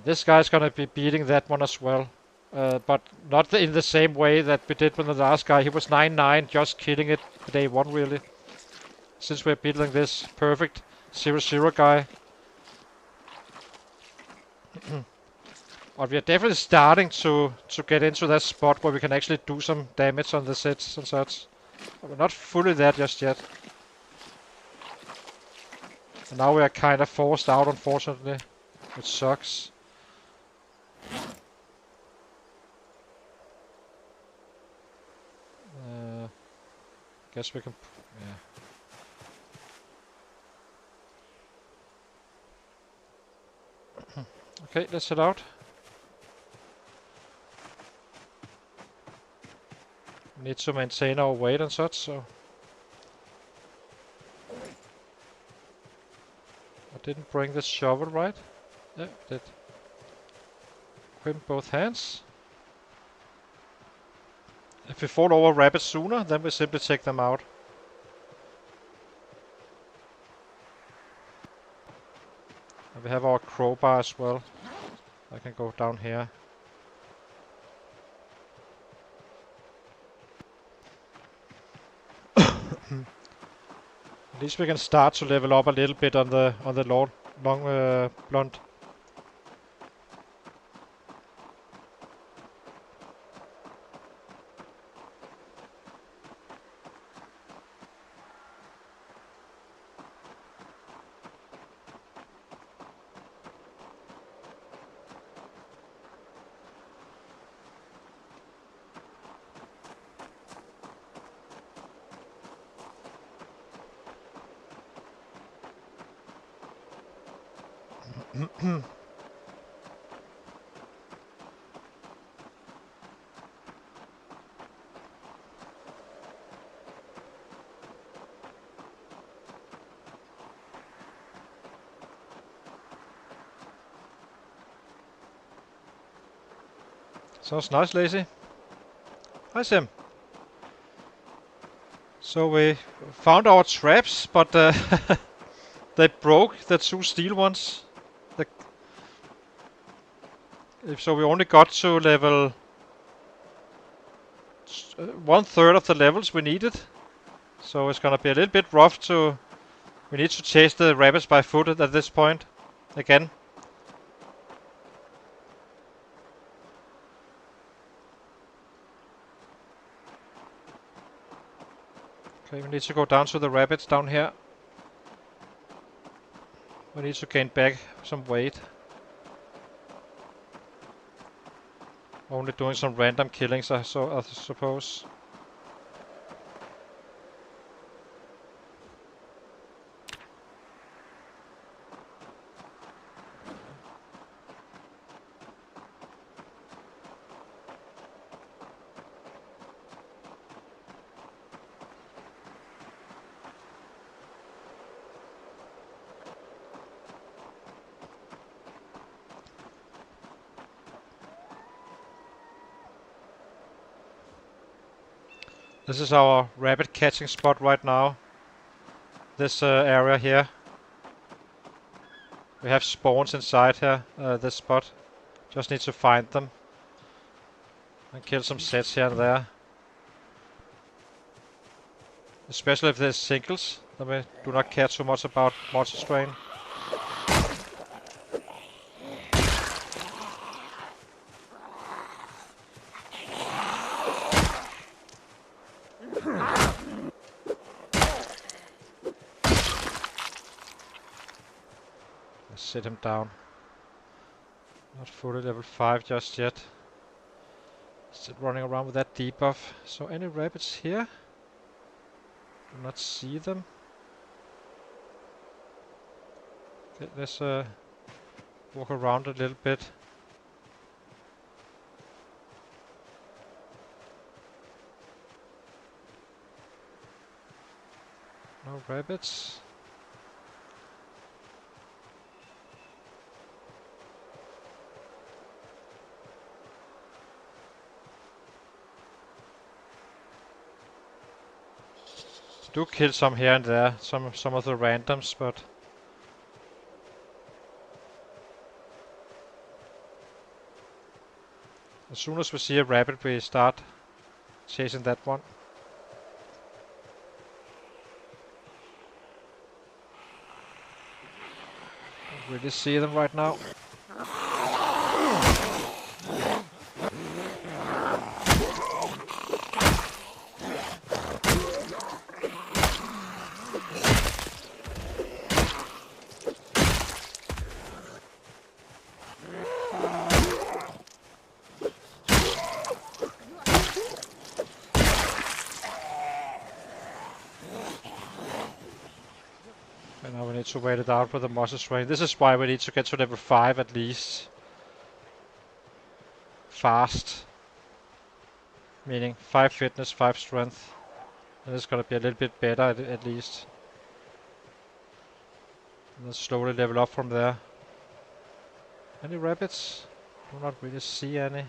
This guy's gonna be beating that one as well. But not in the same way that we did with the last guy. He was 9-9, just killing it day 1 really. Since we're building this perfect 0-0 guy. But we are definitely starting to get into that spot where we can actually do some damage on the sets and such. But we're not fully there just yet. And now we are kind of forced out, unfortunately. Which sucks. Guess we can... yeah. Okay, let's head out. Need to maintain our weight and such, so... I didn't bring this shovel, right? Yeah, did. Equip both hands. If we fall over rabbits sooner, then we simply take them out. And we have our crowbar as well. I can go down here. At least we can start to level up a little bit on the long blunt. Sounds nice, Lazy. Hi, Sim. So we found our traps, but they broke the 2 steel ones. So we only got to level 1/3 of the levels we needed. So it's gonna be a little bit rough to... We need to chase the rabbits by foot at this point. Again. Okay, we need to go down to the rabbits down here. We need to gain back some weight. Only doing some random killings, I suppose. This is our rabbit catching spot right now. This area here. We have spawns inside here, this spot. Just need to find them. And kill some sets here and there. Especially if there's singles, then we do not care too much about monster strain. Sit him down. Not fully level 5 just yet. Still running around with that debuff. So any rabbits here? Do not see them. Okay, let's walk around a little bit. No rabbits. Do kill some here and there, some of the randoms, but as soon as we see a rabbit, we start chasing that one. Don't really see them right now. need to wait it out with the muscle strain. This is why we need to get to level 5 at least. Fast. Meaning 5 fitness, 5 strength. And it's gonna be a little bit better at least. And then slowly level up from there. Any rabbits? Do not really see any.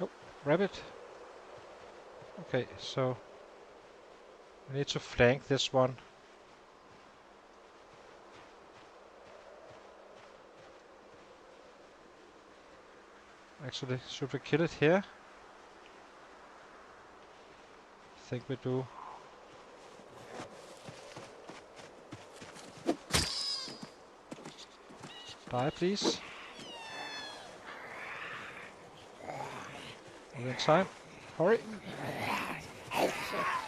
Oh, rabbit. Okay, so we need to flank this one. Actually, should we kill it here? I think we do. Die, please. Not in time. Hurry.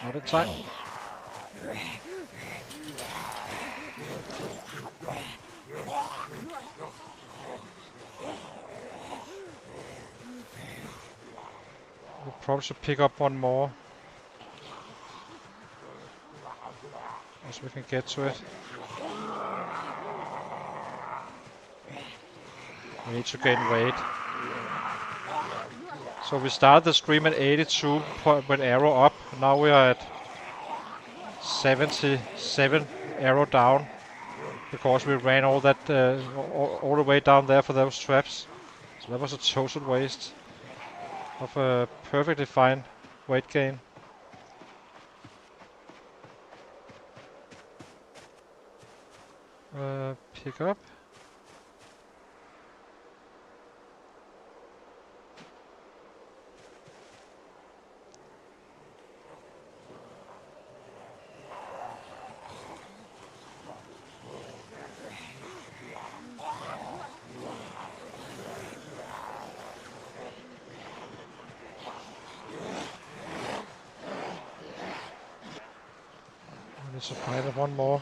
Not in time. We'll probably should pick up one more. As we can get to it. We need to gain weight. So we started the stream at 82 with arrow up. Now we are at 77 arrow down. Because we ran all that all the way down there for those traps. So that was a total waste of a perfectly fine weight gain. Pick up. I need to find one more.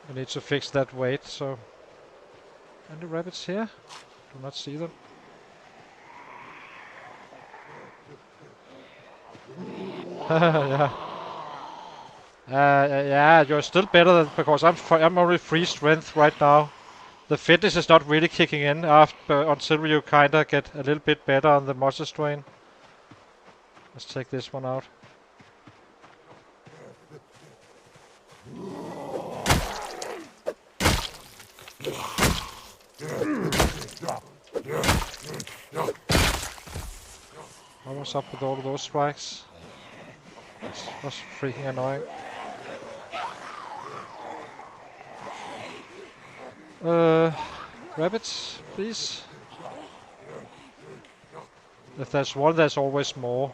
I need to fix that weight, so... Any rabbits here? Do not see them. Yeah. Yeah, you're still better than, because I'm only 3 strength right now. The fitness is not really kicking in until you kinda get a little bit better on the muscle strain. Let's take this one out. What was up with all of those strikes? That was freaking annoying. Rabbits, please. If there's one, there's always more.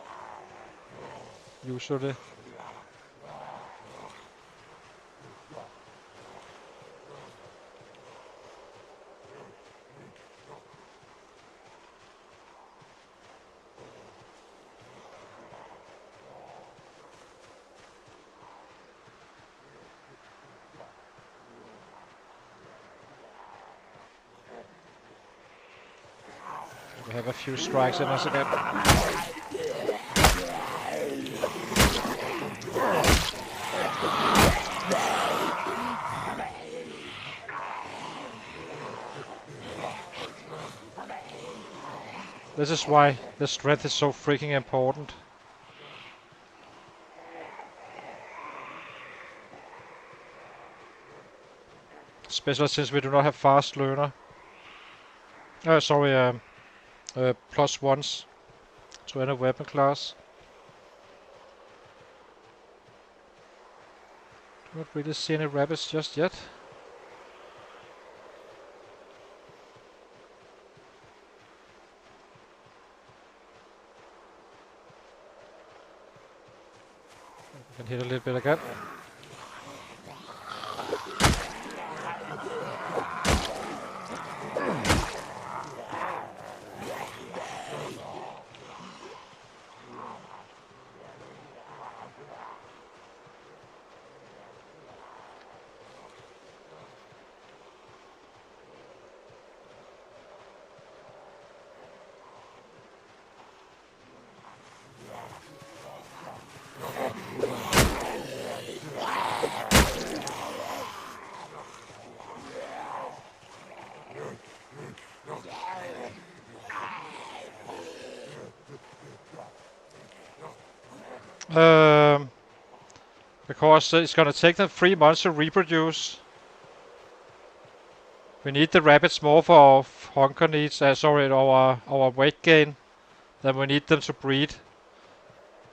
Usually. We have a few strikes in us again. This is why the strength is so freaking important. Especially since we do not have fast learner. Sorry, plus ones to any weapon class. Do not really see any rabbits just yet. We can hit a little bit again. Because it's gonna take them 3 months to reproduce. We need the rabbits more for our hunger needs, sorry, our weight gain, than we need them to breed.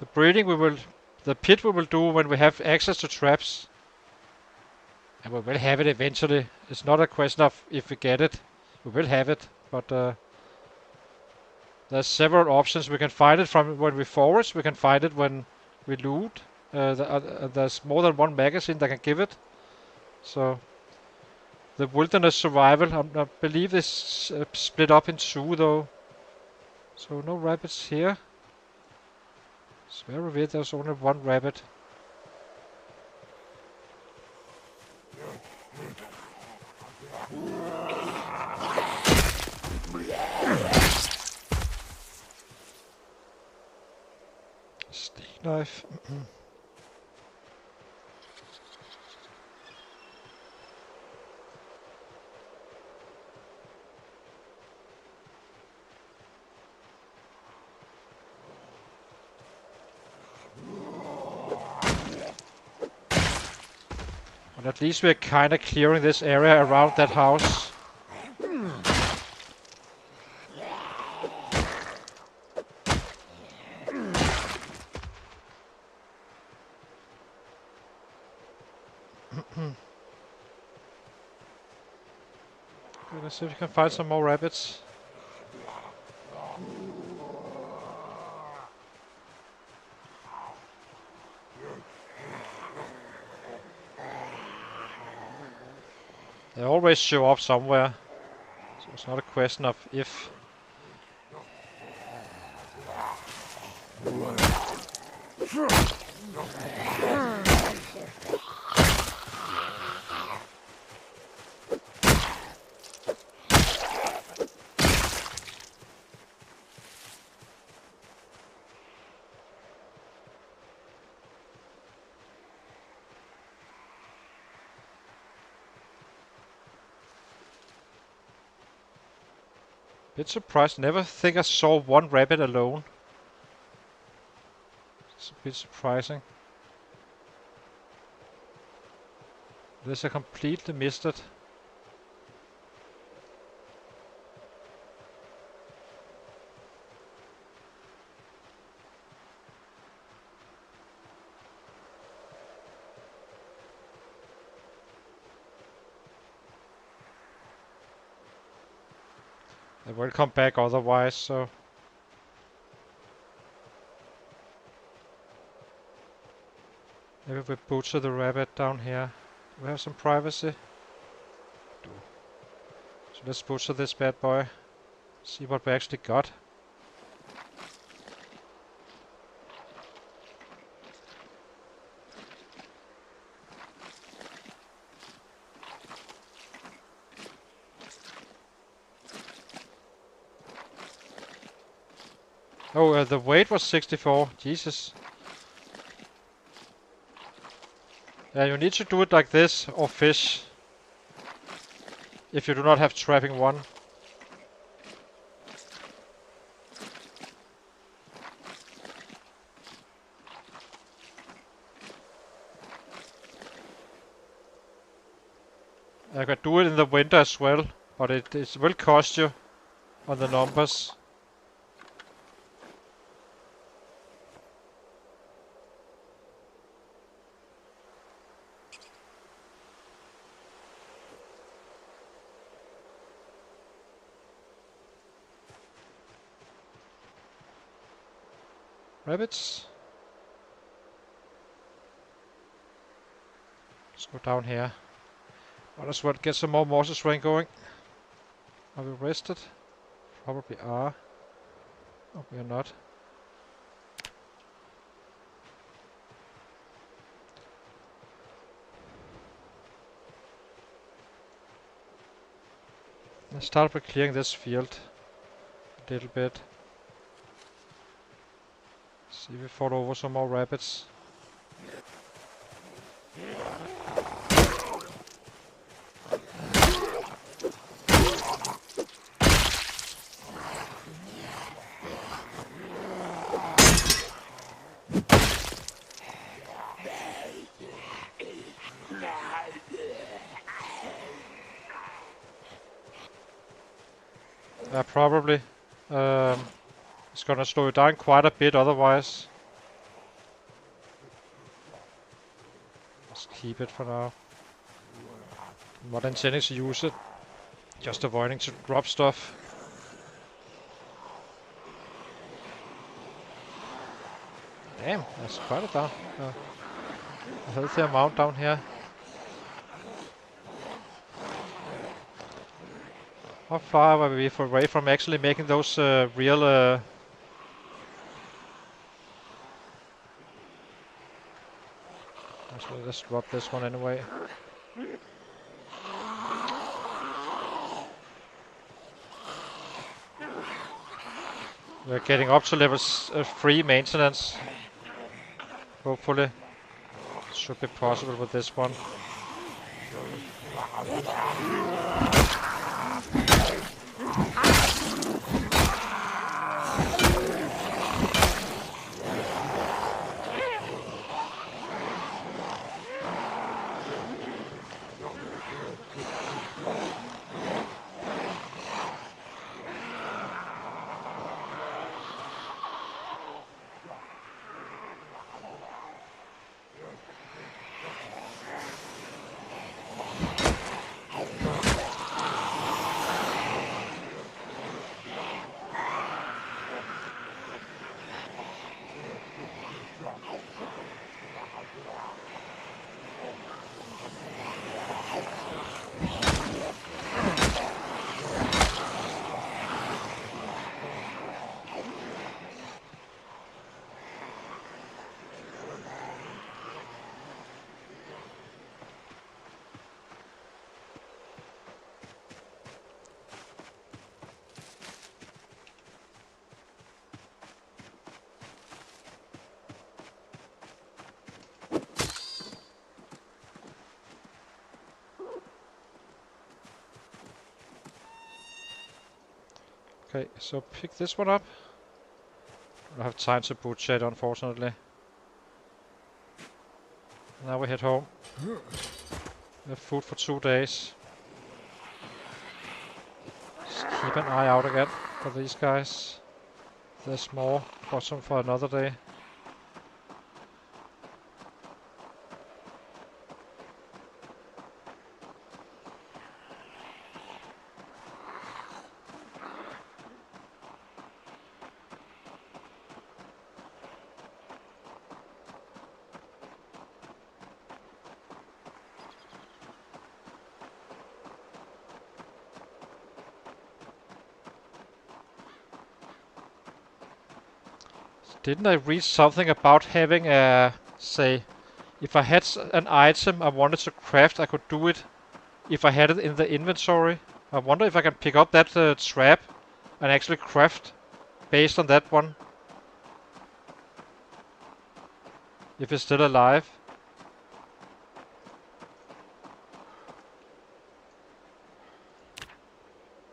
The breeding the pit we will do when we have access to traps. And we will have it eventually. It's not a question of if we get it. We will have it, but there's several options. We can find it from when we forage, we can find it when we loot. There's more than one magazine that can give it. So the wilderness survival, I believe is split up in 2 though. So no rabbits here. It's very weird, there's only 1 rabbit. Steak knife. But at least we're kind of clearing this area around that house. Okay, let's see if we can find some more rabbits. They always show up somewhere, so it's not a question of if. Bit surprised, never think I saw 1 rabbit alone. It's a bit surprising. This I completely missed it. They will come back otherwise, so. Maybe we butcher the rabbit down here. Do we have some privacy? Do. So let's butcher this bad boy. See what we actually got. Oh, the weight was 64. Jesus. Yeah, you need to do it like this, or fish. If you do not have trapping 1. I could do it in the winter as well, but it will cost you on the numbers. Rabbits. Let's go down here. Might as well get some more morsels rain going. Are we rested? Probably are. Oh, we are not. Let's start by clearing this field a little bit. See if we fall over some more rabbits. Probably. It's gonna slow you down quite a bit otherwise. Let's keep it for now. Not intending to use it. Just avoiding to drop stuff. Damn, that's quite a healthy amount down here. How far are we away from actually making those real... Actually, let's drop this one anyway. We're getting up to level 3 maintenance. Hopefully. It should be possible with this one. Okay, so pick this one up. I don't have time to boot chat, unfortunately. Now we head home. We have food for 2 days. Just keep an eye out again for these guys. There's more. Got some for another day. Didn't I read something about having a, say, if I had an item I wanted to craft, I could do it if I had it in the inventory? I wonder if I can pick up that trap and actually craft based on that one. If it's still alive.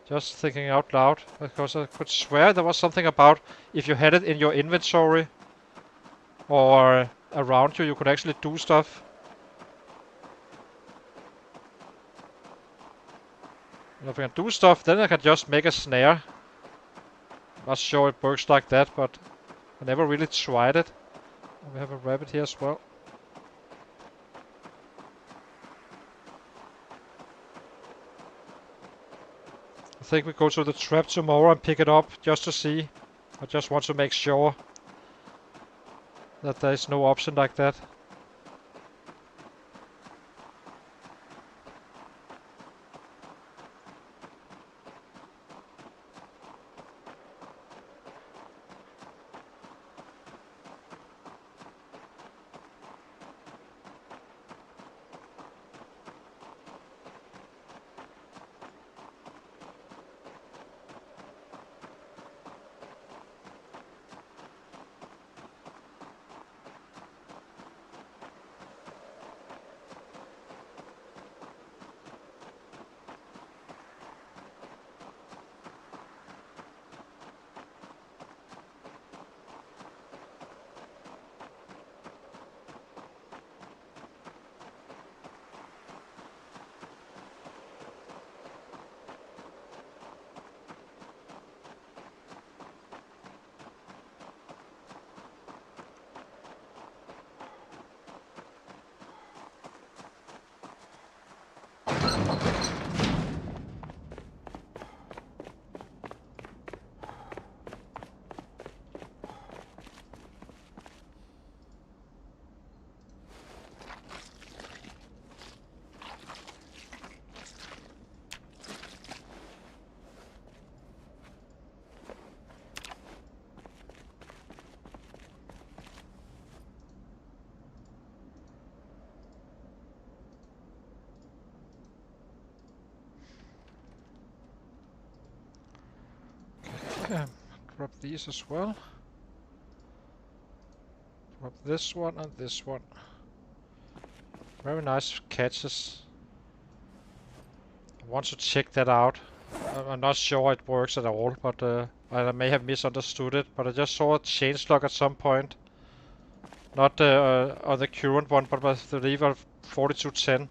Just thinking out loud, because I could swear there was something about if you had it in your inventory or around you, you could actually do stuff. And if I can do stuff, then I can just make a snare. Not sure it works like that, but I never really tried it. We have a rabbit here as well. I think we go to the trap tomorrow and pick it up just to see. I just want to make sure that there is no option like that. Drop these as well. Drop this one and this one. Very nice catches. I want to check that out. I'm not sure it works at all, but I may have misunderstood it. But I just saw a changelog at some point. Not on the current one, but with the lever 4210.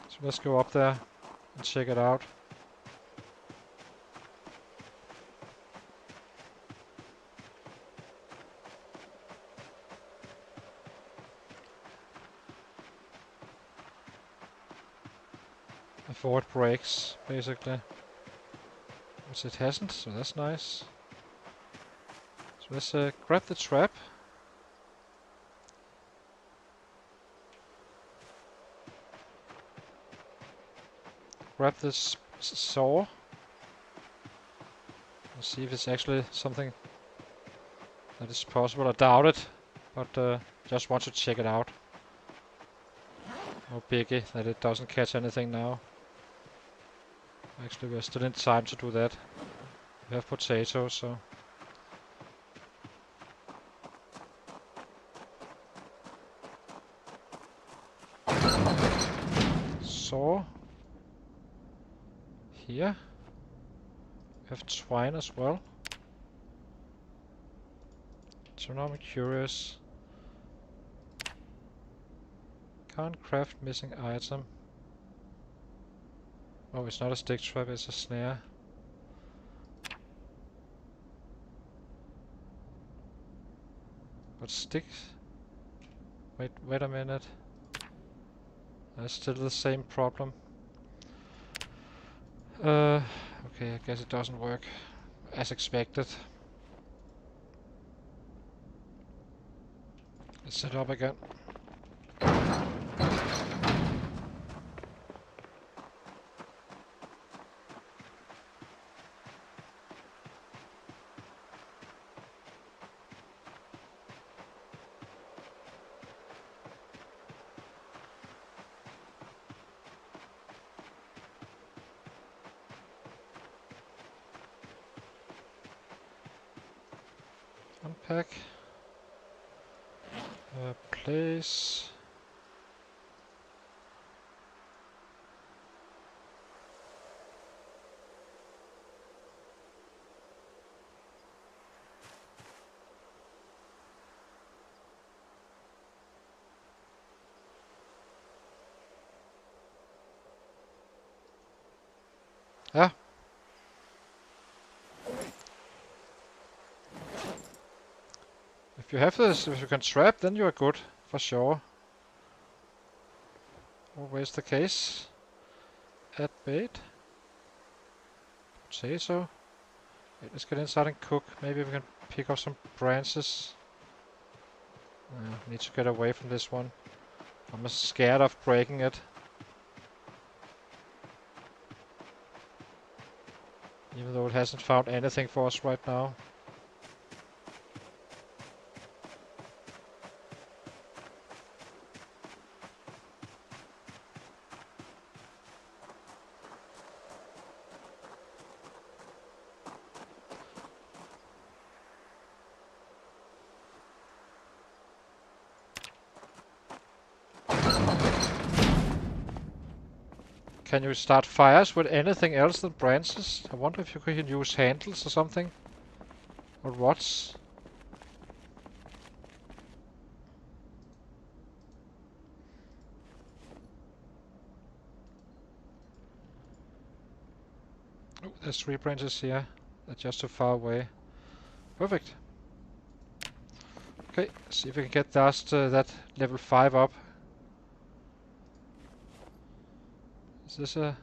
So let's go up there and check it out. Before it breaks, basically. Which it hasn't, so that's nice. So let's grab the trap. Grab this saw. Let's see if it's actually something that is possible. I doubt it, but just want to check it out. No biggie that it doesn't catch anything now. Actually, we're still in time to do that. We have potatoes, so... Saw. Here. We have twine as well. So now I'm curious. Can't craft missing item. Oh, it's not a stick trap, it's a snare. But sticks? Wait a minute. That's still the same problem. Okay, I guess it doesn't work as expected. Let's set up again. Unpack. Place. Yeah. If you have this, if you can trap, then you are good, for sure. Always the case. Add bait. Potato. Wait, let's get inside and cook. Maybe we can pick up some branches. Need to get away from this one. I'm scared of breaking it. Even though it hasn't found anything for us right now. Can you start fires with anything else than branches? I wonder if you can use handles or something. Or rods. Oh, there's 3 branches here. They're just too far away. Perfect. Okay, see if we can get that level 5 up. Is this a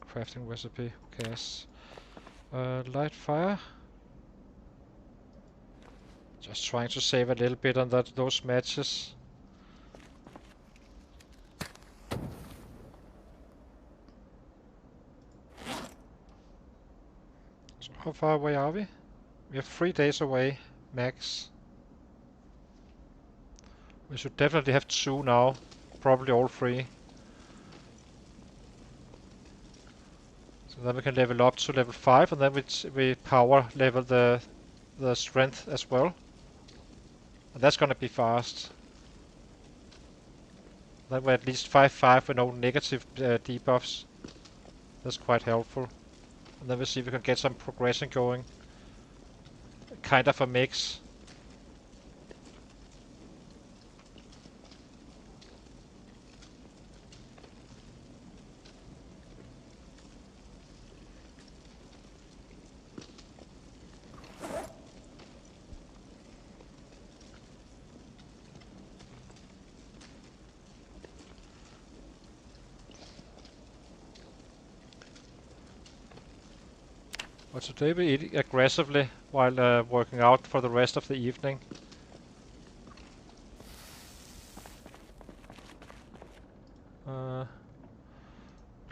crafting recipe? Who cares? Light fire. Just trying to save a little bit on those matches. So how far away are we? We are 3 days away, max. We should definitely have 2 now. Probably all 3. So then we can level up to level 5, and then we power level the strength as well. And that's gonna be fast. Then we're at least 5-5 with no negative debuffs. That's quite helpful. And then we'll see if we can get some progression going. Kind of a mix. But today we eat aggressively while working out for the rest of the evening.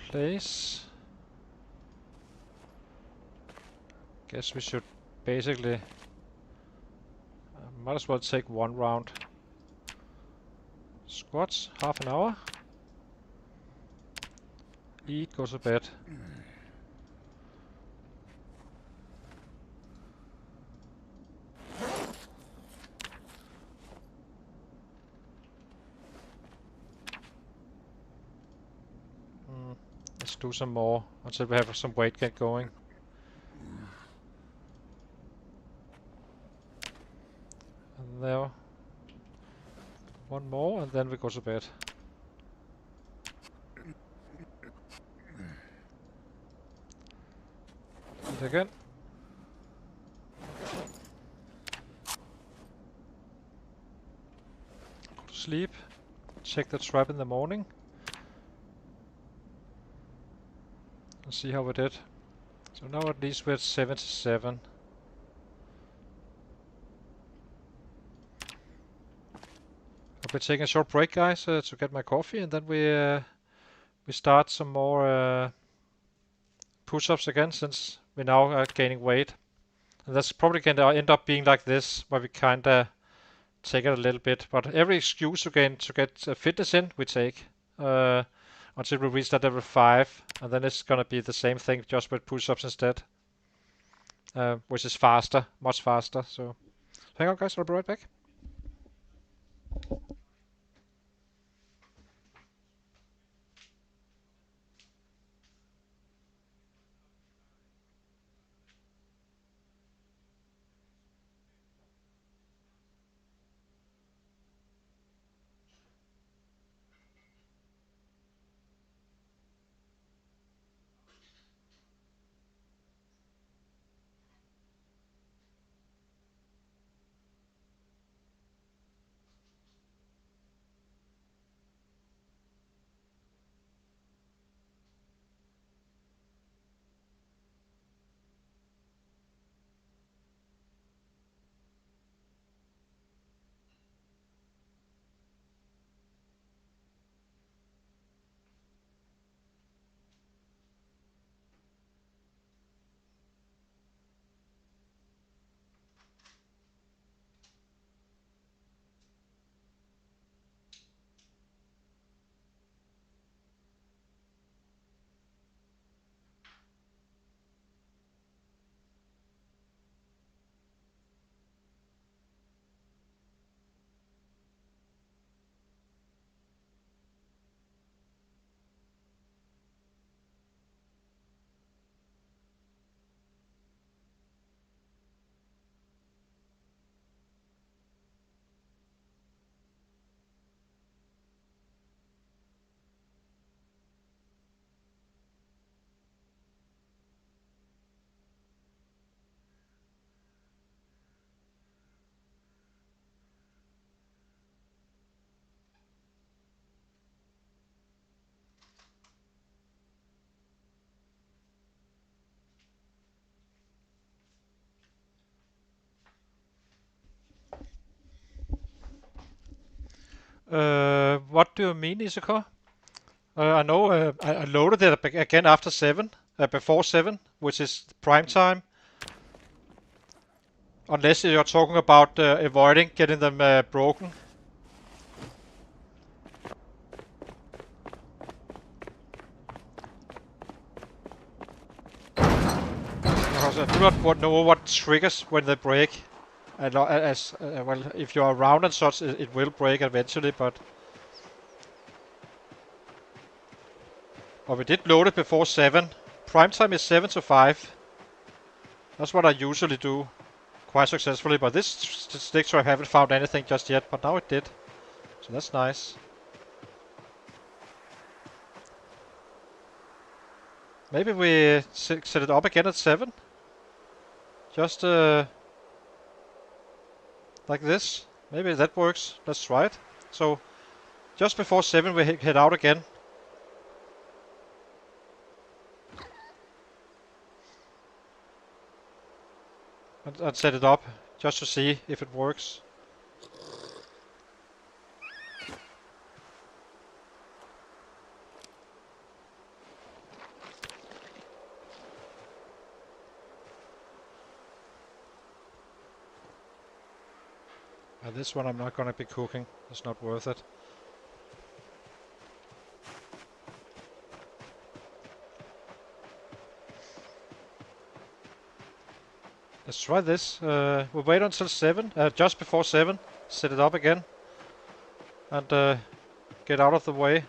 Place. Guess we should basically might as well take 1 round. Squats, half an hour. Eat, go to bed. Let's do some more until we have some weight get going. And there. 1 more and then we go to bed. Eat again. Go to sleep. Check the trap in the morning. And see how we did. So now at least we're at 77. I'll be taking a short break, guys, to get my coffee, and then we start some more push-ups again, since we're now gaining weight. And that's probably going to end up being like this, where we kind of take it a little bit. But every excuse to get fitness in, we take until we reach that level 5, and then it's gonna be the same thing, just with push-ups instead, which is faster, much faster. So hang on, guys, I'll be right back. What do you mean, Isako? I know I loaded it again after 7, before 7, which is prime time. Unless you're talking about avoiding getting them broken. Because I do not know what triggers when they break. Well, if you're around and such, it will break eventually, but we did load it before 7. Prime time is 7 to 5. That's what I usually do quite successfully, but this stick trap I haven't found anything just yet, but now it did. So that's nice. Maybe we set it up again at 7. Just like this. Maybe that works. Let's try it. So just before 7 we head out again. And set it up just to see if it works. This one I'm not gonna be cooking. It's not worth it. Let's try this. We'll wait until 7, just before 7. Set it up again. And get out of the way.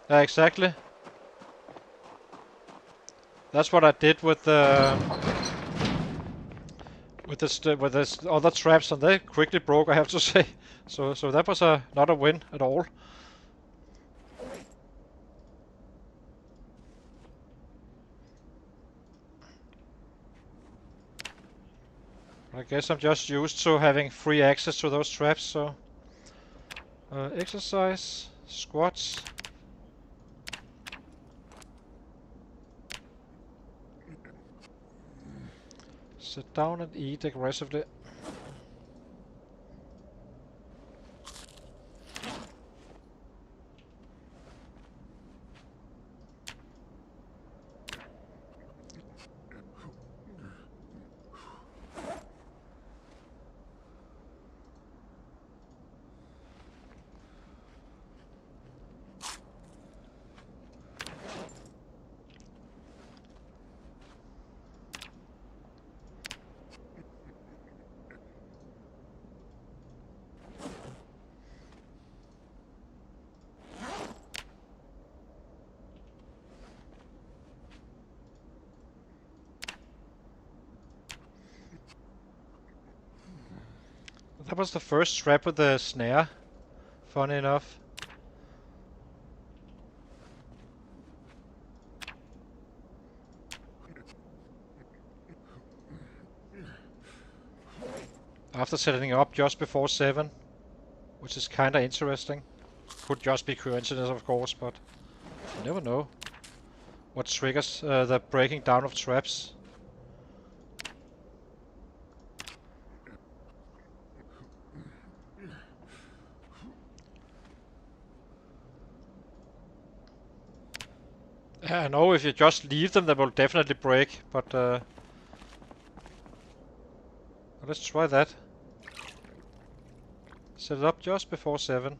Exactly. That's what I did with the with this other traps, and they quickly broke, I have to say. So that was not a win at all. I guess I'm just used to having free access to those traps. So exercise, squats. Sit down and eat aggressively. That was the first trap with the snare, funny enough. After setting up just before 7, which is kinda interesting. Could just be coincidence, of course, but you never know what triggers the breaking down of traps. I know if you just leave them, they will definitely break, but let's try that. Set it up just before 7.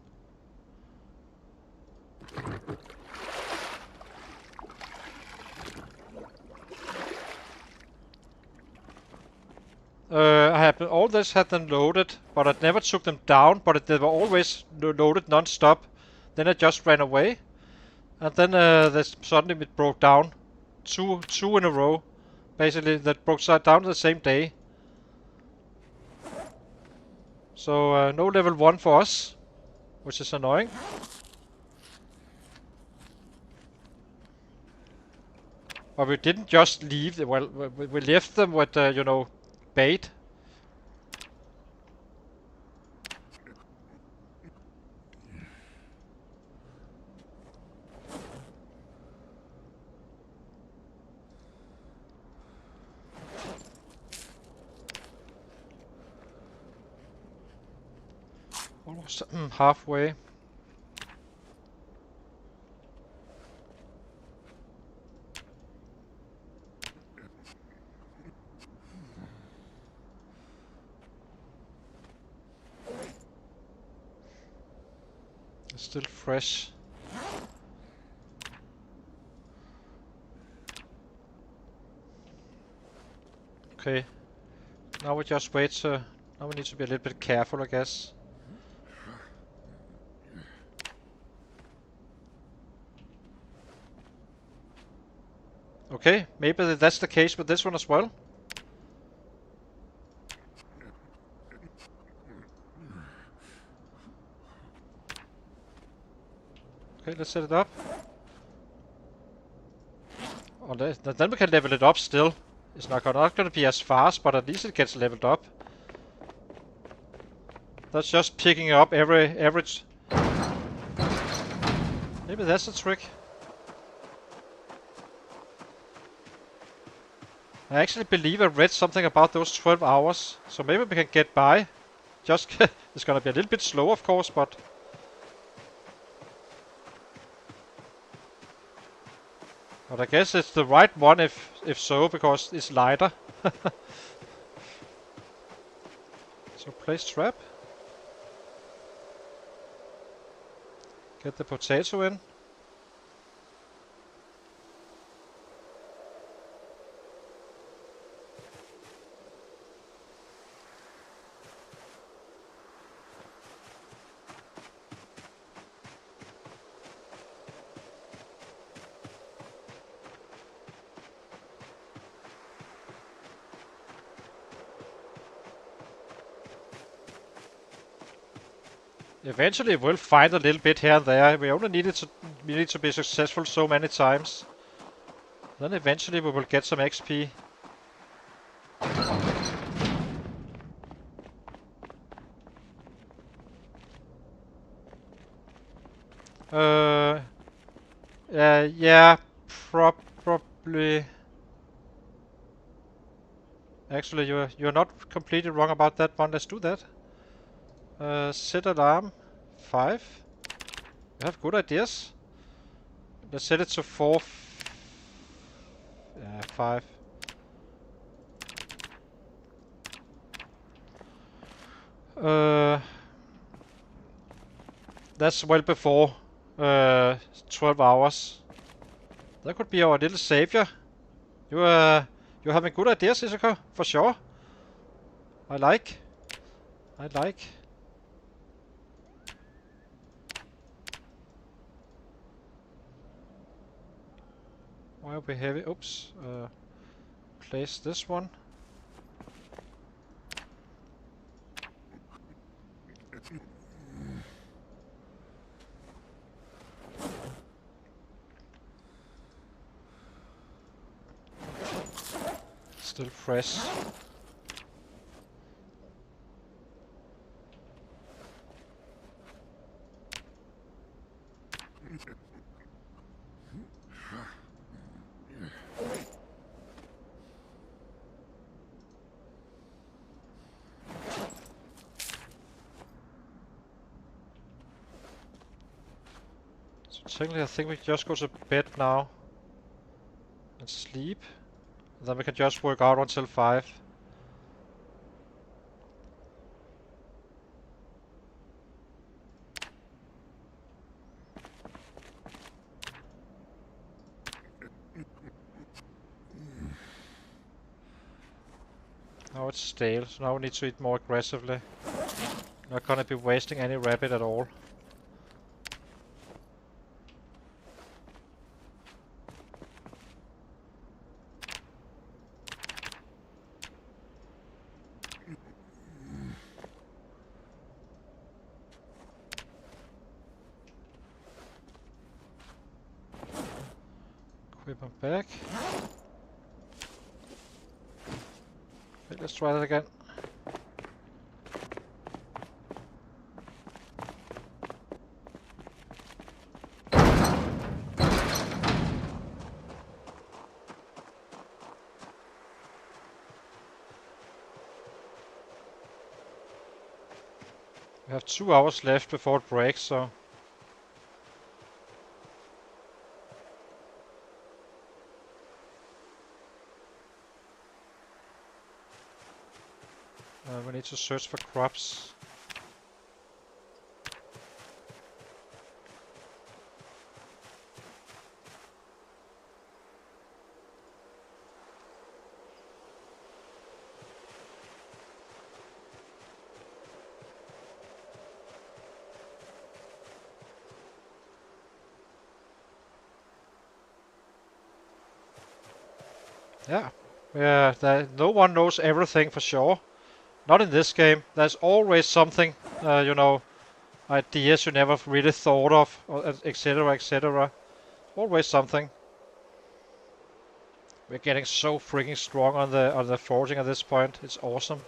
All this had them loaded, but I never took them down, but they were always loaded non-stop. Then I just ran away, and then suddenly it broke down. Two in a row, basically, that broke down the same day. So no level 1 for us, which is annoying. But we didn't just leave them, well, we left them with, you know, bait. halfway. It's still fresh. Okay. Now we just wait to... Now we need to be a little bit careful, I guess. Okay, maybe that's the case with this one as well. Okay, let's set it up. Oh, then we can level it up still. It's not gonna be as fast, but at least it gets leveled up. That's just picking up every average. Maybe that's the trick. I actually believe I read something about those 12 hours, so maybe we can get by. Just it's gonna be a little bit slow, of course, but I guess it's the right one if so, because it's lighter. So place trap. Get the potato in. Eventually we'll find a little bit here and there. We only need to be successful so many times. Then eventually we will get some XP. Yeah, probably. Actually, you're not completely wrong about that one. Let's do that. Set alarm 5. You have good ideas. Let's set it to 4. Yeah, 5. That's well before 12 hours. That could be our little savior. You're having good ideas, Isaka, for sure. I like. Why are we heavy? Oops. Place this one. Still fresh. So technically I think we just go to bed now and sleep. And then we can just work out until 5. Now it's stale, so now we need to eat more aggressively. Not gonna be wasting any rabbit at all. Equip him back. Okay, let's try that again. We have 2 hours left before it breaks, so... we need to search for crops. Yeah, no one knows everything for sure. Not in this game. There's always something, you know, ideas you never really thought of, etc., etc. Always something. We're getting so freaking strong on the foraging at this point. It's awesome.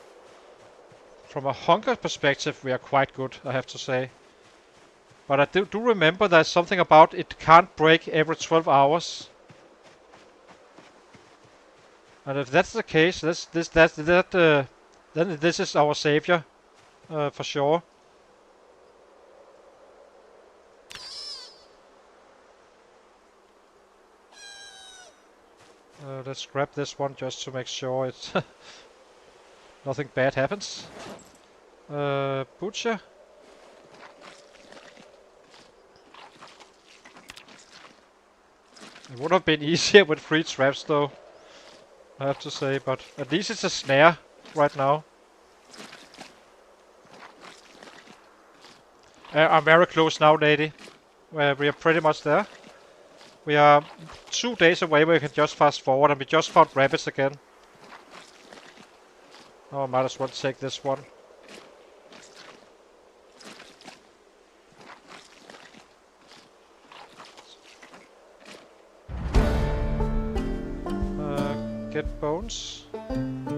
From a hunger perspective, we are quite good, I have to say. But I do remember there's something about it can't break every 12 hours. And if that's the case, then this is our savior, for sure. Let's grab this one just to make sure it's nothing bad happens. Butcher. It would have been easier with 3 traps though, I have to say, but at least it's a snare right now. I'm very close now, lady. We are pretty much there. We are 2 days away where we can just fast forward, and we just found rabbits again. Oh, I might as well take this one. Get bones. And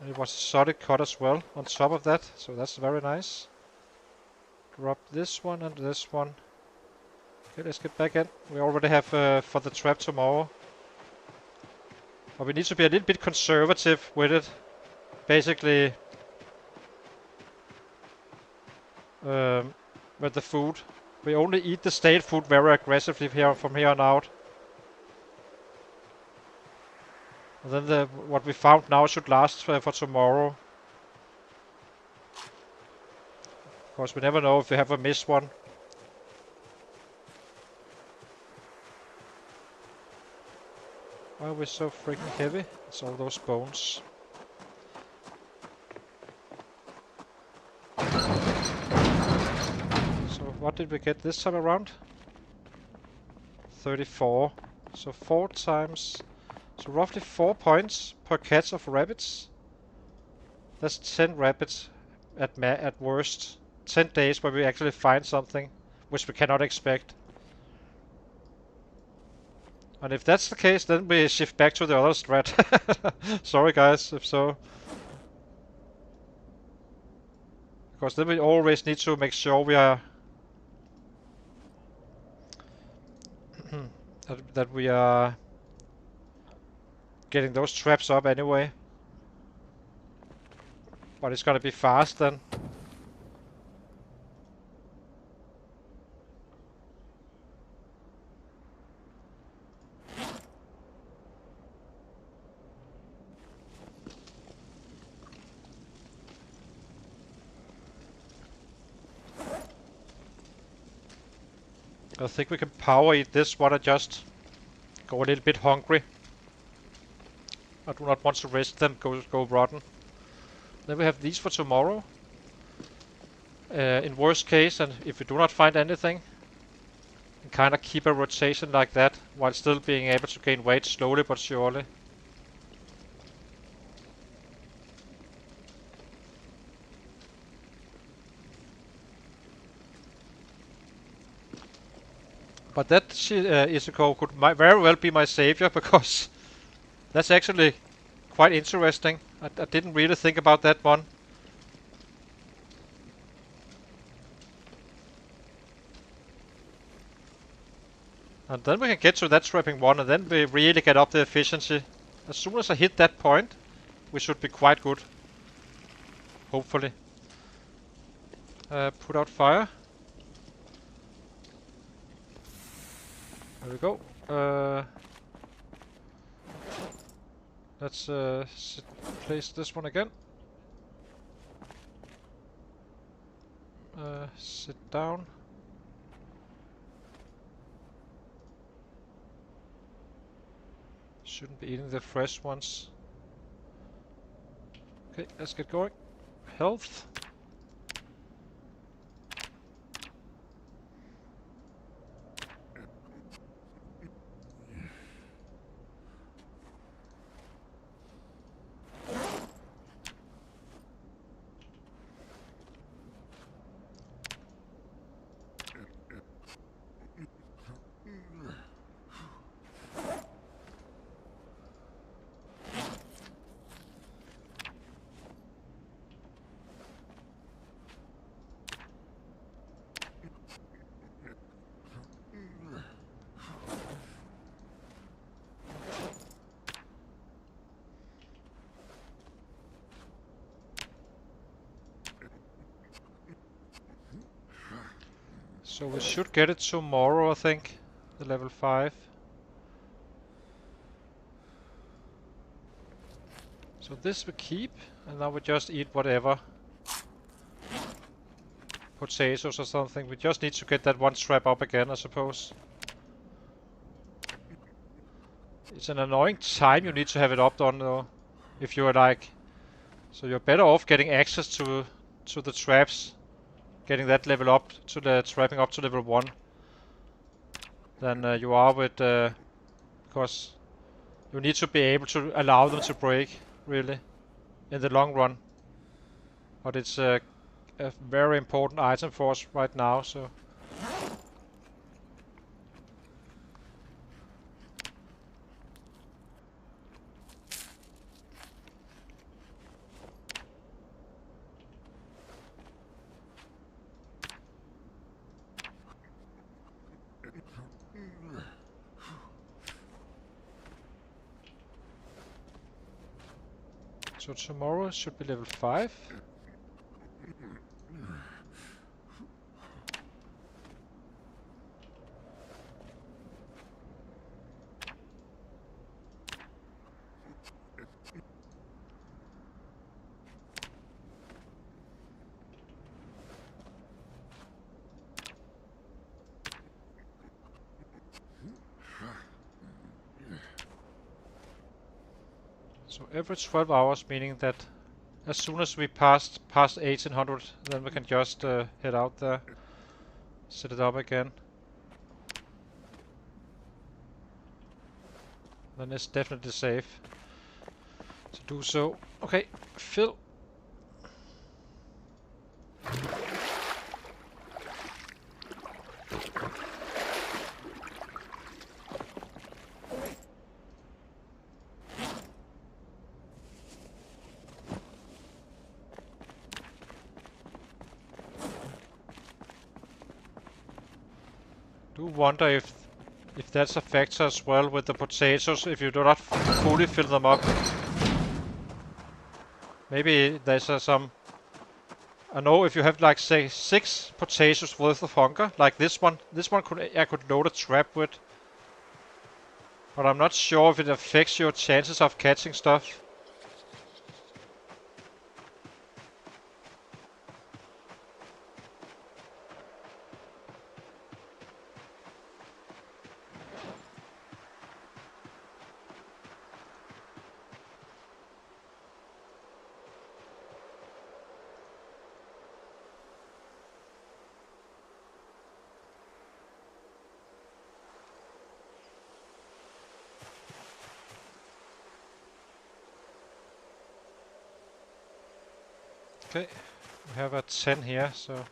it was a solid cut as well on top of that, so that's very nice. Drop this one and this one. Okay, let's get back in. We already have for the trap tomorrow. But we need to be a little bit conservative with it. Basically, with the food. We only eat the stale food very aggressively here from here on out. And then what we found now should last for tomorrow. Of course, we never know if we have a missed one. Why are we so freaking heavy? It's all those bones. So what did we get this time around? 34. So 4 times. So roughly 4 points per catch of rabbits. That's 10 rabbits at worst. 10 days where we actually find something, which we cannot expect. And if that's the case, then we shift back to the other strat. Sorry guys, if so. Because then we always need to make sure we are... that we are getting those traps up anyway. But it's gonna be fast then. I think we can power eat this one and just go a little bit hungry. I do not want to risk them go rotten. Then we have these for tomorrow. In worst case, and if we do not find anything, and kind of keep a rotation like that while still being able to gain weight slowly but surely. But that Izuko could very well be my savior, because that's actually quite interesting. I didn't really think about that one. And then we can get to that trapping one, and then we really get up the efficiency. As soon as I hit that point, we should be quite good. Hopefully. Put out fire. There we go. Let's place this one again. Sit down. Shouldn't be eating the fresh ones. Okay, let's get going. Health. So we should get it tomorrow, I think, the level 5. So this we keep, and now we just eat whatever. Potatoes or something. We just need to get that one trap up again, I suppose. It's an annoying time you need to have it up on, though, if you're like... So you're better off getting access to the traps. Getting that level up to the trapping up to level 1 than you are with, because you need to be able to allow them to break, really, in the long run. But it's a very important item for us right now, so... So tomorrow should be level 5. So every 12 hours, meaning that as soon as we past 1800, then we can just head out there, set it up again. Then it's definitely safe to do so. Okay, fill. Do wonder if that's a factor as well with the potatoes, if you do not fully fill them up. Maybe there's some... I know if you have like say 6 potatoes worth of hunger, like this one I could load a trap with. But I'm not sure if it affects your chances of catching stuff. Okay, we have a 10 here, so...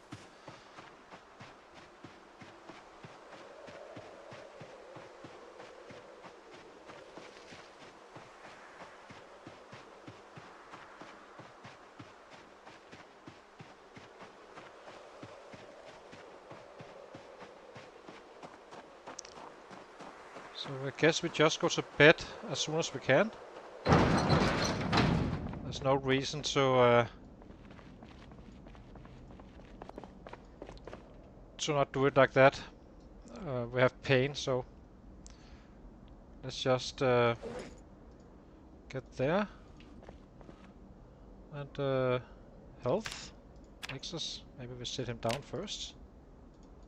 So I guess we just go to bed as soon as we can. There's no reason to not do it like that. We have pain, so let's just get there. And health, exercise. Maybe we sit him down first.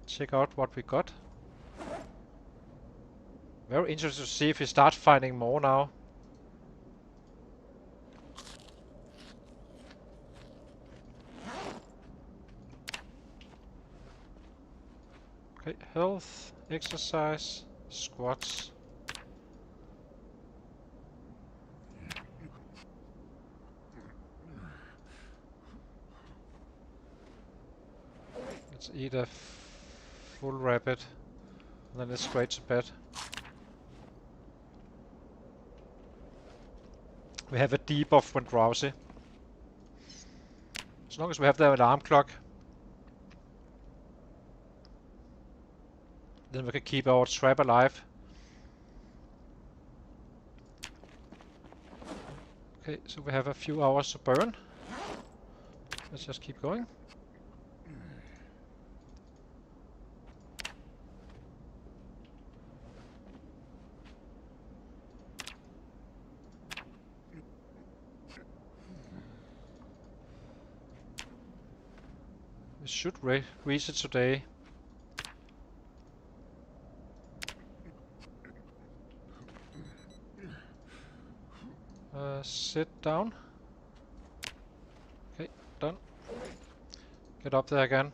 Check out what we got. Very interested to see if we start finding more now. Okay, health, exercise, squats. Let's eat a full rabbit, and then let's straight to bed. We have a debuff when drowsy. As long as we have the alarm clock, then we can keep our trap alive. Okay, so we have a few hours to burn. Let's just keep going. We should reach it today. Sit down. Okay, done. Get up there again.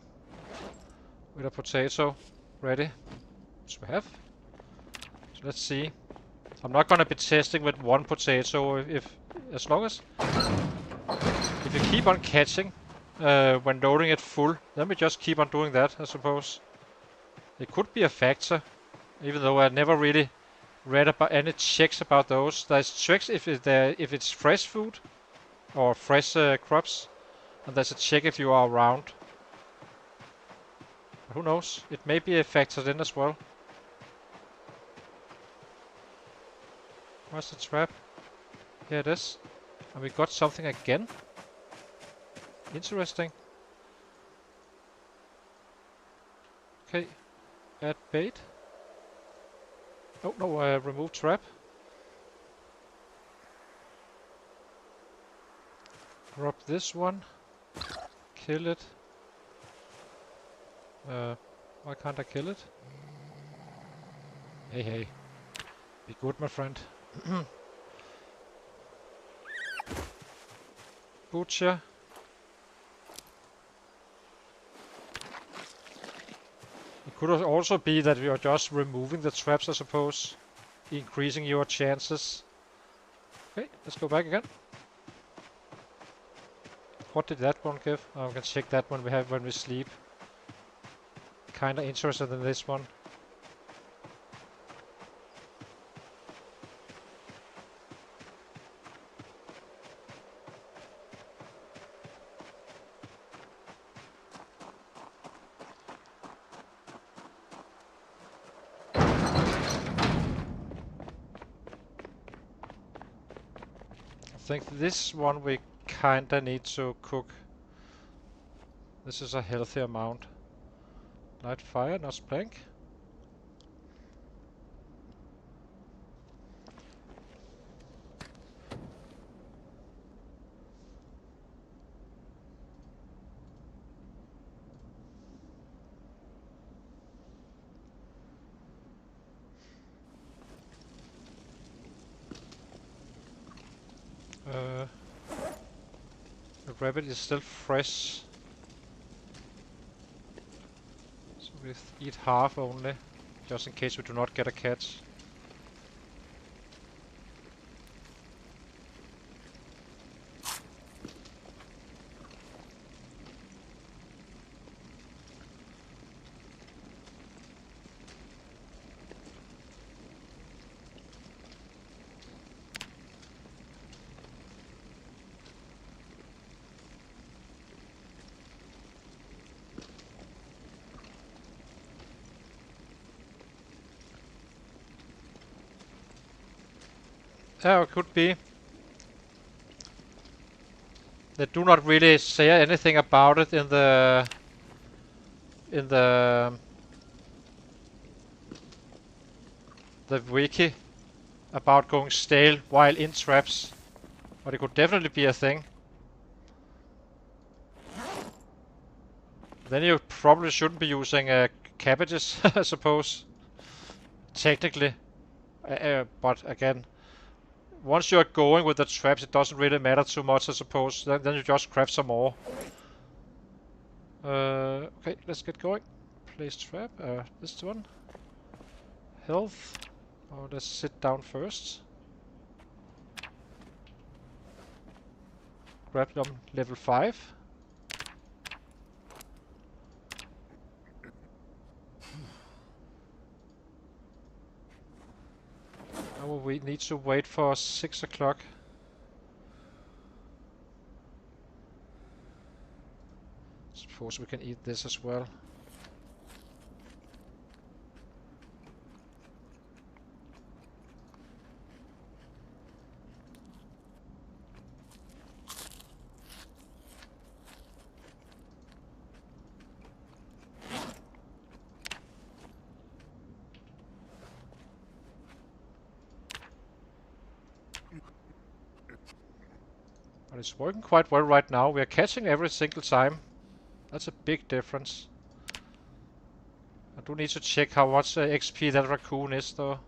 With a potato. Ready. So we have. So let's see. I'm not gonna be testing with one potato as long as if you keep on catching when loading it full, then we just keep on doing that, I suppose. It could be a factor, even though I never really read about any checks about those. There's checks if it's fresh food or fresh crops, and there's a check if you are around. But who knows? It may be factored in as well. Where's the trap? Here it is. And we got something again. Interesting. Okay. Add bait. Oh no, remove trap. Drop this one. Kill it. Why can't I kill it? Hey, hey. Be good, my friend. Butcher. It could also be that we are just removing the traps, I suppose. Increasing your chances. Okay, let's go back again. What did that one give? Oh, we can check that one we have when we sleep. Kinda interested in this one. I think this one we kinda need to cook. This is a healthy amount. Light fire, not plank. The rabbit is still fresh. So we eat half only, just in case we do not get a catch. Yeah, it could be. They do not really say anything about it in the the wiki about going stale while in traps, but it could definitely be a thing. Then you probably shouldn't be using cabbages, I suppose. Technically. But again, once you're going with the traps, it doesn't really matter too much, I suppose. Then you just craft some more. Okay, let's get going. Place trap. This one. Health. Oh, let's sit down first. Grab them level 5. Now we need to wait for 6 o'clock. Suppose we can eat this as well. But it's working quite well right now. We are catching every single time. That's a big difference. I do need to check how much XP that raccoon is though.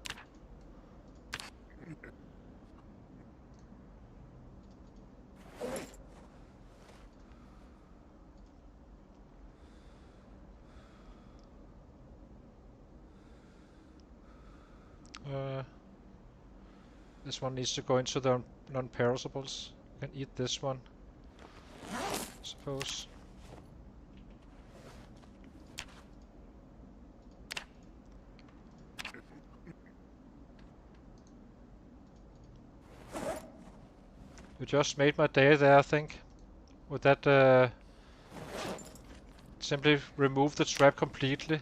This one needs to go into the non-perishables. You can eat this one, I suppose. You just made my day there, I think. With that, simply remove the trap completely.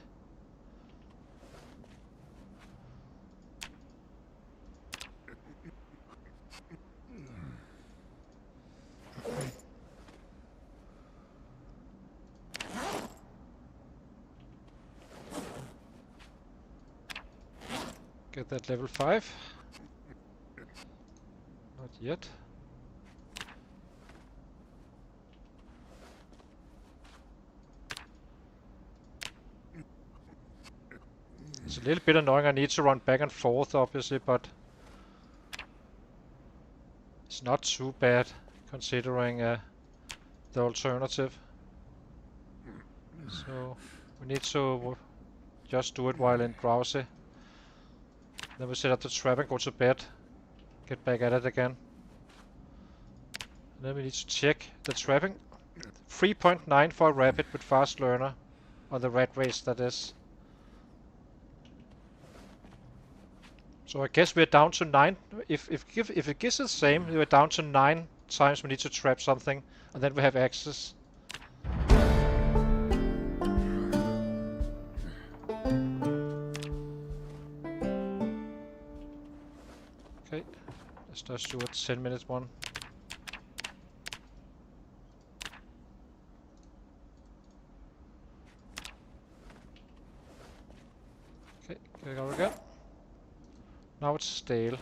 Get that level 5. Not yet. It's a little bit annoying. I need to run back and forth, obviously, but it's not too bad considering the alternative. So we need to just do it while in drowsy. Then we set up the trap and go to bed. Get back at it again. And then we need to check the trapping. 3.9 for a rabbit with fast learner. On the Ratrace, that is. So I guess we're down to 9. If it gives the same, we're down to 9 times we need to trap something. And then we have access. Okay, let's just do a 10-minute one. Okay, here we go again. Now it's stale.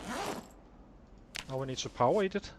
Now we need to power eat it.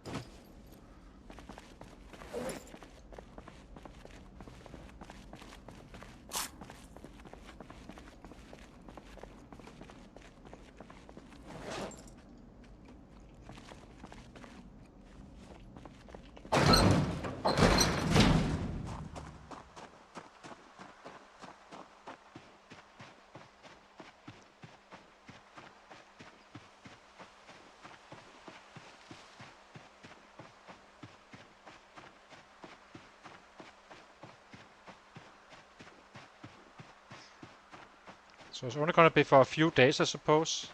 So it's only going to be for a few days, I suppose.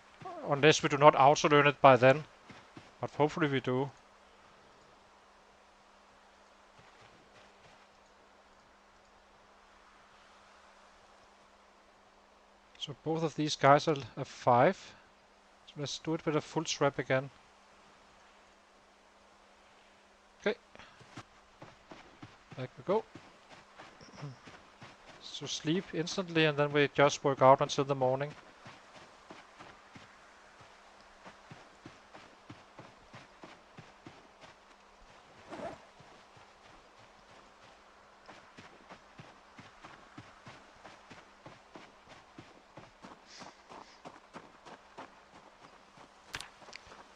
Unless we do not auto-learn it by then. But hopefully we do. So both of these guys are 5. So let's do it with a full trap again. Okay. Back we go. So sleep instantly and then we just work out until the morning.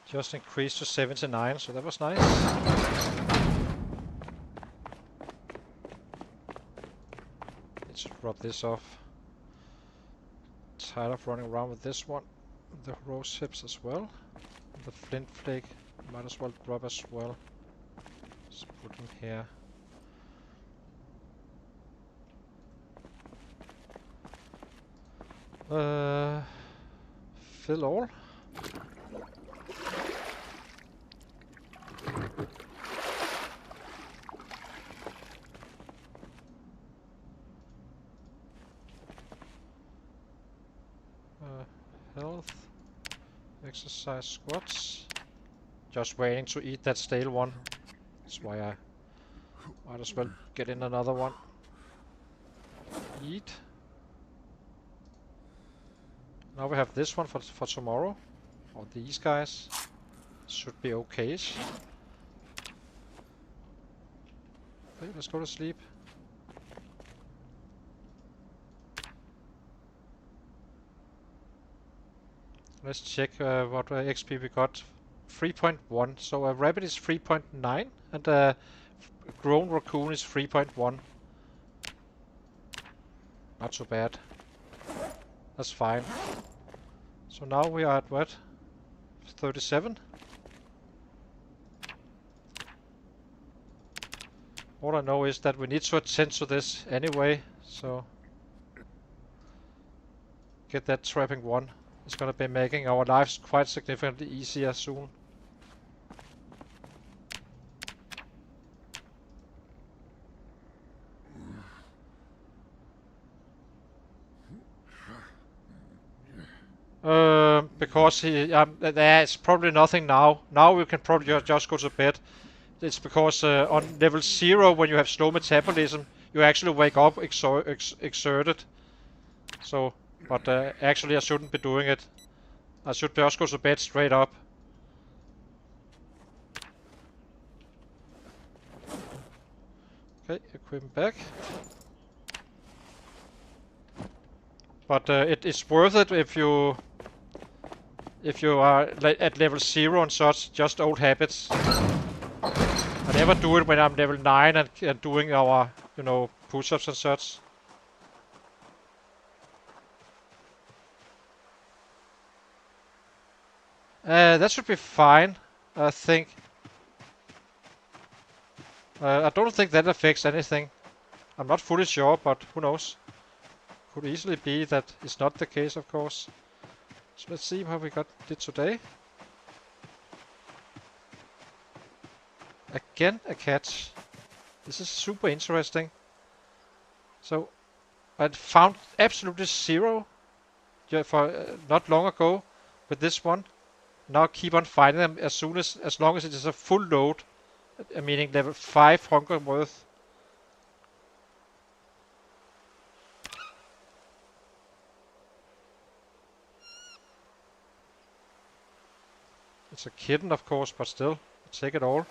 Just increased to 79, so that was nice. Let's drop this off. Tired of running around with this one. The rose hips as well. The flint flake might as well drop as well. Let's put them here. Fill all. Health. Exercise squats. Just waiting to eat that stale one. That's why I might as well get in another one. Eat. Now we have this one for tomorrow. Or these guys. Should be okay-ish. Okay, let's go to sleep. Let's check what XP we got. 3.1. So a rabbit is 3.9 and a grown raccoon is 3.1. Not so bad. That's fine. So now we are at what? 37? All I know is that we need to attend to this anyway, so get that trapping one. It's gonna be making our lives quite significantly easier soon. Because there's probably nothing now. Now we can probably just go to bed. It's because on level 0, when you have slow metabolism, you actually wake up exerted. So, but actually I shouldn't be doing it. I should just go to bed straight up. Okay, equip back. But it is worth it if you are at level 0 and such, just old habits. I never do it when I'm level 9 and doing our, you know, push-ups and such. That should be fine, I think. I don't think that affects anything. I'm not fully sure, but who knows. Could easily be that it's not the case, of course. So let's see how we did today. Again a catch. This is super interesting. So I found absolutely 0 for not long ago with this one. Now keep on finding them as long as it is a full load, meaning level 5 hunger worth. It's a kitten, of course, but still, take it all.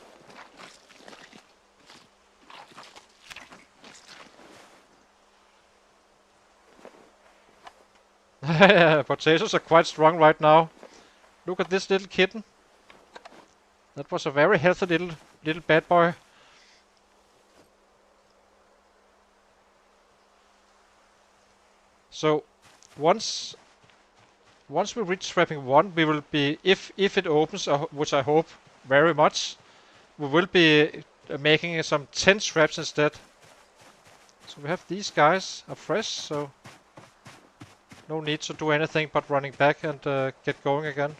Potatoes are quite strong right now. Look at this little kitten. That was a very healthy little bad boy. So once we reach trapping 1, we will be, if it opens, which I hope very much, we will be making some 10 traps instead. So we have these guys are fresh, so no need to do anything but running back and get going again.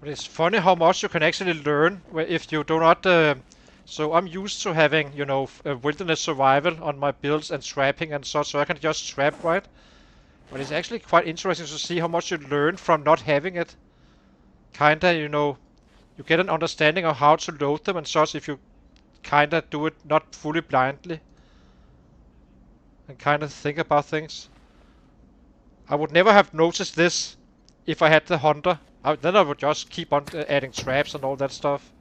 But it's funny how much you can actually learn if you do not So I'm used to having, you know, wilderness survival on my builds and trapping and such, so I can just trap, right? But it's actually quite interesting to see how much you learn from not having it. Kinda, you know, you get an understanding of how to load them and such if you kinda do it not fully blindly. And kinda think about things. I would never have noticed this if I had the hunter. Then I would just keep on adding traps and all that stuff.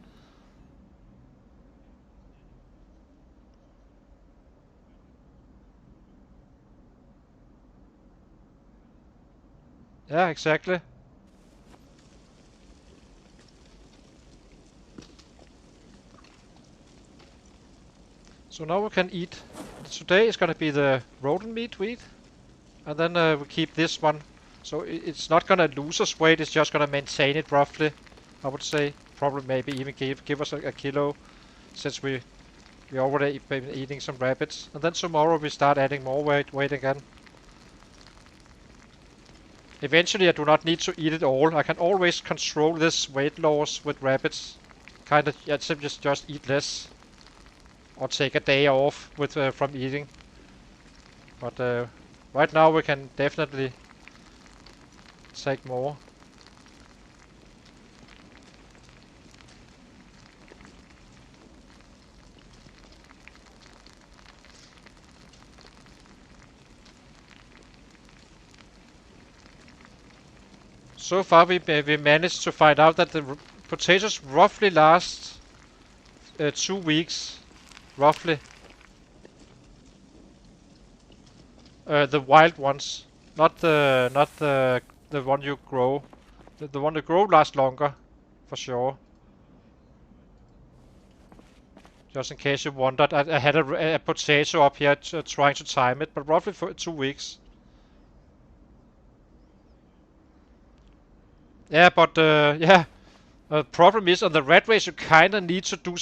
Yeah, exactly. So now we can eat. Today is gonna be the rodent meat we eat. And then we keep this one. So it's not gonna lose us weight, it's just gonna maintain it roughly, I would say. Probably maybe even give us a kilo, since we already been eating some rabbits. And then tomorrow we start adding more weight again. Eventually I do not need to eat it all. I can always control this weight loss with rabbits. Kinda, yeah, simply just eat less. Or take a day off with from eating. But right now we can definitely take more. So far we managed to find out that the potatoes roughly last 2 weeks, roughly. The wild ones, not the one you grow. The one you grow lasts longer, for sure. Just in case you wondered, I had a potato up here trying to time it, but roughly for 2 weeks. Yeah, but yeah. Problem is on the Ratrace you kinda need to do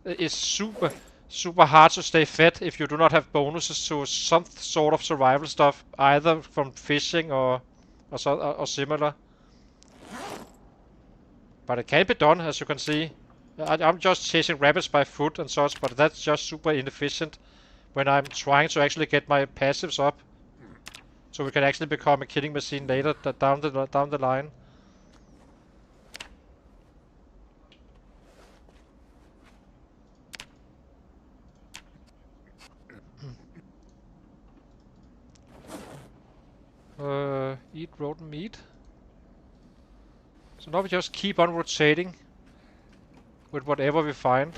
is super hard to stay fed if you do not have bonuses to some sort of survival stuff, either from fishing or similar. But it can be done, as you can see. I'm just chasing rabbits by foot and such, but that's just super inefficient when I'm trying to actually get my passives up, so we can actually become a killing machine later down the line. Eat rodent meat. So now we just keep on rotating with whatever we find.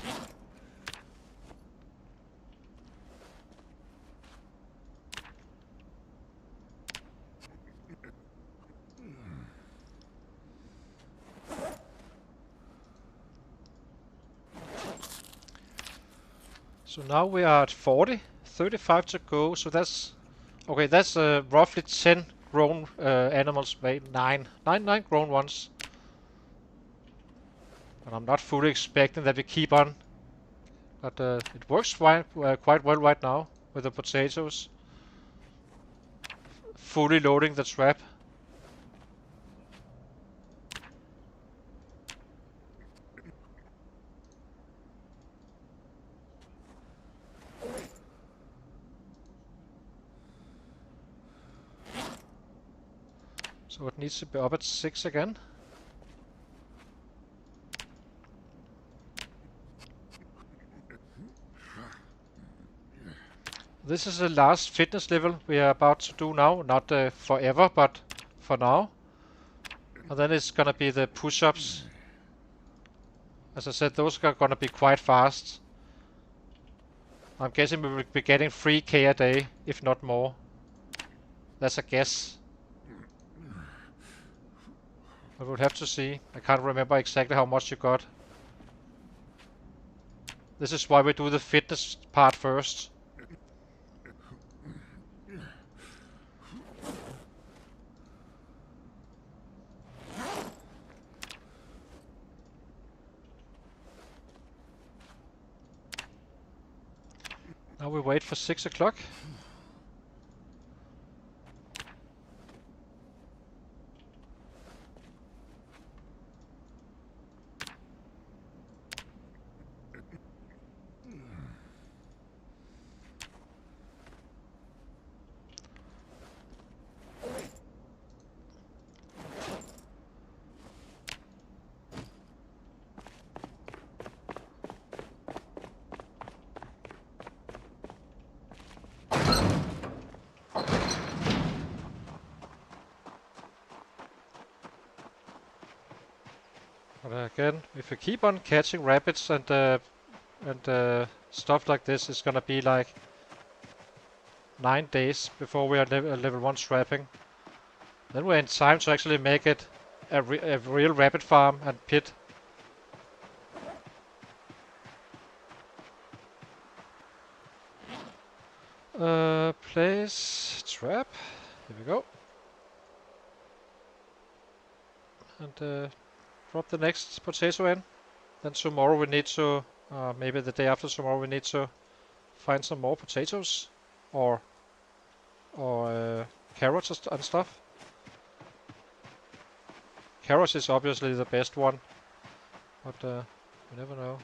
So now we are at 40, 35 to go, so that's... Okay, that's roughly 10 grown animals, wait, 9 grown ones. And I'm not fully expecting that we keep on. But it works quite well right now with the potatoes. Fully loading the trap. So it needs to be up at 6 again. This is the last fitness level we are about to do now. Not forever, but for now. And then it's gonna be the push-ups. As I said, those are gonna be quite fast. I'm guessing we will be getting 3k a day, if not more. That's a guess. I would have to see. I can't remember exactly how much you got. This is why we do the fitness part first. Now we wait for 6 o'clock. again, if we keep on catching rabbits and stuff like this, it's gonna be like 9 days before we are level 1 trapping. Then we're in time to actually make it a real rabbit farm and pit. Place trap. Here we go. And drop the next potato in. Then tomorrow we need to, maybe the day after tomorrow, we need to find some more potatoes or carrots and stuff. Carrots is obviously the best one, but you never know.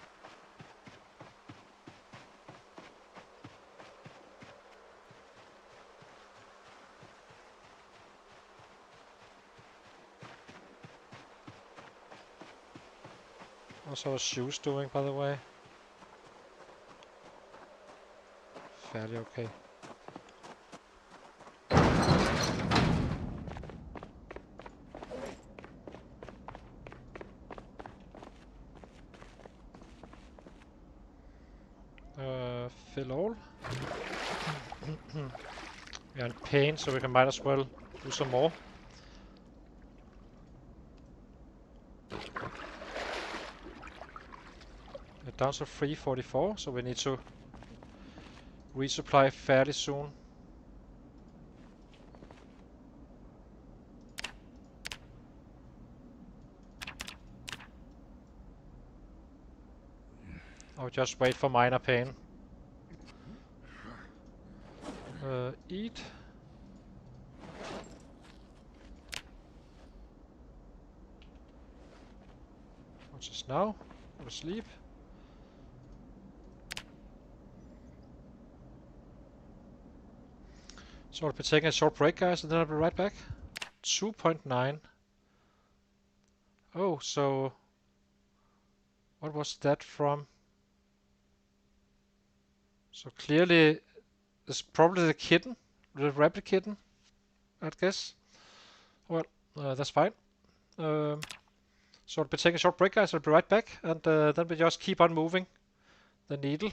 How's our shoes doing, by the way? Fairly okay. Fill all. We are in pain, so we can might as well do some more. We're down to 344, so we need to resupply fairly soon. I'll just wait for minor pain. Eat. What's this now? Go to sleep. So I'll be taking a short break, guys, and then I'll be right back. 2.9. Oh, so what was that from? So clearly, it's probably the kitten, the rabbit kitten, I'd guess. Well, that's fine. So I'll be taking a short break, guys. I'll be right back, and then we just keep on moving the needle.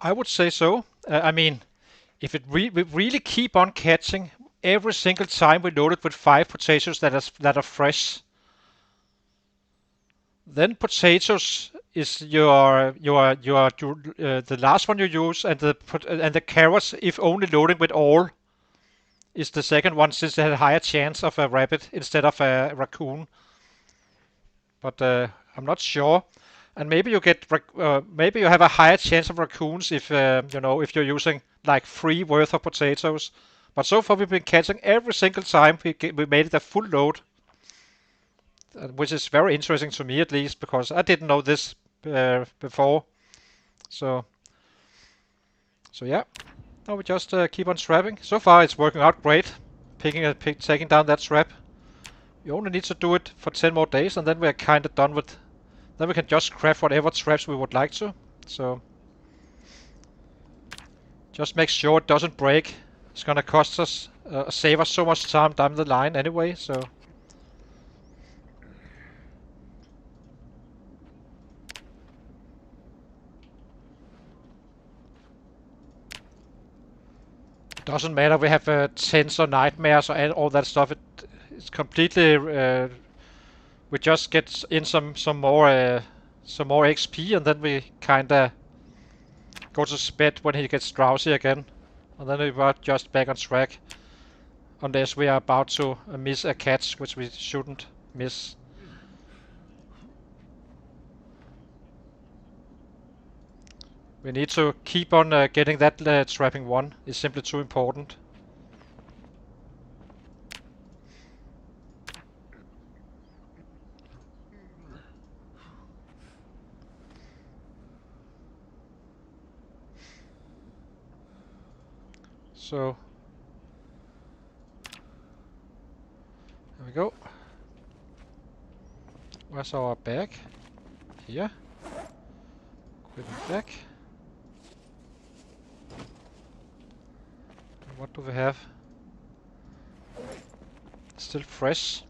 I would say so. I mean, if we really keep on catching every single time we load it with 5 potatoes that are fresh, then potatoes is the last one you use, and the carrots, if only loading with all, is the second one, since they had a higher chance of a rabbit instead of a raccoon. But I'm not sure. And maybe maybe you have a higher chance of raccoons if if you're using like 3 worth of potatoes. But so far we've been catching every single time we made it a full load, which is very interesting to me at least, because I didn't know this before. So yeah. Now we just keep on trapping. So far it's working out great. Taking down that trap. You only need to do it for 10 more days, and then we're kind of done with. Then we can just craft whatever traps we would like to. So just make sure it doesn't break. It's gonna cost us, save us so much time down the line anyway. So it doesn't matter. We have tens or nightmares or all that stuff. It's completely. We just get in some more XP, and then we kinda go to bed when he gets drowsy again, and then we are just back on track. Unless we are about to miss a catch, which we shouldn't miss. We need to keep on getting that trapping one. It's simply too important. So there we go. Where's our bag? Here. Equipment back. What do we have? Still fresh.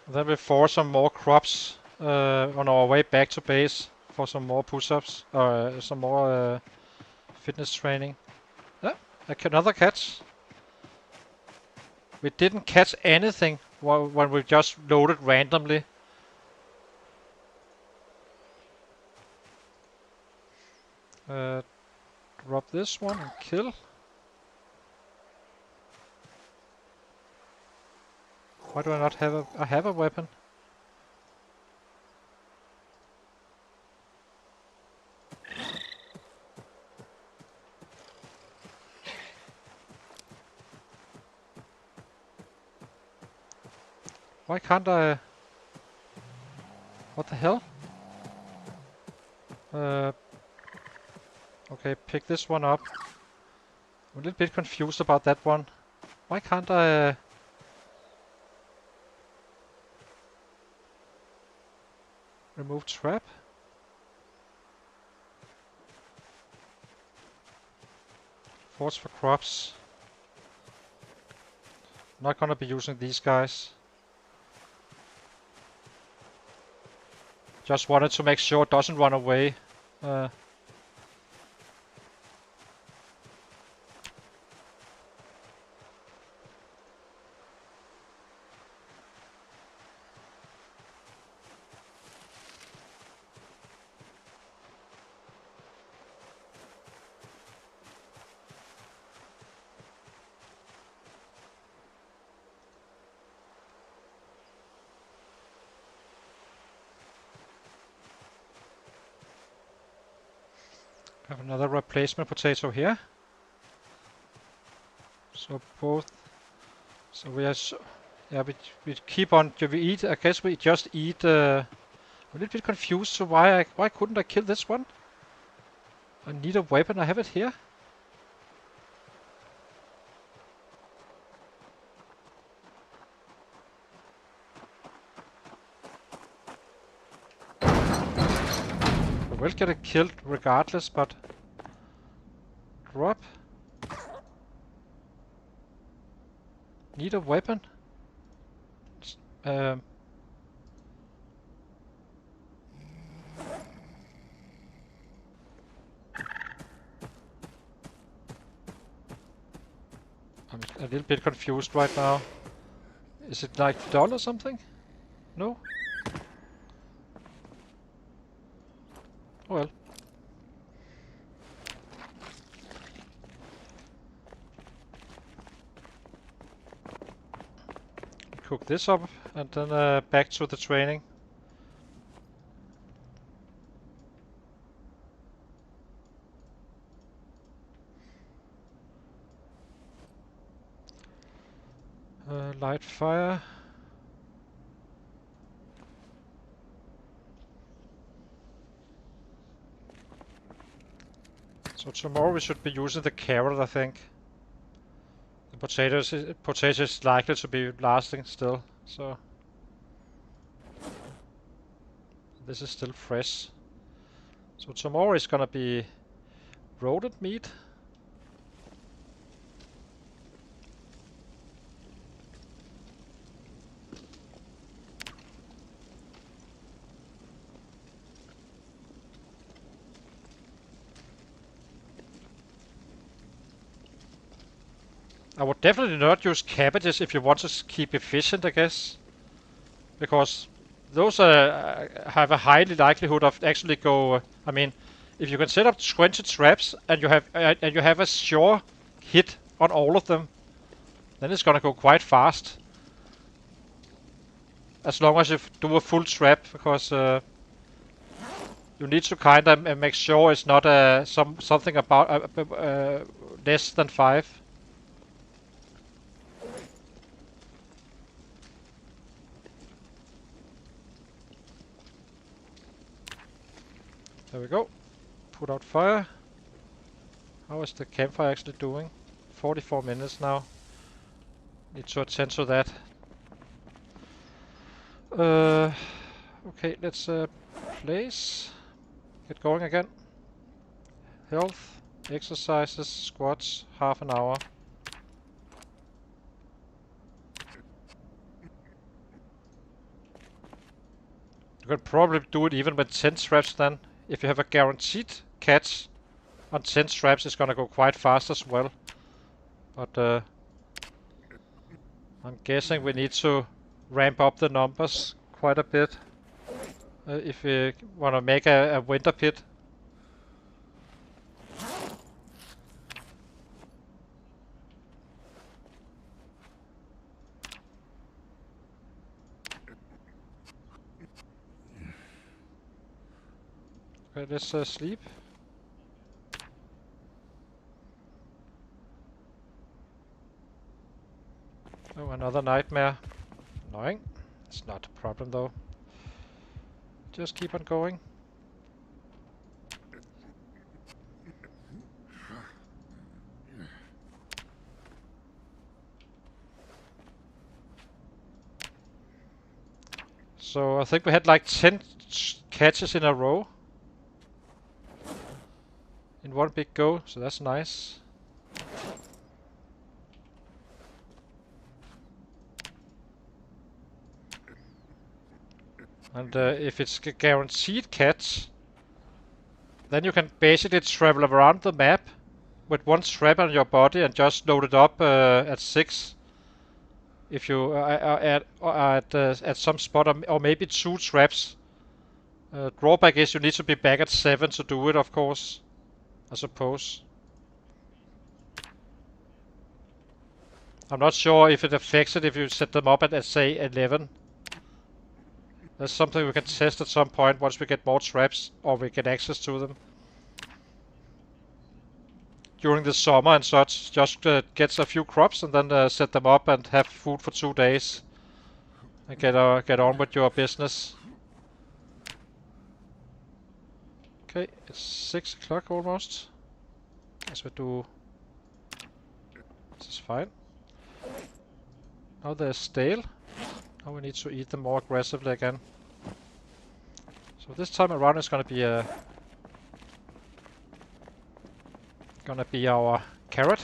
Then we force some more crops on our way back to base for some more push-ups or some more fitness training. Another catch. We didn't catch anything when we just loaded randomly. Drop this one and kill. Why do I not have a... I have a weapon. Why can't I... What the hell? Okay, pick this one up. I'm a little bit confused about that one. Why can't I... remove trap? Force for crops. Not gonna be using these guys. Just wanted to make sure it doesn't run away. Have another replacement potato here. So both. So we are. Yeah, we keep on. Do we eat? I guess we just eat. I'm a little bit confused. So why couldn't I kill this one? I need a weapon. I have it here. will get it killed regardless, but drop. Need a weapon. I I'm a little bit confused right now. Is it like dull or something? No? Well. Cook this up and then back to the training. Light fire. So tomorrow we should be using the carrot, I think. The potatoes is likely to be lasting still, so this is still fresh. So tomorrow is gonna be roasted meat. I would definitely not use cabbages if you want to keep efficient, I guess, because those have a high likelihood of actually go. I mean, if you can set up 20 traps and you have a sure hit on all of them, then it's gonna go quite fast. As long as you do a full trap, because you need to kind of make sure it's not something about less than 5. There we go. Put out fire. How is the campfire actually doing? 44 minutes now. Need to attend to that. Okay, let's place. Get going again. Health, exercises, squats, half an hour. You can probably do it even with 10 traps then. If you have a guaranteed catch on 10 traps, it's gonna go quite fast as well. But I'm guessing we need to ramp up the numbers quite a bit if we want to make a winter pit. Okay, let's sleep. Oh, another nightmare. Annoying. It's not a problem though. Just keep on going. So I think we had like 10 catches in a row. In one big go, so that's nice. And if it's a guaranteed catch, then you can basically travel around the map with one trap on your body and just load it up at 6. If you at some spot, or maybe 2 traps. Drawback is you need to be back at 7 to do it, of course. I suppose. I'm not sure if it affects it if you set them up at say 11. That's something we can test at some point once we get more traps or we get access to them. During the summer and such, just get a few crops and then set them up and have food for 2 days. And get on with your business. Okay, it's 6 o'clock almost. As we do. This is fine. Now they're stale. Now we need to eat them more aggressively again. So this time around it's gonna be a Gonna be our carrot.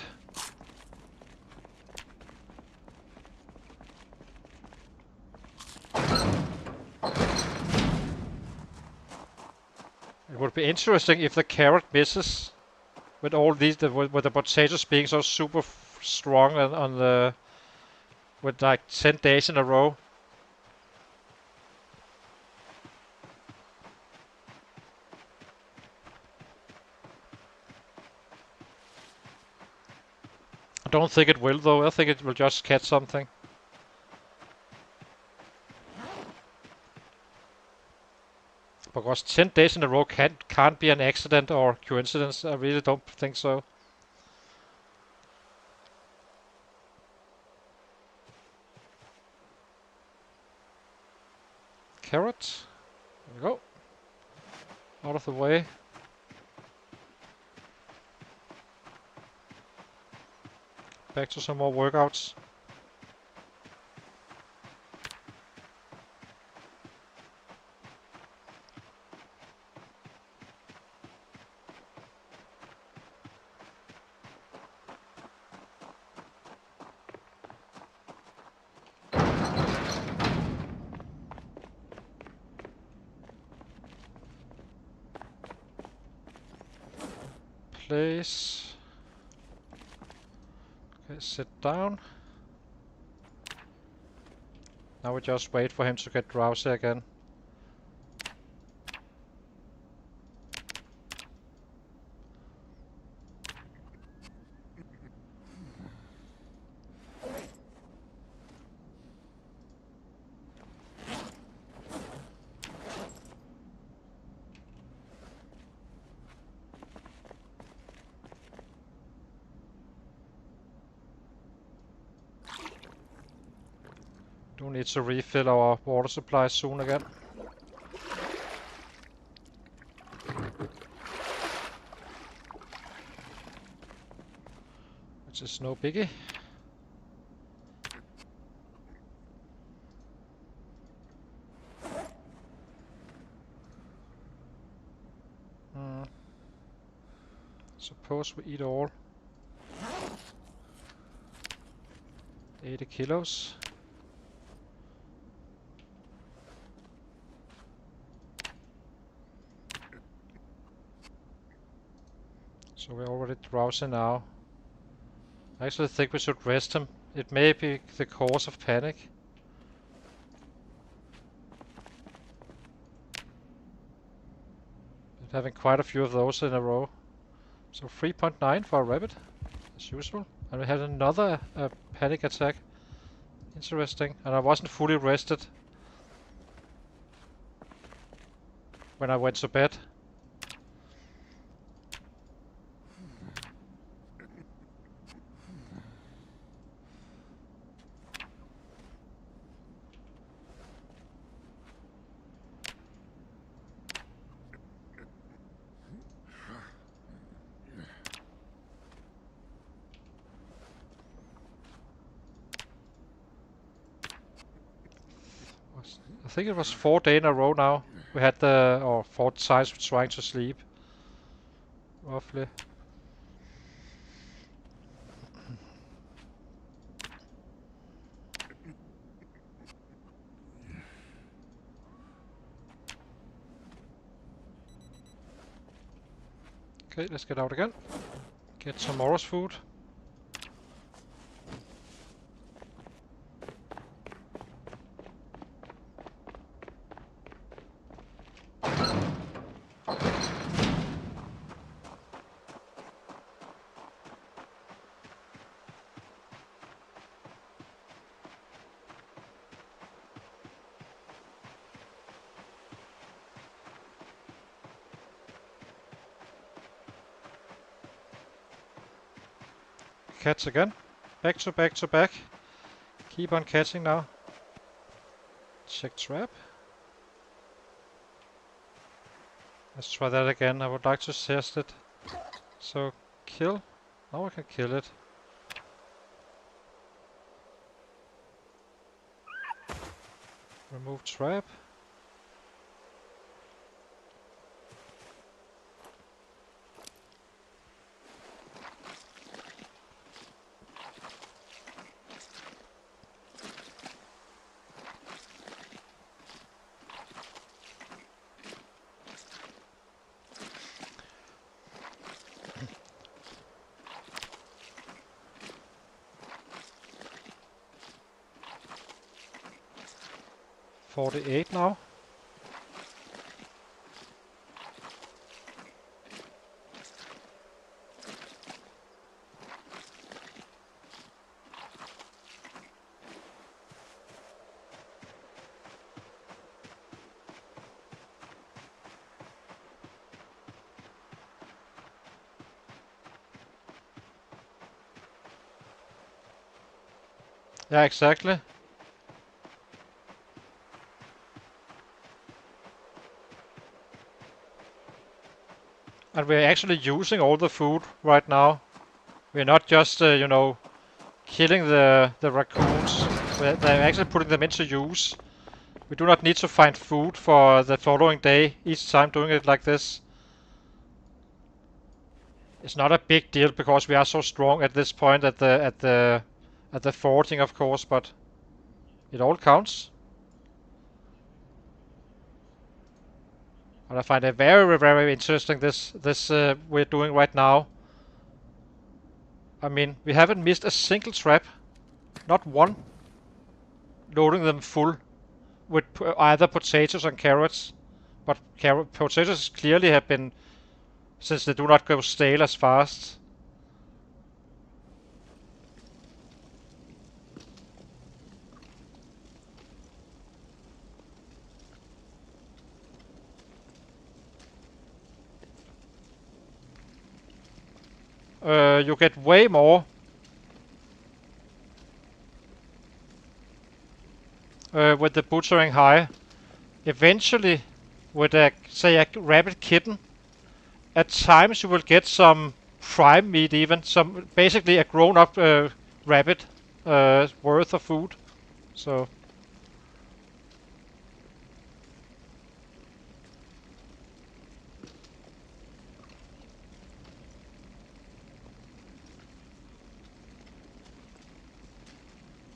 It would be interesting if the carrot misses with all these, with the potatoes being so super strong on the, with like 10 days in a row. I don't think it will though. I think it will just catch something. Because 10 days in a row can't be an accident or coincidence. I really don't think so. Carrot. There we go. Out of the way. Back to some more workouts. Place. Okay, sit down. Now we just wait for him to get drowsy again. Do need to refill our water supply soon again. Which is no biggie. Suppose we eat all. 80 kilos. So we're already drowsy now. I actually think we should rest him. It may be the cause of panic. Been having quite a few of those in a row. So 3.9 for a rabbit, as usual. And we had another panic attack. Interesting. And I wasn't fully rested when I went to bed. I think it was 4 days in a row now. We had or 4 times trying to sleep. Roughly. Okay, let's get out again. Get tomorrow's food. Catch again. Back to back to back. Keep on catching now. Check trap. Let's try that again. I would like to test it. So, kill. Now I can kill it. Remove trap. 48 now. Yeah, exactly. And we're actually using all the food right now. We're not just, you know, killing the raccoons. They're actually putting them into use. We do not need to find food for the following day each time doing it like this. It's not a big deal because we are so strong at this point at the foraging, of course, but it all counts. And I find it very, very interesting this we're doing right now. I mean, we haven't missed a single trap, not one. Loading them full with either potatoes and carrots, but potatoes clearly have been, since they do not go stale as fast. You get way more with the butchering high. Eventually, with say a rabbit kitten, at times you will get some prime meat, even some basically a grown-up rabbit worth of food. So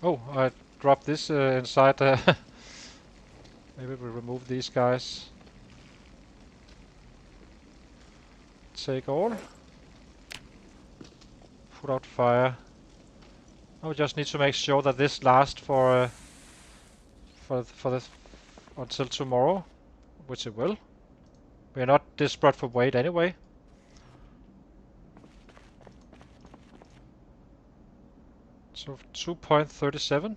oh, I dropped this inside. Maybe we'll remove these guys. Take all. Put out fire. Now we just need to make sure that this lasts for this until tomorrow, which it will. We're not desperate for weight anyway. So 2.37.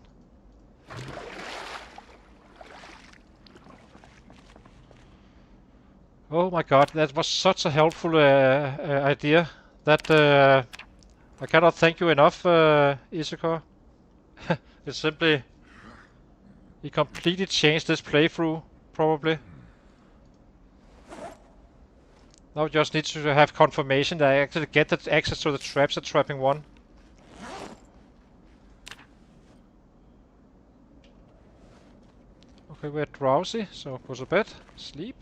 Oh my god, that was such a helpful idea. That I cannot thank you enough, Isakor. It's simply... He completely changed this playthrough, probably. Now we just need to have confirmation that I actually get the access to the traps at trapping 1. Okay, we're drowsy, so go to bed, sleep.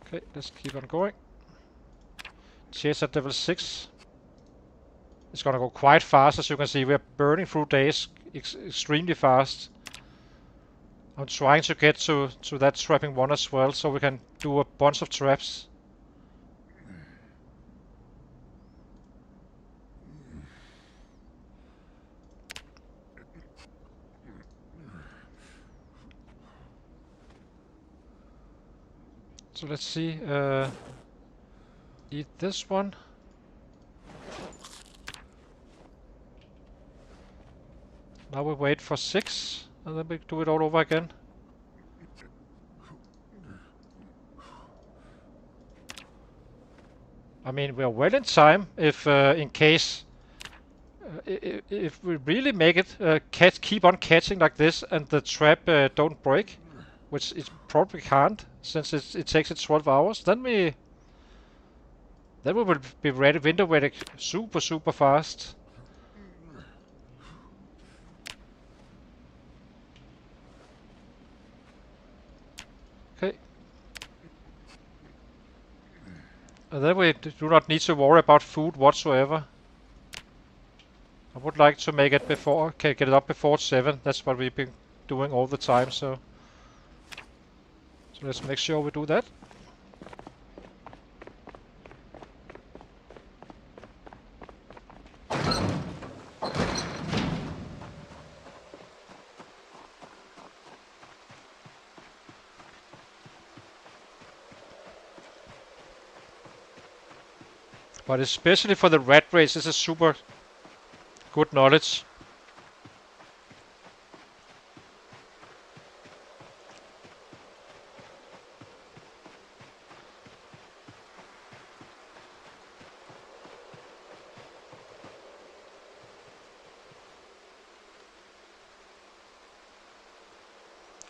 Okay, let's keep on going. Chase at level 6. It's gonna go quite fast, as you can see. We're burning through days extremely fast. I'm trying to get to that trapping 1 as well, so we can do a bunch of traps. So let's see. Eat this one. Now we wait for 6, and then we do it all over again. I mean, we're well in time if, in case, if we really make it, keep on catching like this, and the trap don't break, which it probably can't, since it takes it 12 hours. Then we will be ready, winter ready, super fast. Okay. And then we do not need to worry about food whatsoever. I would like to make it before, get it up before 7. That's what we've been doing all the time, so let's make sure we do that. But especially for the Ratrace, this is super good knowledge.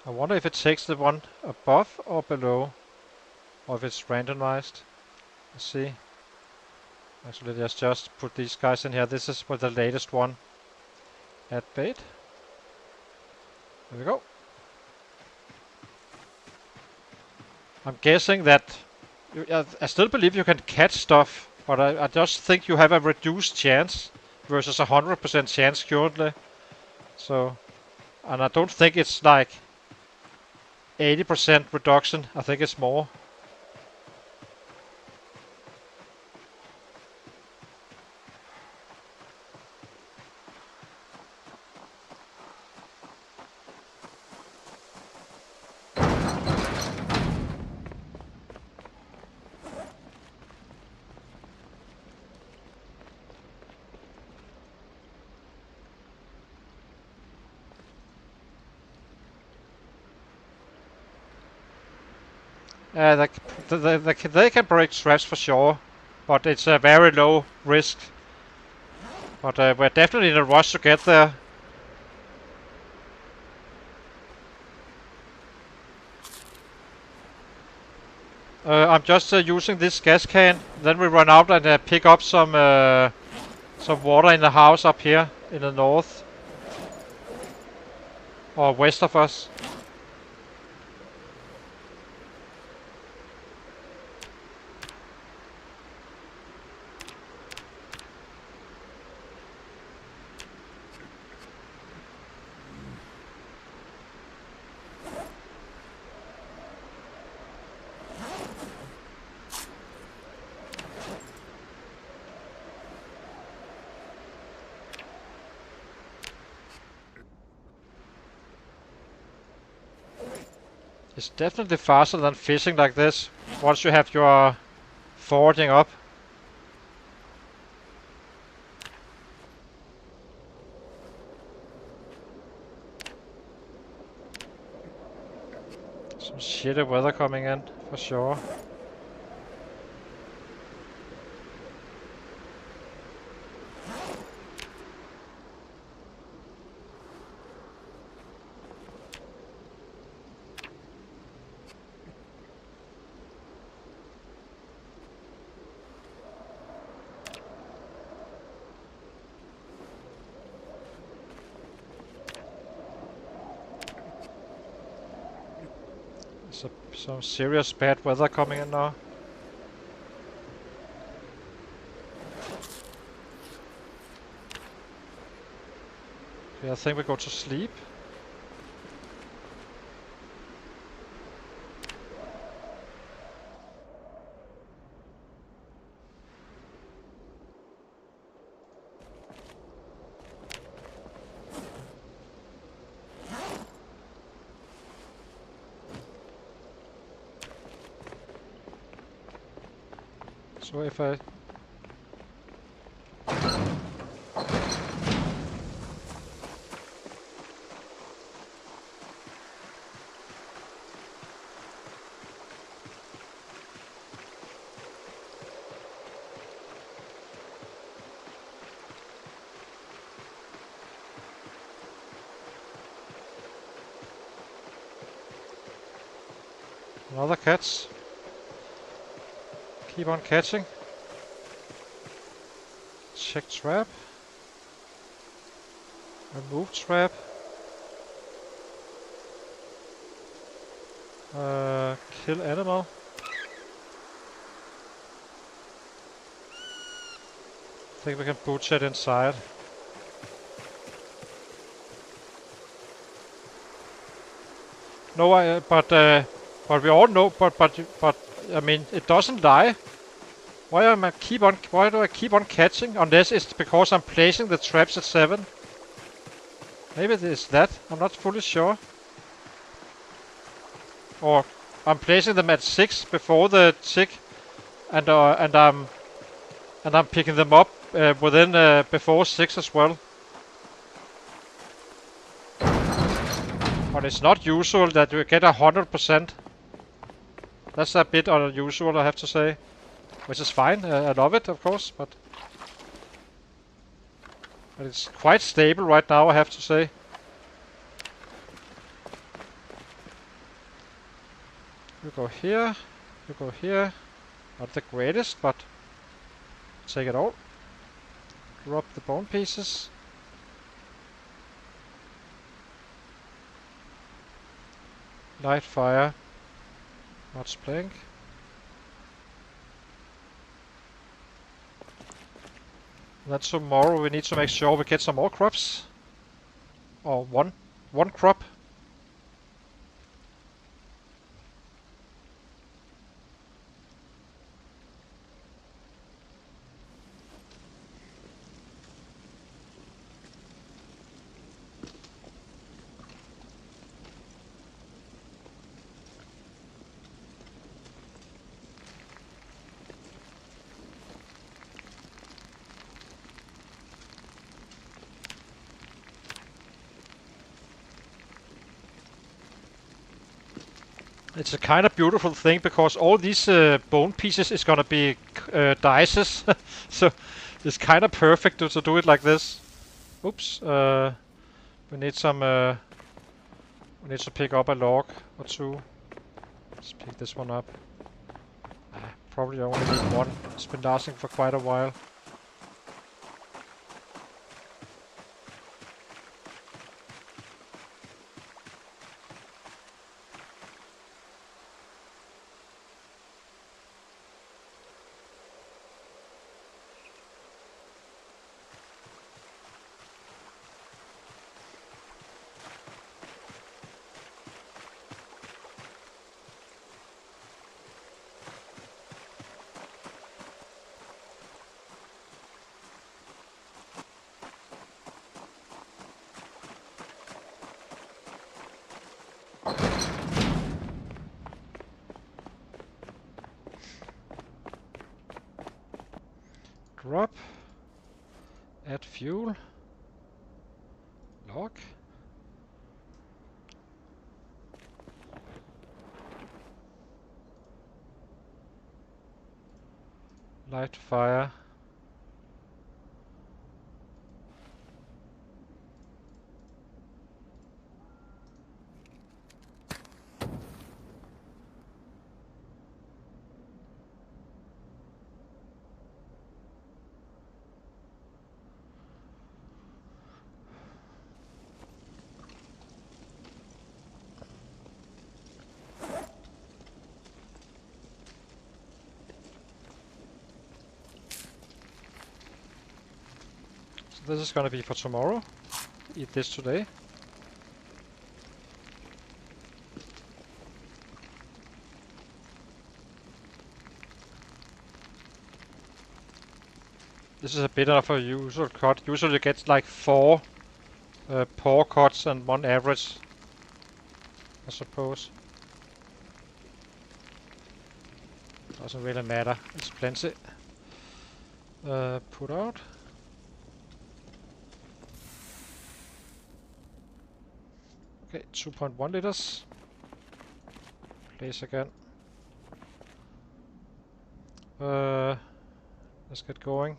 I wonder if it takes the one above or below, or if it's randomized. Let's see. Actually, let's just put these guys in here. This is for the latest one. Add bait. There we go. I'm guessing that I still believe you can catch stuff, but I just think you have a reduced chance versus 100% chance currently. So, and I don't think it's like 80% reduction. I think it's more. They can break traps for sure, but it's a very low risk. But we're definitely in a rush to get there. I'm just using this gas can. Then we run out and pick up some water in the house up here in the north or west of us. It's definitely faster than fishing like this once you have your foraging up. Some shitty weather coming in, for sure. Some serious bad weather coming in now. Okay, I think we go to sleep. So if I another catch. Keep on catching. Check trap. Remove trap. Kill animal. I think we can butcher it inside. No, but we all know. But I mean, it doesn't die. Why do I keep on catching? Unless it's because I'm placing the traps at 7. Maybe it is that. I'm not fully sure. Or I'm placing them at 6 before the tick, and I'm And I'm picking them up within before 6 as well. But it's not usual that you get 100%. That's a bit unusual, I have to say. Which is fine, I love it, of course, but it's quite stable right now, I have to say. You go here, you go here. Not the greatest, but take it all. Drop the bone pieces. Light fire. Not plank. Then tomorrow we need to make sure we get some more crops. Or one crop. It's a kind of beautiful thing because all these bone pieces is gonna be dices, so it's kind of perfect to do it like this. Oops. We need some. We need to pick up a log or two. Let's pick this one up. Probably only need one. It's been lasting for quite a while. Drop. Add fuel. Log. Light fire. This is gonna be for tomorrow. Eat this today. This is a bit of a usual cut. Usually you get like 4 poor cuts and 1 average, I suppose. Doesn't really matter. It's plenty. Put out. Okay, 2.1 liters. Place again. Let's get going.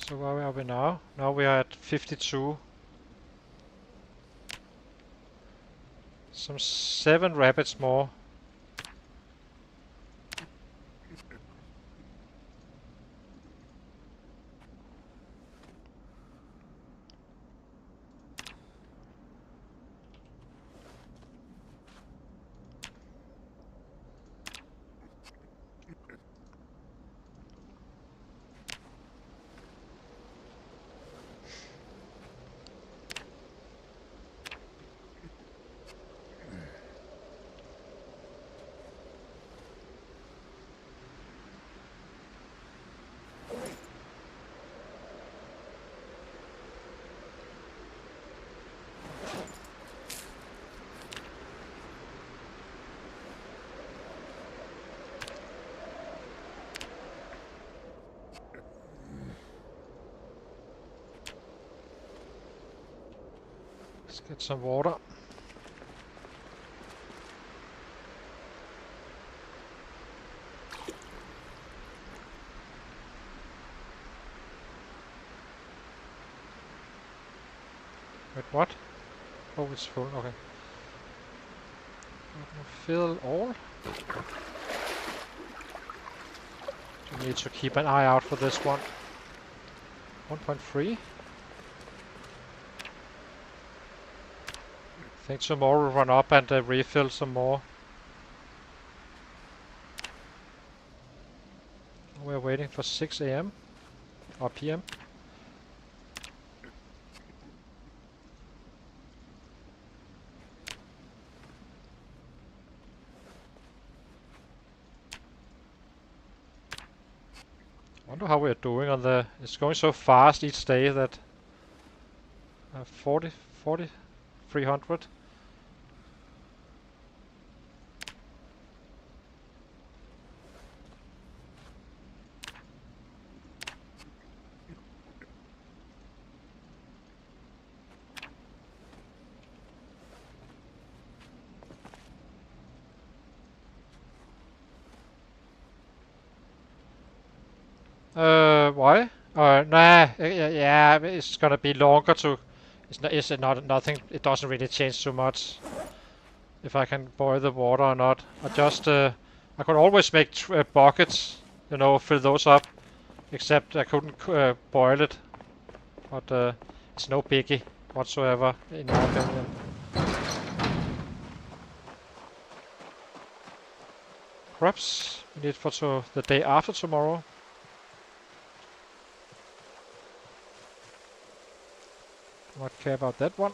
So where are we now? Now we are at 52. Some 7 rabbits more. Let's get some water. Wait, what? Oh, it's full, okay. Fill all. You need to keep an eye out for this one. 1.3. I think tomorrow we'll run up and refill some more. We're waiting for 6 AM or PM. I wonder how we're doing on the... It's going so fast each day that... 40, 300. Why? Nah, yeah, it's gonna be longer to... It's not nothing, it doesn't really change too much. If I can boil the water or not. I could always make buckets, you know, fill those up. Except I couldn't boil it. But it's no biggie whatsoever, in my opinion. Crops we need for the day after tomorrow. Not care about that one.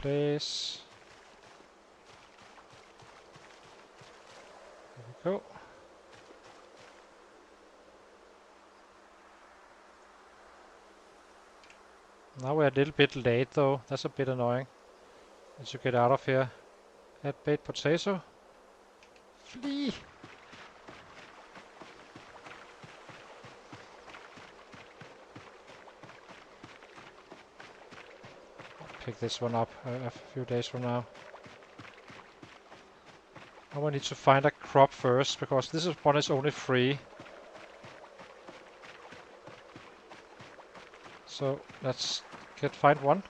Place. There we go. Now we're a little bit late though. That's a bit annoying. Need to get out of here. Add baked potato. Flee! Pick this one up a few days from now. Now I need to find a crop first, because this one is only free. So let's find one.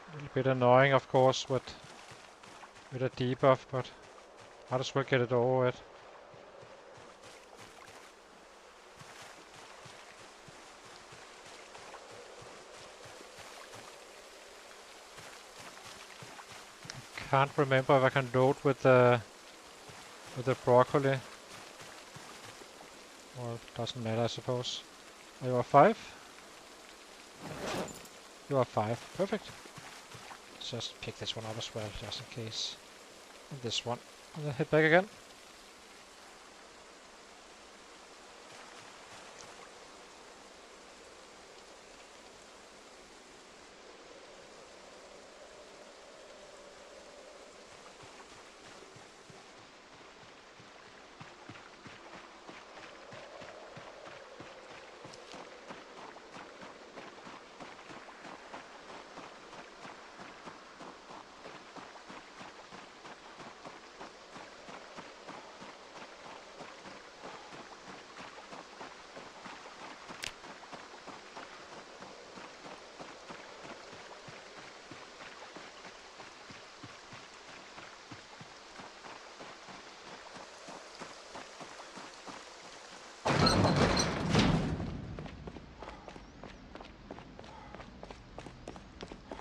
A little bit annoying, of course, with a debuff, but might as well get it over with. Can't remember if I can load with the broccoli. Well, it doesn't matter, I suppose. Are you a 5? You are 5. Perfect. Let's just pick this one up as well, just in case. And this one. And then head back again.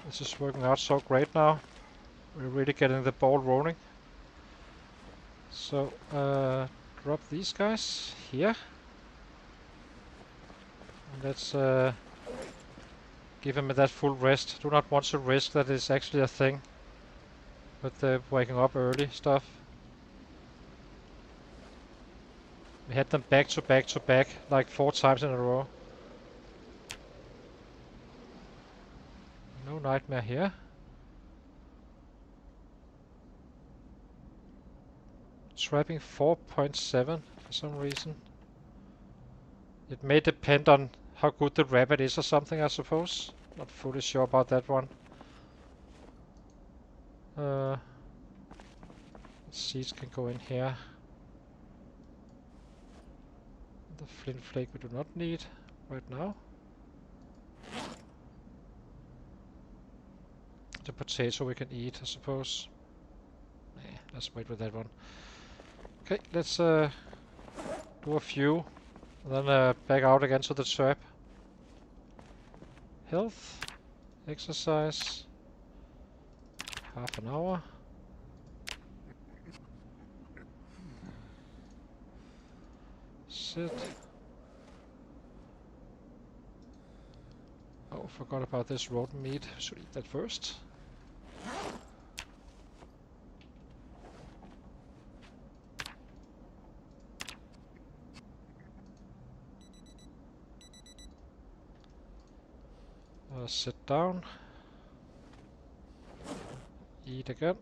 This is working out so great now. We're really getting the ball rolling. So, drop these guys here. And let's give him that full rest. Do not want to risk that it's actually a thing with the waking up early stuff. We had them back to back to back like 4 times in a row. No nightmare here. Trapping 4.7 for some reason. It may depend on how good the rabbit is or something, I suppose. Not fully sure about that one. Seeds can go in here. The flint flake we do not need right now. The potato we can eat, I suppose. Nah, let's wait with that one. Okay, let's do a few. And then back out again to the trap. Health. Exercise. Half an hour. Sit. Oh, forgot about this rodent meat. Should eat that first. Sit down. Eat again.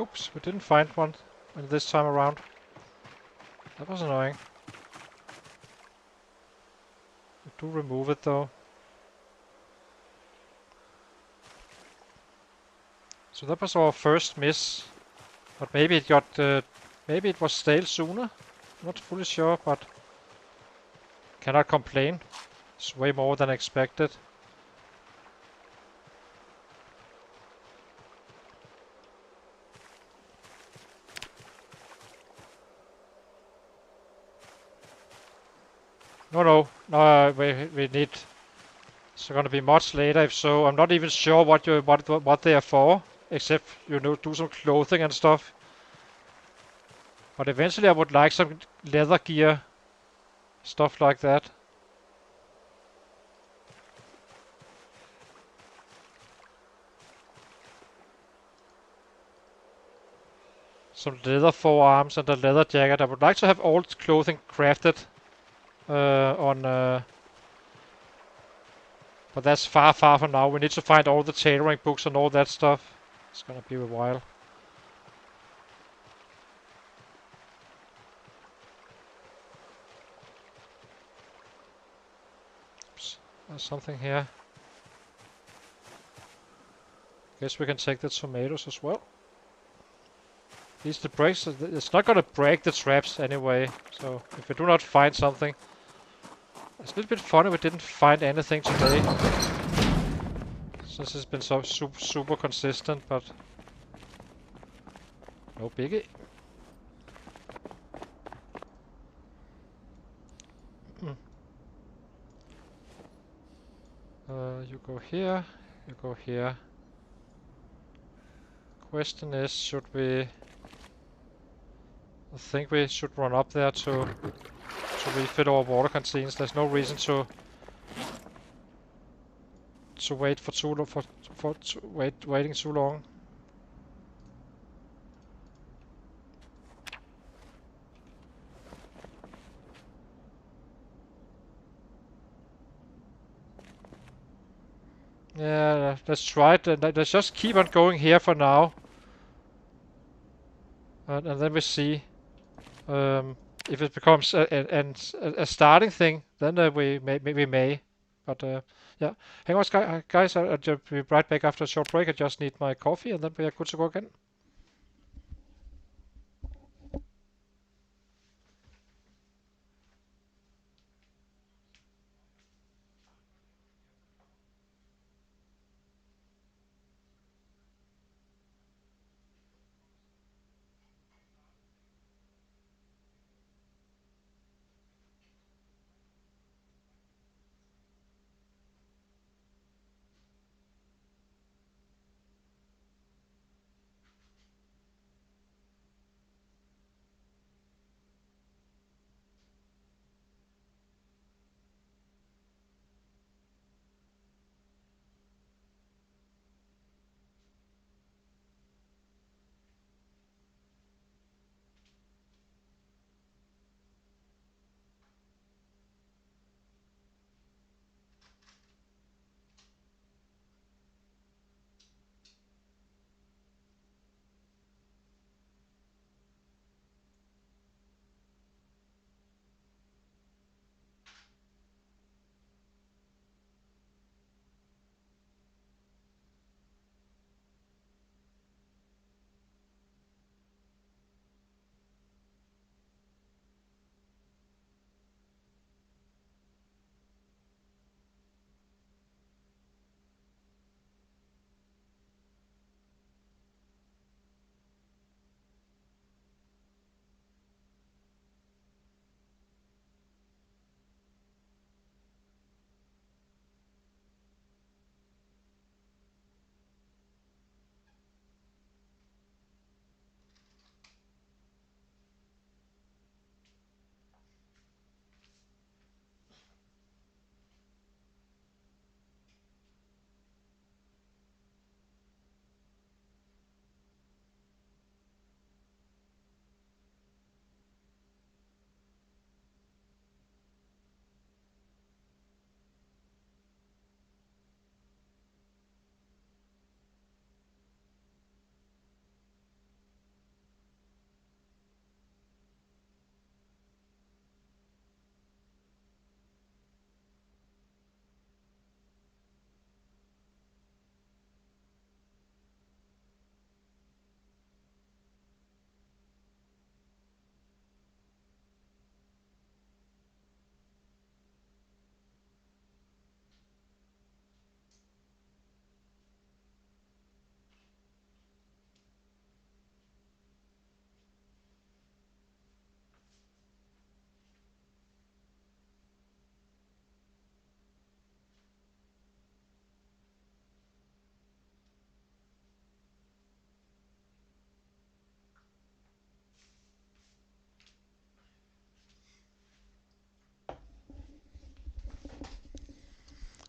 Oops, we didn't find one this time around. That was annoying. We do remove it though. So that was our first miss. But maybe it got, maybe it was stale sooner. Not fully sure, but cannot complain. It's way more than expected. No, we need. It's gonna be much later if so. I'm not even sure what they are for, except do some clothing and stuff. But eventually I would like some leather gear, stuff like that. some leather forearms and a leather jacket. I would like to have all clothing crafted but that's far from now. We need to find all the tailoring books and all that stuff. It's gonna be a while. Oops, there's something here. Guess we can take the tomatoes as well. These the breaks. It's not gonna break the traps anyway. So if we do not find something, it's a little bit funny we didn't find anything today. Since it's been so super consistent, but no biggie. You go here, you go here. Question is, should we... I think we should run up there to refill our water canteens. There's no reason to wait for too long, waiting too long. Yeah, let's try it. Let's just keep on going here for now, and then we see if it becomes a starting thing. Then we may. But yeah, hang on, guys. I'll just be right back after a short break. I just need my coffee, and then we are good to go again.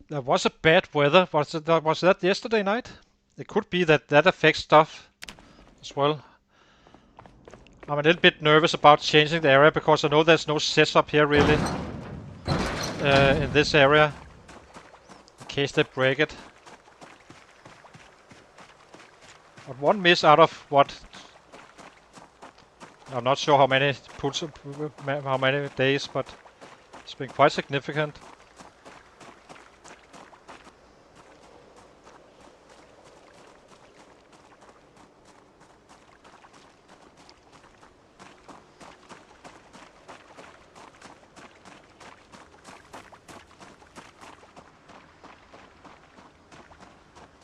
There was a bad weather. Was that yesterday night? It could be that affects stuff as well. I'm a little bit nervous about changing the area because I know there's no setup here really in this area in case they break it. But one miss out of what? I'm not sure how many puts, how many days, but it's been quite significant.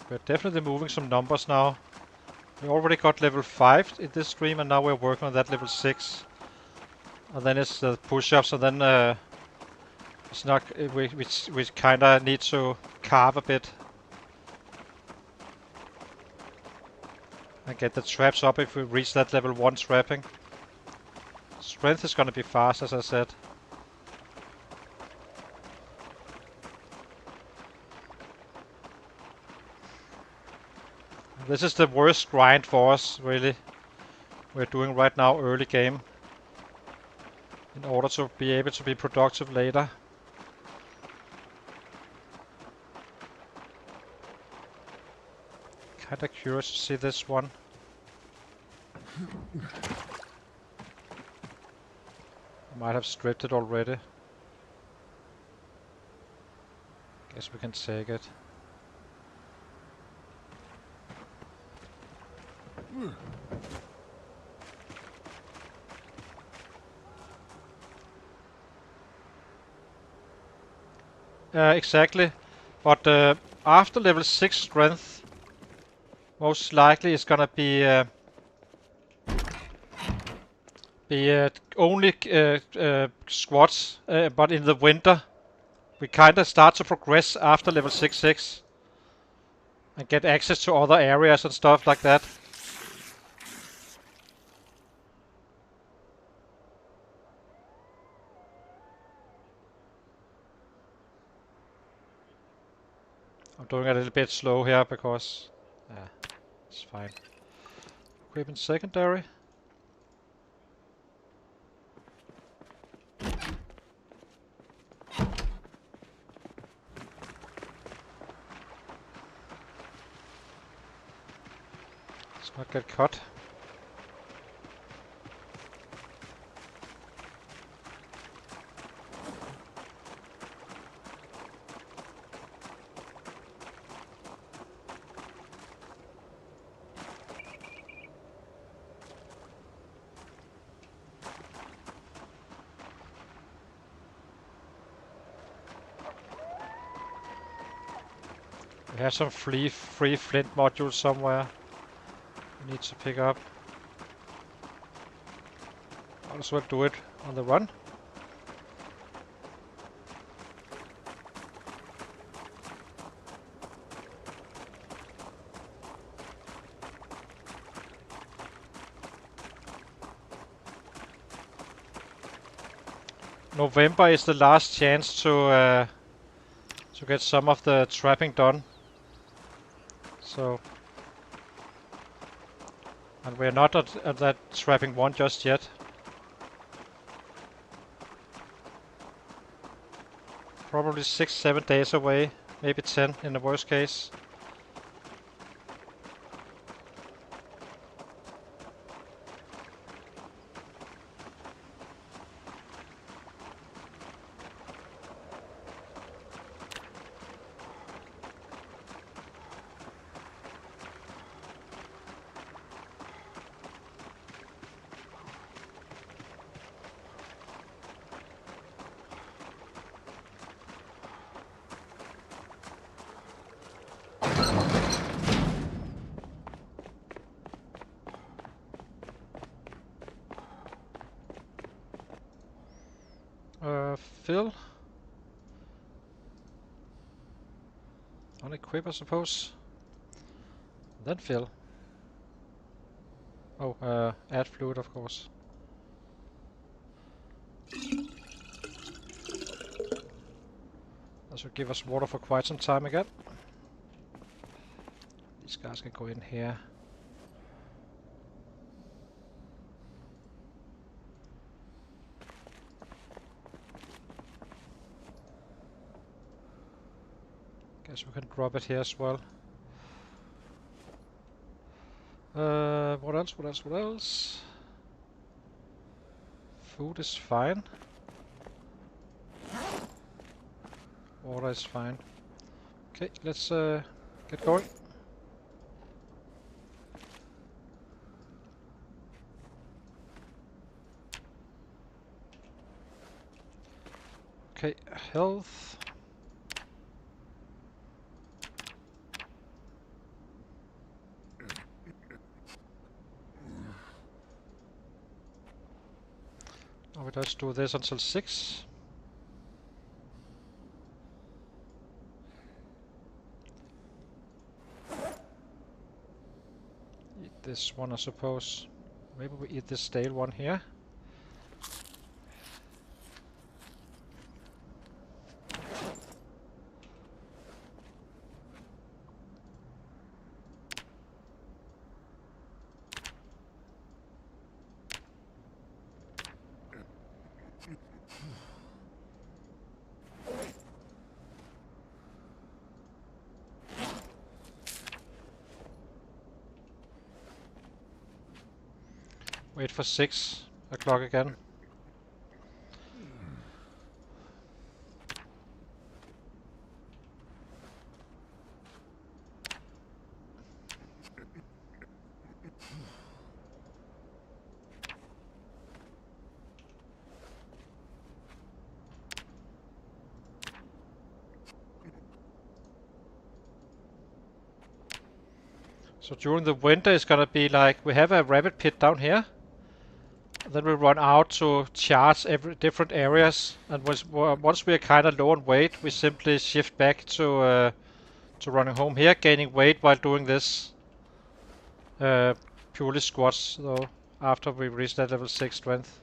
We're definitely moving some numbers now. We already got level 5 in this stream, and now we're working on that level 6. And then it's the push-ups, and then it's not. We kind of need to carve a bit and get the traps up if we reach that level 1 trapping. Strength is gonna be fast, as I said. This is the worst grind for us, really. We're doing right now early game in order to be able to be productive later. Kinda curious to see this one. Might have stripped it already. Guess we can take it. Exactly. But after level 6 strength, most likely it's gonna be only squats, but in the winter we kinda start to progress after level 6 and get access to other areas and stuff like that. I'm doing a little bit slow here because it's fine. Equipment secondary. Let's not get caught. We have some free flint modules somewhere we need to pick up. Might as well do it on the run. November is the last chance to get some of the trapping done. So, and we're not at that trapping 1 just yet. Probably 6-7 days away, maybe 10 in the worst case. Fill. Unequip, I suppose. Then fill. Oh, add fluid, of course. That should give us water for quite some time again. These guys can go in here. Guess we can drop it here as well. What else? What else? What else? Food is fine. Water is fine. Okay, let's get going. Okay, health. Now we just do this until 6. Eat this one, I suppose. Maybe we eat this stale one here. Wait for 6 o'clock again. So during the winter it's gonna be like we have a rabbit pit down here. Then we run out to charge every different areas, and once we are kind of low on weight, we simply shift back to running home here, gaining weight while doing this purely squats. Though after we reach that level 6 strength.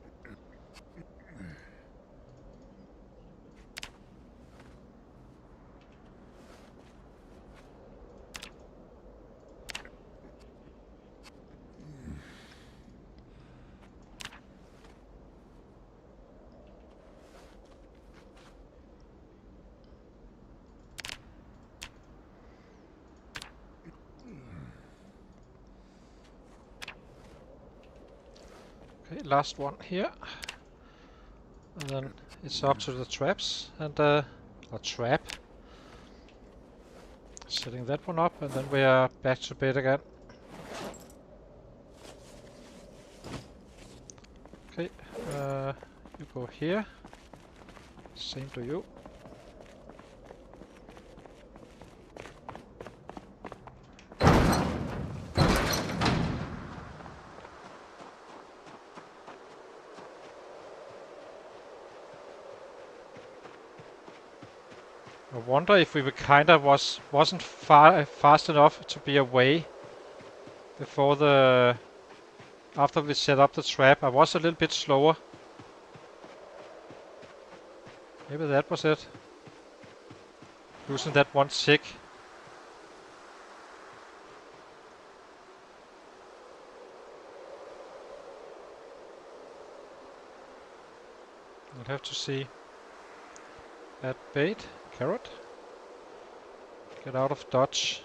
Okay, last one here. And then it's up to the traps and a trap. Setting that one up, and then we are back to bed again. Okay, you go here. Same to you. I wonder if we were wasn't fast enough to be away before after we set up the trap. I was a little bit slower. Maybe that was it. Losing that one tick. I'll have to see. That bait. Carrot. Get out of dodge.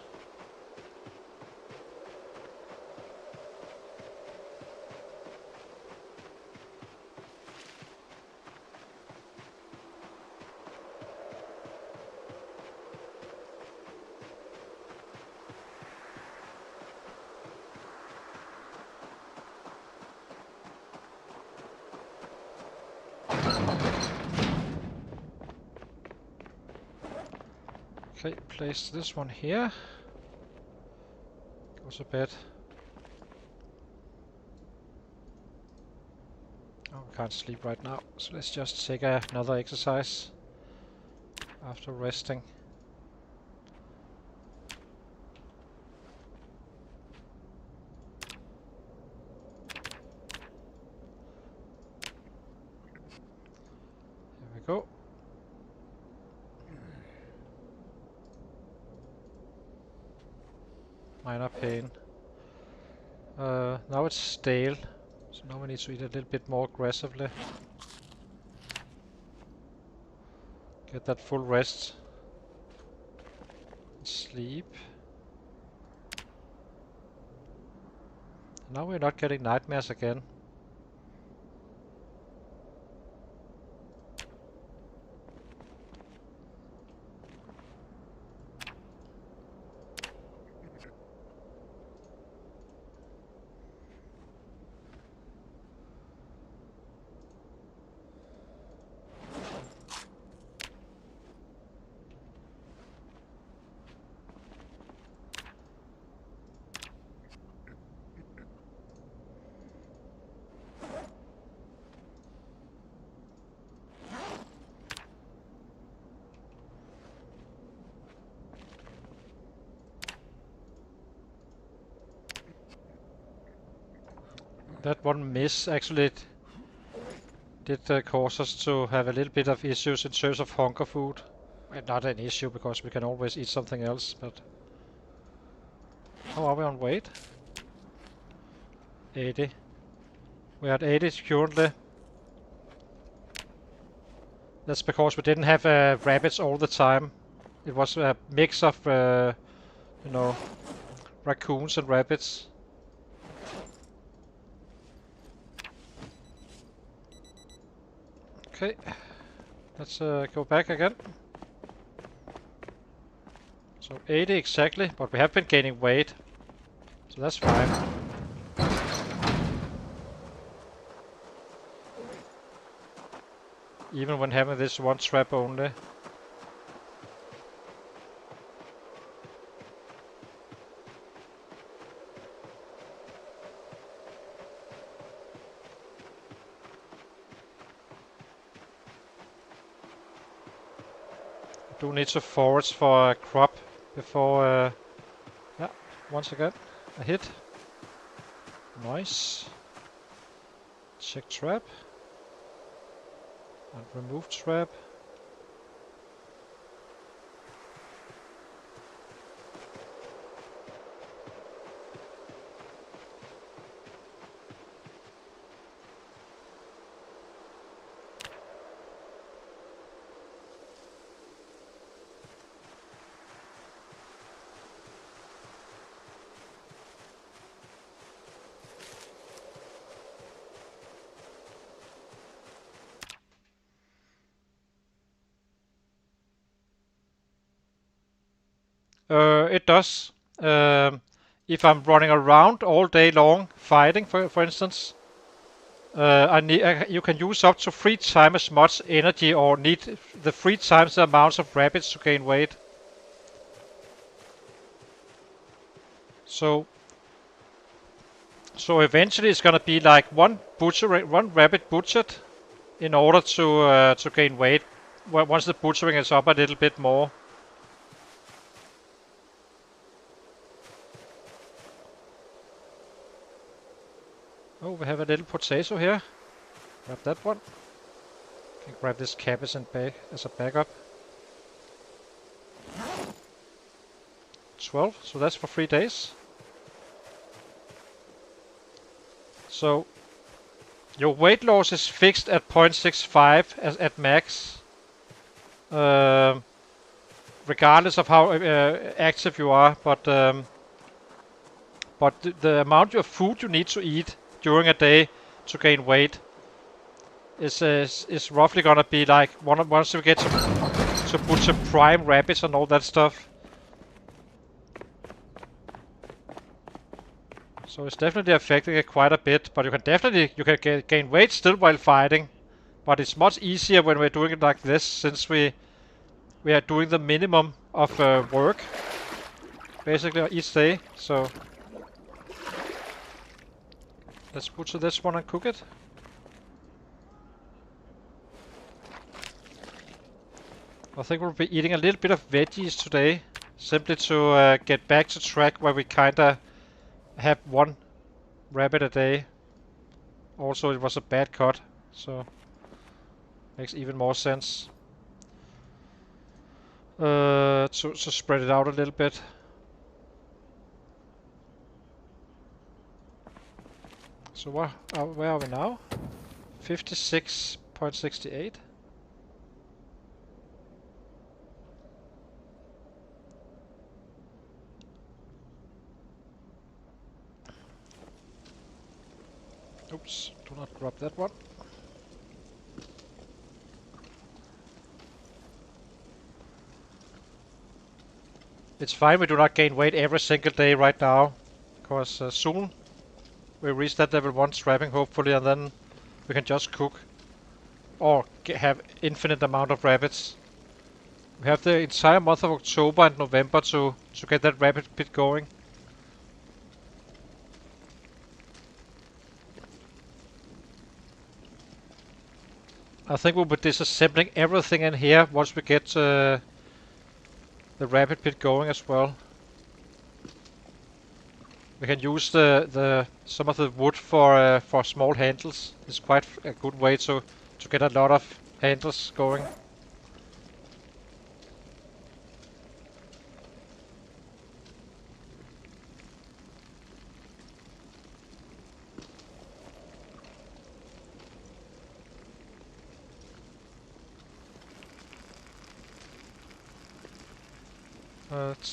Okay, place this one here. Goes to bed. Oh, we can't sleep right now, so let's just take another exercise after resting. Here we go. Minor pain. Now it's stale, so now we need to eat a little bit more aggressively. Get that full rest. sleep. Now we're not getting nightmares again. That one miss actually did cause us to have a little bit of issues in terms of hunger food. Well, not an issue because we can always eat something else, but... How are we on weight? 80. We're at 80 currently. That's because we didn't have rabbits all the time. It was a mix of, you know, raccoons and rabbits. Okay, let's go back again. So 80 exactly, but we have been gaining weight, so that's fine. Even when having this one trap only. Do need to forage for a crop before... yeah, once again, a hit. Nice. Check trap. And remove trap. It does. If I'm running around all day long fighting, for instance, you can use up to 3 times as much energy or need the 3 times the amount of rabbits to gain weight. So eventually it's gonna be like one rabbit butchered in order to gain weight. Once the butchering is up a little bit more. Oh, we have a little potato here. Grab that one. Can grab this cabbage and bag as a backup. 12, so that's for 3 days. So your weight loss is fixed at 0.65 at max. Regardless of how active you are, but the amount of food you need to eat during a day to gain weight is roughly gonna be like once you get to butcher prime rabbits and all that stuff. So it's definitely affecting it quite a bit, but you can gain weight still while fighting, but it's much easier when we're doing it like this, since we are doing the minimum of work basically each day. So let's butcher this one and cook it. I think we'll be eating a little bit of veggies today, simply to get back to track where we kinda have 1 rabbit a day. Also, it was a bad cut, so makes even more sense to spread it out a little bit. So where are we now? 56.68. Oops, do not drop that one. It's fine we do not gain weight every single day right now, because soon we reach that level 1 trapping hopefully, and then we can just cook or have infinite amount of rabbits. We have the entire month of October and November to get that rabbit pit going. I think we'll be disassembling everything in here once we get the rabbit pit going as well. We can use some of the wood for small handles. It's quite a good way to get a lot of handles going.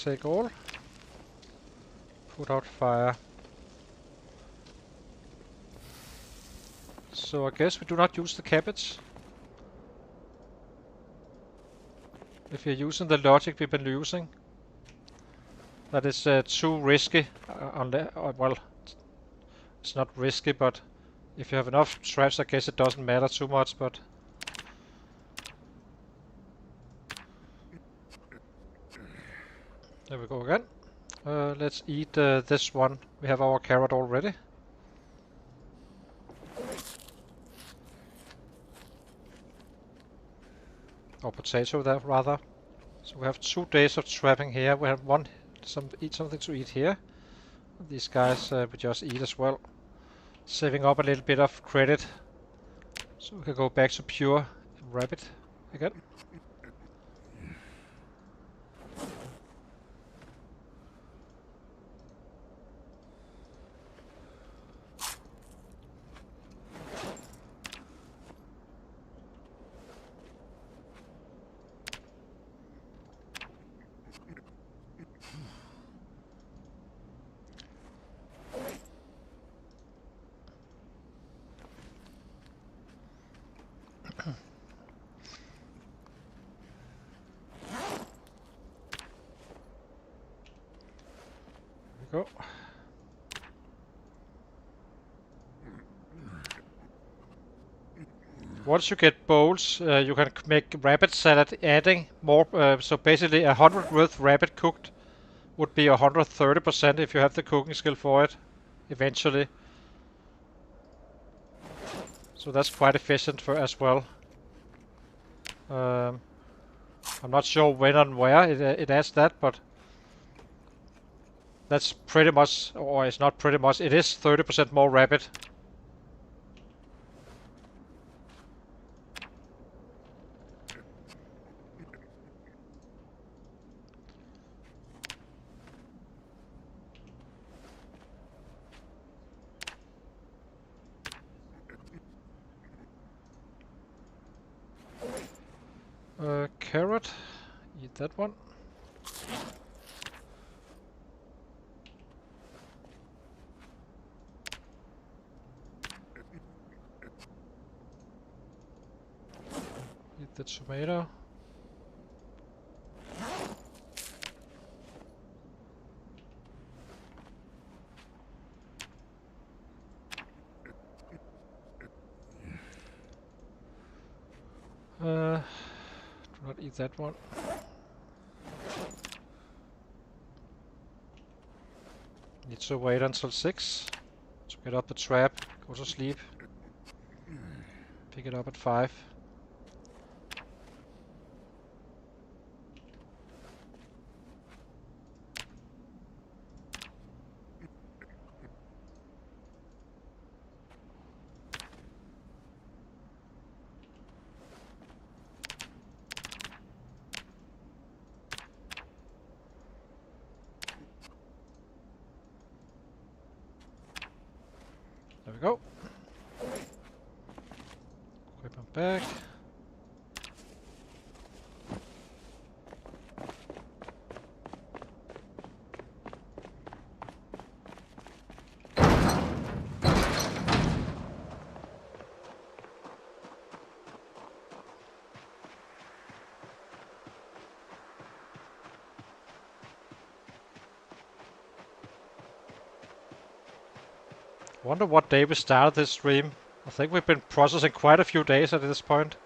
Take all. Put out fire. So I guess we do not use the cabbage. If you're using the logic we've been using, that is too risky. Well, it's not risky, but if you have enough traps, I guess it doesn't matter too much. But there we go again. Let's eat this one. We have our carrot already. Or potato there, rather. So we have 2 days of trapping here. We have something to eat here. These guys we just eat as well. Saving up a little bit of credit. So we can go back to pure rabbit again. Go. Once you get bowls, you can make rabbit salad, adding more. So basically, 100 worth rabbit cooked would be 130% if you have the cooking skill for it, eventually. So that's quite efficient for as well. I'm not sure when and where it adds that, but that's pretty much, or it's not pretty much, it is 30% more rabbit. Carrot, eat that one. Eat the tomato. Do not eat that one. Need to wait until 6 to get up the trap, go to sleep, pick it up at 5. There we go. Equipment back. Wonder what day we started this stream. I think we've been processing quite a few days at this point.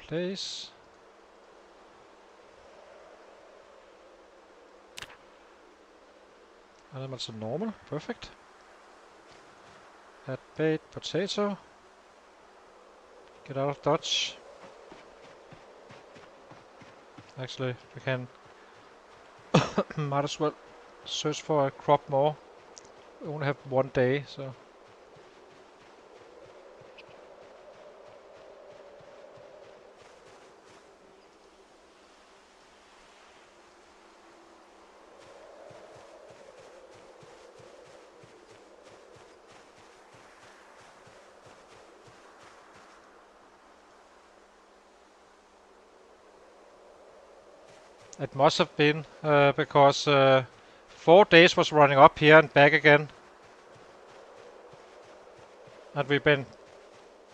Place. Animals are normal. Perfect. Add bait, potato. Get out of dodge. Actually, we can might as well search for a crop more. We only have 1 day, so. It must have been because 4 days was running up here and back again. And we've been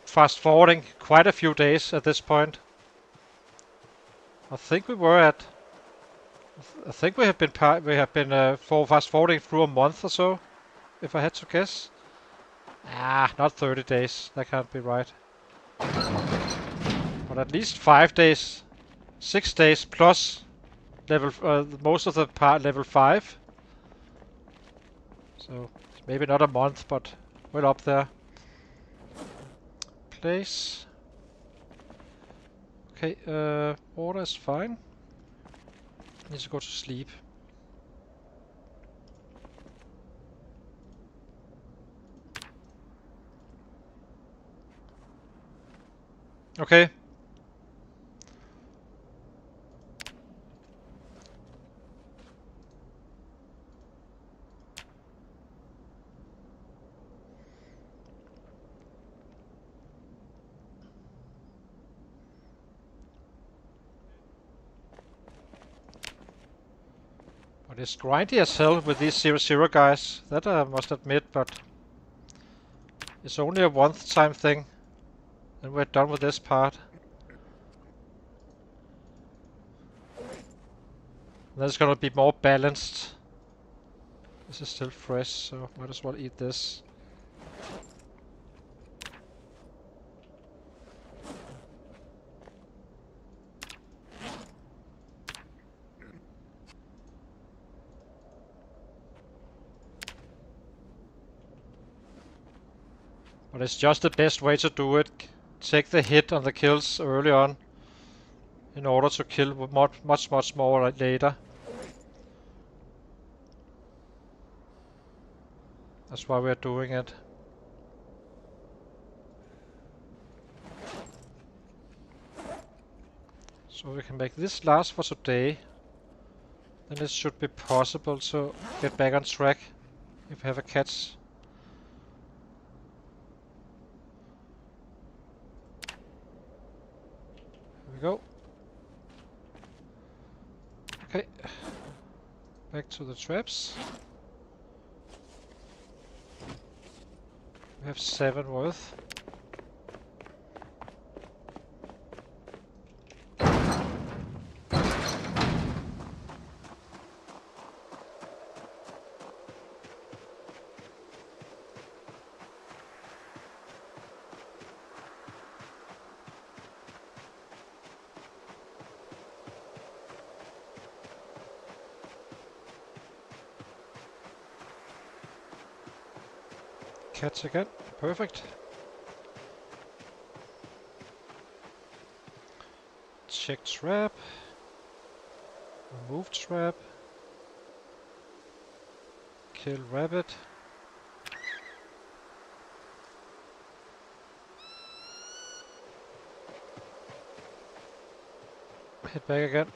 fast forwarding quite a few days at this point. I think we were at. I think we have been for fast forwarding through a month or so, if I had to guess. Not 30 days. That can't be right. But at least 5 days, 6 days plus level. Most of the part level 5. So maybe not a month, but well up there. Place. Okay, water is fine. Need to go to sleep. Okay. But it's grindy as hell with these 0-0 guys. That I must admit, but it's only a one-time thing. And we're done with this part. Then it's gonna be more balanced. This is still fresh, so might as well eat this. But it's just the best way to do it. Take the hit on the kills early on, in order to kill much more later. That's why we're doing it. So we can make this last for today. Then it should be possible to get back on track if we have a catch. Here we go. Okay. Back to the traps. We have 7 worth. Catch again. Perfect. Check trap. Remove trap. Kill rabbit. Hit back again.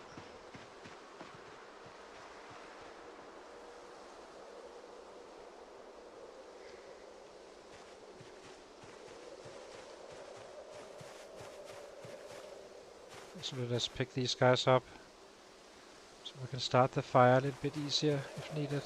So let's pick these guys up, so we can start the fire a little bit easier if needed.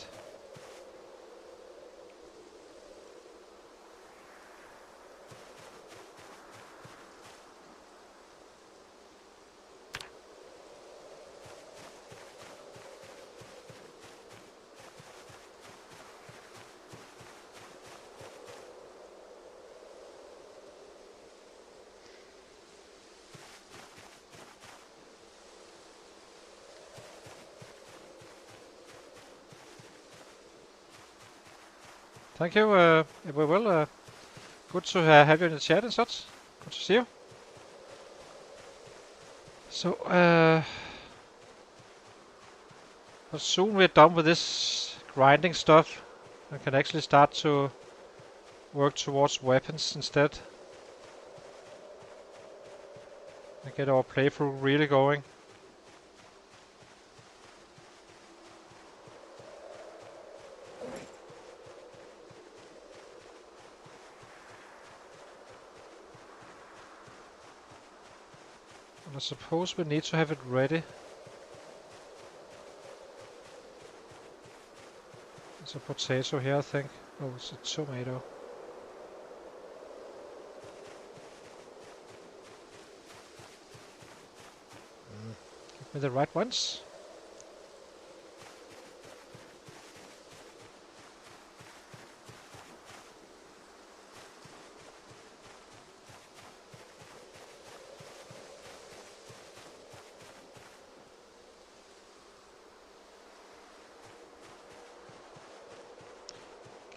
Thank you, we will. Good to have you in the chat and such. Good to see you. So, but soon we're done with this grinding stuff. I can actually start to work towards weapons instead. And get our playthrough really going. And I suppose we need to have it ready. There's a potato here, I think. Oh, it's a tomato. Give me the right ones.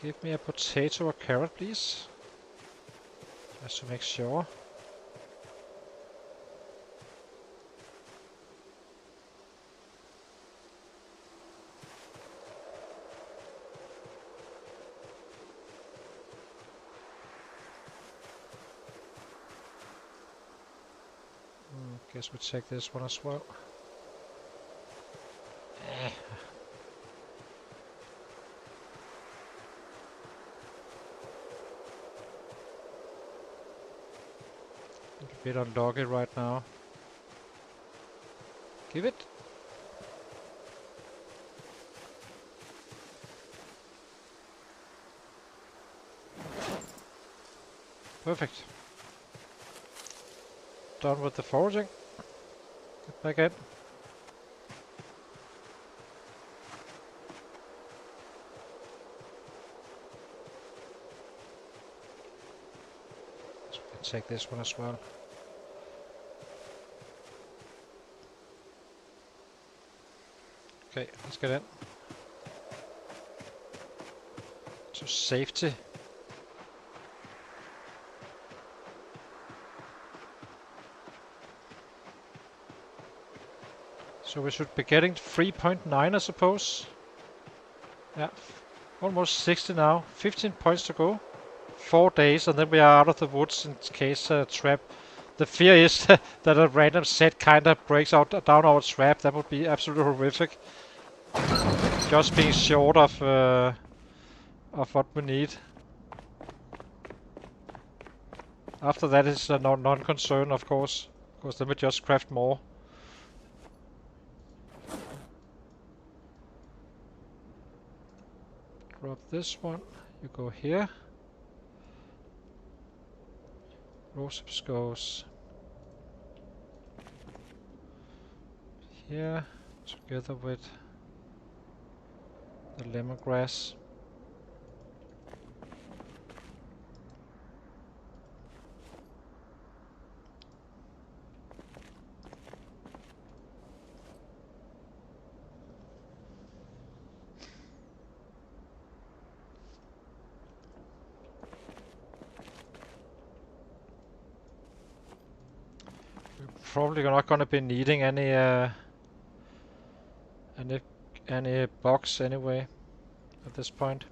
Give me a potato or carrot, please. Just to make sure. Guess we take this one as well. A bit unlucky right now. Give it. Perfect. Done with the foraging. Get back in. So we can take this one as well. Okay, let's get in. To safety. So we should be getting 3.9, I suppose. Yeah, almost 60 now. 15 points to go. 4 days, and then we are out of the woods in case trap. The fear is that a random set kind of breaks out down our trap. That would be absolutely horrific. Just being short of what we need. After that is a non-concern, of course, because then we just craft more. Drop this one. You go here. Rosehip goes here together with the lemongrass. Probably not gonna be needing any box anyway at this point.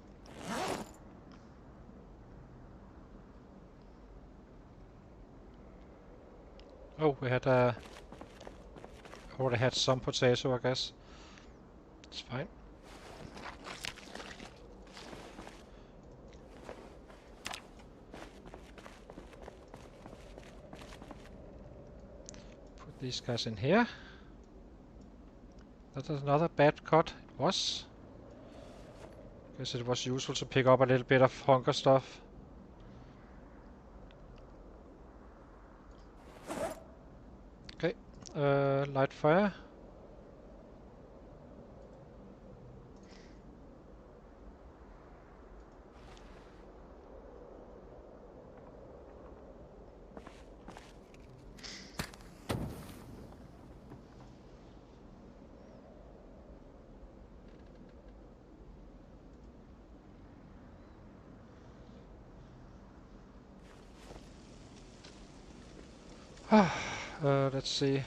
Oh, we had already had some potato, I guess. It's fine. Put these guys in here. That is another bad cut. It was. Guess it was useful to pick up a little bit of hunger stuff. Okay, light fire. Let's see.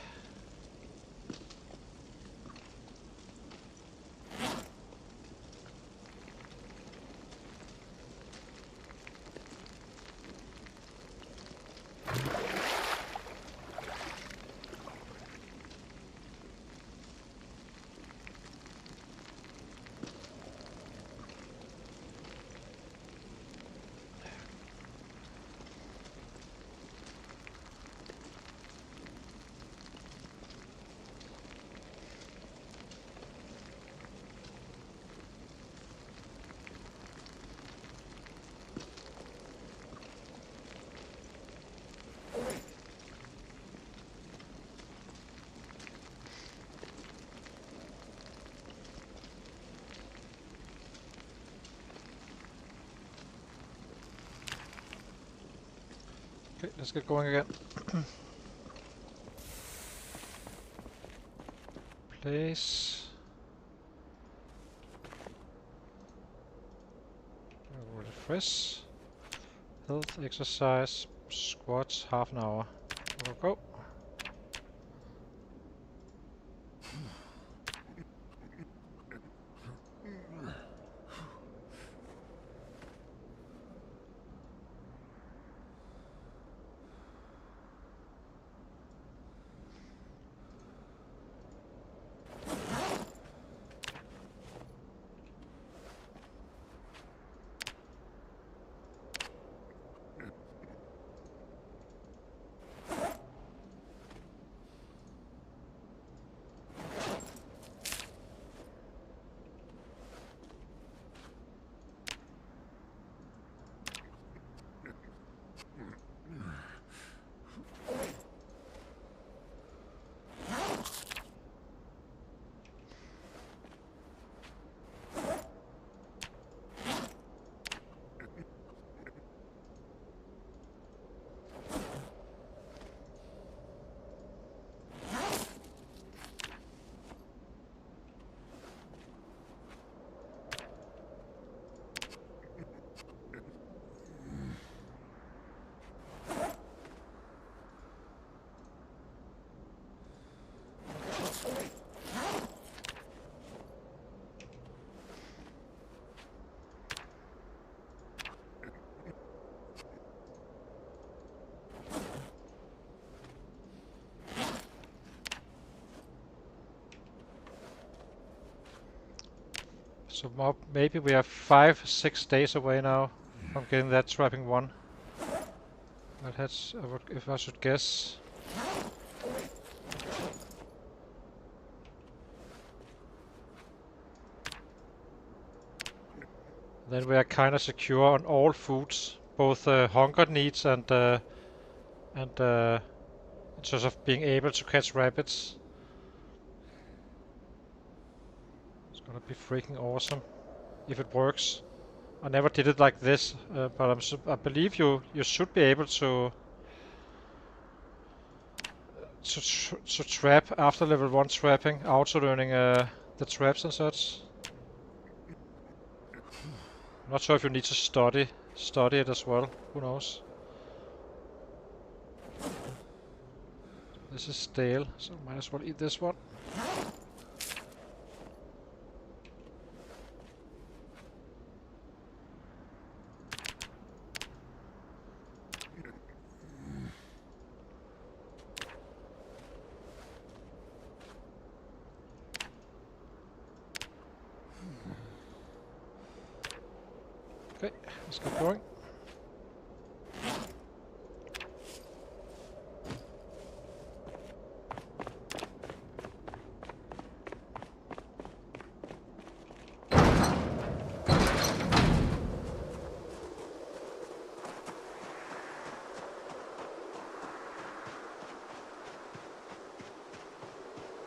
Okay, let's get going again. Place. Refresh. Health, exercise, squats, half an hour. We'll go. So maybe we are 5-6 days away now from getting that trapping one. But that's, if I should guess. Then we are kind of secure on all foods, both hunger needs and in terms of being able to catch rabbits. It's gonna be freaking awesome if it works. I never did it like this, but I believe you should be able to trap after level 1 trapping, auto learning the traps and such. Not sure if you need to study it as well. Who knows? This is stale, so might as well eat this one. Okay, let's get going.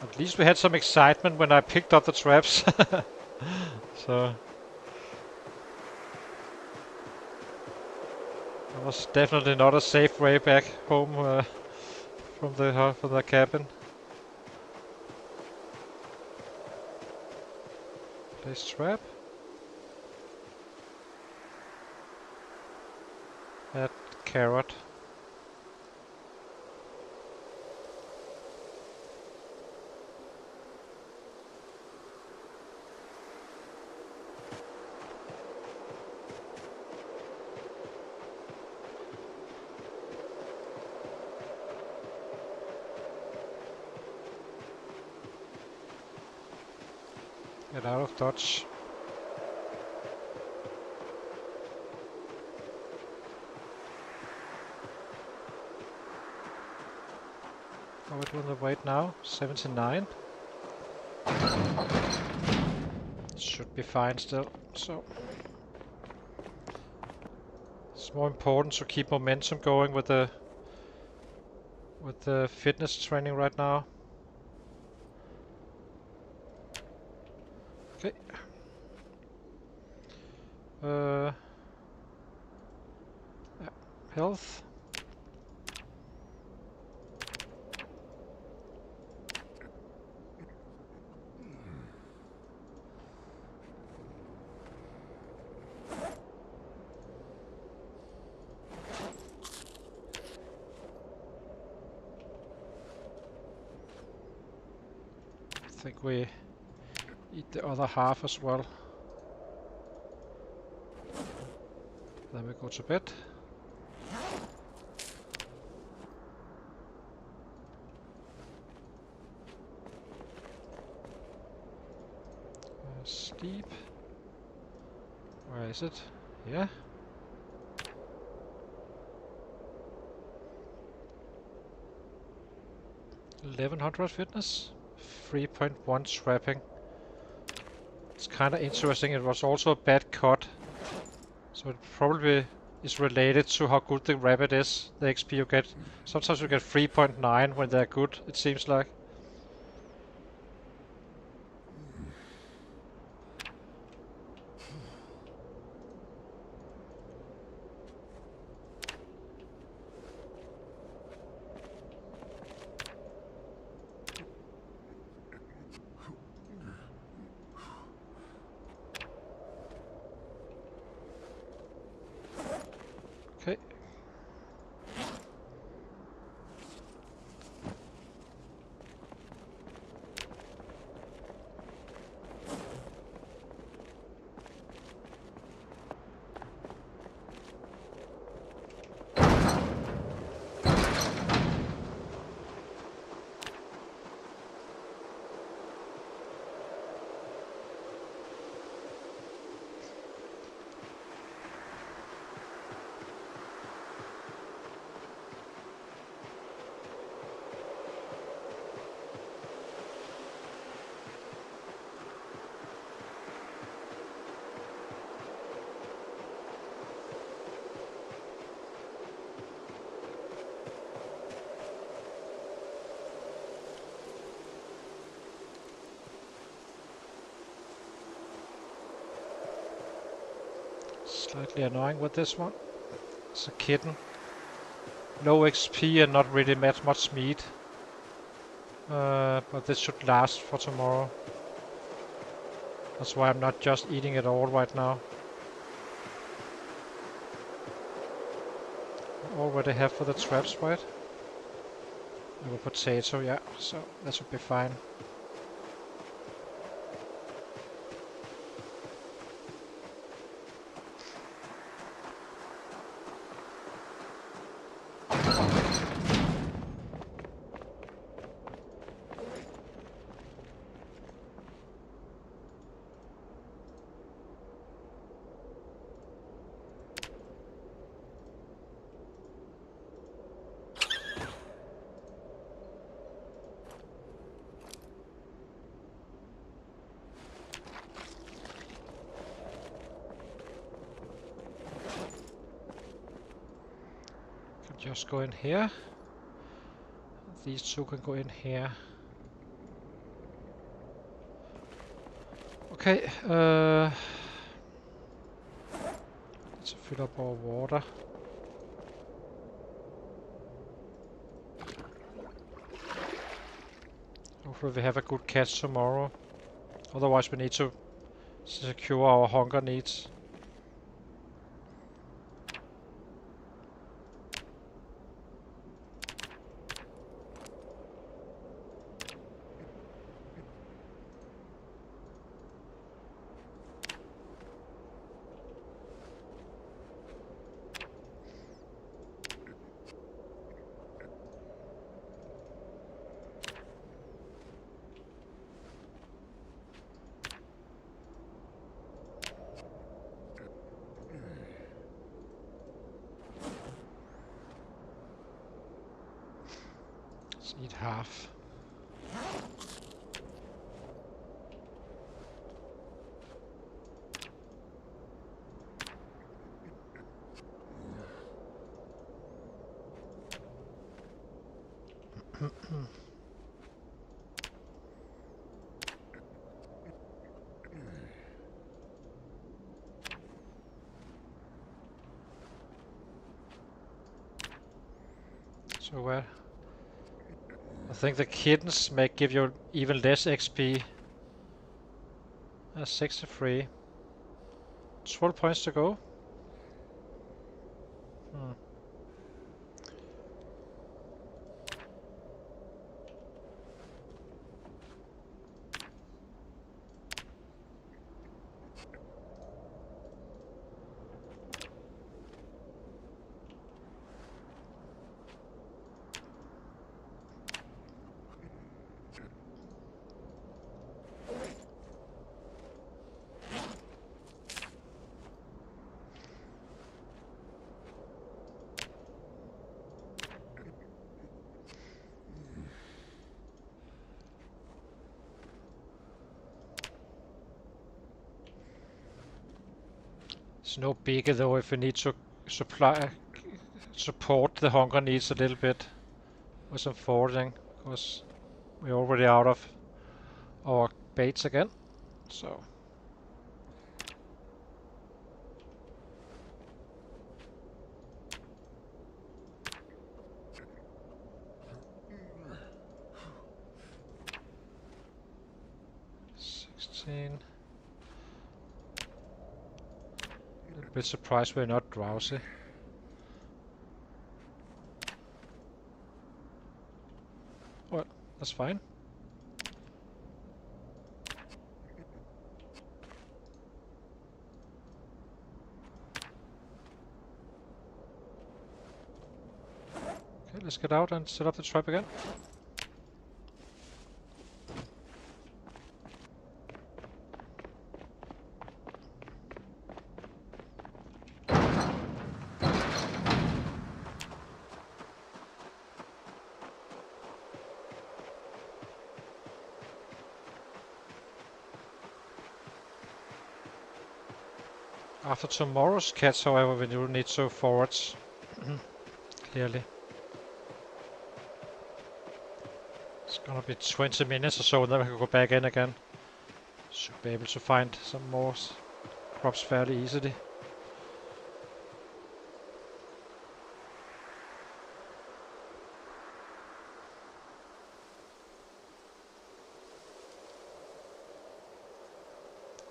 At least we had some excitement when I picked up the traps. So that was definitely not a safe way back home from the cabin. Place trap. Add carrot. Get out of dodge. How are we doing the weight now? 79. Should be fine still, so it's more important to keep momentum going with the fitness training right now. Okay. Yeah. Health. I think we eat the other half as well. Then we go to bed. Sleep. Where is it? Yeah. $1100 fitness. 3.1 trapping. It's kind of interesting. It was also a bad cut, so it probably is related to how good the rabbit is. The XP you get. Sometimes you get 3.9 when they're good, it seems like. Okay. Slightly annoying with this one. It's a kitten. Low XP and not really much meat. But this should last for tomorrow. That's why I'm not just eating it all right now. I already have for the traps, right? I have a potato, yeah, so that should be fine. Just go in here. These two can go in here. Okay, let's fill up our water. Hopefully we have a good catch tomorrow. Otherwise we need to secure our hunger needs. eat half. So where? I think the kittens may give you even less XP. 63. 12 points to go. Hmm. It's no bigger though if we need to support the hunger needs a little bit with some foraging, because we're already out of our baits again. So a little bit surprised we're not drowsy. Well, that's fine. Okay, let's get out and set up the trap again. After tomorrow's catch, however, we do need to forage. Clearly. It's gonna be 20 minutes or so, and then we can go back in again. Should be able to find some more crops fairly easily.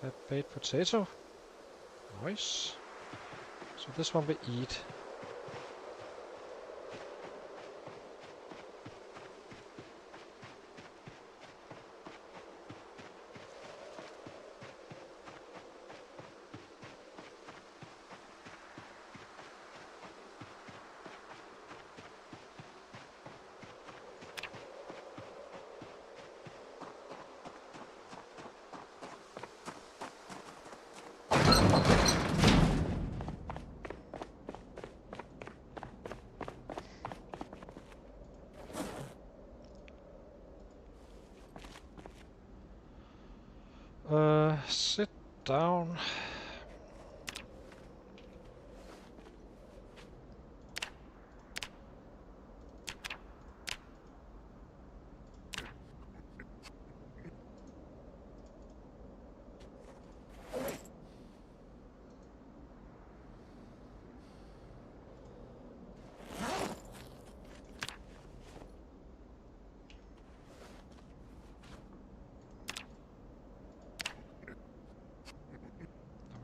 That baked potato. Nice. So this one we eat. Sit down.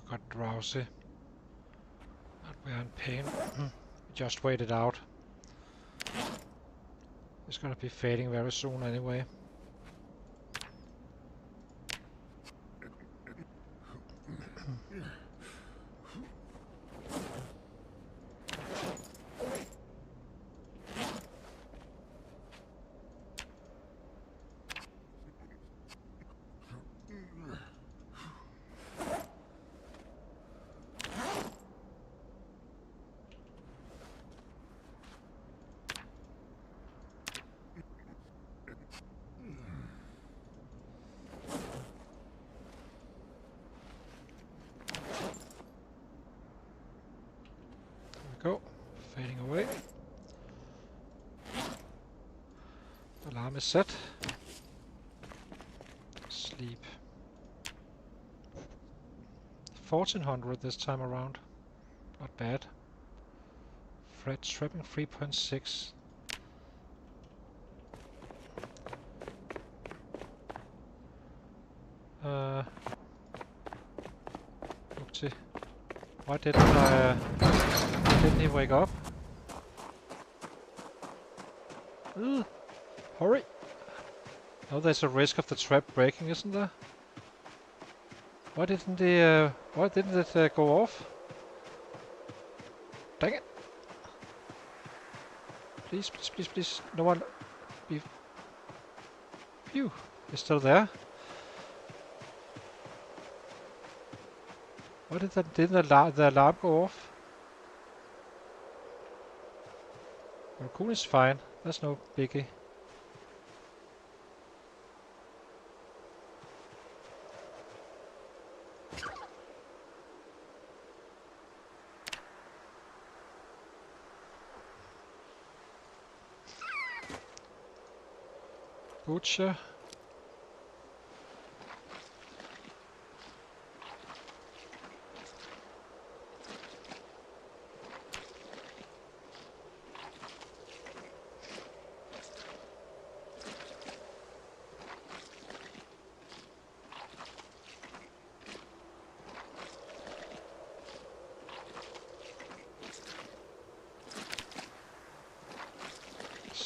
Got drowsy. And we're in pain. Just wait it out. It's gonna be fading very soon anyway. Go. Fading away. Alarm is set. Sleep. 1400 this time around. Not bad. Fred trapping 3.6. Oopsie. Why didn't he wake up? Ugh. Hurry! Oh, there's a risk of the trap breaking, isn't there? Why didn't it go off? Dang it! Please, please, please, please. No one be... Phew. He's still there. Why didn't the alarm go off? Raccoon is fine. That's no biggie. Butcher.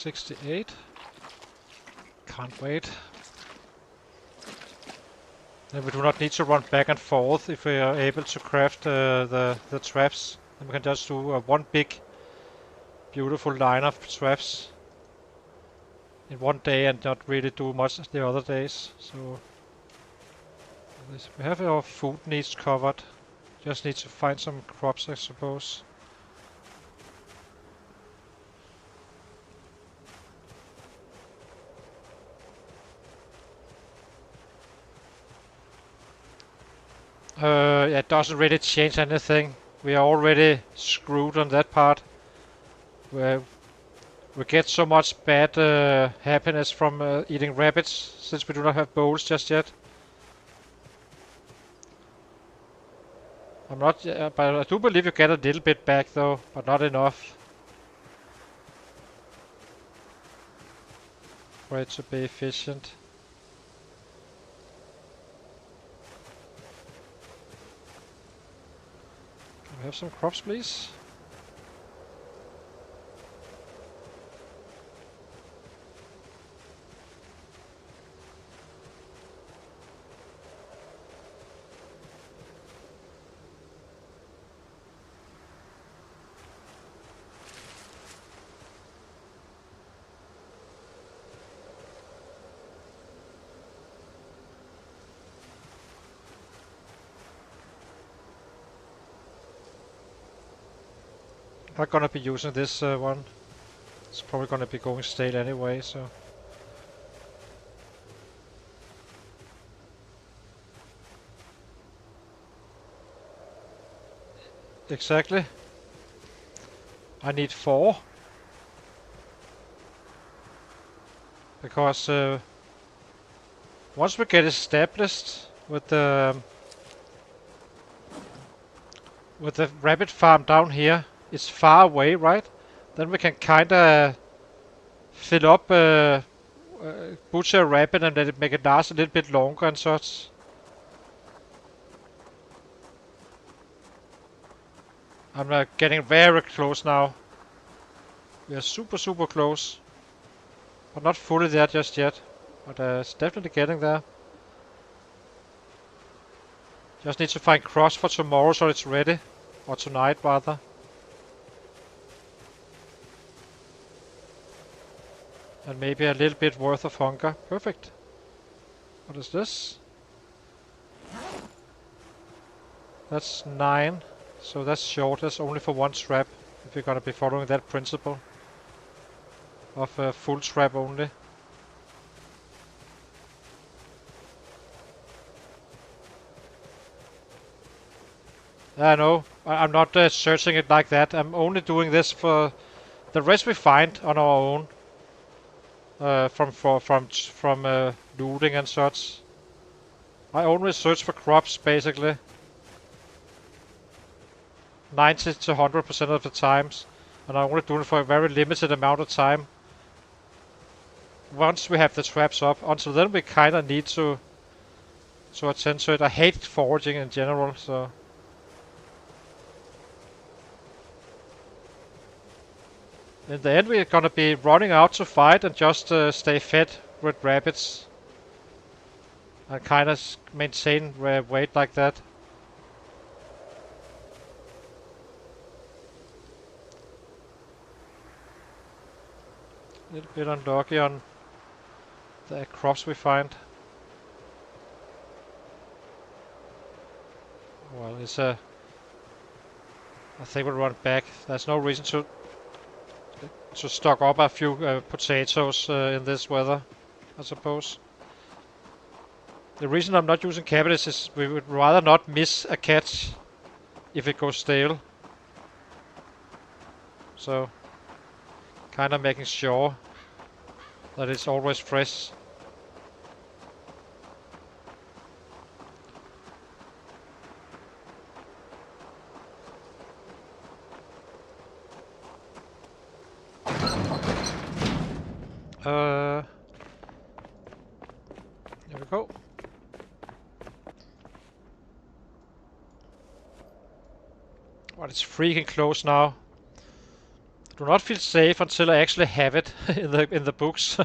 $68. Can't wait. Then we do not need to run back and forth if we are able to craft the traps. Then we can just do one big beautiful line of traps in one day and not really do much the other days. So we have our food needs covered. Just need to find some crops, I suppose. Yeah, it doesn't really change anything. We are already screwed on that part. Where we get so much bad happiness from eating rabbits, since we do not have bowls just yet. I'm not, but I do believe you get a little bit back though, but not enough for it to be efficient. Can we have some crops, please? Not gonna be using this one. It's probably gonna be going stale anyway, so. Exactly. I need 4. Because once we get established with the rabbit farm down here, it's far away, right? Then we can kinda fill up butcher a rabbit and let it make it last a little bit longer and such. I'm getting very close now. We are super, super close. But not fully there just yet. But it's definitely getting there. Just need to find crops for tomorrow so it's ready. Or tonight, rather. And maybe a little bit worth of hunger. Perfect. What is this? That's 9. So that's short. That's only for one trap. If you're gonna be following that principle. Of a full trap only. I know. I'm not searching it like that. I'm only doing this for the rest we find on our own. From looting and such. I only search for crops basically. 90 to 100% of the times. And I only do it for a very limited amount of time. Once we have the traps up, until then we kinda need to attend to it. I hate foraging in general, so... In the end we're gonna be running out to fight and just stay fed with rabbits. And kinda maintain weight like that. A little bit unlucky on the crops we find. Well, it's a... I think we'll run back. There's no reason to stock up a few potatoes in this weather, I suppose. The reason I'm not using cabbages is we would rather not miss a catch if it goes stale. So, kind of making sure that it's always fresh. There we go. Well, it's freaking close now. I do not feel safe until I actually have it in the books.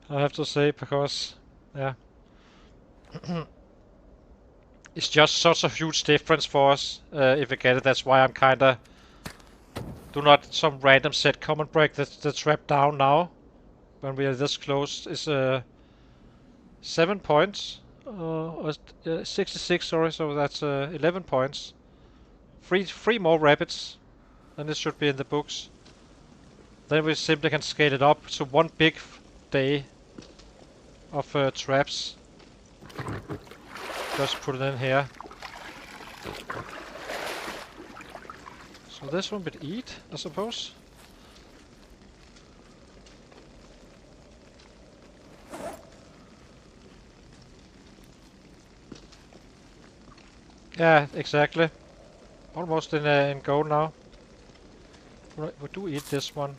I have to say, because yeah, it's just such a huge difference for us if we get it. That's why I'm kinda do not some random set come and break the trap down now when we are this close. Is 7 points or 66, sorry, so that's 11 points. Three more rabbits, and this should be in the books. Then we simply can scale it up to one big day of traps. Just put it in here. So this one would eat, I suppose. Yeah, exactly. Almost in goal now. Right, we do eat this one.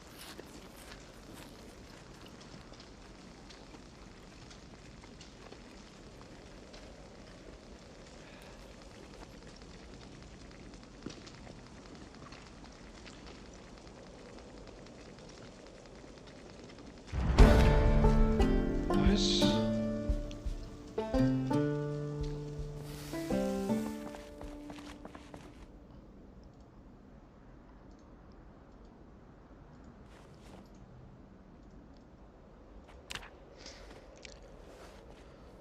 Nice.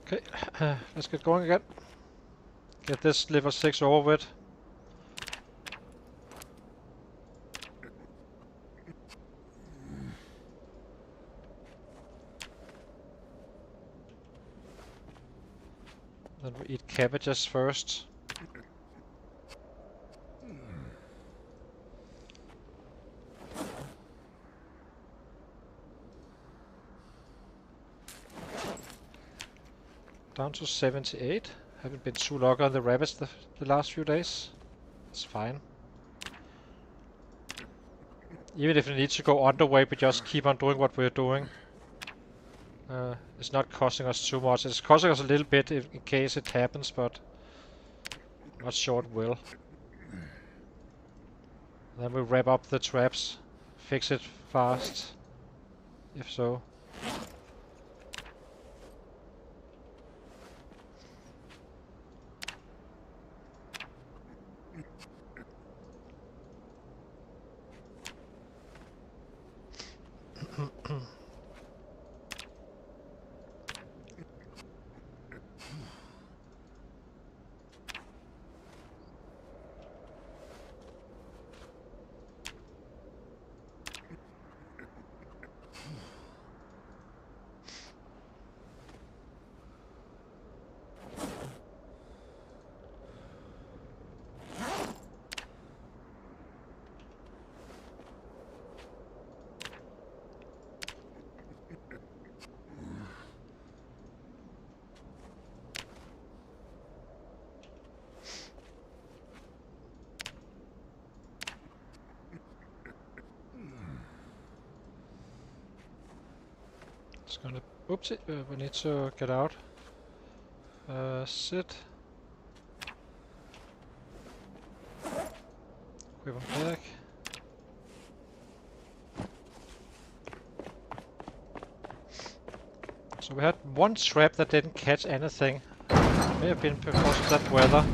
Okay, let's get going again. Get this level 6 over with. Then we eat cabbages first. Down to 78. Haven't been too long on the rabbits the last few days. It's fine. Even if we need to go underweight, we just keep on doing what we're doing. It's not costing us too much. It's costing us a little bit in case it happens, but not sure it will. Then we wrap up the traps, fix it fast, if so. It's gonna... Oopsie, we need to get out. Sit. Equip them back. So we had one trap that didn't catch anything. May have been because of that weather.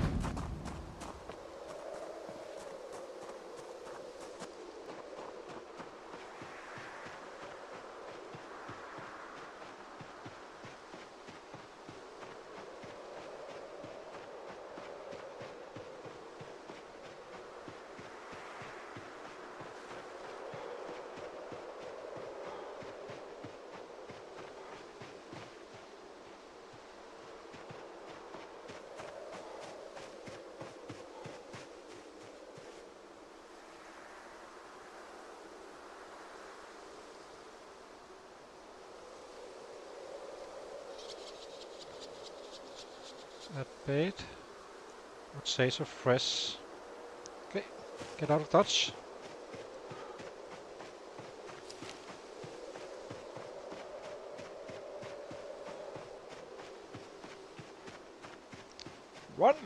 That bait. Would say so fresh. Okay, get out of dodge. Run!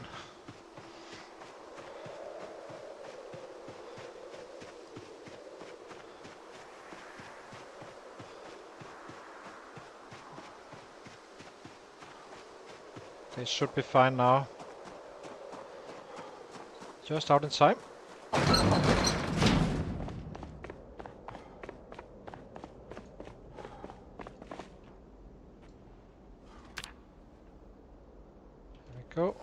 They should be fine now. Just out in time. Go.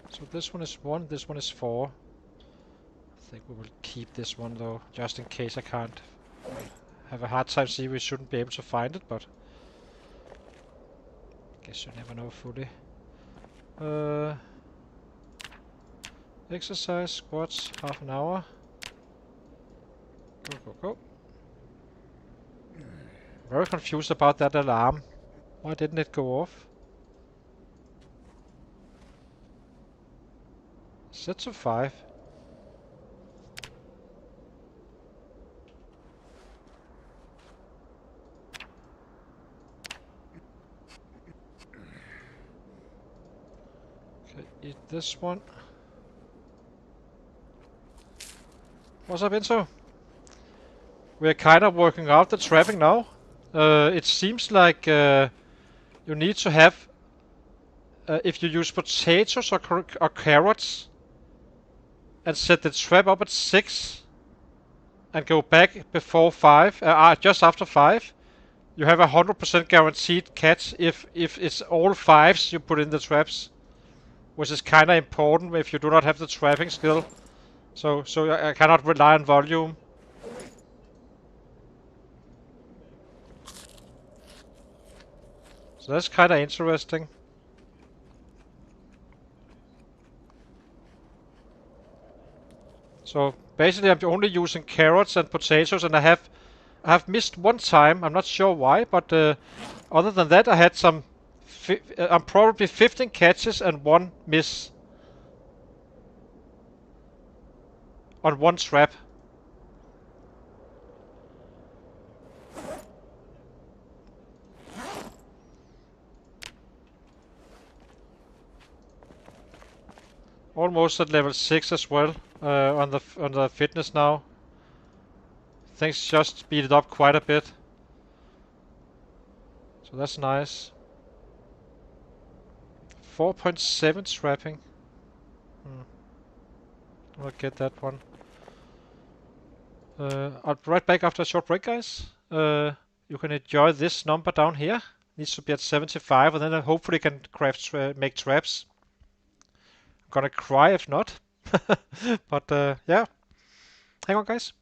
So this one is 1, this one is 4. I think we will keep this one though, just in case I can't. Have a hard time see we shouldn't be able to find it, but guess you never know fully. Exercise, squats, half an hour. Go, go, go. Very confused about that alarm. Why didn't it go off? Set to 5. Okay, eat this one. What's up, Enzo? We're kind of working out the trapping now. It seems like you need to have, if you use potatoes or carrots, and set the trap up at 6, and go back before 5, just after 5, you have 100% guaranteed catch if it's all 5s you put in the traps, which is kind of important if you do not have the trapping skill. So I cannot rely on volume. So that's kind of interesting. So basically I'm only using carrots and potatoes, and I have missed one time. I'm not sure why, but other than that I had some I'm probably 15 catches and 1 miss on 1 trap. Almost at level 6 as well on the fitness now. Things just speeded up quite a bit. So that's nice. 4.7 trapping. I'll get that one. I'll be right back after a short break, guys. You can enjoy this number down here. Needs to be at 75, and then I hopefully can make traps. I'm gonna cry if not. But yeah. Hang on, guys.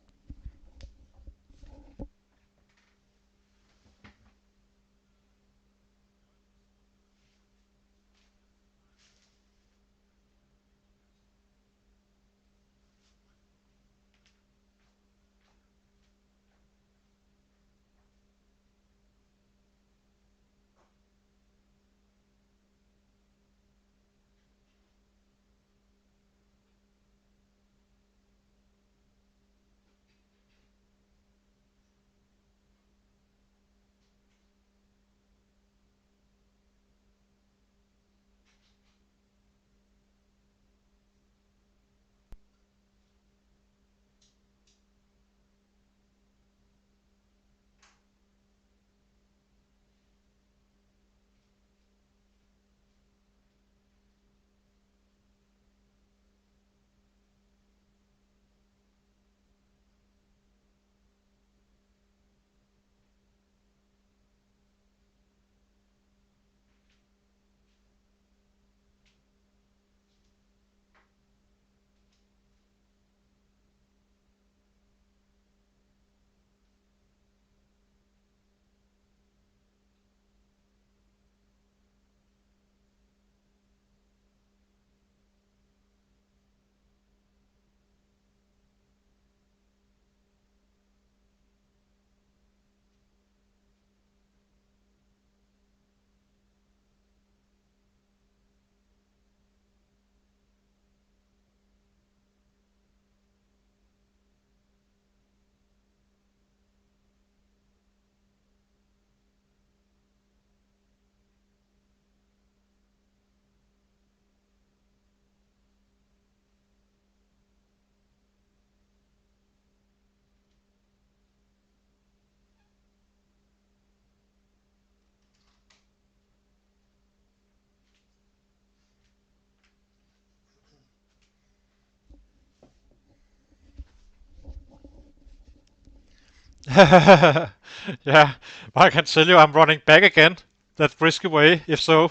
Yeah, I can tell you I'm running back again. That risky way, if so.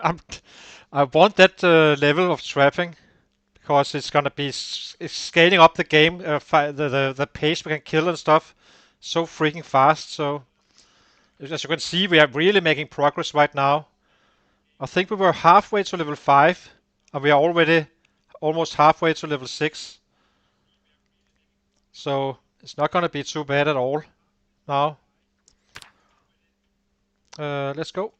I'm, I want that level of trapping because it's gonna be it's scaling up the game, the pace we can kill and stuff so freaking fast. So as you can see, we are really making progress right now. I think we were halfway to level 5, and we are already almost halfway to level 6. So it's not gonna be too bad at all now. Let's go.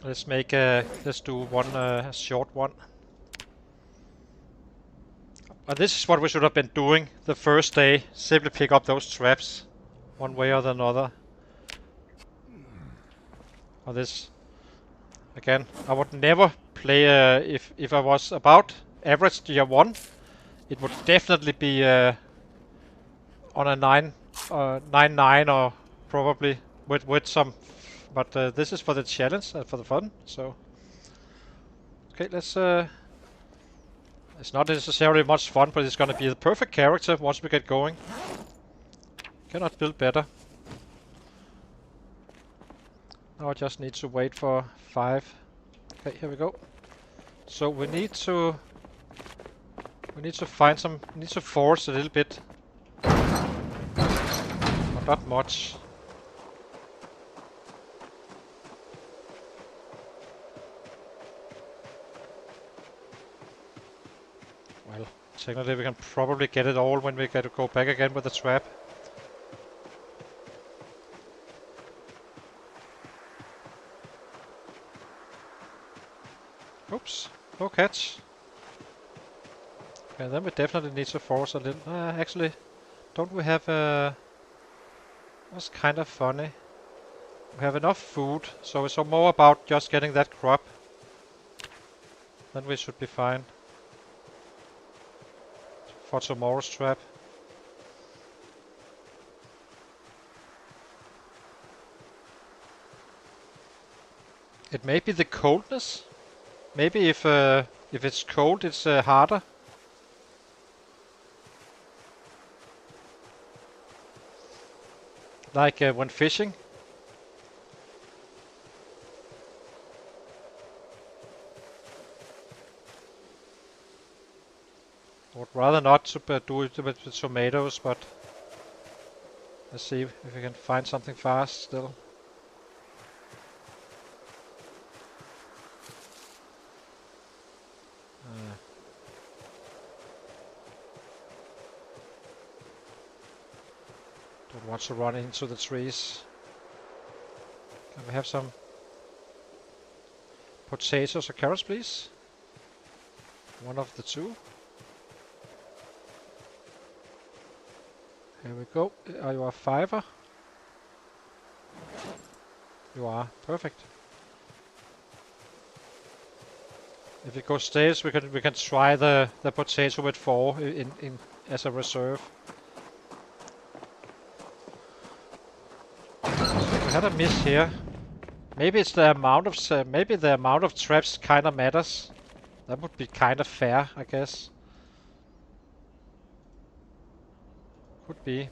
Let's do one short one. This is what we should have been doing the first day. Simply pick up those traps, one way or another. Or this again. I would never play if I was about average tier 1. It would definitely be on a 9 or probably with some. But this is for the challenge and for the fun. So okay, let's. It's not necessarily much fun, but it's gonna be the perfect character once we get going. Cannot build better. Now I just need to wait for 5. Okay, here we go. So we need to find some. We need to force a little bit, but not much. Well, technically we can probably get it all when we get to go back again with the trap. Oops, no catch. Okay, then we definitely need to force a little. Actually, don't we have that's kind of funny. We have enough food, so it's more about just getting that crop. Then we should be fine for tomorrow's trap. It may be the coldness. Maybe if it's cold, it's harder. Like when fishing. I would rather not to do it with the tomatoes, but let's see if we can find something fast still. Don't want to run into the trees. Can we have some potatoes or carrots, please? One of the two. Here we go. Are you a 5er? You are. Perfect. If it goes stays, we can try the potato with 4 in as a reserve. We had a miss here. Maybe it's the amount of traps kind of matters. That would be kind of fair, I guess. Could be.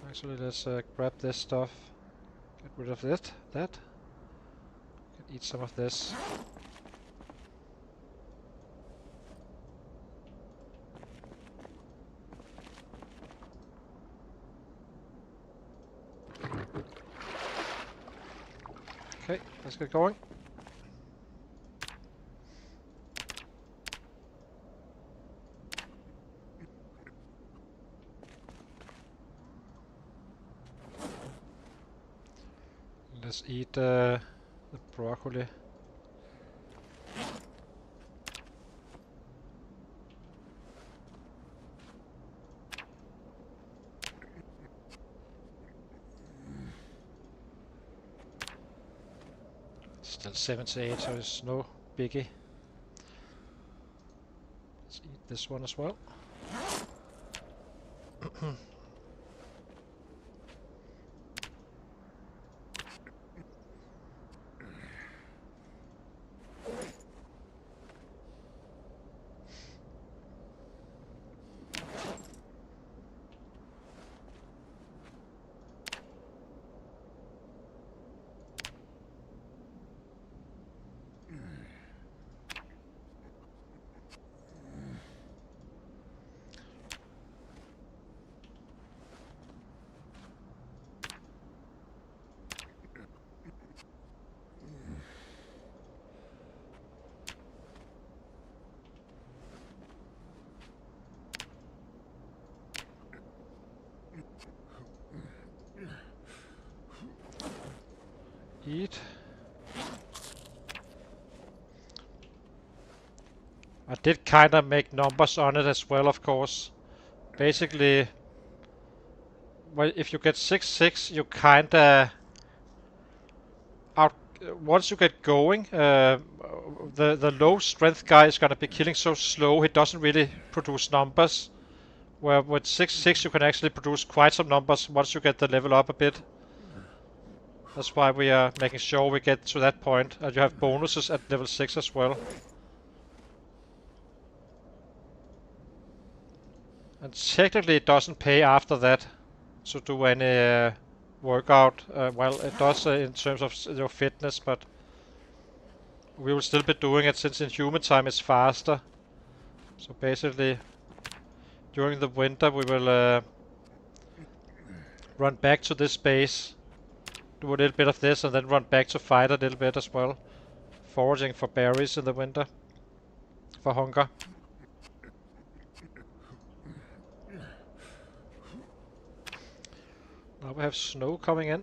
Actually, let's grab this stuff. Get rid of that. Can eat some of this. Okay, let's get going. Let's eat the broccoli. Still 78, so it's no biggie. Let's eat this one as well. eat. I did kind of make numbers on it as well, of course. Basically, well, if you get 6-6, you kind of out. Once you get going, the low strength guy is gonna be killing so slow. He doesn't really produce numbers. Where with 6-6, you can actually produce quite some numbers once you get the level up a bit. That's why we are making sure we get to that point, and you have bonuses at level 6 as well. And technically it doesn't pay after that to do any workout. Well, it does in terms of your fitness, but we will still be doing it since in human time it's faster. So basically, during the winter we will run back to this base, do a little bit of this, and then run back to fight a little bit as well. Foraging for berries in the winter, for hunger. Now we have snow coming in.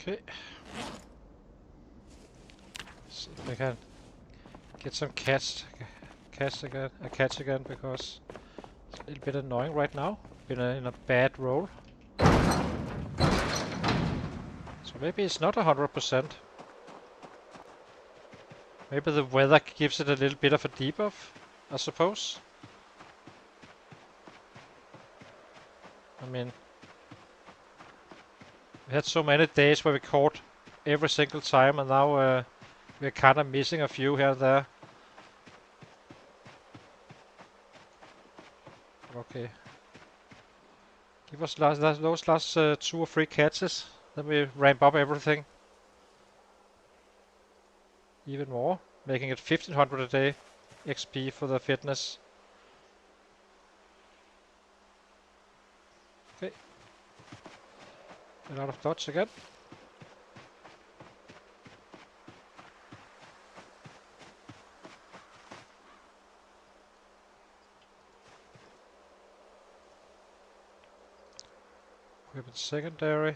Okay. See if we can get some cats again, because it's a little bit annoying right now. Been in a bad roll. So maybe it's not 100%. Maybe the weather gives it a little bit of a debuff, I suppose. I mean, we had so many days where we caught every single time, and now we're kind of missing a few here and there. Okay. Give us those last 2 or 3 catches, then we ramp up everything even more, making it 1500 a day XP for the fitness. Okay. Get out of dodge again. Weapon secondary.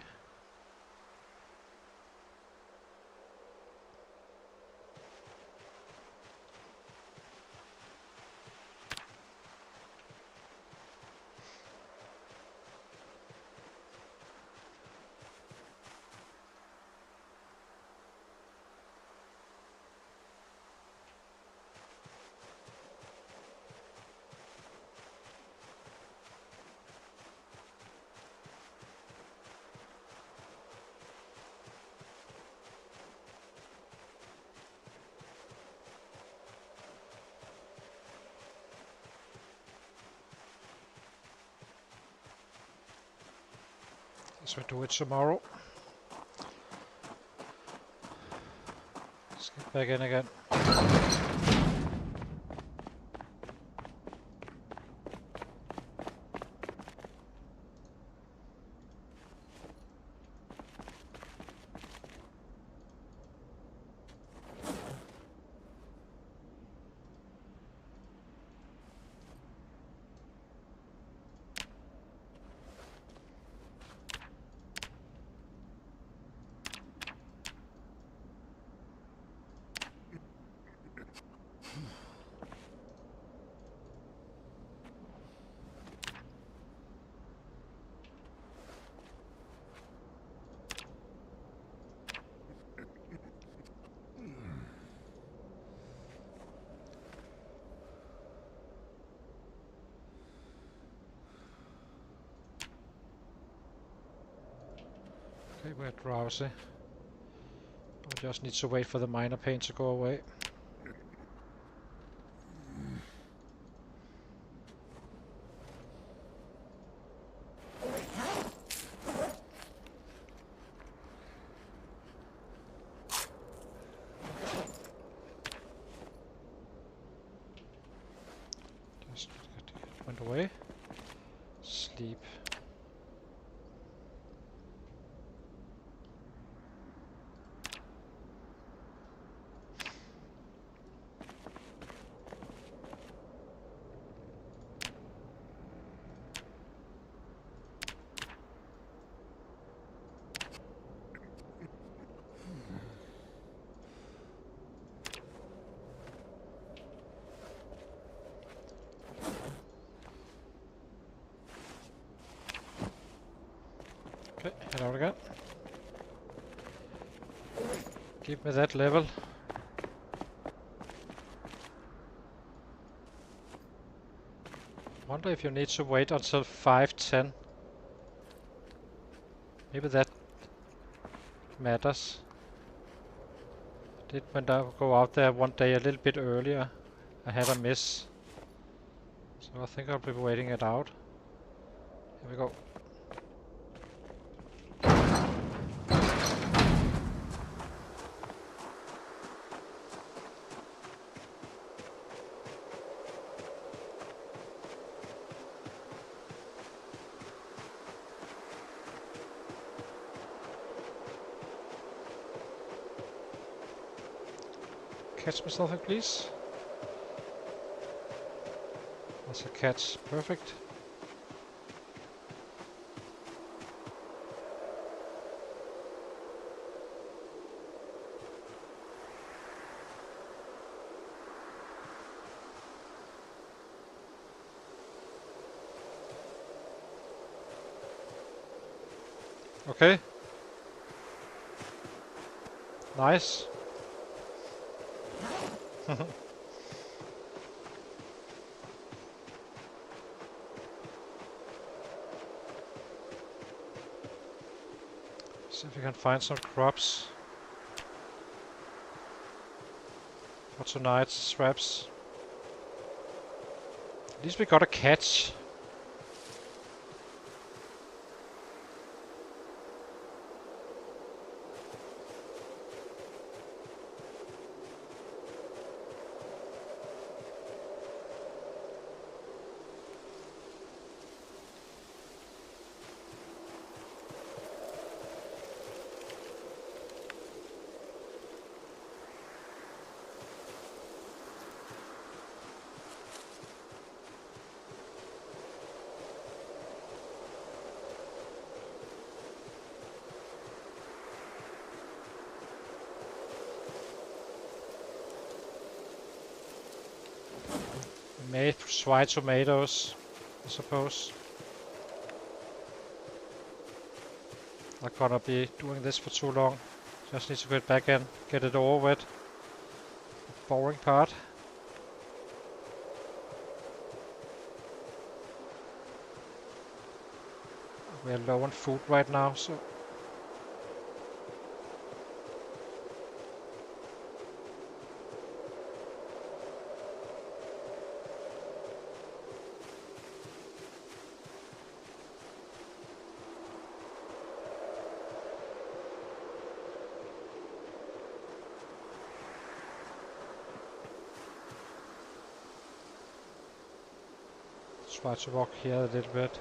Guess we'll do it tomorrow. Let's get back in again. Okay, we're drowsy. We just need to wait for the minor pain to go away. Just it went away. Sleep. Okay, head out again. Give me that level. Wonder if you need to wait until 5:10. Maybe that matters. Did when I go out there one day a little bit earlier, I had a miss. So I think I'll be waiting it out. Here we go. Catch me something, please. That's a catch. Perfect. Okay. Nice. See if we can find some crops for tonight's scraps. At least we got a catch. May try tomatoes, I suppose. Not gonna be doing this for too long. Just need to get back in, get it over with. The boring part. We're low on food right now, so try to walk here a little bit.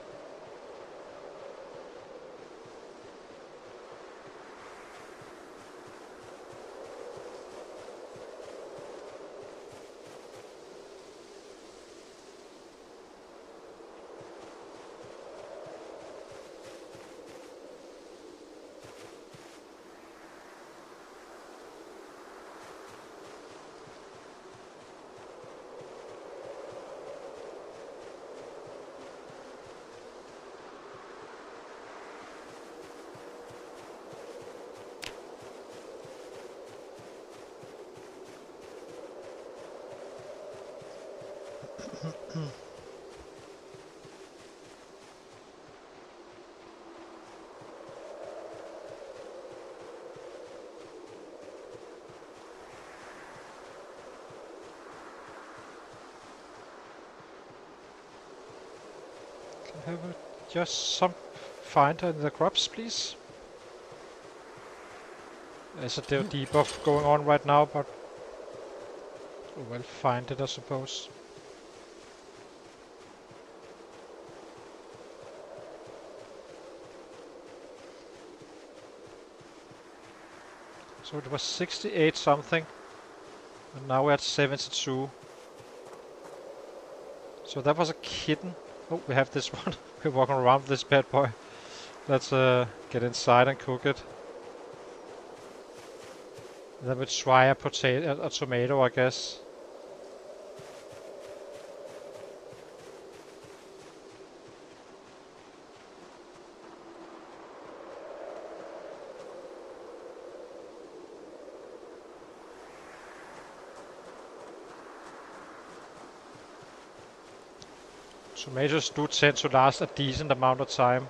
Have just some finder in the crops, please. There's a debuff going on right now, but we'll find it, I suppose. So it was 68 something, and now we're at 72. So that was a kitten. Oh, we have this one. We're walking around with this bad boy. Let's get inside and cook it. And then we try a tomato, I guess. Tomatoes do tend to last a decent amount of time.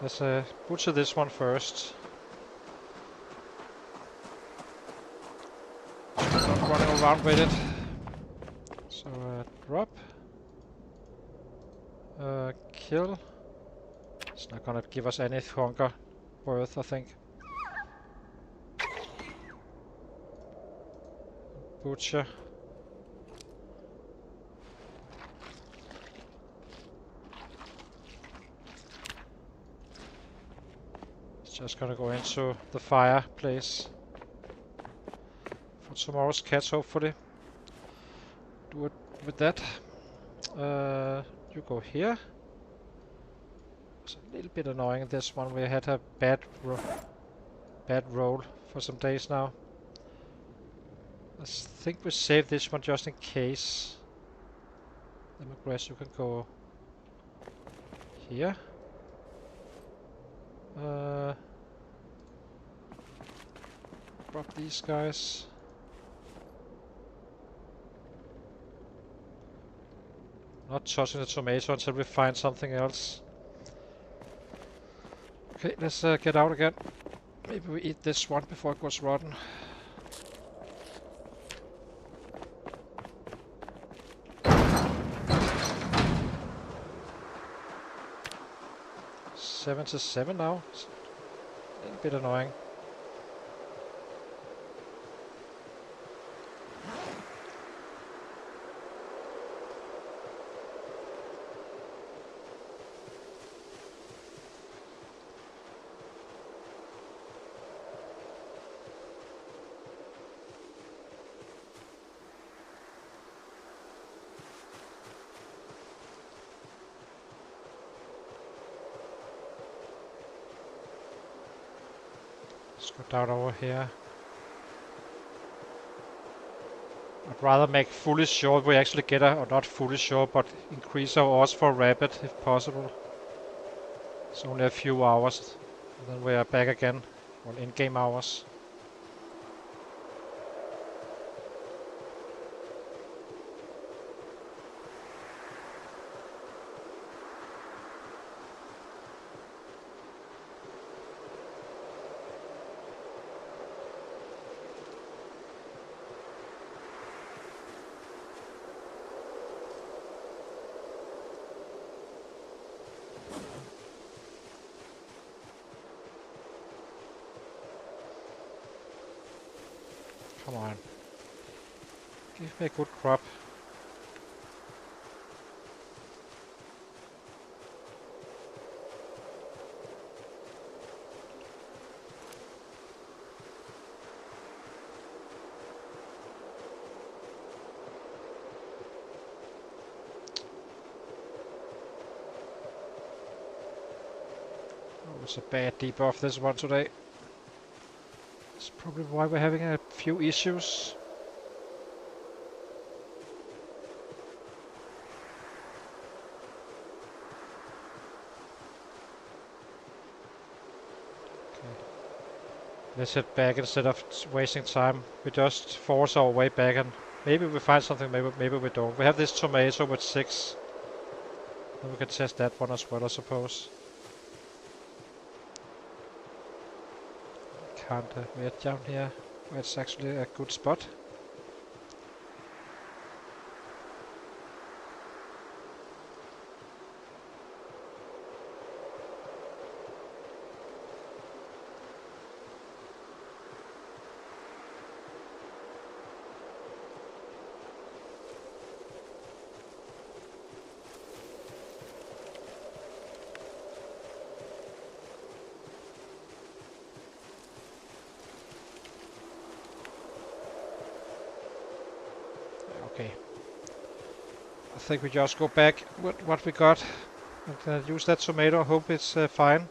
Let's butcher this one first. Stop running around with it. So drop. Kill. It's not gonna give us any hunger worth, I think. Butcher. Just gonna go into the fireplace for tomorrow's catch, hopefully. Do it with that. You go here. It's a little bit annoying, this one. We had a bad roll for some days now. I think we save this one just in case. Lemongrass, you can go here. Drop these guys. Not touching the tomato until we find something else. Okay, let's get out again. Maybe we eat this one before it goes rotten. $77 now. It's a little bit annoying. Let's go down over here. I'd rather make fully sure we actually get or not fully sure, but increase our odds for rapid if possible. It's only a few hours, and then we are back again, well, in-game hours. Come on. Give me a good crop. Oh, it's a bad debuff this one today. That's probably why we're having a few issues. Okay. Let's head back instead of wasting time. We just force our way back and maybe we find something, maybe we don't. We have this tomato with 6. Then we can test that one as well, I suppose. Can't wait down here where it's actually a good spot. Okay. I think we just go back with what we got and use that tomato. Hope it's fine.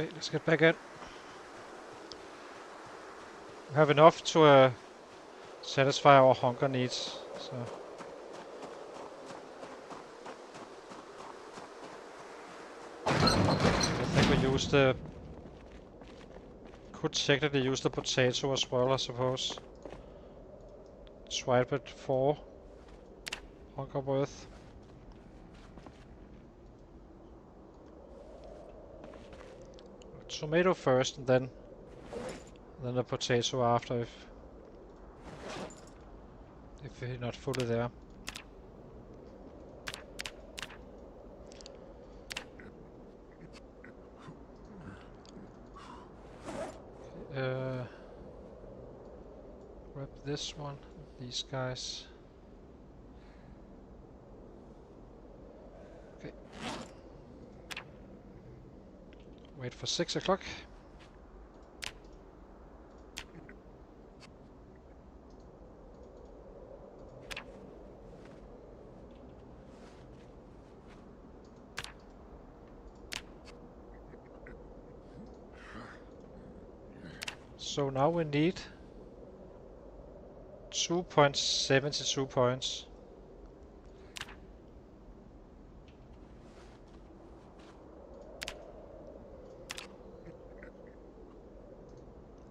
Okay, let's get back in. We have enough to satisfy our hunger needs. So I think we use the... Could technically use the potato as well, I suppose. Swipe it 4 hunger worth. Tomato first and then the potato after if we're not fully there. Grab this one, these guys. Okay. Wait for 6 o'clock. So now we need 2.72 points.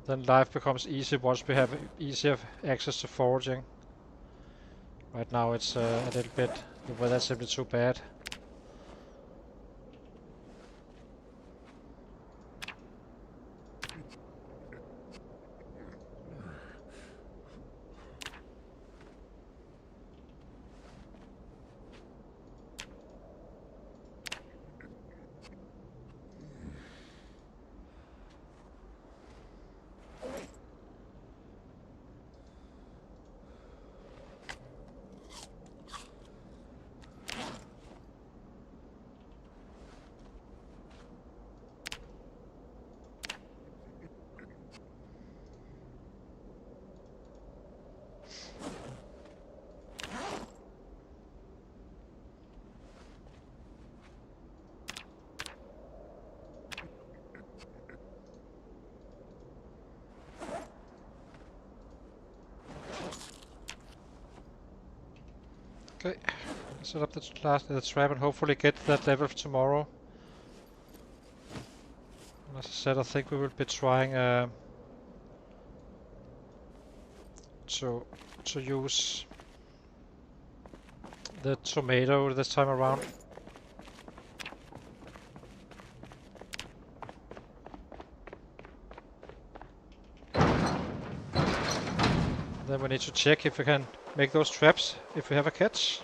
Then life becomes easy once we have easier access to foraging. Right now it's a little bit, the weather's simply too bad. Okay. Set up the trap and hopefully get that level tomorrow. And as I said, I think we will be trying to use the tomato this time around. Then we need to check if we can make those traps if we have a catch.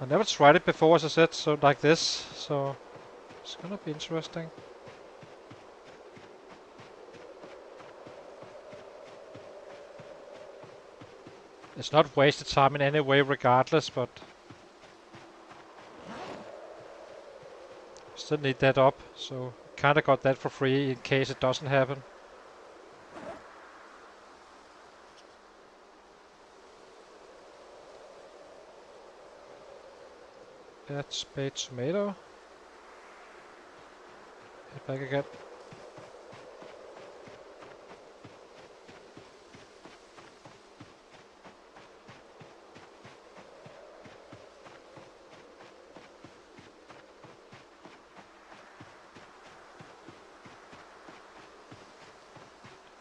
I never tried it before, as I said, so like this, so it's gonna be interesting. It's not wasted time in any way regardless, but still need that up, so kinda got that for free in case it doesn't happen. Add spade tomato. Head back again.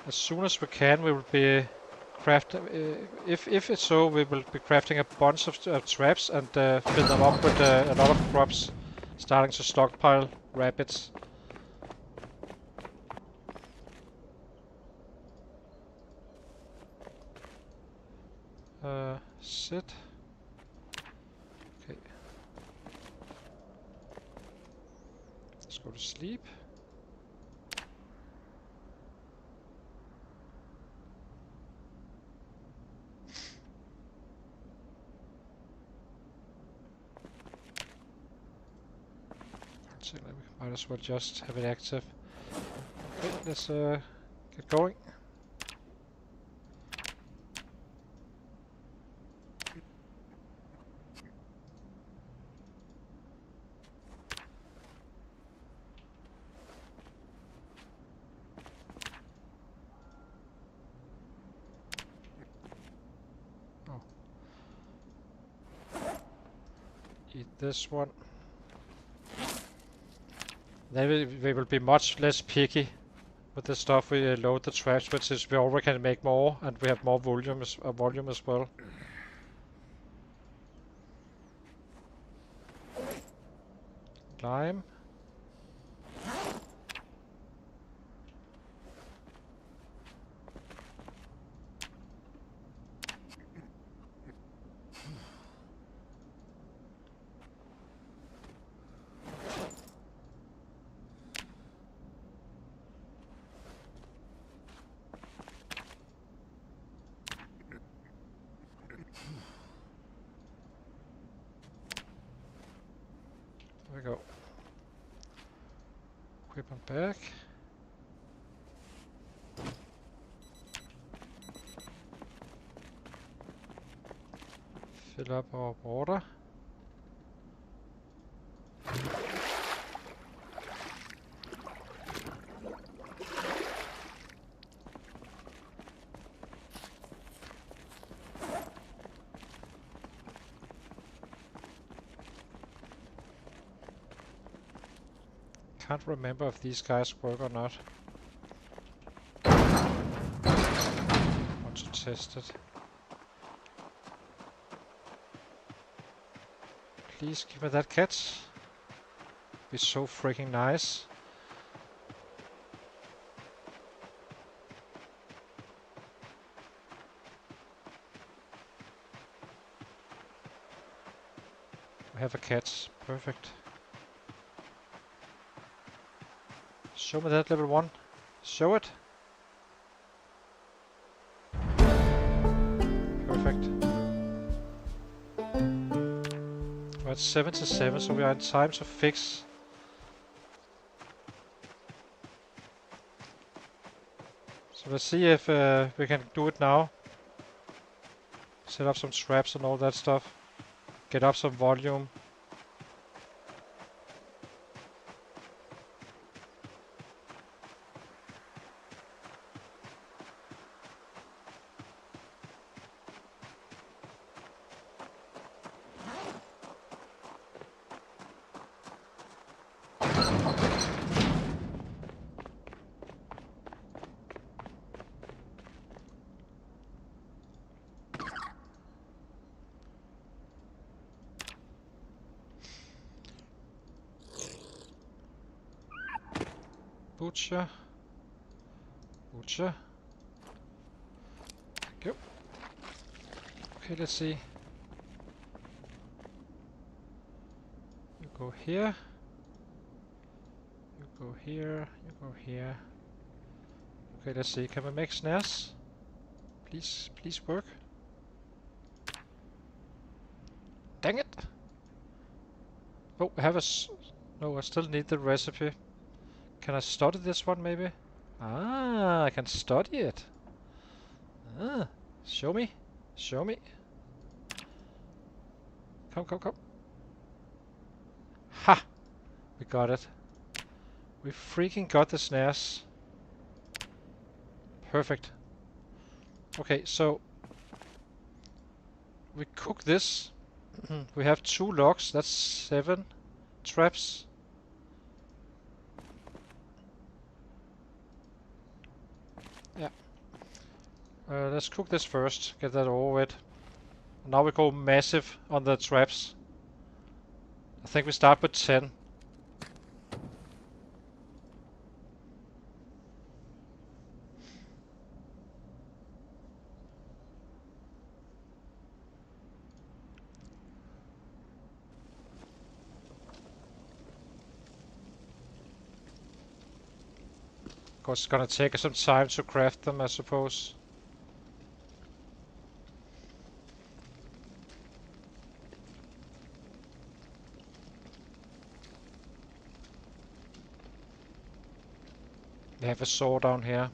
As soon as we can, we will be crafting. If it's so, we will be crafting a bunch of traps and fill them up with a lot of crops, starting to stockpile rabbits. Sit. Okay. Let's go to sleep. So we might as well just have it active. Okay, let's get going. Eat this one. Then we will be much less picky with the stuff we load the traps with, since we already can make more and we have more volume as well. Lime. There we go. Equipment back. Fill up our water. Can't remember if these guys work or not. Want to test it. Please give me that catch. Be so freaking nice. We have a catch. Perfect. Show me that level 1. Show it. Perfect. We're at 77, so we are in time to fix. So let's see if we can do it now. Set up some traps and all that stuff. Get up some volume. Butcher. Butcher. Thank you. Okay, let's see. You go here. You go here. You go here. Okay, let's see. Can we make snares? Please, please work. Dang it! Oh, I have a no, I still need the recipe. Can I study this one, maybe? Ah, I can study it. Ah, show me. Show me. Come, come, come. Ha! We got it. We freaking got the snares. Perfect. Okay, so we cook this. We have 2 logs. That's 7 traps. Yeah. Let's cook this first. Get that over with. Now we go massive on the traps. I think we start with 10. Of course, it's gonna take some time to craft them, I suppose. They have a saw down here.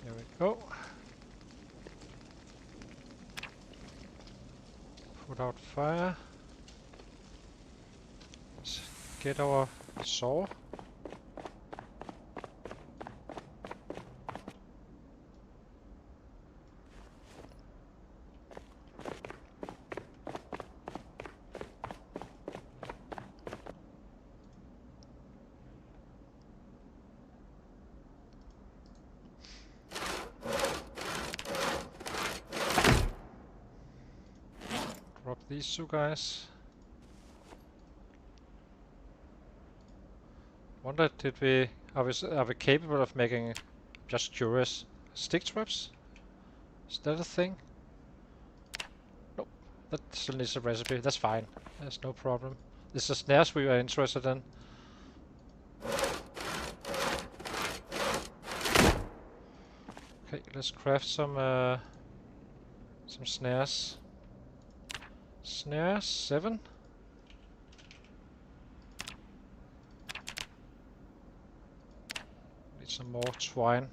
There we go. Put out fire. Let's get our saw. Drop these 2 guys. Wonder, are we capable of making, just curious, stick traps? Is that a thing? Nope. That still needs a recipe. That's fine. There's no problem. This is snares we are interested in. Okay, let's craft some snares. Snares 7. Need some more twine.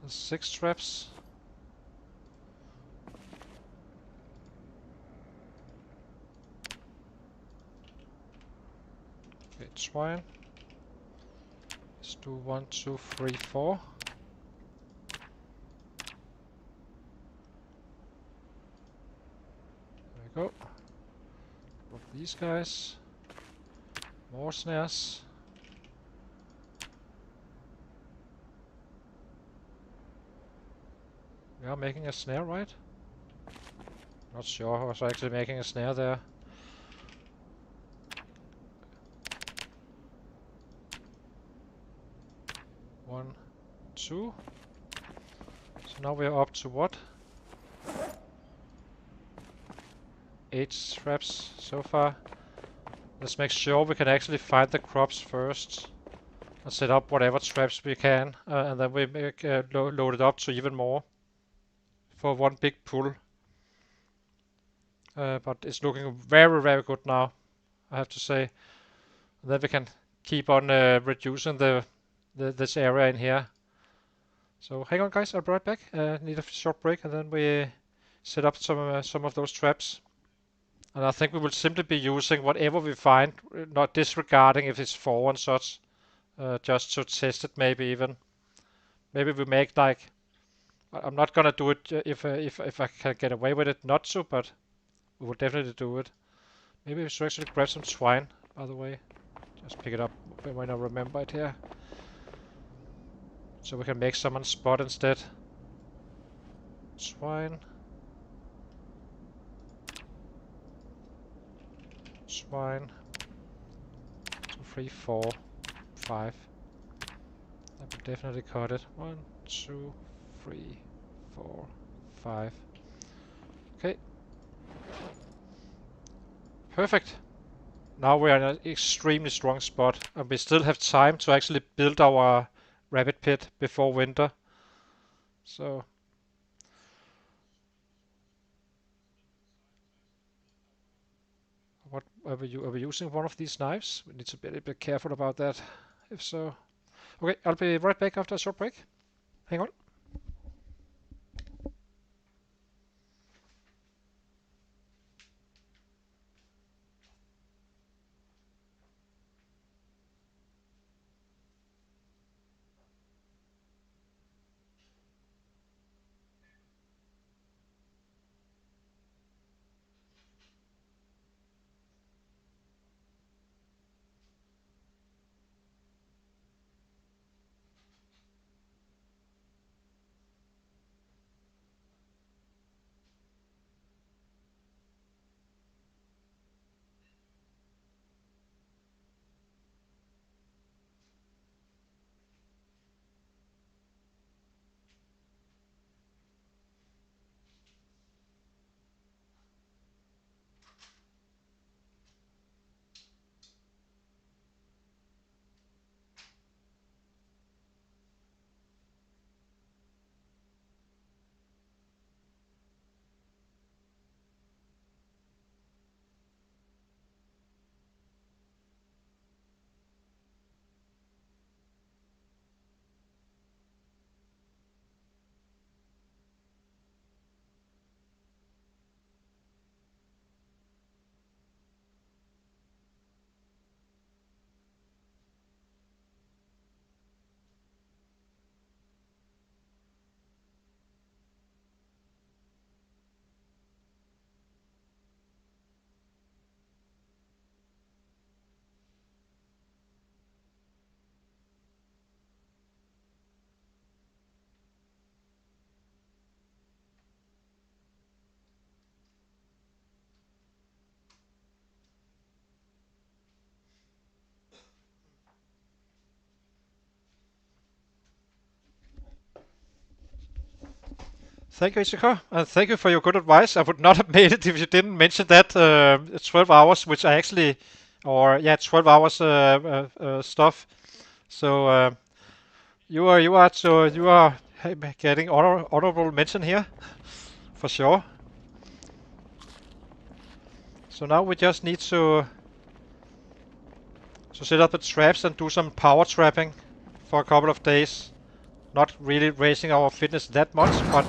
There's 6 traps. Okay, twine. Let's do 1, 2, 3, 4. There we go. Drop these guys. More snares. We are making a snare, right? Not sure. I was actually making a snare there. One, 2. So now we are up to what? 8 traps so far. Let's make sure we can actually find the crops first and set up whatever traps we can, and then we make, load it up to even more for one big pull. But it's looking very, very good now, I have to say. Then we can keep on reducing this area in here. So hang on, guys. I'll be right back. Need a short break, and then we set up some of those traps. And I think we will simply be using whatever we find, not disregarding if it's 4 and such, just to test it. Maybe even. Maybe we make like. I'm not gonna do it if I can get away with it not to, but we will definitely do it. Maybe we should actually grab some swine, by the way. Just pick it up when I remember it here. So we can make some on spot instead. Swine. Swine. 2, 3, 4, 5. That will definitely cut it. 1, 2, 3, 4, 5. Okay. Perfect. Now we are in an extremely strong spot, and we still have time to actually build our rabbit pit before winter. So what are we using one of these knives? We need to be a little bit careful about that. If so, okay, I'll be right back after a short break. Hang on. Thank you, Ichiko, and thank you for your good advice. I would not have made it if you didn't mention that 12 hours, which I actually, or yeah, 12 hours stuff. So you are getting honorable mention here for sure. So now we just need to set up the traps and do some power trapping for a couple of days. Not really raising our fitness that much, but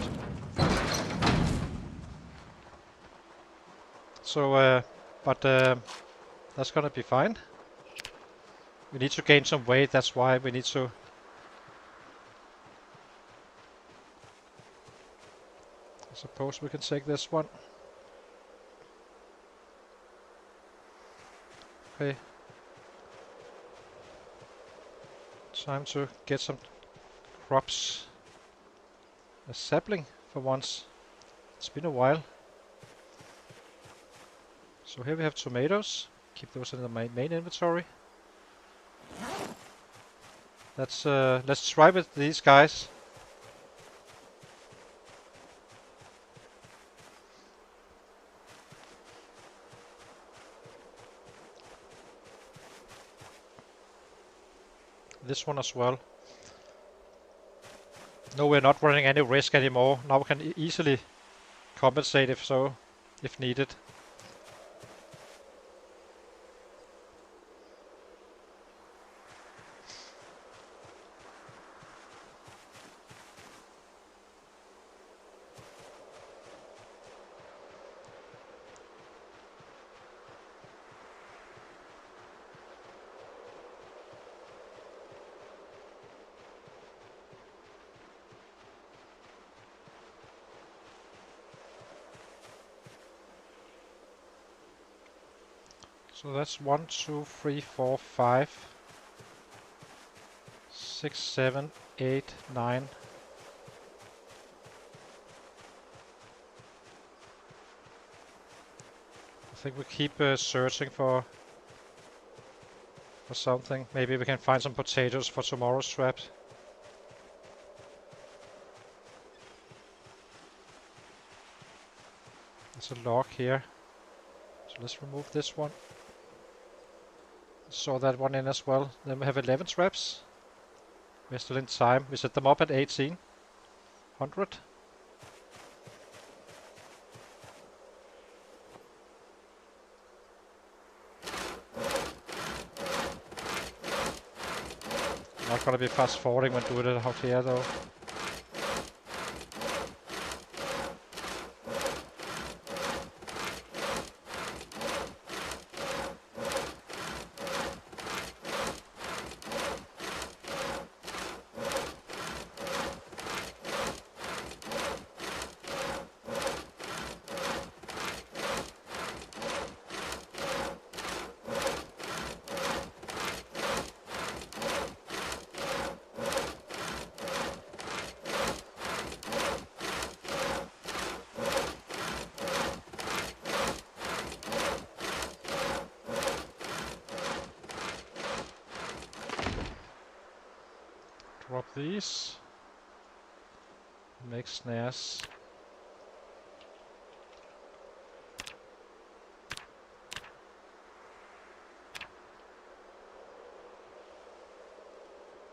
so that's gonna be fine. We need to gain some weight. That's why we need to. I suppose we can take this one. Okay. Time to get some crops. A sapling for once. It's been a while. So here we have tomatoes. Keep those in the main inventory. Let's try with these guys. This one as well. No, we're not running any risk anymore. Now we can easily compensate if needed. So that's 1, 2, 3, 4, 5, 6, 7, 8, 9. I think we keep searching for something. Maybe we can find some potatoes for tomorrow's traps. There's a log here. So let's remove this one. Saw that one in as well. Then we have 11 traps. We're still in time. We set them up at 1800. Not gonna be fast forwarding when doing it out here though. Drop these. Make snares.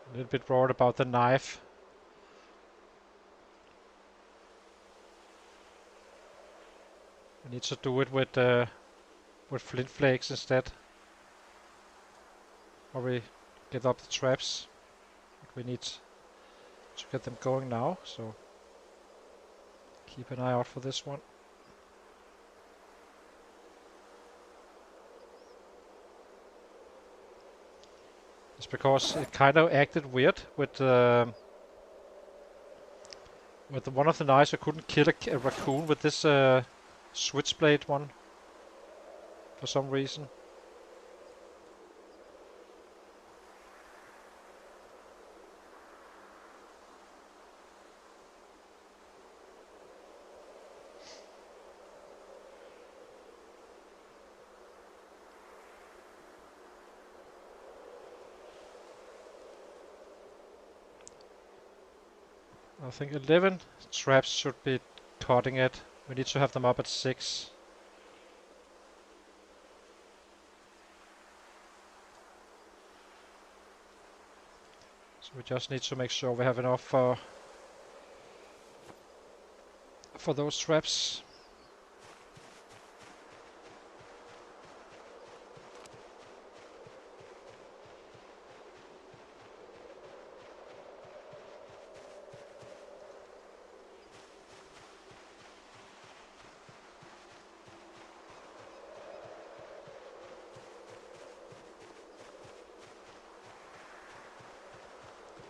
A little bit worried about the knife. We need to do it with flint flakes instead. Or we get up the traps. But we need to get them going now, so keep an eye out for this one. It's because it kind of acted weird with one of the knives. I couldn't kill a raccoon with this switchblade one for some reason. I think 11 traps should be cutting it. We need to have them up at 6. So we just need to make sure we have enough for those traps.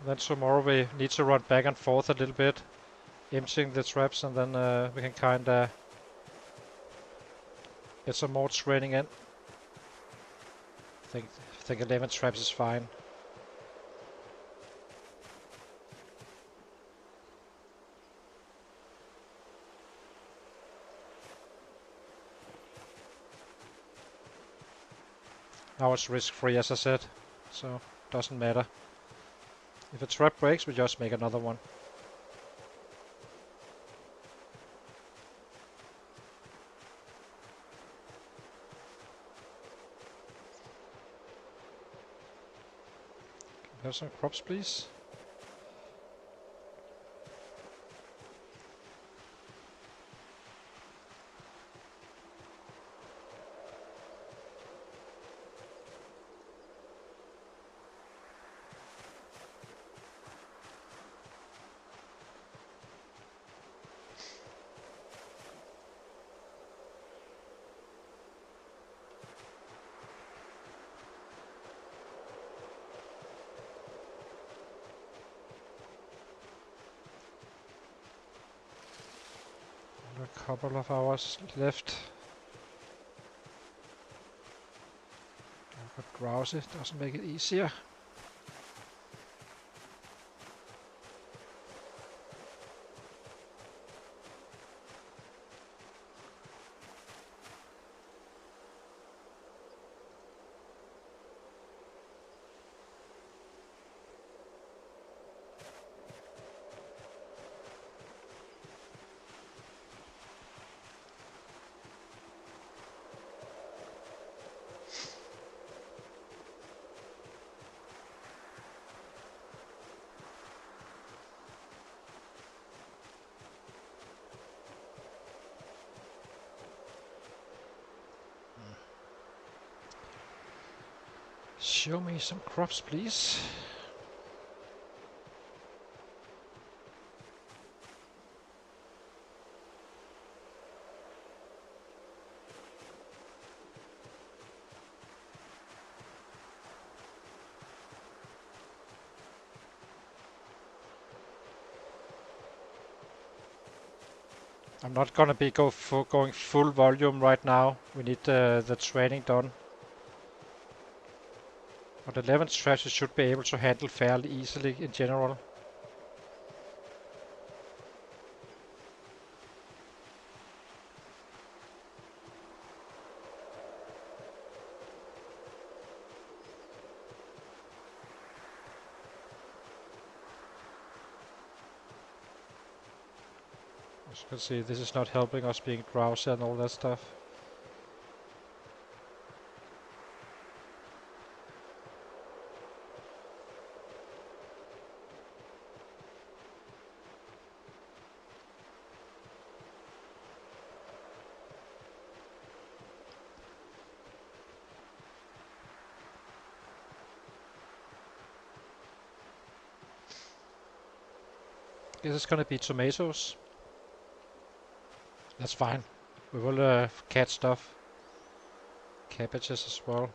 Then tomorrow we need to run back and forth a little bit, emptying the traps, and then we can kinda get some more training in. I think 11 traps is fine. Now it's risk-free, as I said, so doesn't matter. If a trap breaks, we just make another one. Can we have some crops, please? A couple of hours left. But drowsy doesn't make it easier. Show me some crops, please. I'm not gonna be going full volume right now. We need the training done. But 11 strategies should be able to handle fairly easily in general. As you can see, this is not helping us being drowsy and all that stuff. Guess it's gonna be tomatoes. That's fine. We will catch stuff. Cabbages as well.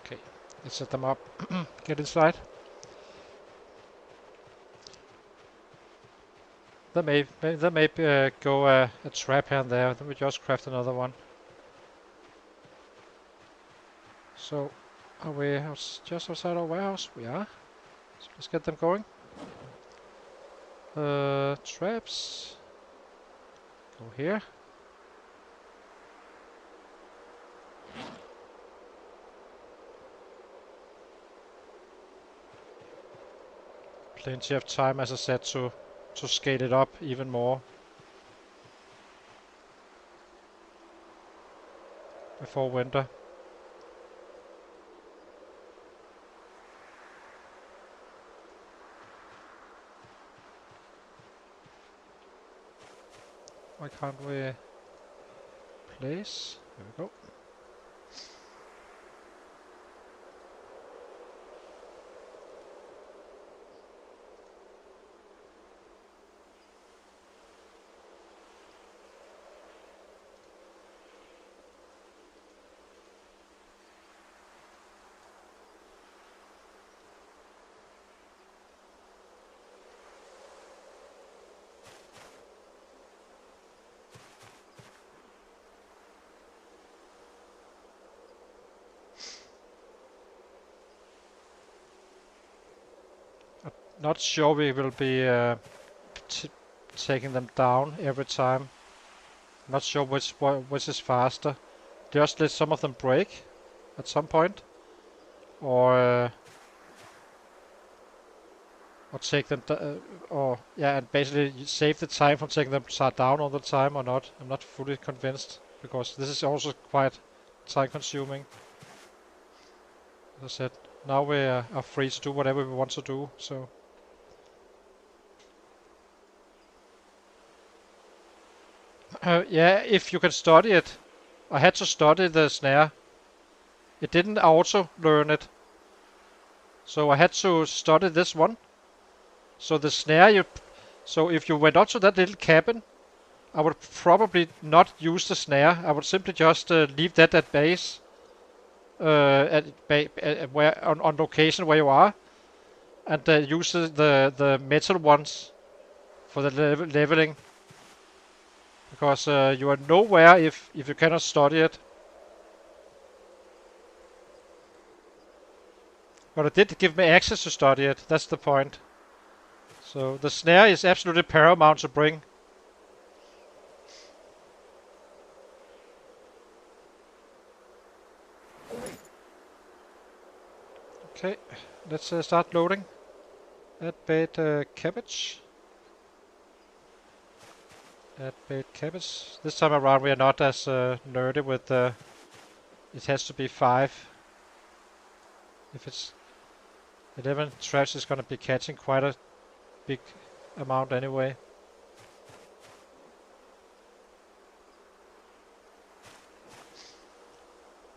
Okay, let's set them up. Get inside. There may go a trap here and there. Then we just craft another one. So, are we just outside our warehouse? We are. So let's get them going. Traps. Go here. Plenty of time, as I said, to scale it up even more before winter. Why can't we place? There we go. Not sure we will be taking them down every time. Not sure which is faster. Just let some of them break at some point, or take them, and basically save the time from taking them down all the time or not. I'm not fully convinced because this is also quite time consuming. As I said, now we are free to do whatever we want to do. So. Yeah, if you can study it. I had to study the snare. It didn't auto learn it. So I had to study this one. So the snare so if you went up to that little cabin, I would probably not use the snare. I would simply just leave that at base, where on location where you are, and use the metal ones for the leveling. Because you are nowhere if you cannot study it. But it did give me access to study it. That's the point. So the snare is absolutely paramount to bring. Okay, let's start loading. Add bait cabbage. Add bait cabbage. This time around we are not as nerdy with it has to be 5. If it's 11 traps, is going to be catching quite a big amount anyway.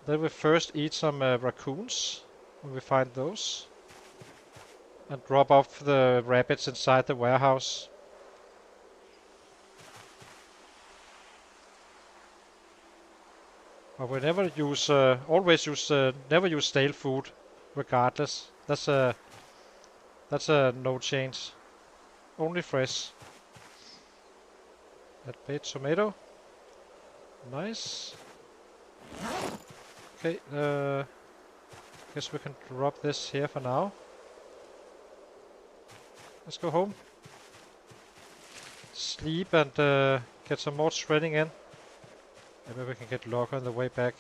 Then we first eat some raccoons when we find those, and drop off the rabbits inside the warehouse. But we never use, always use, never use stale food, regardless. That's a no change. Only fresh. Add bait tomato. Nice. Okay, guess we can drop this here for now. Let's go home. Sleep and get some more training in. Maybe we can get luck on the way back.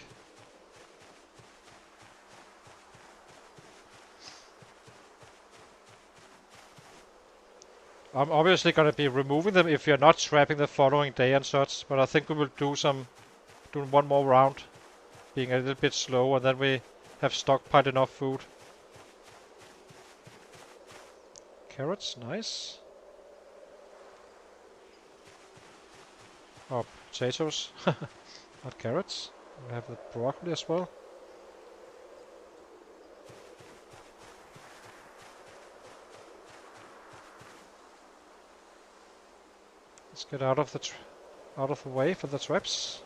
I'm obviously gonna be removing them if you're not trapping the following day and such, but I think we will do one more round, being a little bit slow, and then we have stockpiled enough food. Carrots, nice. Oh, potatoes, not carrots. We have the broccoli as well. Let's get out of the way for the traps.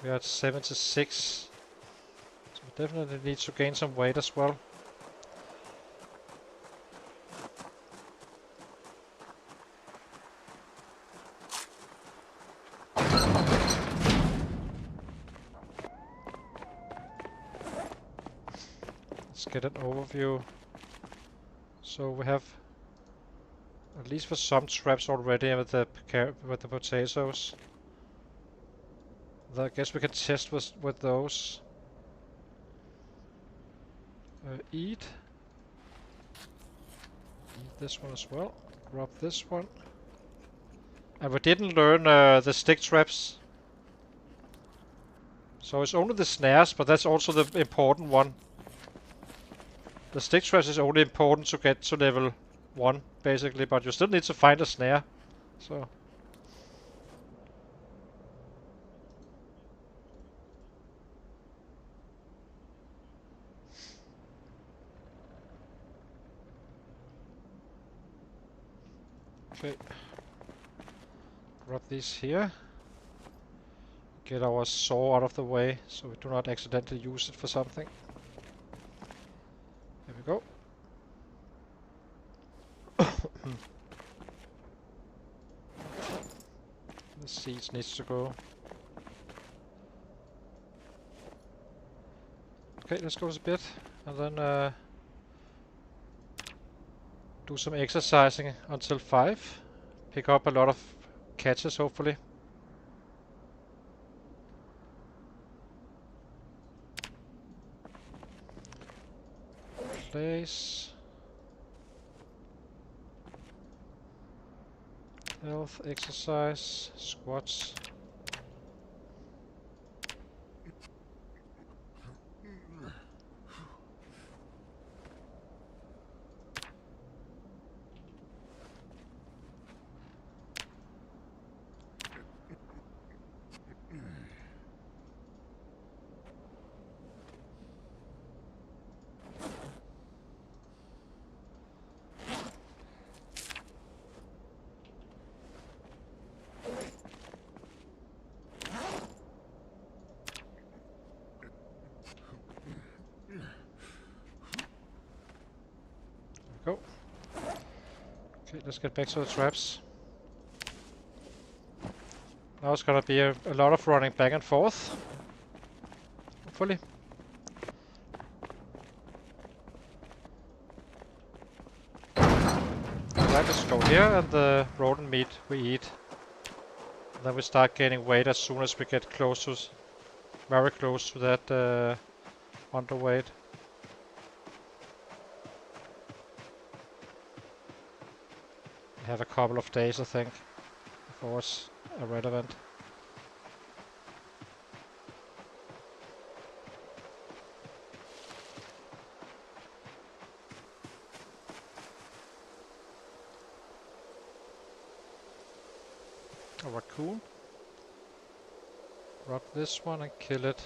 We are at 76. So we definitely need to gain some weight as well. Let's get an overview. So we have, at least for some traps already, with the potatoes. I guess we can test with those. Eat this one as well. Drop this one. And we didn't learn the stick traps. So it's only the snares, but that's also the important one. The stick traps is only important to get to level 1, basically, but you still need to find a snare. So. Okay. Drop these here. Get our saw out of the way so we do not accidentally use it for something. There we go. The seeds needs to go. Okay, let's go a bit and then do some exercising until 5. Pick up a lot of catches, hopefully. Place. Health, exercise, squats. Go. Okay, let's get back to the traps. Now it's gonna be a lot of running back and forth. Hopefully. Right, let's go here, and the rodent meat we eat. And then we start gaining weight as soon as we get close to, very close to that underweight. We have a couple of days, I think, before it's irrelevant. A raccoon. Rob this one and kill it.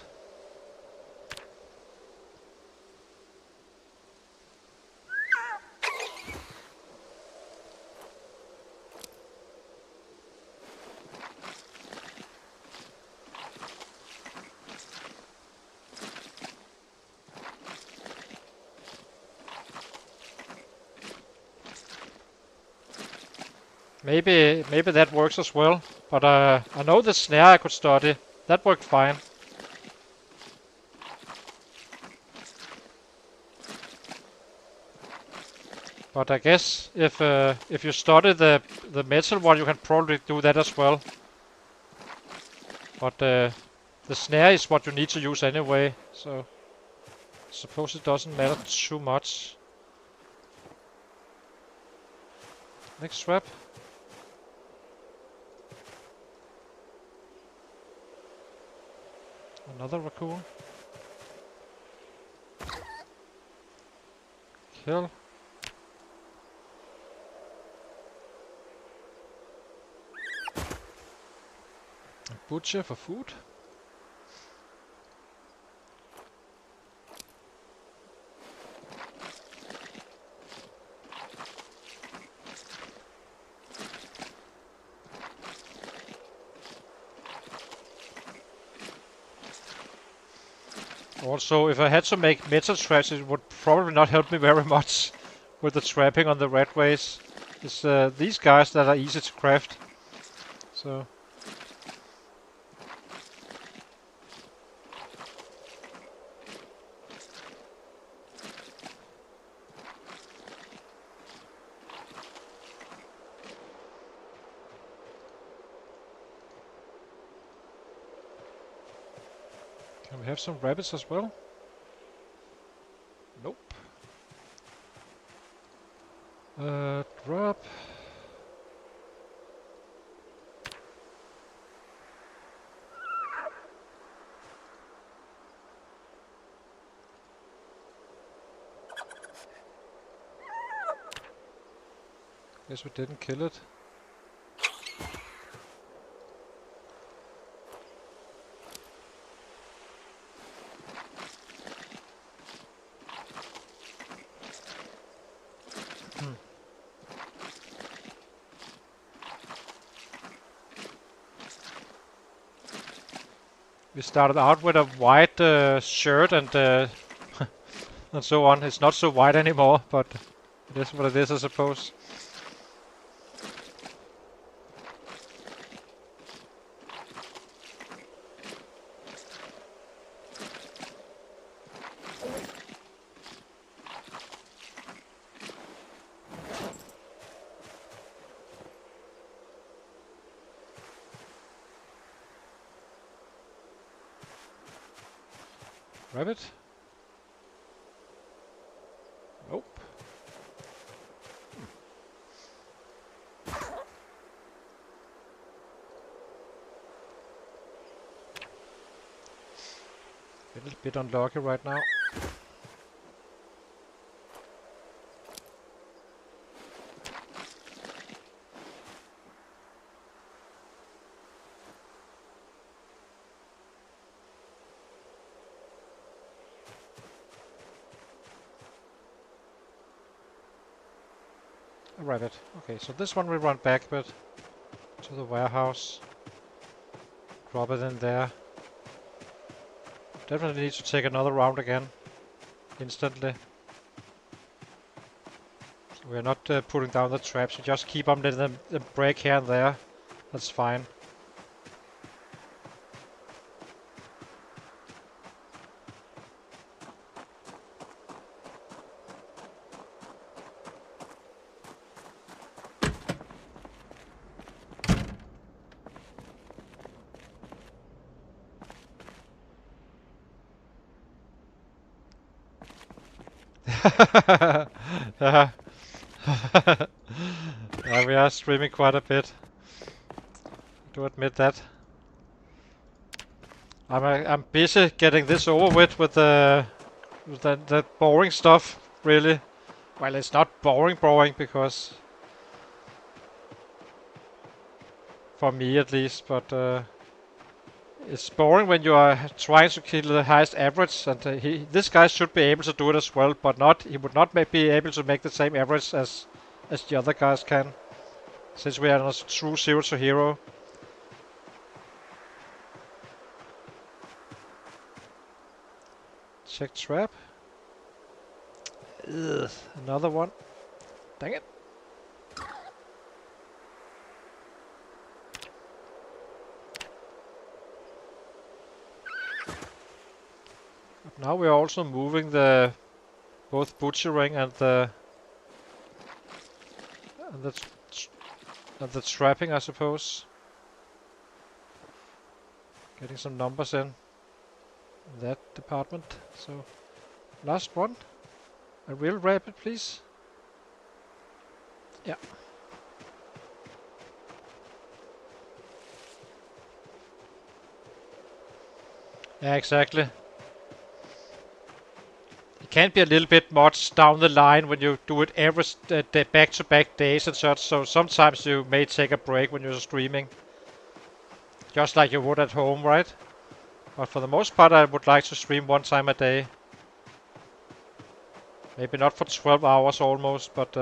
Maybe that works as well, but I know the snare I could study. That worked fine. But I guess if you study the metal one, you can probably do that as well. But the snare is what you need to use anyway, so I suppose it doesn't matter too much. Next trap. Another raccoon. Kill. A butcher for food. Also, if I had to make metal traps, it would probably not help me very much with the trapping on the Ratrace. It's these guys that are easy to craft. So. Can we have some rabbits as well? Nope. Drop. Guess we didn't kill it. We started out with a white shirt and and so on. It's not so white anymore, but it is what it is, I suppose. Rabbit? Nope. A little bit unlucky right now. A rabbit. Okay, so this one we run back a bit to the warehouse. Drop it in there. Definitely need to take another round again. Instantly. We're not putting down the traps. We just keep on letting them break here and there. That's fine. Yeah. Yeah, we are streaming quite a bit. Do admit that. I'm busy getting this over with the boring stuff. Really. Well, it's not boring because for me at least, but it's boring when you are trying to kill the highest average, and this guy should be able to do it as well, but he would not be able to make the same average as the other guys can, since we are on a true 0 to hero. Check trap. Ugh, another one. Dang it. But now we are also moving the both butchering and the trapping, I suppose. Getting some numbers in that department. So last one. A real rapid, please. Yeah. Yeah, exactly. It can be a little bit much down the line when you do it every back-to-back days and such, so sometimes you may take a break when you're streaming. Just like you would at home, right? But for the most part, I would like to stream one time a day. Maybe not for 12 hours almost, but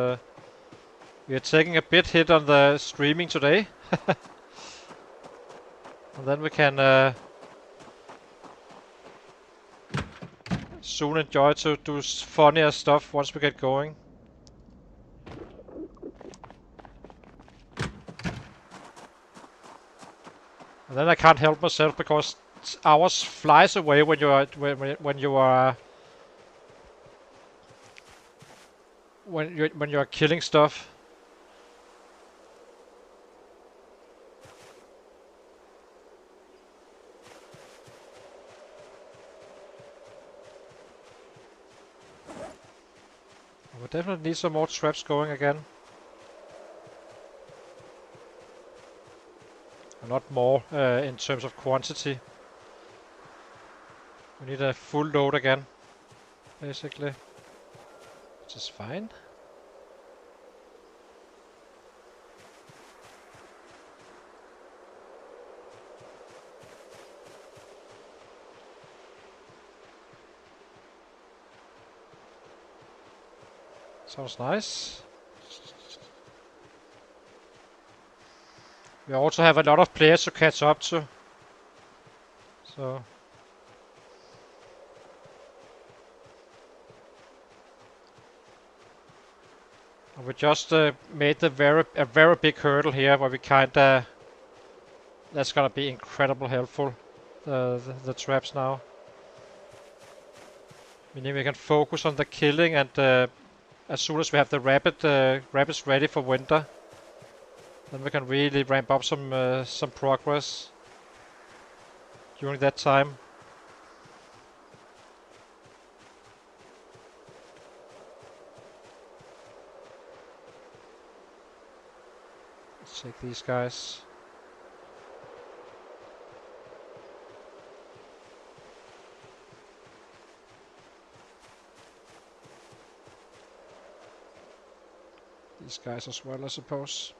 we are taking a bit hit on the streaming today. And then we can soon enjoy to do funnier stuff once we get going. And then I can't help myself because hours flies away when you are when you are killing stuff. We definitely need some more traps going again. Not more in terms of quantity. We need a full load again, basically. Which is fine. Sounds nice. We also have a lot of players to catch up to. So we just made a very big hurdle here where we kinda, that's gonna be incredibly helpful. The traps now. Meaning we can focus on the killing, and as soon as we have the rapids ready for winter, then we can really ramp up some progress during that time. Let's take these guys. These guys as well, I suppose.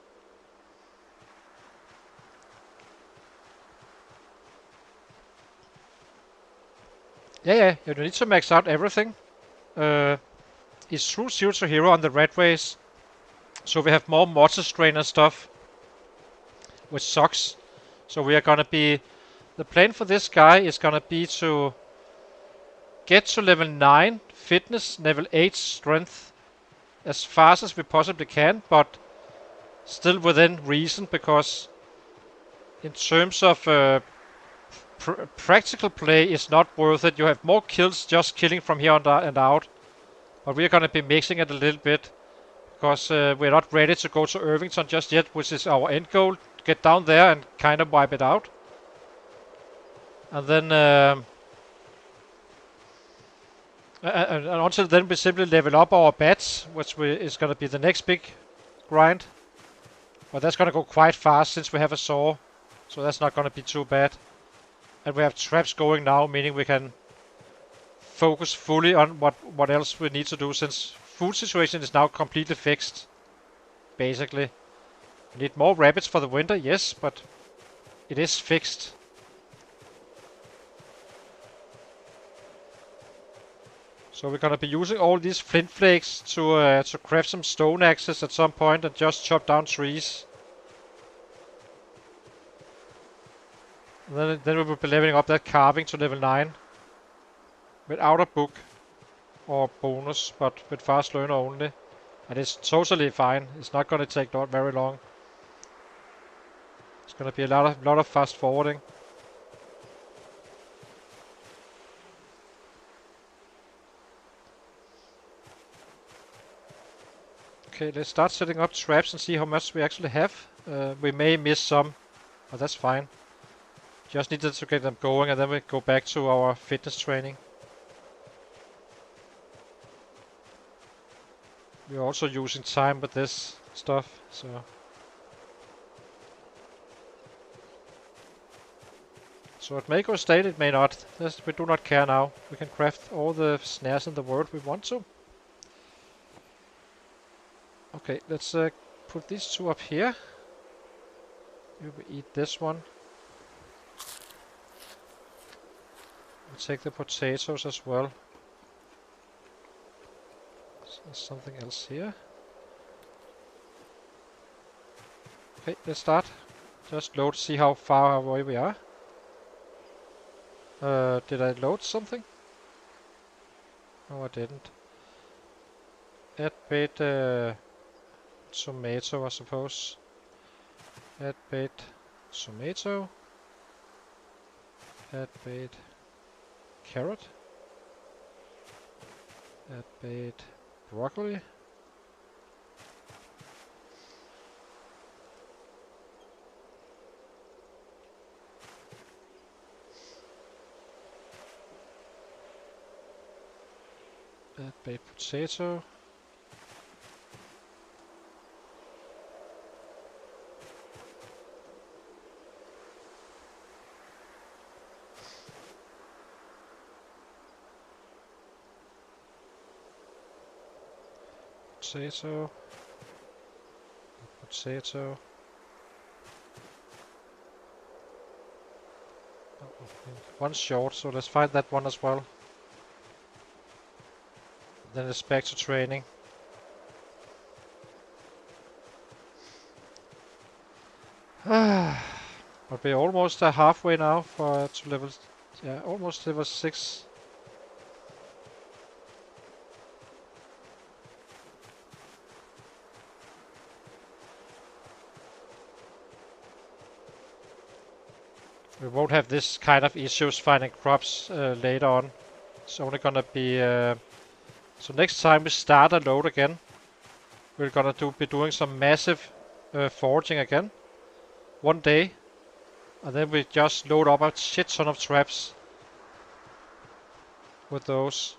Yeah, you need to max out everything. It's true 0 to hero on the Ratrace, so we have more mortar strain and stuff, which sucks. So we are gonna be, the plan for this guy is gonna be to get to level 9 fitness, level 8 strength, as fast as we possibly can, but still within reason, because in terms of practical play, it's not worth it. You have more kills just killing from here and out, but we're gonna be mixing it a little bit, because we're not ready to go to Irvington just yet, which is our end goal. Get down there and kind of wipe it out. And then and until then we simply level up our bats, which is going to be the next big grind. But that's going to go quite fast since we have a saw, so that's not going to be too bad. And we have traps going now, meaning we can focus fully on what else we need to do, since food situation is now completely fixed, basically. We need more rabbits for the winter, yes, but it is fixed. So we're gonna be using all these flint flakes to craft some stone axes at some point and just chop down trees. And then we will be leveling up that carving to level 9. Without a book or bonus, but with fast learner only. And it's totally fine. It's not gonna take not very long. It's gonna be a lot of fast forwarding. Okay, let's start setting up traps and see how much we actually have. We may miss some, but that's fine. Just needed to get them going, and then we go back to our fitness training. We're also using time with this stuff, so... So it may go straight, it may not. We do not care now. We can craft all the snares in the world we want to. Okay, let's put these two up here. We will eat this one. We'll take the potatoes as well. There's something else here. Okay, let's start. Just load, see how far away we are. Did I load something? No, I didn't. Add bait tomato, I suppose. Add bait tomato. Add bait carrot. Add bait broccoli. Add bait potato. Potato. Potato. One's short, so let's find that one as well. Then it's back to training. But we're almost halfway now for to level, yeah, almost level 6. We won't have this kind of issues finding crops later on. It's only gonna be so next time we start a load again, we're gonna be doing some massive foraging again. One day, and then we just load up a shit ton of traps with those.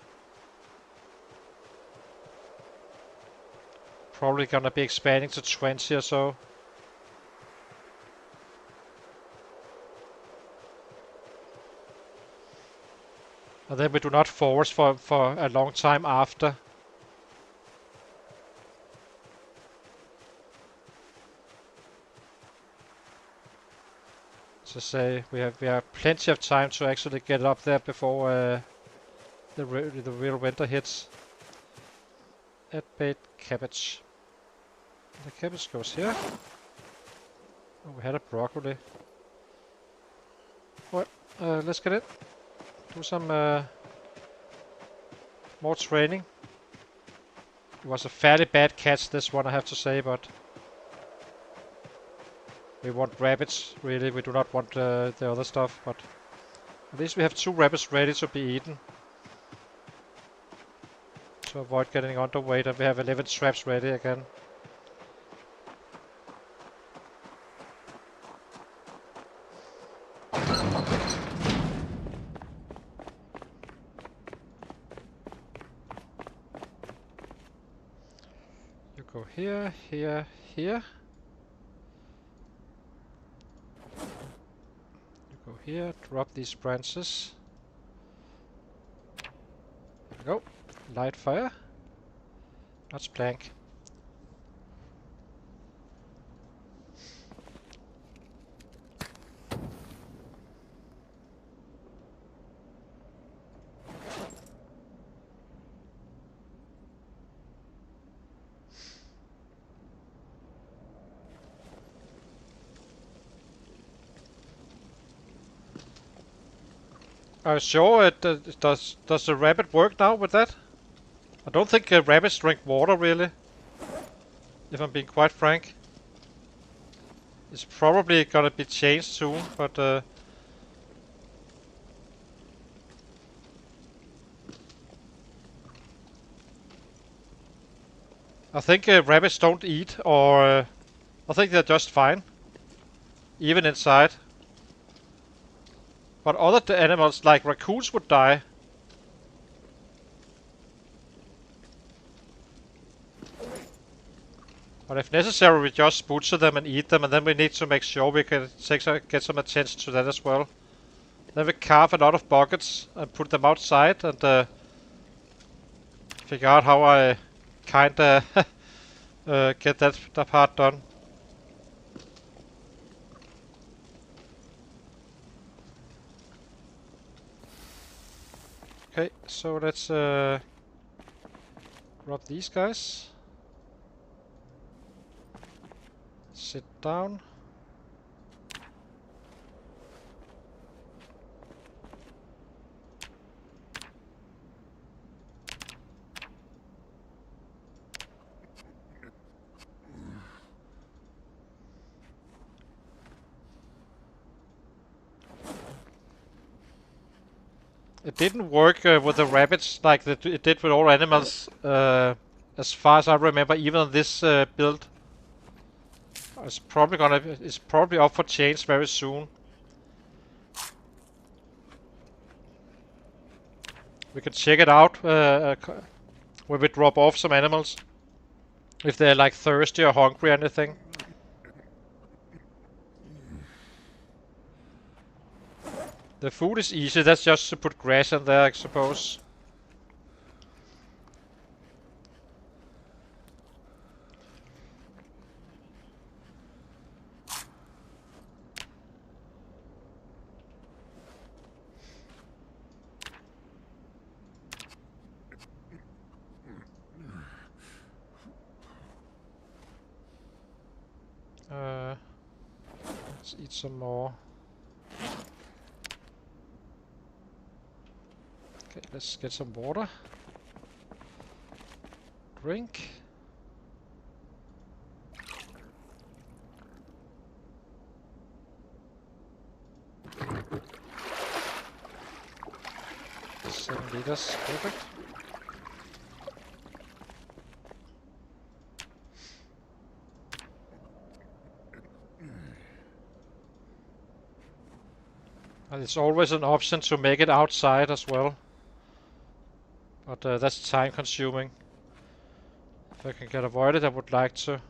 Probably gonna be expanding to 20 or so. And then we do not forage for a long time after. To say we have plenty of time to actually get up there before the real winter hits. Add bait cabbage. The cabbage goes here. Oh, we had a broccoli. Well, let's get it. Do some more training. It was a fairly bad catch, this one, I have to say, but we want rabbits, really. We do not want the other stuff, but at least we have 2 rabbits ready to be eaten. To avoid getting underweight, and we have 11 traps ready again. You go here, here, here. You go here, drop these branches. There we go. Light fire. Let's plank. Are you sure does the rabbit work now with that? I don't think rabbits drink water, really. If I'm being quite frank. It's probably gonna be changed soon, but I think rabbits don't eat, or I think they're just fine, even inside. But other animals like raccoons would die. But if necessary, we just butcher them and eat them, and then we need to make sure we can get some attention to that as well. Then we carve a lot of buckets and put them outside, and figure out how I kinda get that part done. Okay, so let's grab these guys. Sit down. It didn't work with the rabbits like it did with all animals, as far as I remember, even on this build. It's probably up for change very soon. We can check it out when we drop off some animals, if they're like thirsty or hungry or anything. The food is easy, that's just to put grass in there, I suppose. Let's eat some more. Okay, let's get some water. Drink. Seven liters, perfect. And it's always an option to make it outside as well. But that's time consuming. If I can get avoided, I would like to.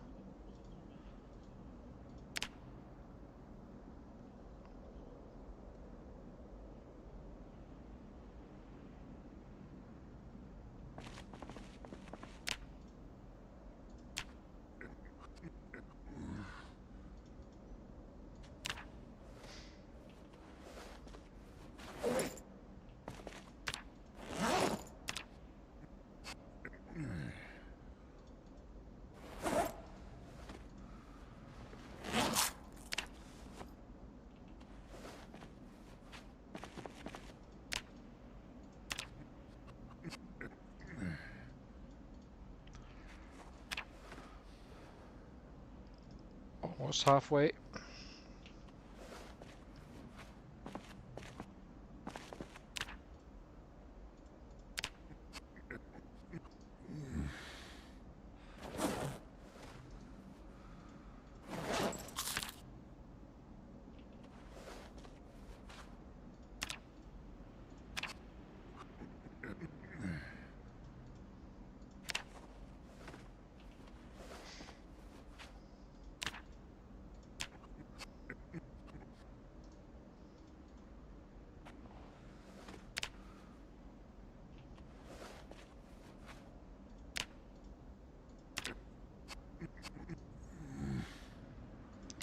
Almost halfway.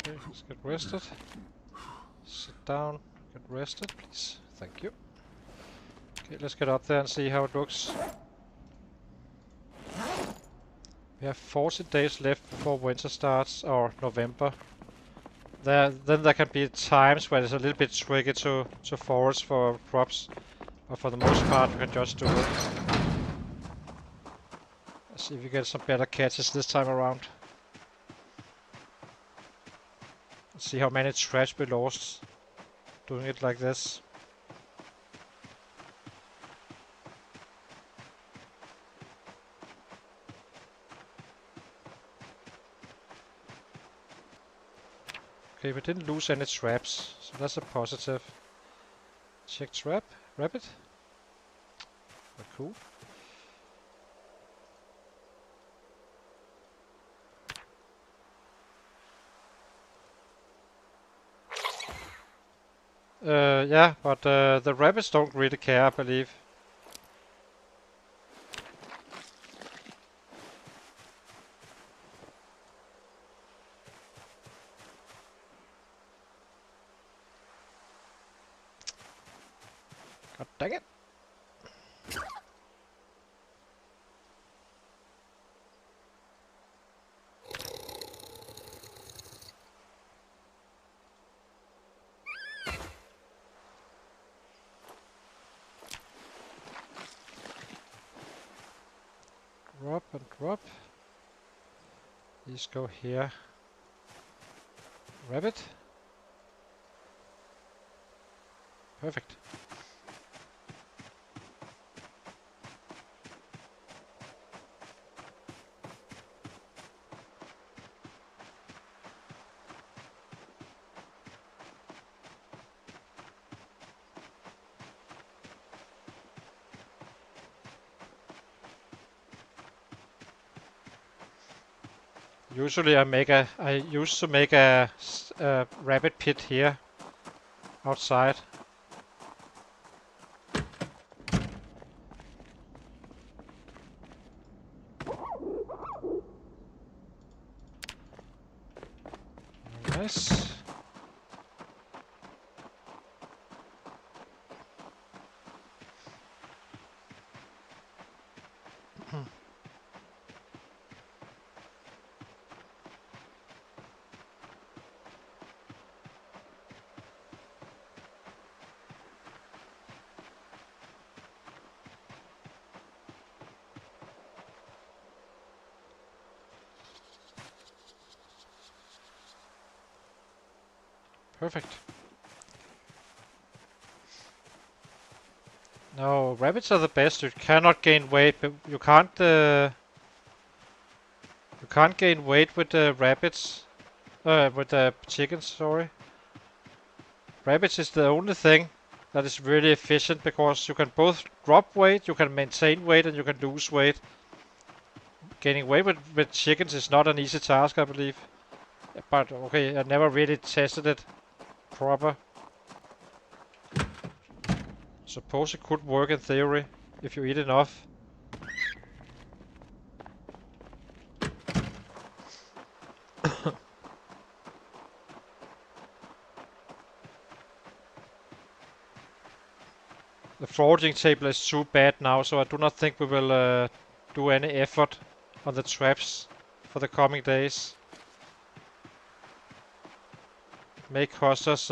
Okay, let's get rested. Sit down, get rested, please. Thank you. Okay, let's get up there and see how it looks. We have 40 days left before winter starts, or November. Then there can be times where it's a little bit tricky to forage for crops, but for the most part we can just do it. Let's see if we get some better catches this time around. Let's see how many trash we lost doing it like this. Okay, we didn't lose any traps, so that's a positive. Check trap, rabbit. Very cool. Yeah, but the rabbits don't really care, I believe. God dang it. Drop and drop. These go here. Rabbit. Perfect. Usually I used to make a rabbit pit here outside. Nice. Perfect. No, rabbits are the best. You cannot gain weight, but you can't gain weight with the rabbits. With the chickens, sorry. Rabbits is the only thing that is really efficient because you can both drop weight, you can maintain weight, and you can lose weight. Gaining weight with chickens is not an easy task, I believe. But okay, I never really tested it proper. Suppose it could work in theory if you eat enough. The foraging table is too bad now, so I do not think we will do any effort on the traps for the coming days. It may cost us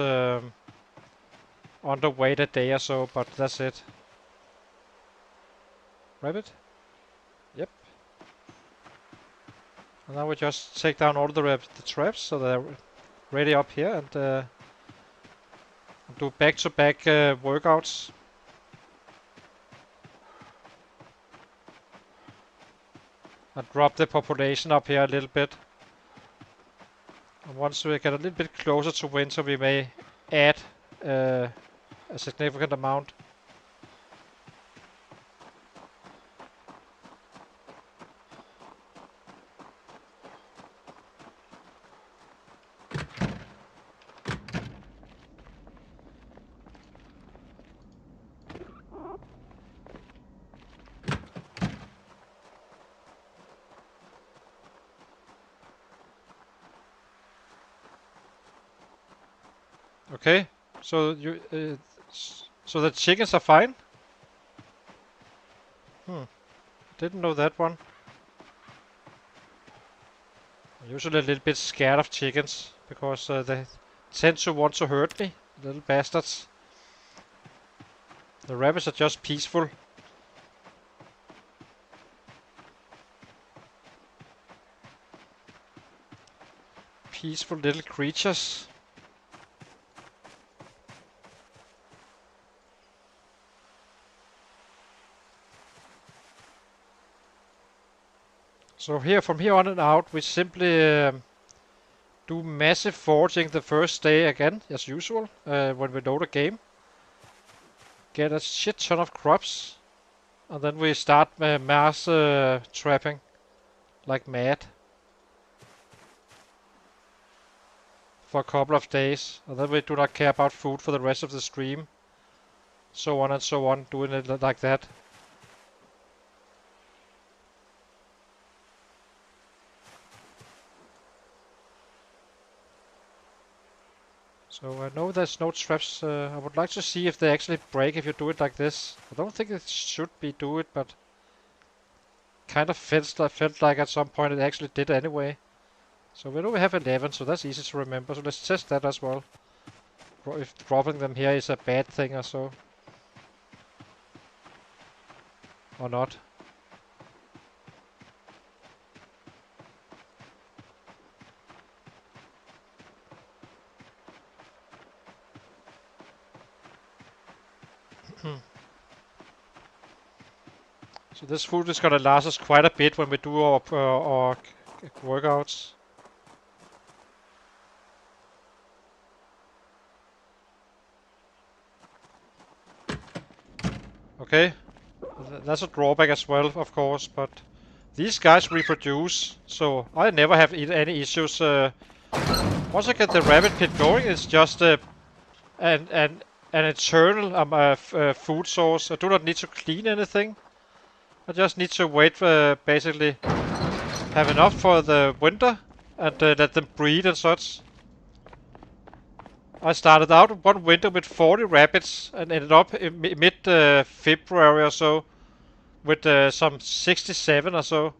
underweight a day or so, but that's it. Rabbit? Yep. And now we just take down all the traps so they're ready up here and do back-to-back workouts. And drop the population up here a little bit. And once we get a little bit closer to winter, we may add a significant amount. Okay, so so the chickens are fine. Didn't know that one. I'm usually a little bit scared of chickens because they tend to want to hurt me, little bastards. The rabbits are just peaceful. Peaceful little creatures. So here, from here on and out, we simply do massive foraging the first day again, as usual, when we load a game. Get a shit ton of crops, and then we start mass trapping like mad for a couple of days, and then we do not care about food for the rest of the stream. So on and so on, doing it like that. So I know there's no traps. I would like to see if they actually break if you do it like this. I don't think it should be do it, but kind of felt like at some point it actually did anyway. So we know we have 11, so that's easy to remember. So let's test that as well. If dropping them here is a bad thing or so. Or not. So this food is gonna last us quite a bit when we do our workouts. Okay, that's a drawback as well, of course, but these guys reproduce, so I never have any issues. Once I get the rabbit pit going, it's just an eternal food source. I do not need to clean anything. I just need to wait for basically have enough for the winter and let them breed and such. I started out one winter with 40 rabbits and ended up in mid-February or so with some 67 or so.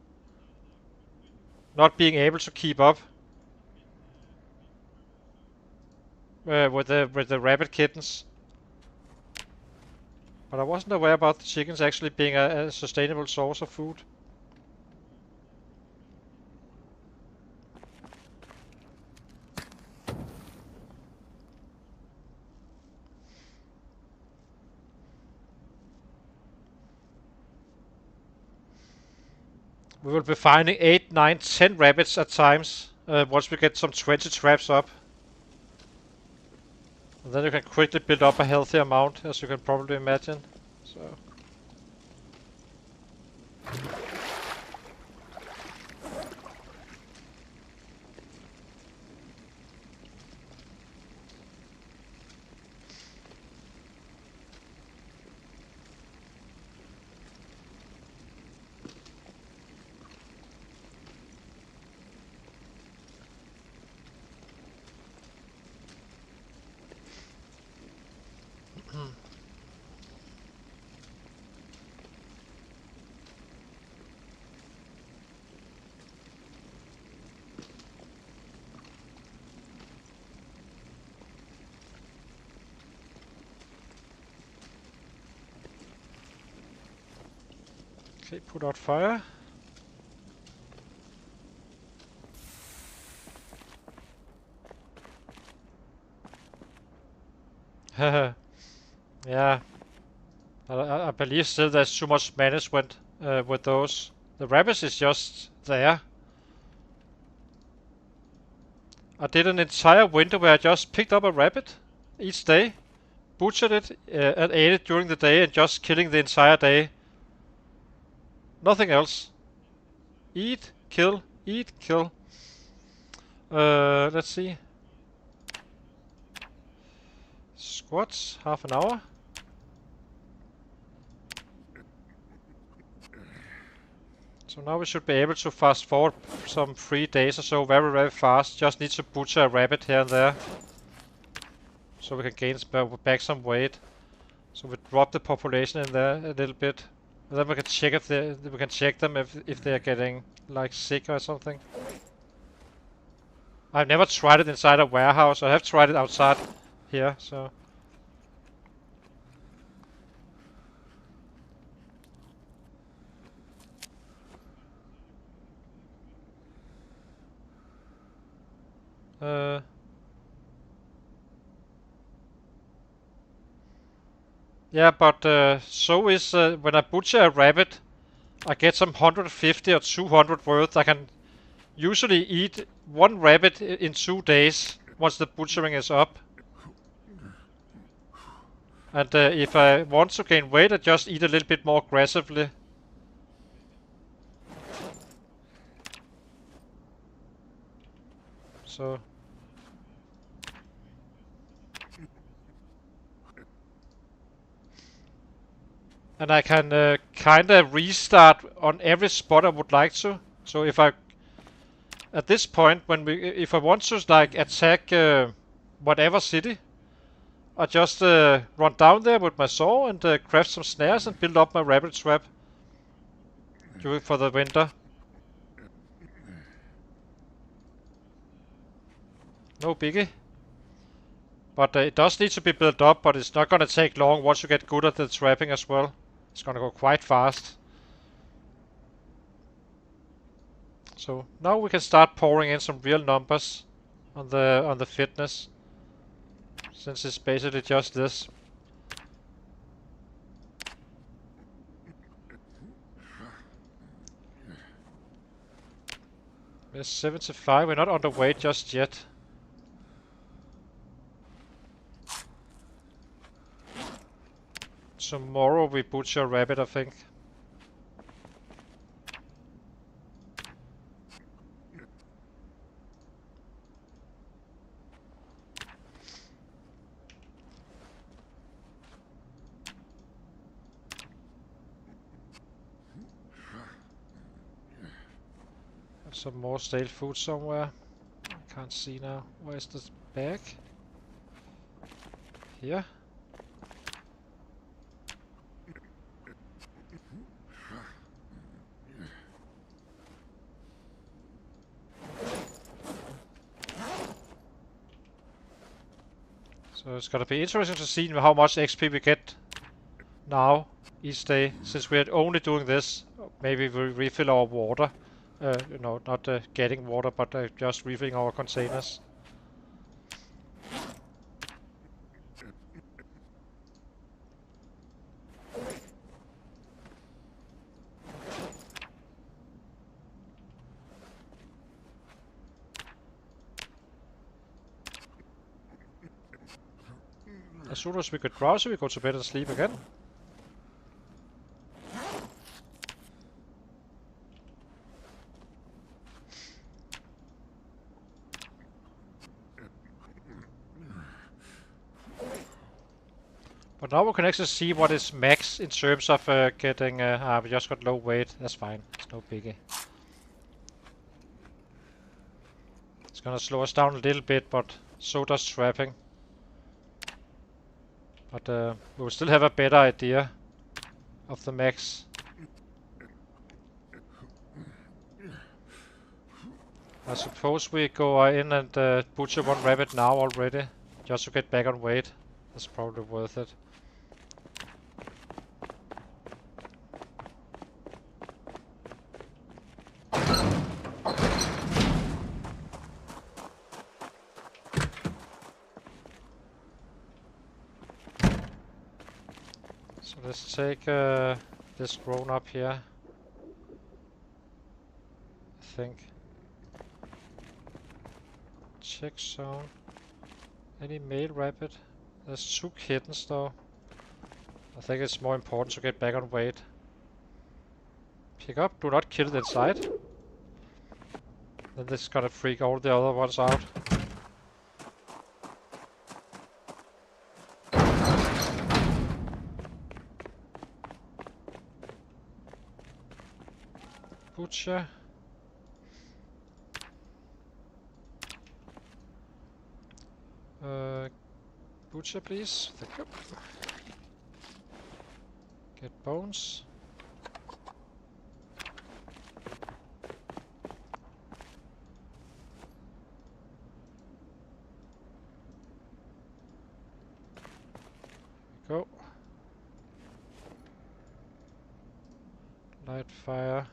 Not being able to keep up with the rabbit kittens. But I wasn't aware about the chickens actually being a sustainable source of food. We will be finding 8, 9, 10 rabbits at times once we get some 20 traps up. And then you can quickly build up a healthy amount, as you can probably imagine. So. Okay, put out fire. Yeah. I believe still there's too much management with those. The rabbits is just there. I did an entire winter where I just picked up a rabbit each day, butchered it, and ate it during the day, and just killing the entire day. Nothing else. Eat, kill, eat, kill. Let's see. Squats, half an hour. So now we should be able to fast forward some 3 days or so very, very fast. Just need to butcher a rabbit here and there. So we can gain back some weight. So we drop the population in there a little bit. And then we can check if we can check them if they are getting like sick or something. I've never tried it inside a warehouse. I have tried it outside here, so. Yeah, but so is when I butcher a rabbit, I get some 150 or 200 worth. I can usually eat one rabbit in 2 days once the butchering is up. And if I want to gain weight, I just eat a little bit more aggressively. So. And I can kinda restart on every spot I would like to. So if I, at this point, if I want to like attack whatever city, I just run down there with my saw and craft some snares and build up my rabbit trap for the winter. No biggie. But it does need to be built up, but it's not gonna take long once you get good at the trapping as well. It's gonna go quite fast. So now we can start pouring in some real numbers on the fitness, since it's basically just this. We're 75. We're not underweight just yet. Tomorrow we butcher a rabbit, I think. Some more stale food somewhere. I can't see now. Where's the bag? Here. So it's gonna be interesting to see how much XP we get now each day, since we're only doing this. Maybe we refill our water. You know, not getting water, but just refilling our containers. As soon as we get drowsy, we go to bed and sleep again. But now we can actually see what is max in terms of getting... we just got low weight. That's fine. It's no biggie. It's gonna slow us down a little bit, but so does trapping. But we will still have a better idea of the max. I suppose we go in and butcher one rabbit now already, just to get back on weight. That's probably worth it. let's take this grown up here. I think. Check zone. Any male rabbit? There's 2 kittens though. I think it's more important to get back on weight. Pick up, do not kill it inside. Then this is gonna freak all the other ones out. Butcher. Butcher, please. Thank you. Get bones. Go. Light fire.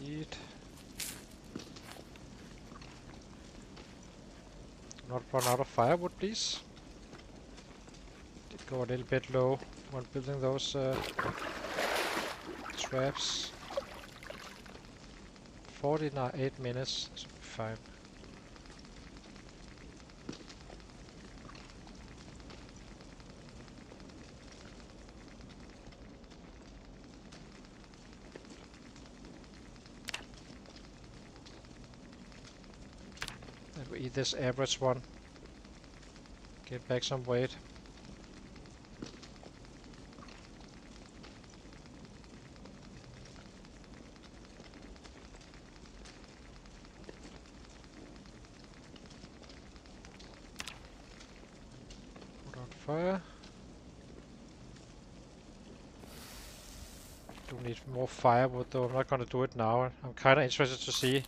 Eat. Not run out of firewood, please. Did go a little bit low when building those traps. 48 minutes, should be fine. And we eat this average one. Get back some weight. Put on fire. Do need more firewood though. I'm not gonna do it now. I'm kinda interested to see.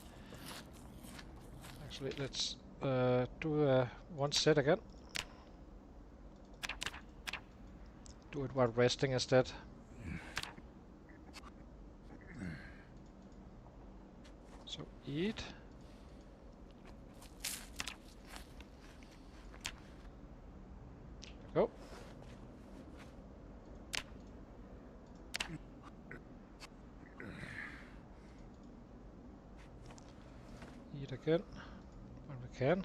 Actually, let's do one set again. Do it while resting instead. So eat. Go. Eat again when we can.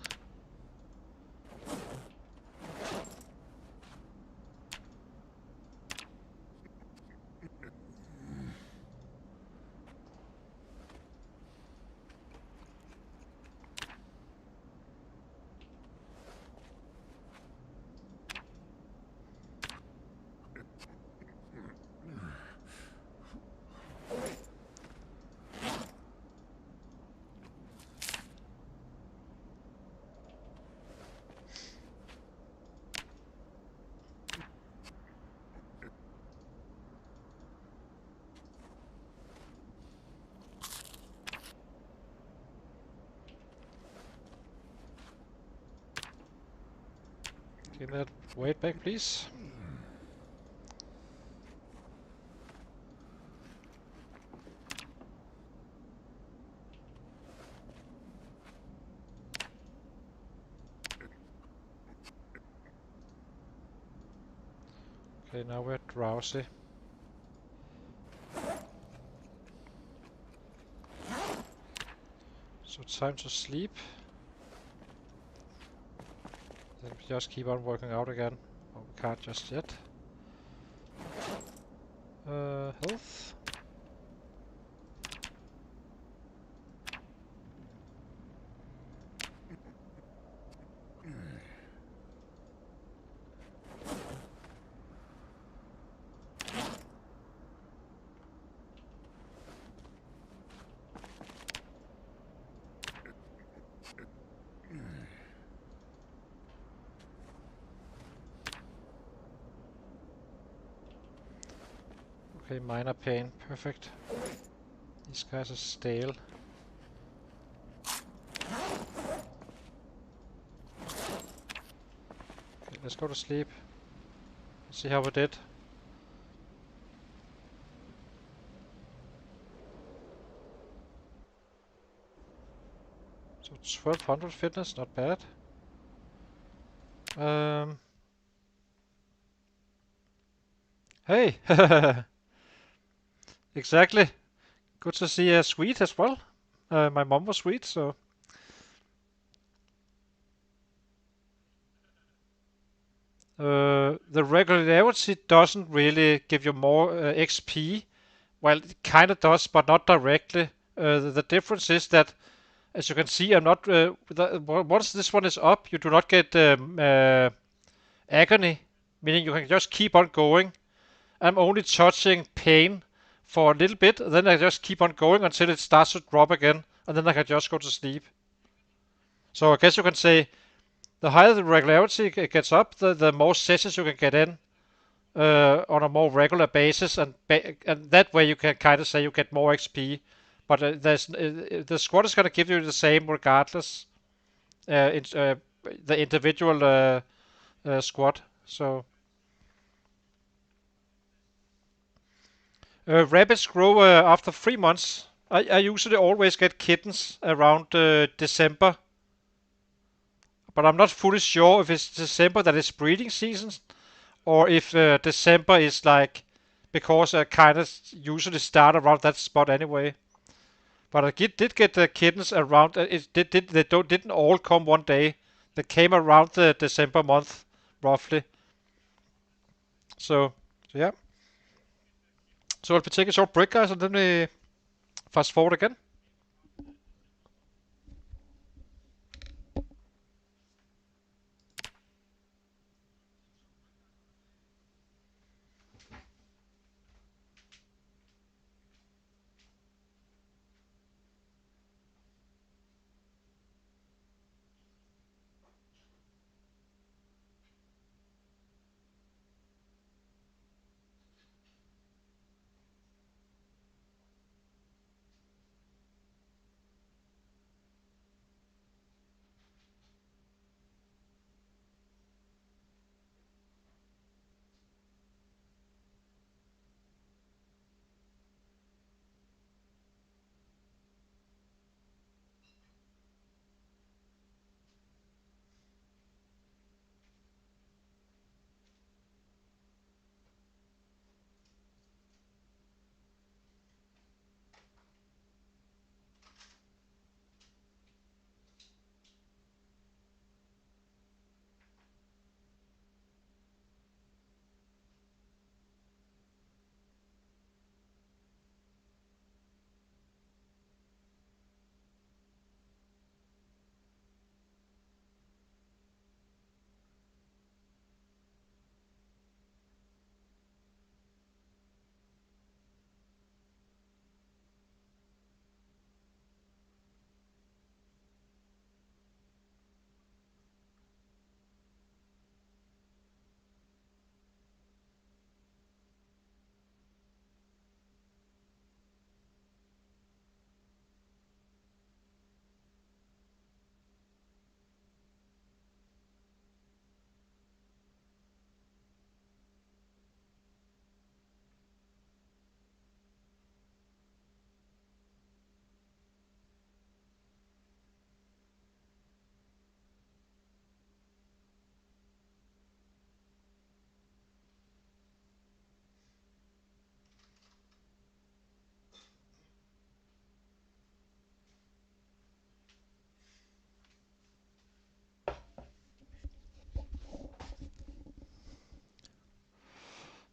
Give that weight back, please. Okay, now we're drowsy. So it's time to sleep. Then we just keep on working out again. Oh, we can't just yet. Health. Okay, minor pain, perfect. These guys are stale. Okay, let's go to sleep. Let's see how we did. So 1200 fitness, not bad. Hey! Exactly. Good to see a Swede as well. My mom was Swede, so... The regularity doesn't really give you more XP. Well, it kind of does, but not directly. The difference is that, as you can see, I'm not... once this one is up, you do not get agony, meaning you can just keep on going. I'm only touching pain for a little bit, then I just keep on going until it starts to drop again, and then I can just go to sleep. So I guess you can say the higher the regularity gets up, the more sessions you can get in on a more regular basis, and that way you can kind of say you get more XP. But the squad is going to give you the same regardless. The individual squad. So rabbits grow after 3 months. I usually always get kittens around December, but I'm not fully sure if it's December that is breeding season, or if December is like, because I kind of usually start around that spot anyway. But I did get the kittens around. Didn't all come one day. They came around the December month, roughly. So yeah. So I'll be taking a short break, guys, and then we fast forward again.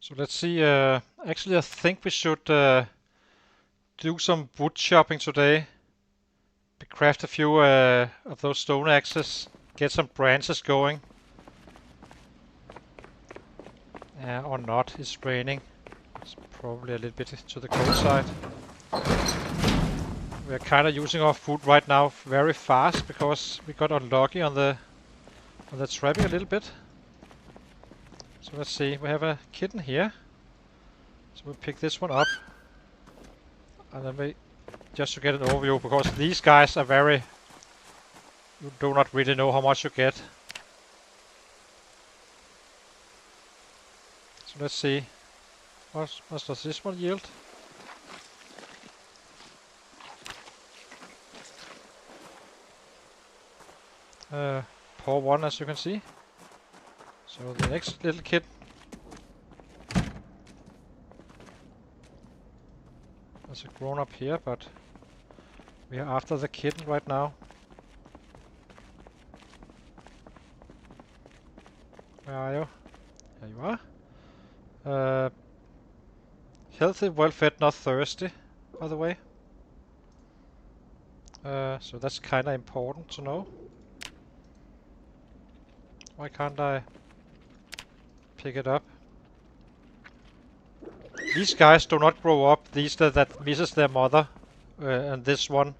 So let's see. Actually, I think we should do some wood chopping today. Craft a few of those stone axes. Get some branches going. Or not. It's raining. It's probably a little bit to the cold side. We are kind of using our food right now very fast because we got unlucky on the trapping a little bit. So let's see. We have a kitten here. So we'll pick this one up. And then we just to get an overview, because these guys are very... You do not really know how much you get. So let's see. What does this one yield? Poor one, as you can see. So the next little kid. There's a grown up here, but we are after the kitten right now. Where are you? Here you are. Healthy, well fed, not thirsty, by the way. So that's kinda important to know. Why can't I pick it up? These guys do not grow up. These that misses their mother. And this one.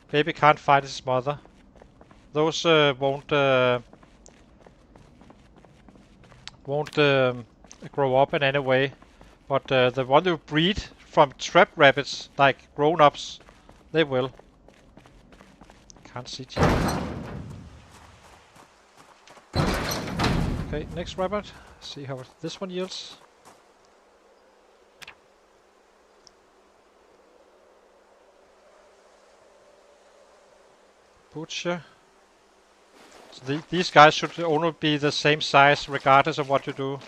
Baby can't find his mother. Those won't grow up in any way. But the one who breed from trap rabbits, like grown-ups, they will. Can't see chat. Okay, next rabbit. See how this one yields. Butcher. So these guys should only be the same size regardless of what you do.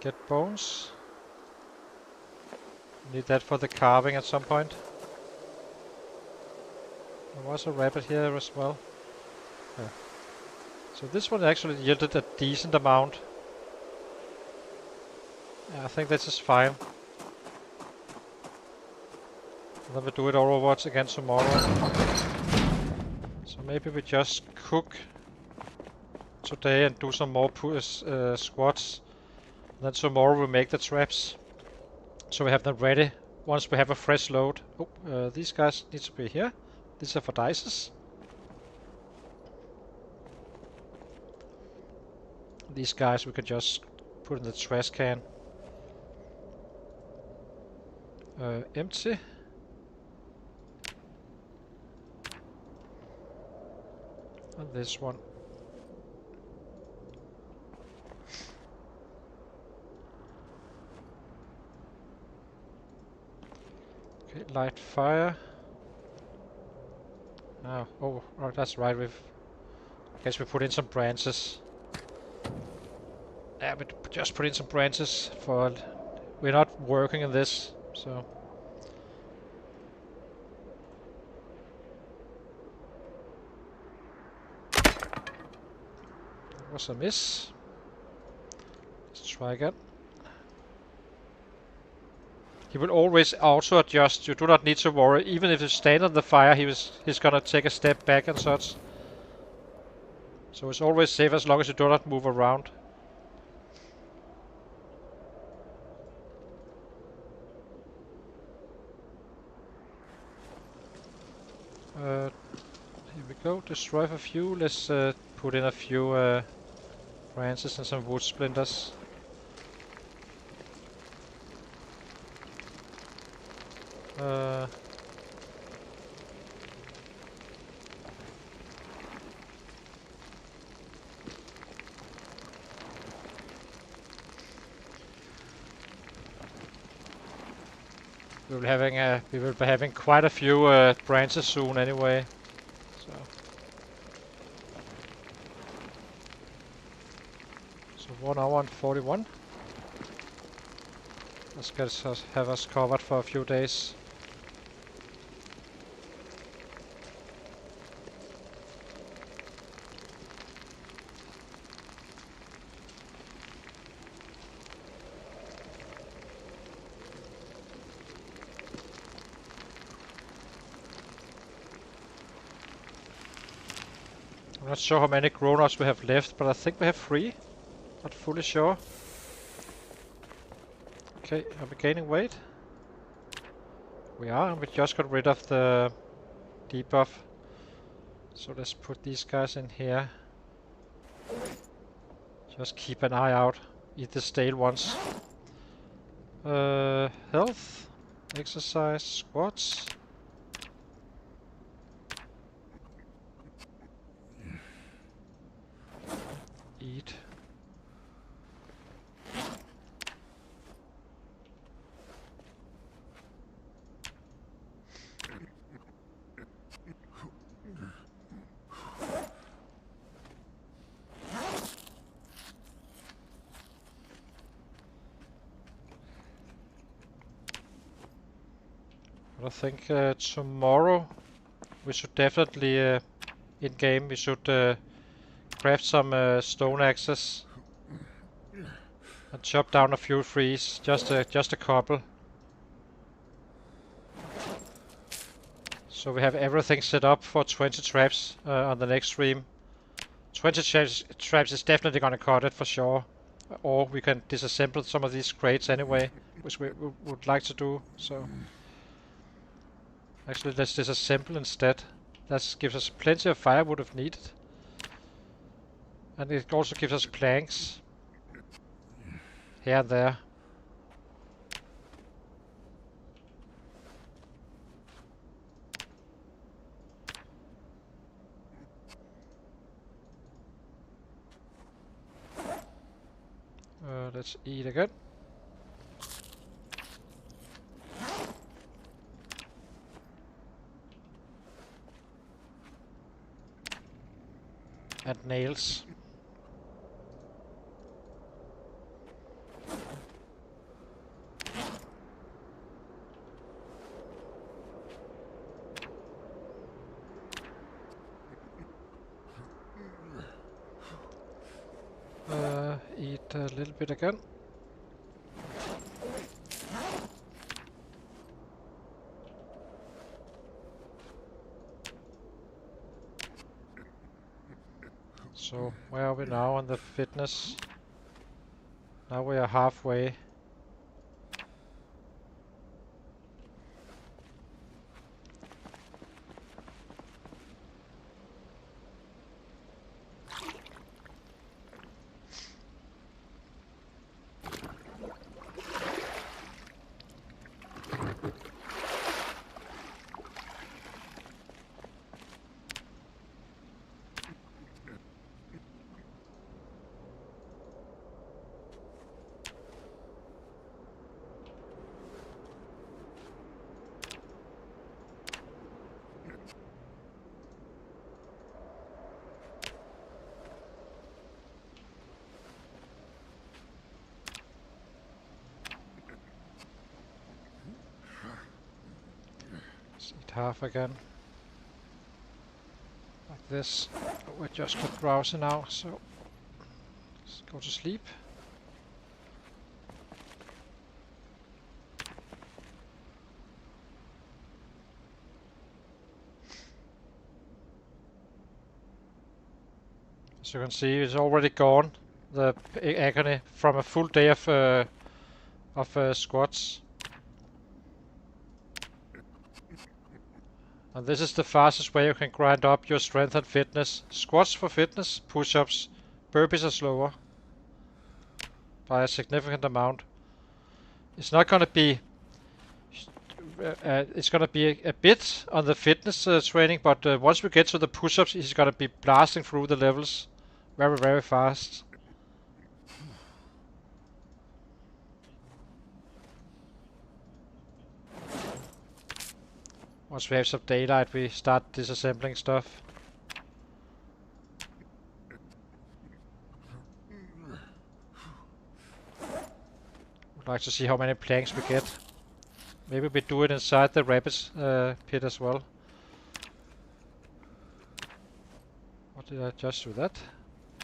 Get bones. Need that for the carving at some point. There was a rabbit here as well. Yeah. So this one actually yielded a decent amount. Yeah, I think this is fine. And then we do it all over again tomorrow. So maybe we just cook today and do some more squats. And then tomorrow we make the traps. So we have them ready once we have a fresh load. Oh, these guys need to be here. These are for dices. These guys we can just put in the trash can. Empty. And this one. Okay, light fire. Oh, that's right. I guess we put in some branches. Yeah, we just put in some branches for. We're not working in this, so. That was a miss. Let's try again. He will always auto adjust. You do not need to worry. Even if you stand on the fire, he's gonna take a step back and such. So it's always safe as long as you do not move around. Here we go. Destroy a few. Let's put in a few branches and some wood splinters. We will be having quite a few branches soon anyway. So 1 hour and 41. Let's have us covered for a few days. I'm not sure how many grown-ups we have left, but I think we have 3. Not fully sure. Okay, are we gaining weight? We are, and we just got rid of the debuff. So let's put these guys in here. Just keep an eye out. eat the stale ones. Health, exercise, squats. Eat. I think tomorrow we should definitely, in game, we should craft some stone axes and chop down a few trees, just a couple. So we have everything set up for 20 traps on the next stream. 20 traps is definitely gonna cut it for sure. Or we can disassemble some of these crates anyway, which we would like to do. So actually, let's disassemble instead. That gives us plenty of firewood if needed. And it also gives us planks here and there. Let's eat again. And nails. Eat a little bit again. So where are we now on the fitness? Now we are halfway. Eat half again. Like this. We're just got drowsy now, so let's go to sleep. As you can see, it's already gone, the agony, from a full day of squats. And this is the fastest way you can grind up your strength and fitness. Squats for fitness, push-ups, burpees are slower by a significant amount. It's not gonna be it's gonna be a bit on the fitness training, but once we get to the push-ups, it's gonna be blasting through the levels very, very fast. Once we have some daylight, we start disassembling stuff. Would like to see how many planks we get. Maybe we do it inside the rabbit pit as well. Or did I just do that?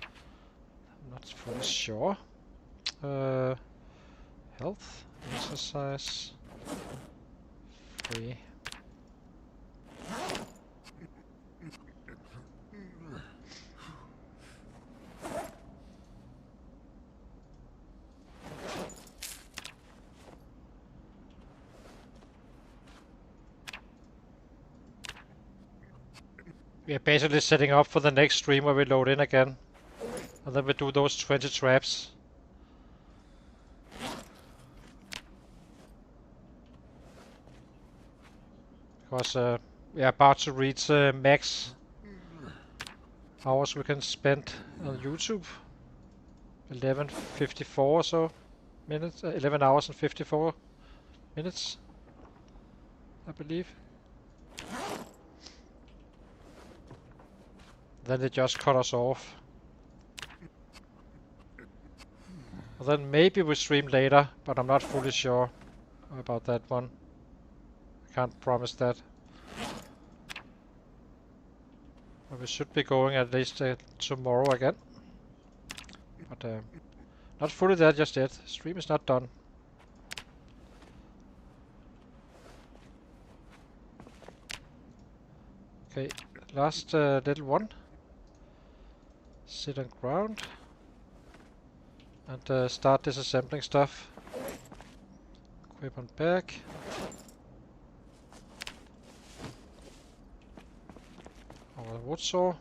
I'm not fully sure. Health, exercise, free. We are basically setting up for the next stream where we load in again. And then we do those 20 traps. because we are about to reach max hours we can spend on YouTube. 11:54 or so minutes. 11 hours and 54 minutes, I believe. Then they just cut us off. Well, then maybe we stream later, but I'm not fully sure about that one. I can't promise that. But we should be going at least tomorrow again. But not fully there just yet. Stream is not done. Okay, last little one. Sit on ground and start disassembling stuff. Equip on back. Our wood saw.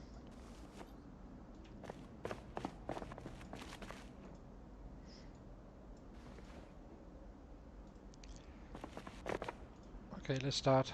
Okay, let's start.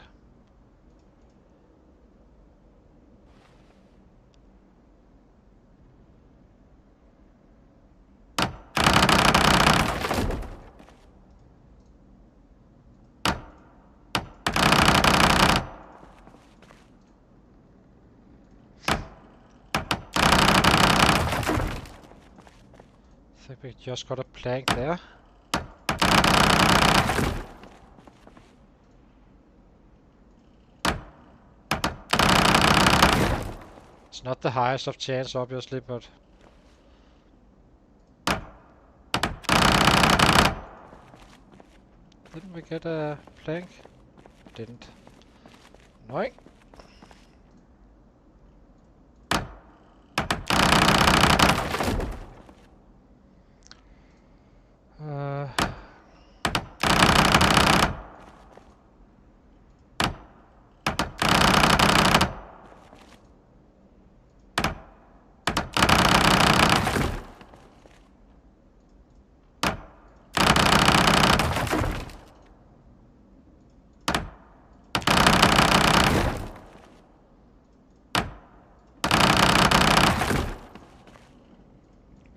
I think we just got a plank there. It's not the highest of chance, obviously, but didn't we get a plank? Didn't. Annoying.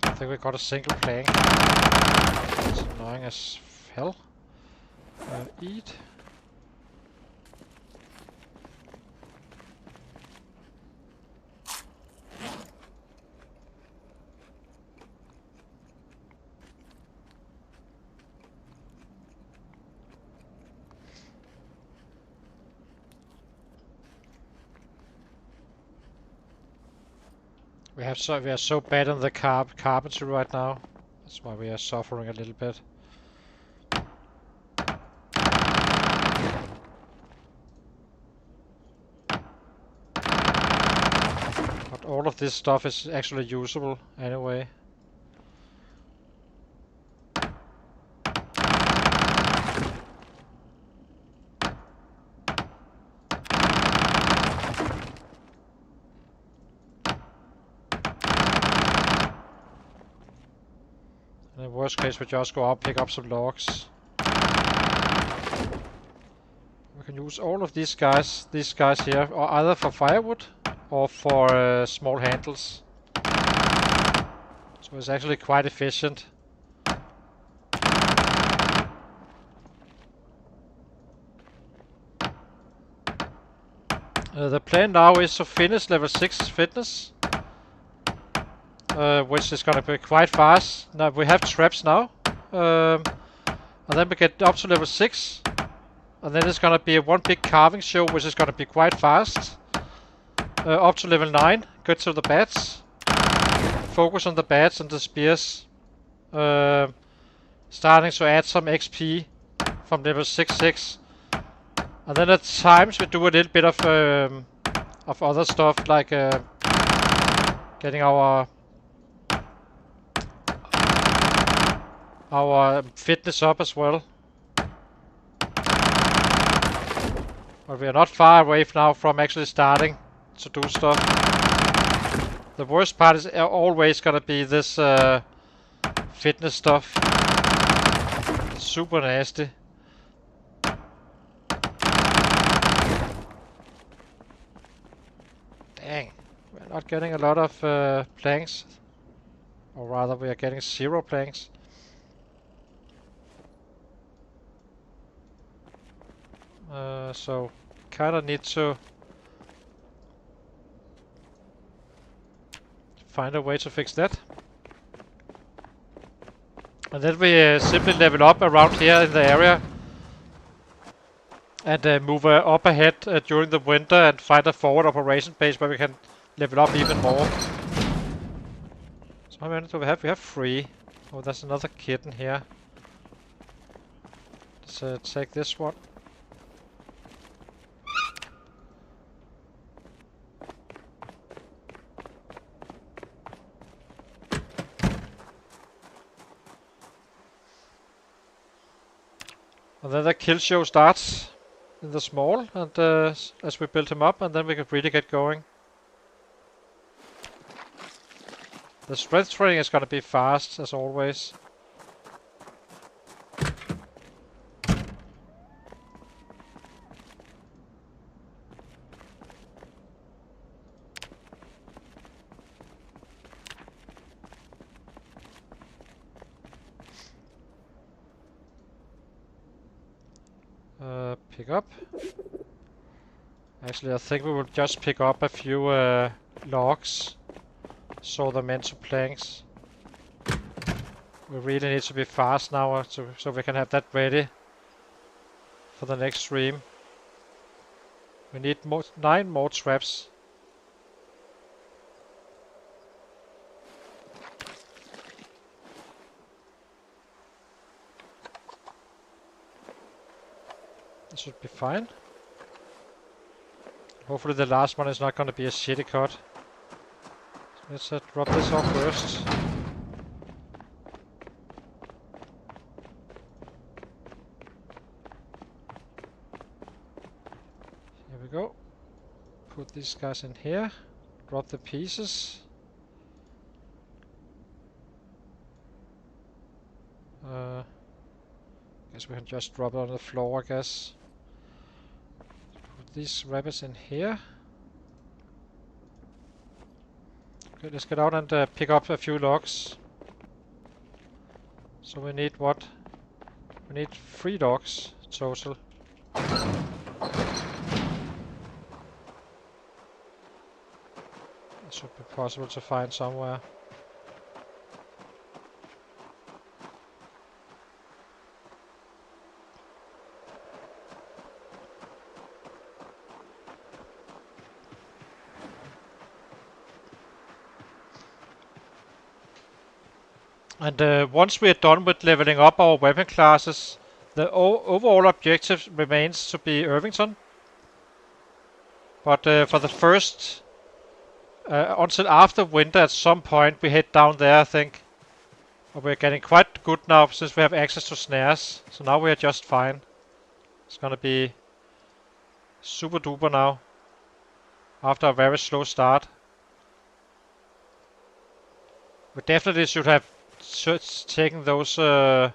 I think we got a single plank. It's annoying as hell. Eat. We are so bad on the carpentry right now. That's why we are suffering a little bit. But all of this stuff is actually usable anyway. In worst case, we just go out, pick up some logs. We can use all of these guys here, or either for firewood or for small handles. So it's actually quite efficient. The plan now is to finish level 6 fitness. Which is gonna be quite fast. Now we have traps now, and then we get up to level 6, and then it's gonna be one big carving show, which is gonna be quite fast. Up to level 9, get to the bats, focus on the bats and the spears, starting to add some XP from level 6, and then at times we do a little bit of other stuff like getting our fitness up as well. But we are not far away now from actually starting to do stuff. The worst part is always gonna be this fitness stuff. It's super nasty. Dang, we're not getting a lot of planks. Or rather, we are getting 0 planks. So, kinda need to find a way to fix that. And then we simply level up around here in the area. And move up ahead during the winter and find a forward operation base where we can level up even more. So how many do we have? We have 3. Oh, there's another kitten here. Let's take this one. And then the kill show starts in the small, and as we build him up, and then we can really get going. The strength training is gonna be fast, as always. Pick up. Actually, I think we will just pick up a few logs, saw them into planks. We really need to be fast now so we can have that ready for the next stream. We need 9 more traps. This should be fine. Hopefully the last one is not going to be a shitty cut. So let's drop this off first. Here we go. Put these guys in here. Drop the pieces. Guess we can just drop it on the floor, I guess. Put these rabbits in here. Okay, let's get out and pick up a few logs. So we need what? We need 3 logs total. It should be possible to find somewhere. And once we are done with leveling up our weapon classes, the overall objective remains to be Irvington. But for the first, until after winter at some point, we head down there, I think. We're getting quite good now since we have access to snares. So now we are just fine. It's gonna be super duper now. After a very slow start. We definitely should have taken those we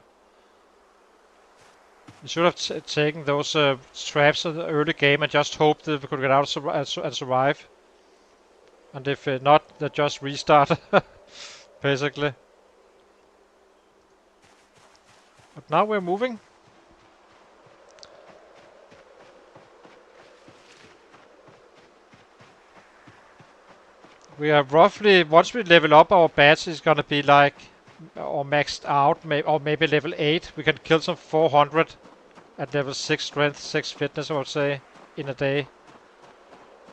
should have taken those traps in the early game and just hoped that we could get out and survive. And if not, then just restart, basically. But now we're moving. We are roughly, once we level up our bats, it's gonna be like, or maxed out, or maybe level 8. We can kill some 400 at level 6 strength, 6 fitness, I would say, in a day.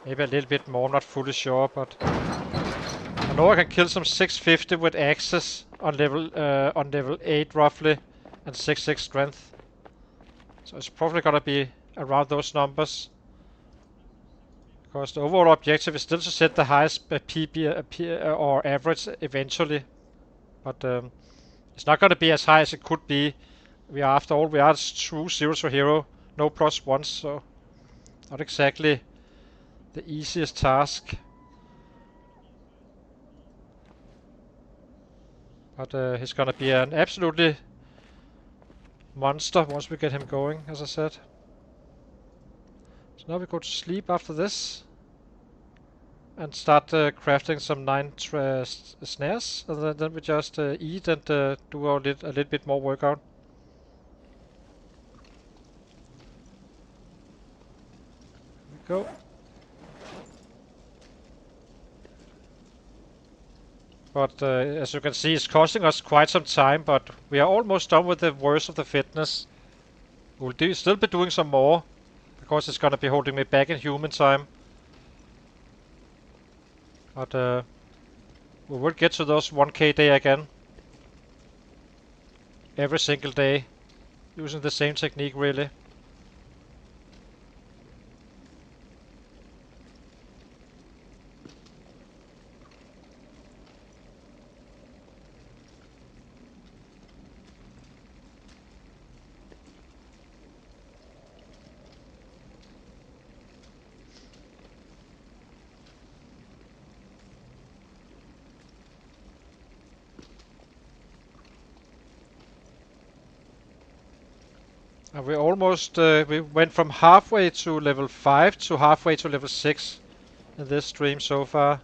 Maybe a little bit more, not fully sure, but I know I can kill some 650 with axes on level 8 roughly, and 6 strength. So it's probably gonna be around those numbers. Because the overall objective is still to set the highest PB or average eventually. But it's not gonna be as high as it could be. We are, after all, we are true 0 to hero, no +1s, so not exactly the easiest task. But he's gonna be an absolutely monster once we get him going, as I said. So now we go to sleep after this. and start crafting some 9 snares, and then we just eat and do a little bit more workout. Here we go. But as you can see, it's costing us quite some time, but we are almost done with the worst of the fitness. We'll still be doing some more, because it's gonna be holding me back in human time. But we will get to those 1k day again. Every single day. Using the same technique, really. And we almost, we went from halfway to level 5 to halfway to level 6 in this stream so far.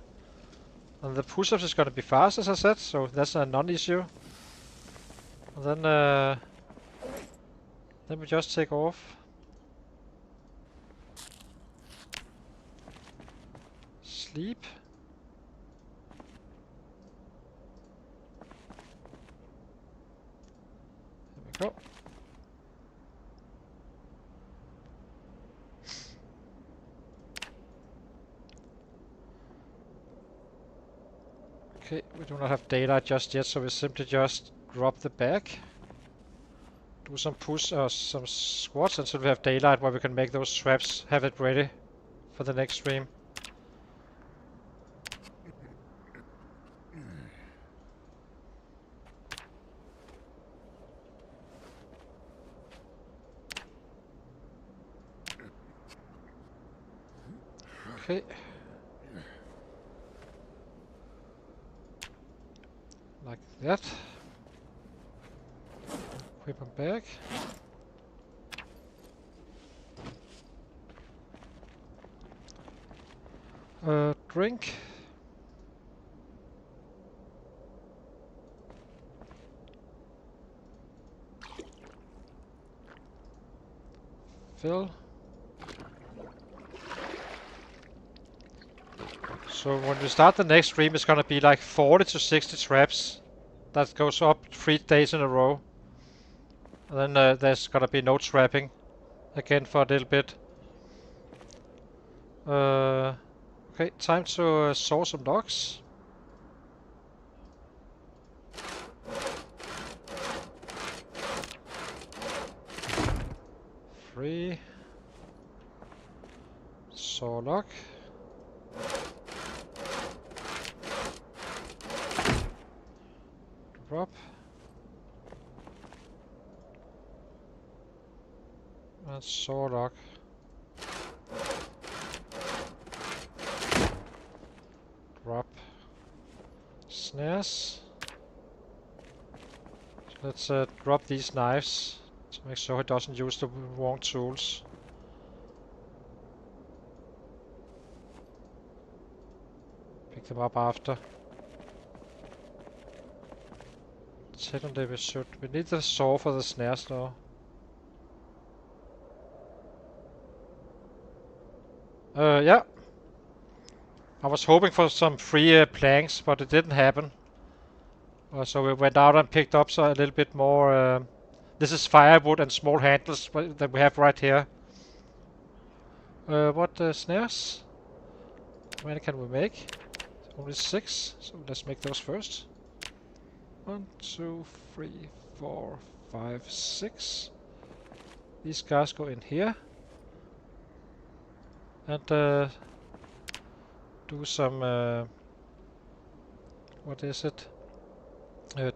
And the push-ups is gonna be fast, as I said, so that's a non-issue. And then we just take off. Sleep. There we go. Okay, we do not have daylight just yet, so we simply just drop the bag. Do some push or some squats until we have daylight where we can make those traps, have it ready for the next stream. Okay. Like that. Equip them back. Drink. Fill. So when we start the next stream, it's gonna be like 40 to 60 traps. That goes up 3 days in a row. And then there's gonna be no trapping again for a little bit. Okay, time to saw some logs. Free. Saw log. Drop. And saw log. Drop. Snares. So let's drop these knives to make sure he doesn't use the wrong tools. Pick them up after. Technically we should. We need the saw for the snares though. Yeah. I was hoping for some free planks, but it didn't happen. So we went out and picked up a little bit more. This is firewood and small handles that we have right here. What snares? How many can we make? Only 6, so let's make those first. 1, 2, 3, 4, 5, 6. These guys go in here. And do some, what is it?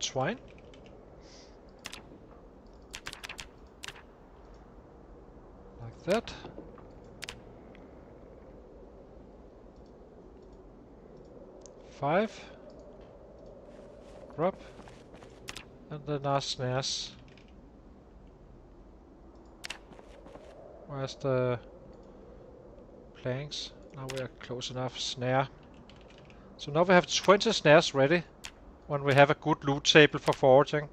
Twine. Like that. Five. Drop. And then our snares. Where's the planks? Now we are close enough. Snare. So now we have 20 snares ready when we have a good loot table for foraging.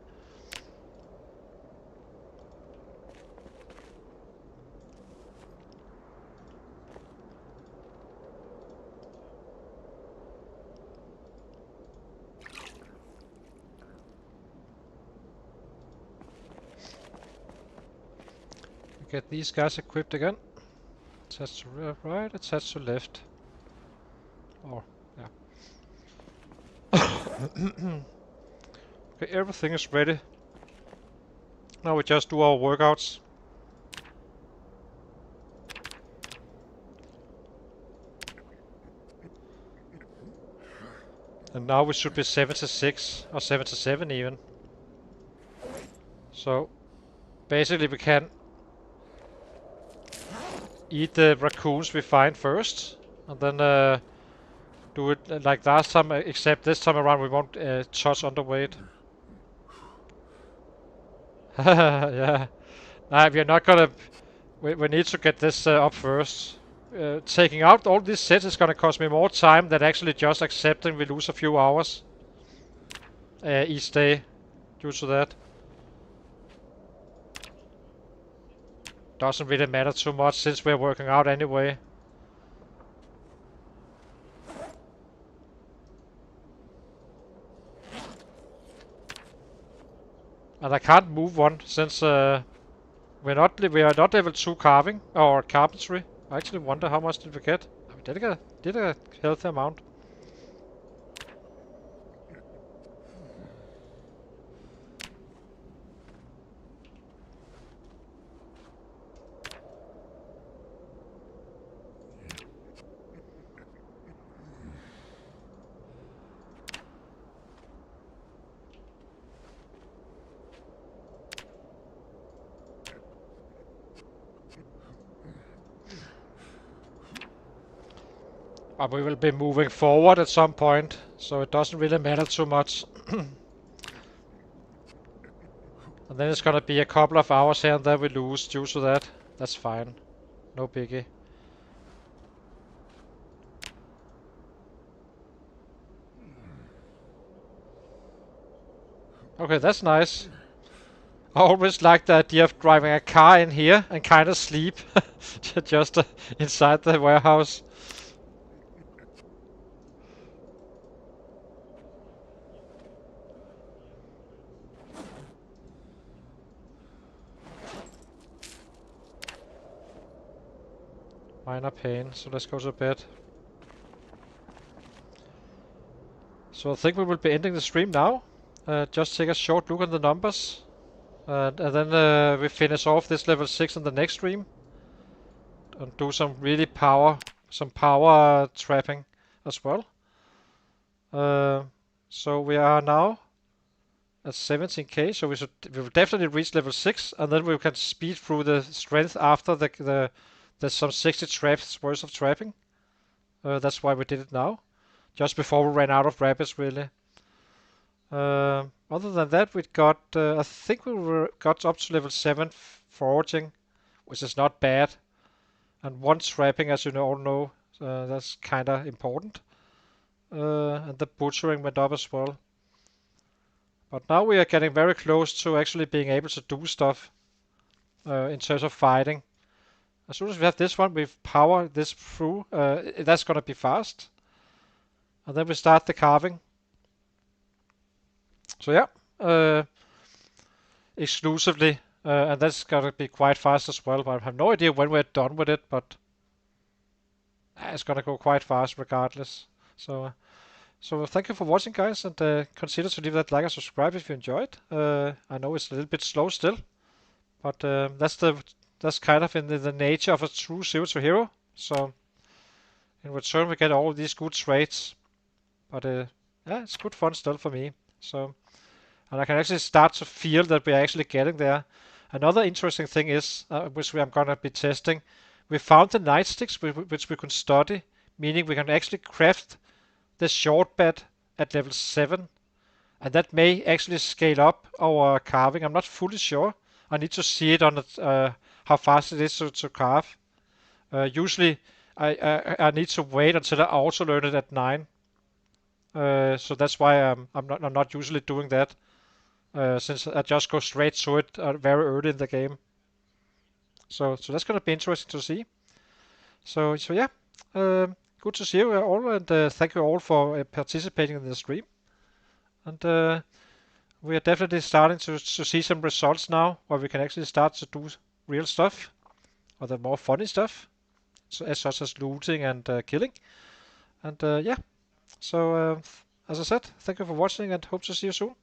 Get these guys equipped again. Attach to right, attach to left. Or, yeah. Okay, everything is ready. Now we just do our workouts. And now we should be 76 or 77 even. So basically we can eat the raccoons we find first, and then do it like last time, except this time around we won't touch underweight. Yeah. Nah, we're not gonna... We need to get this up first. Taking out all these sets is gonna cost me more time than actually just accepting we lose a few hours each day due to that. Doesn't really matter too much since we're working out anyway. And I can't move one since we are not level 2 carving or carpentry. I actually wonder how much did we get. We did a healthy amount. But we will be moving forward at some point, so it doesn't really matter too much. And then it's gonna be a couple of hours here and there we lose due to that. That's fine. No biggie. Okay, that's nice. I always like the idea of driving a car in here and kind of sleep just inside the warehouse. Minor pain, so let's go to bed. So I think we will be ending the stream now. Just take a short look at the numbers. And then we finish off this level 6 in the next stream. And do some really power trapping as well. So we are now at 17k, so we will definitely reach level 6, and then we can speed through the strength after there's some 60 traps worth of trapping. That's why we did it now, just before we ran out of rabbits, really. Other than that, we got, I think we got up to level 7 foraging, which is not bad. And 1 trapping, as you all know, that's kind of important. And the butchering went up as well. But now we are getting very close to actually being able to do stuff in terms of fighting. As soon as we have this one, we power this through. That's gonna be fast. And then we start the carving. So yeah, exclusively, and that's gonna be quite fast as well. But I have no idea when we're done with it, but it's gonna go quite fast regardless. So thank you for watching, guys, and consider to leave that like and subscribe if you enjoyed. I know it's a little bit slow still, but that's kind of in the nature of a true zero to hero. So in return we get all of these good traits, but yeah, it's good fun still for me. So, and I can actually start to feel that we're actually getting there. Another interesting thing is, which I'm gonna be testing, we found the nightsticks which we can study, meaning we can actually craft the short bed at level 7, and that may actually scale up our carving. I'm not fully sure. I need to see it on how fast it is to carve. Usually I need to wait until I auto learn it at 9. So that's why I'm not usually doing that, since I just go straight to it very early in the game. So that's gonna be interesting to see. So yeah, good to see you all, and thank you all for participating in the stream. And we are definitely starting to see some results now, where we can actually start to do real stuff, or the more funny stuff, such as looting and killing. And yeah, so as I said, thank you for watching, and hope to see you soon.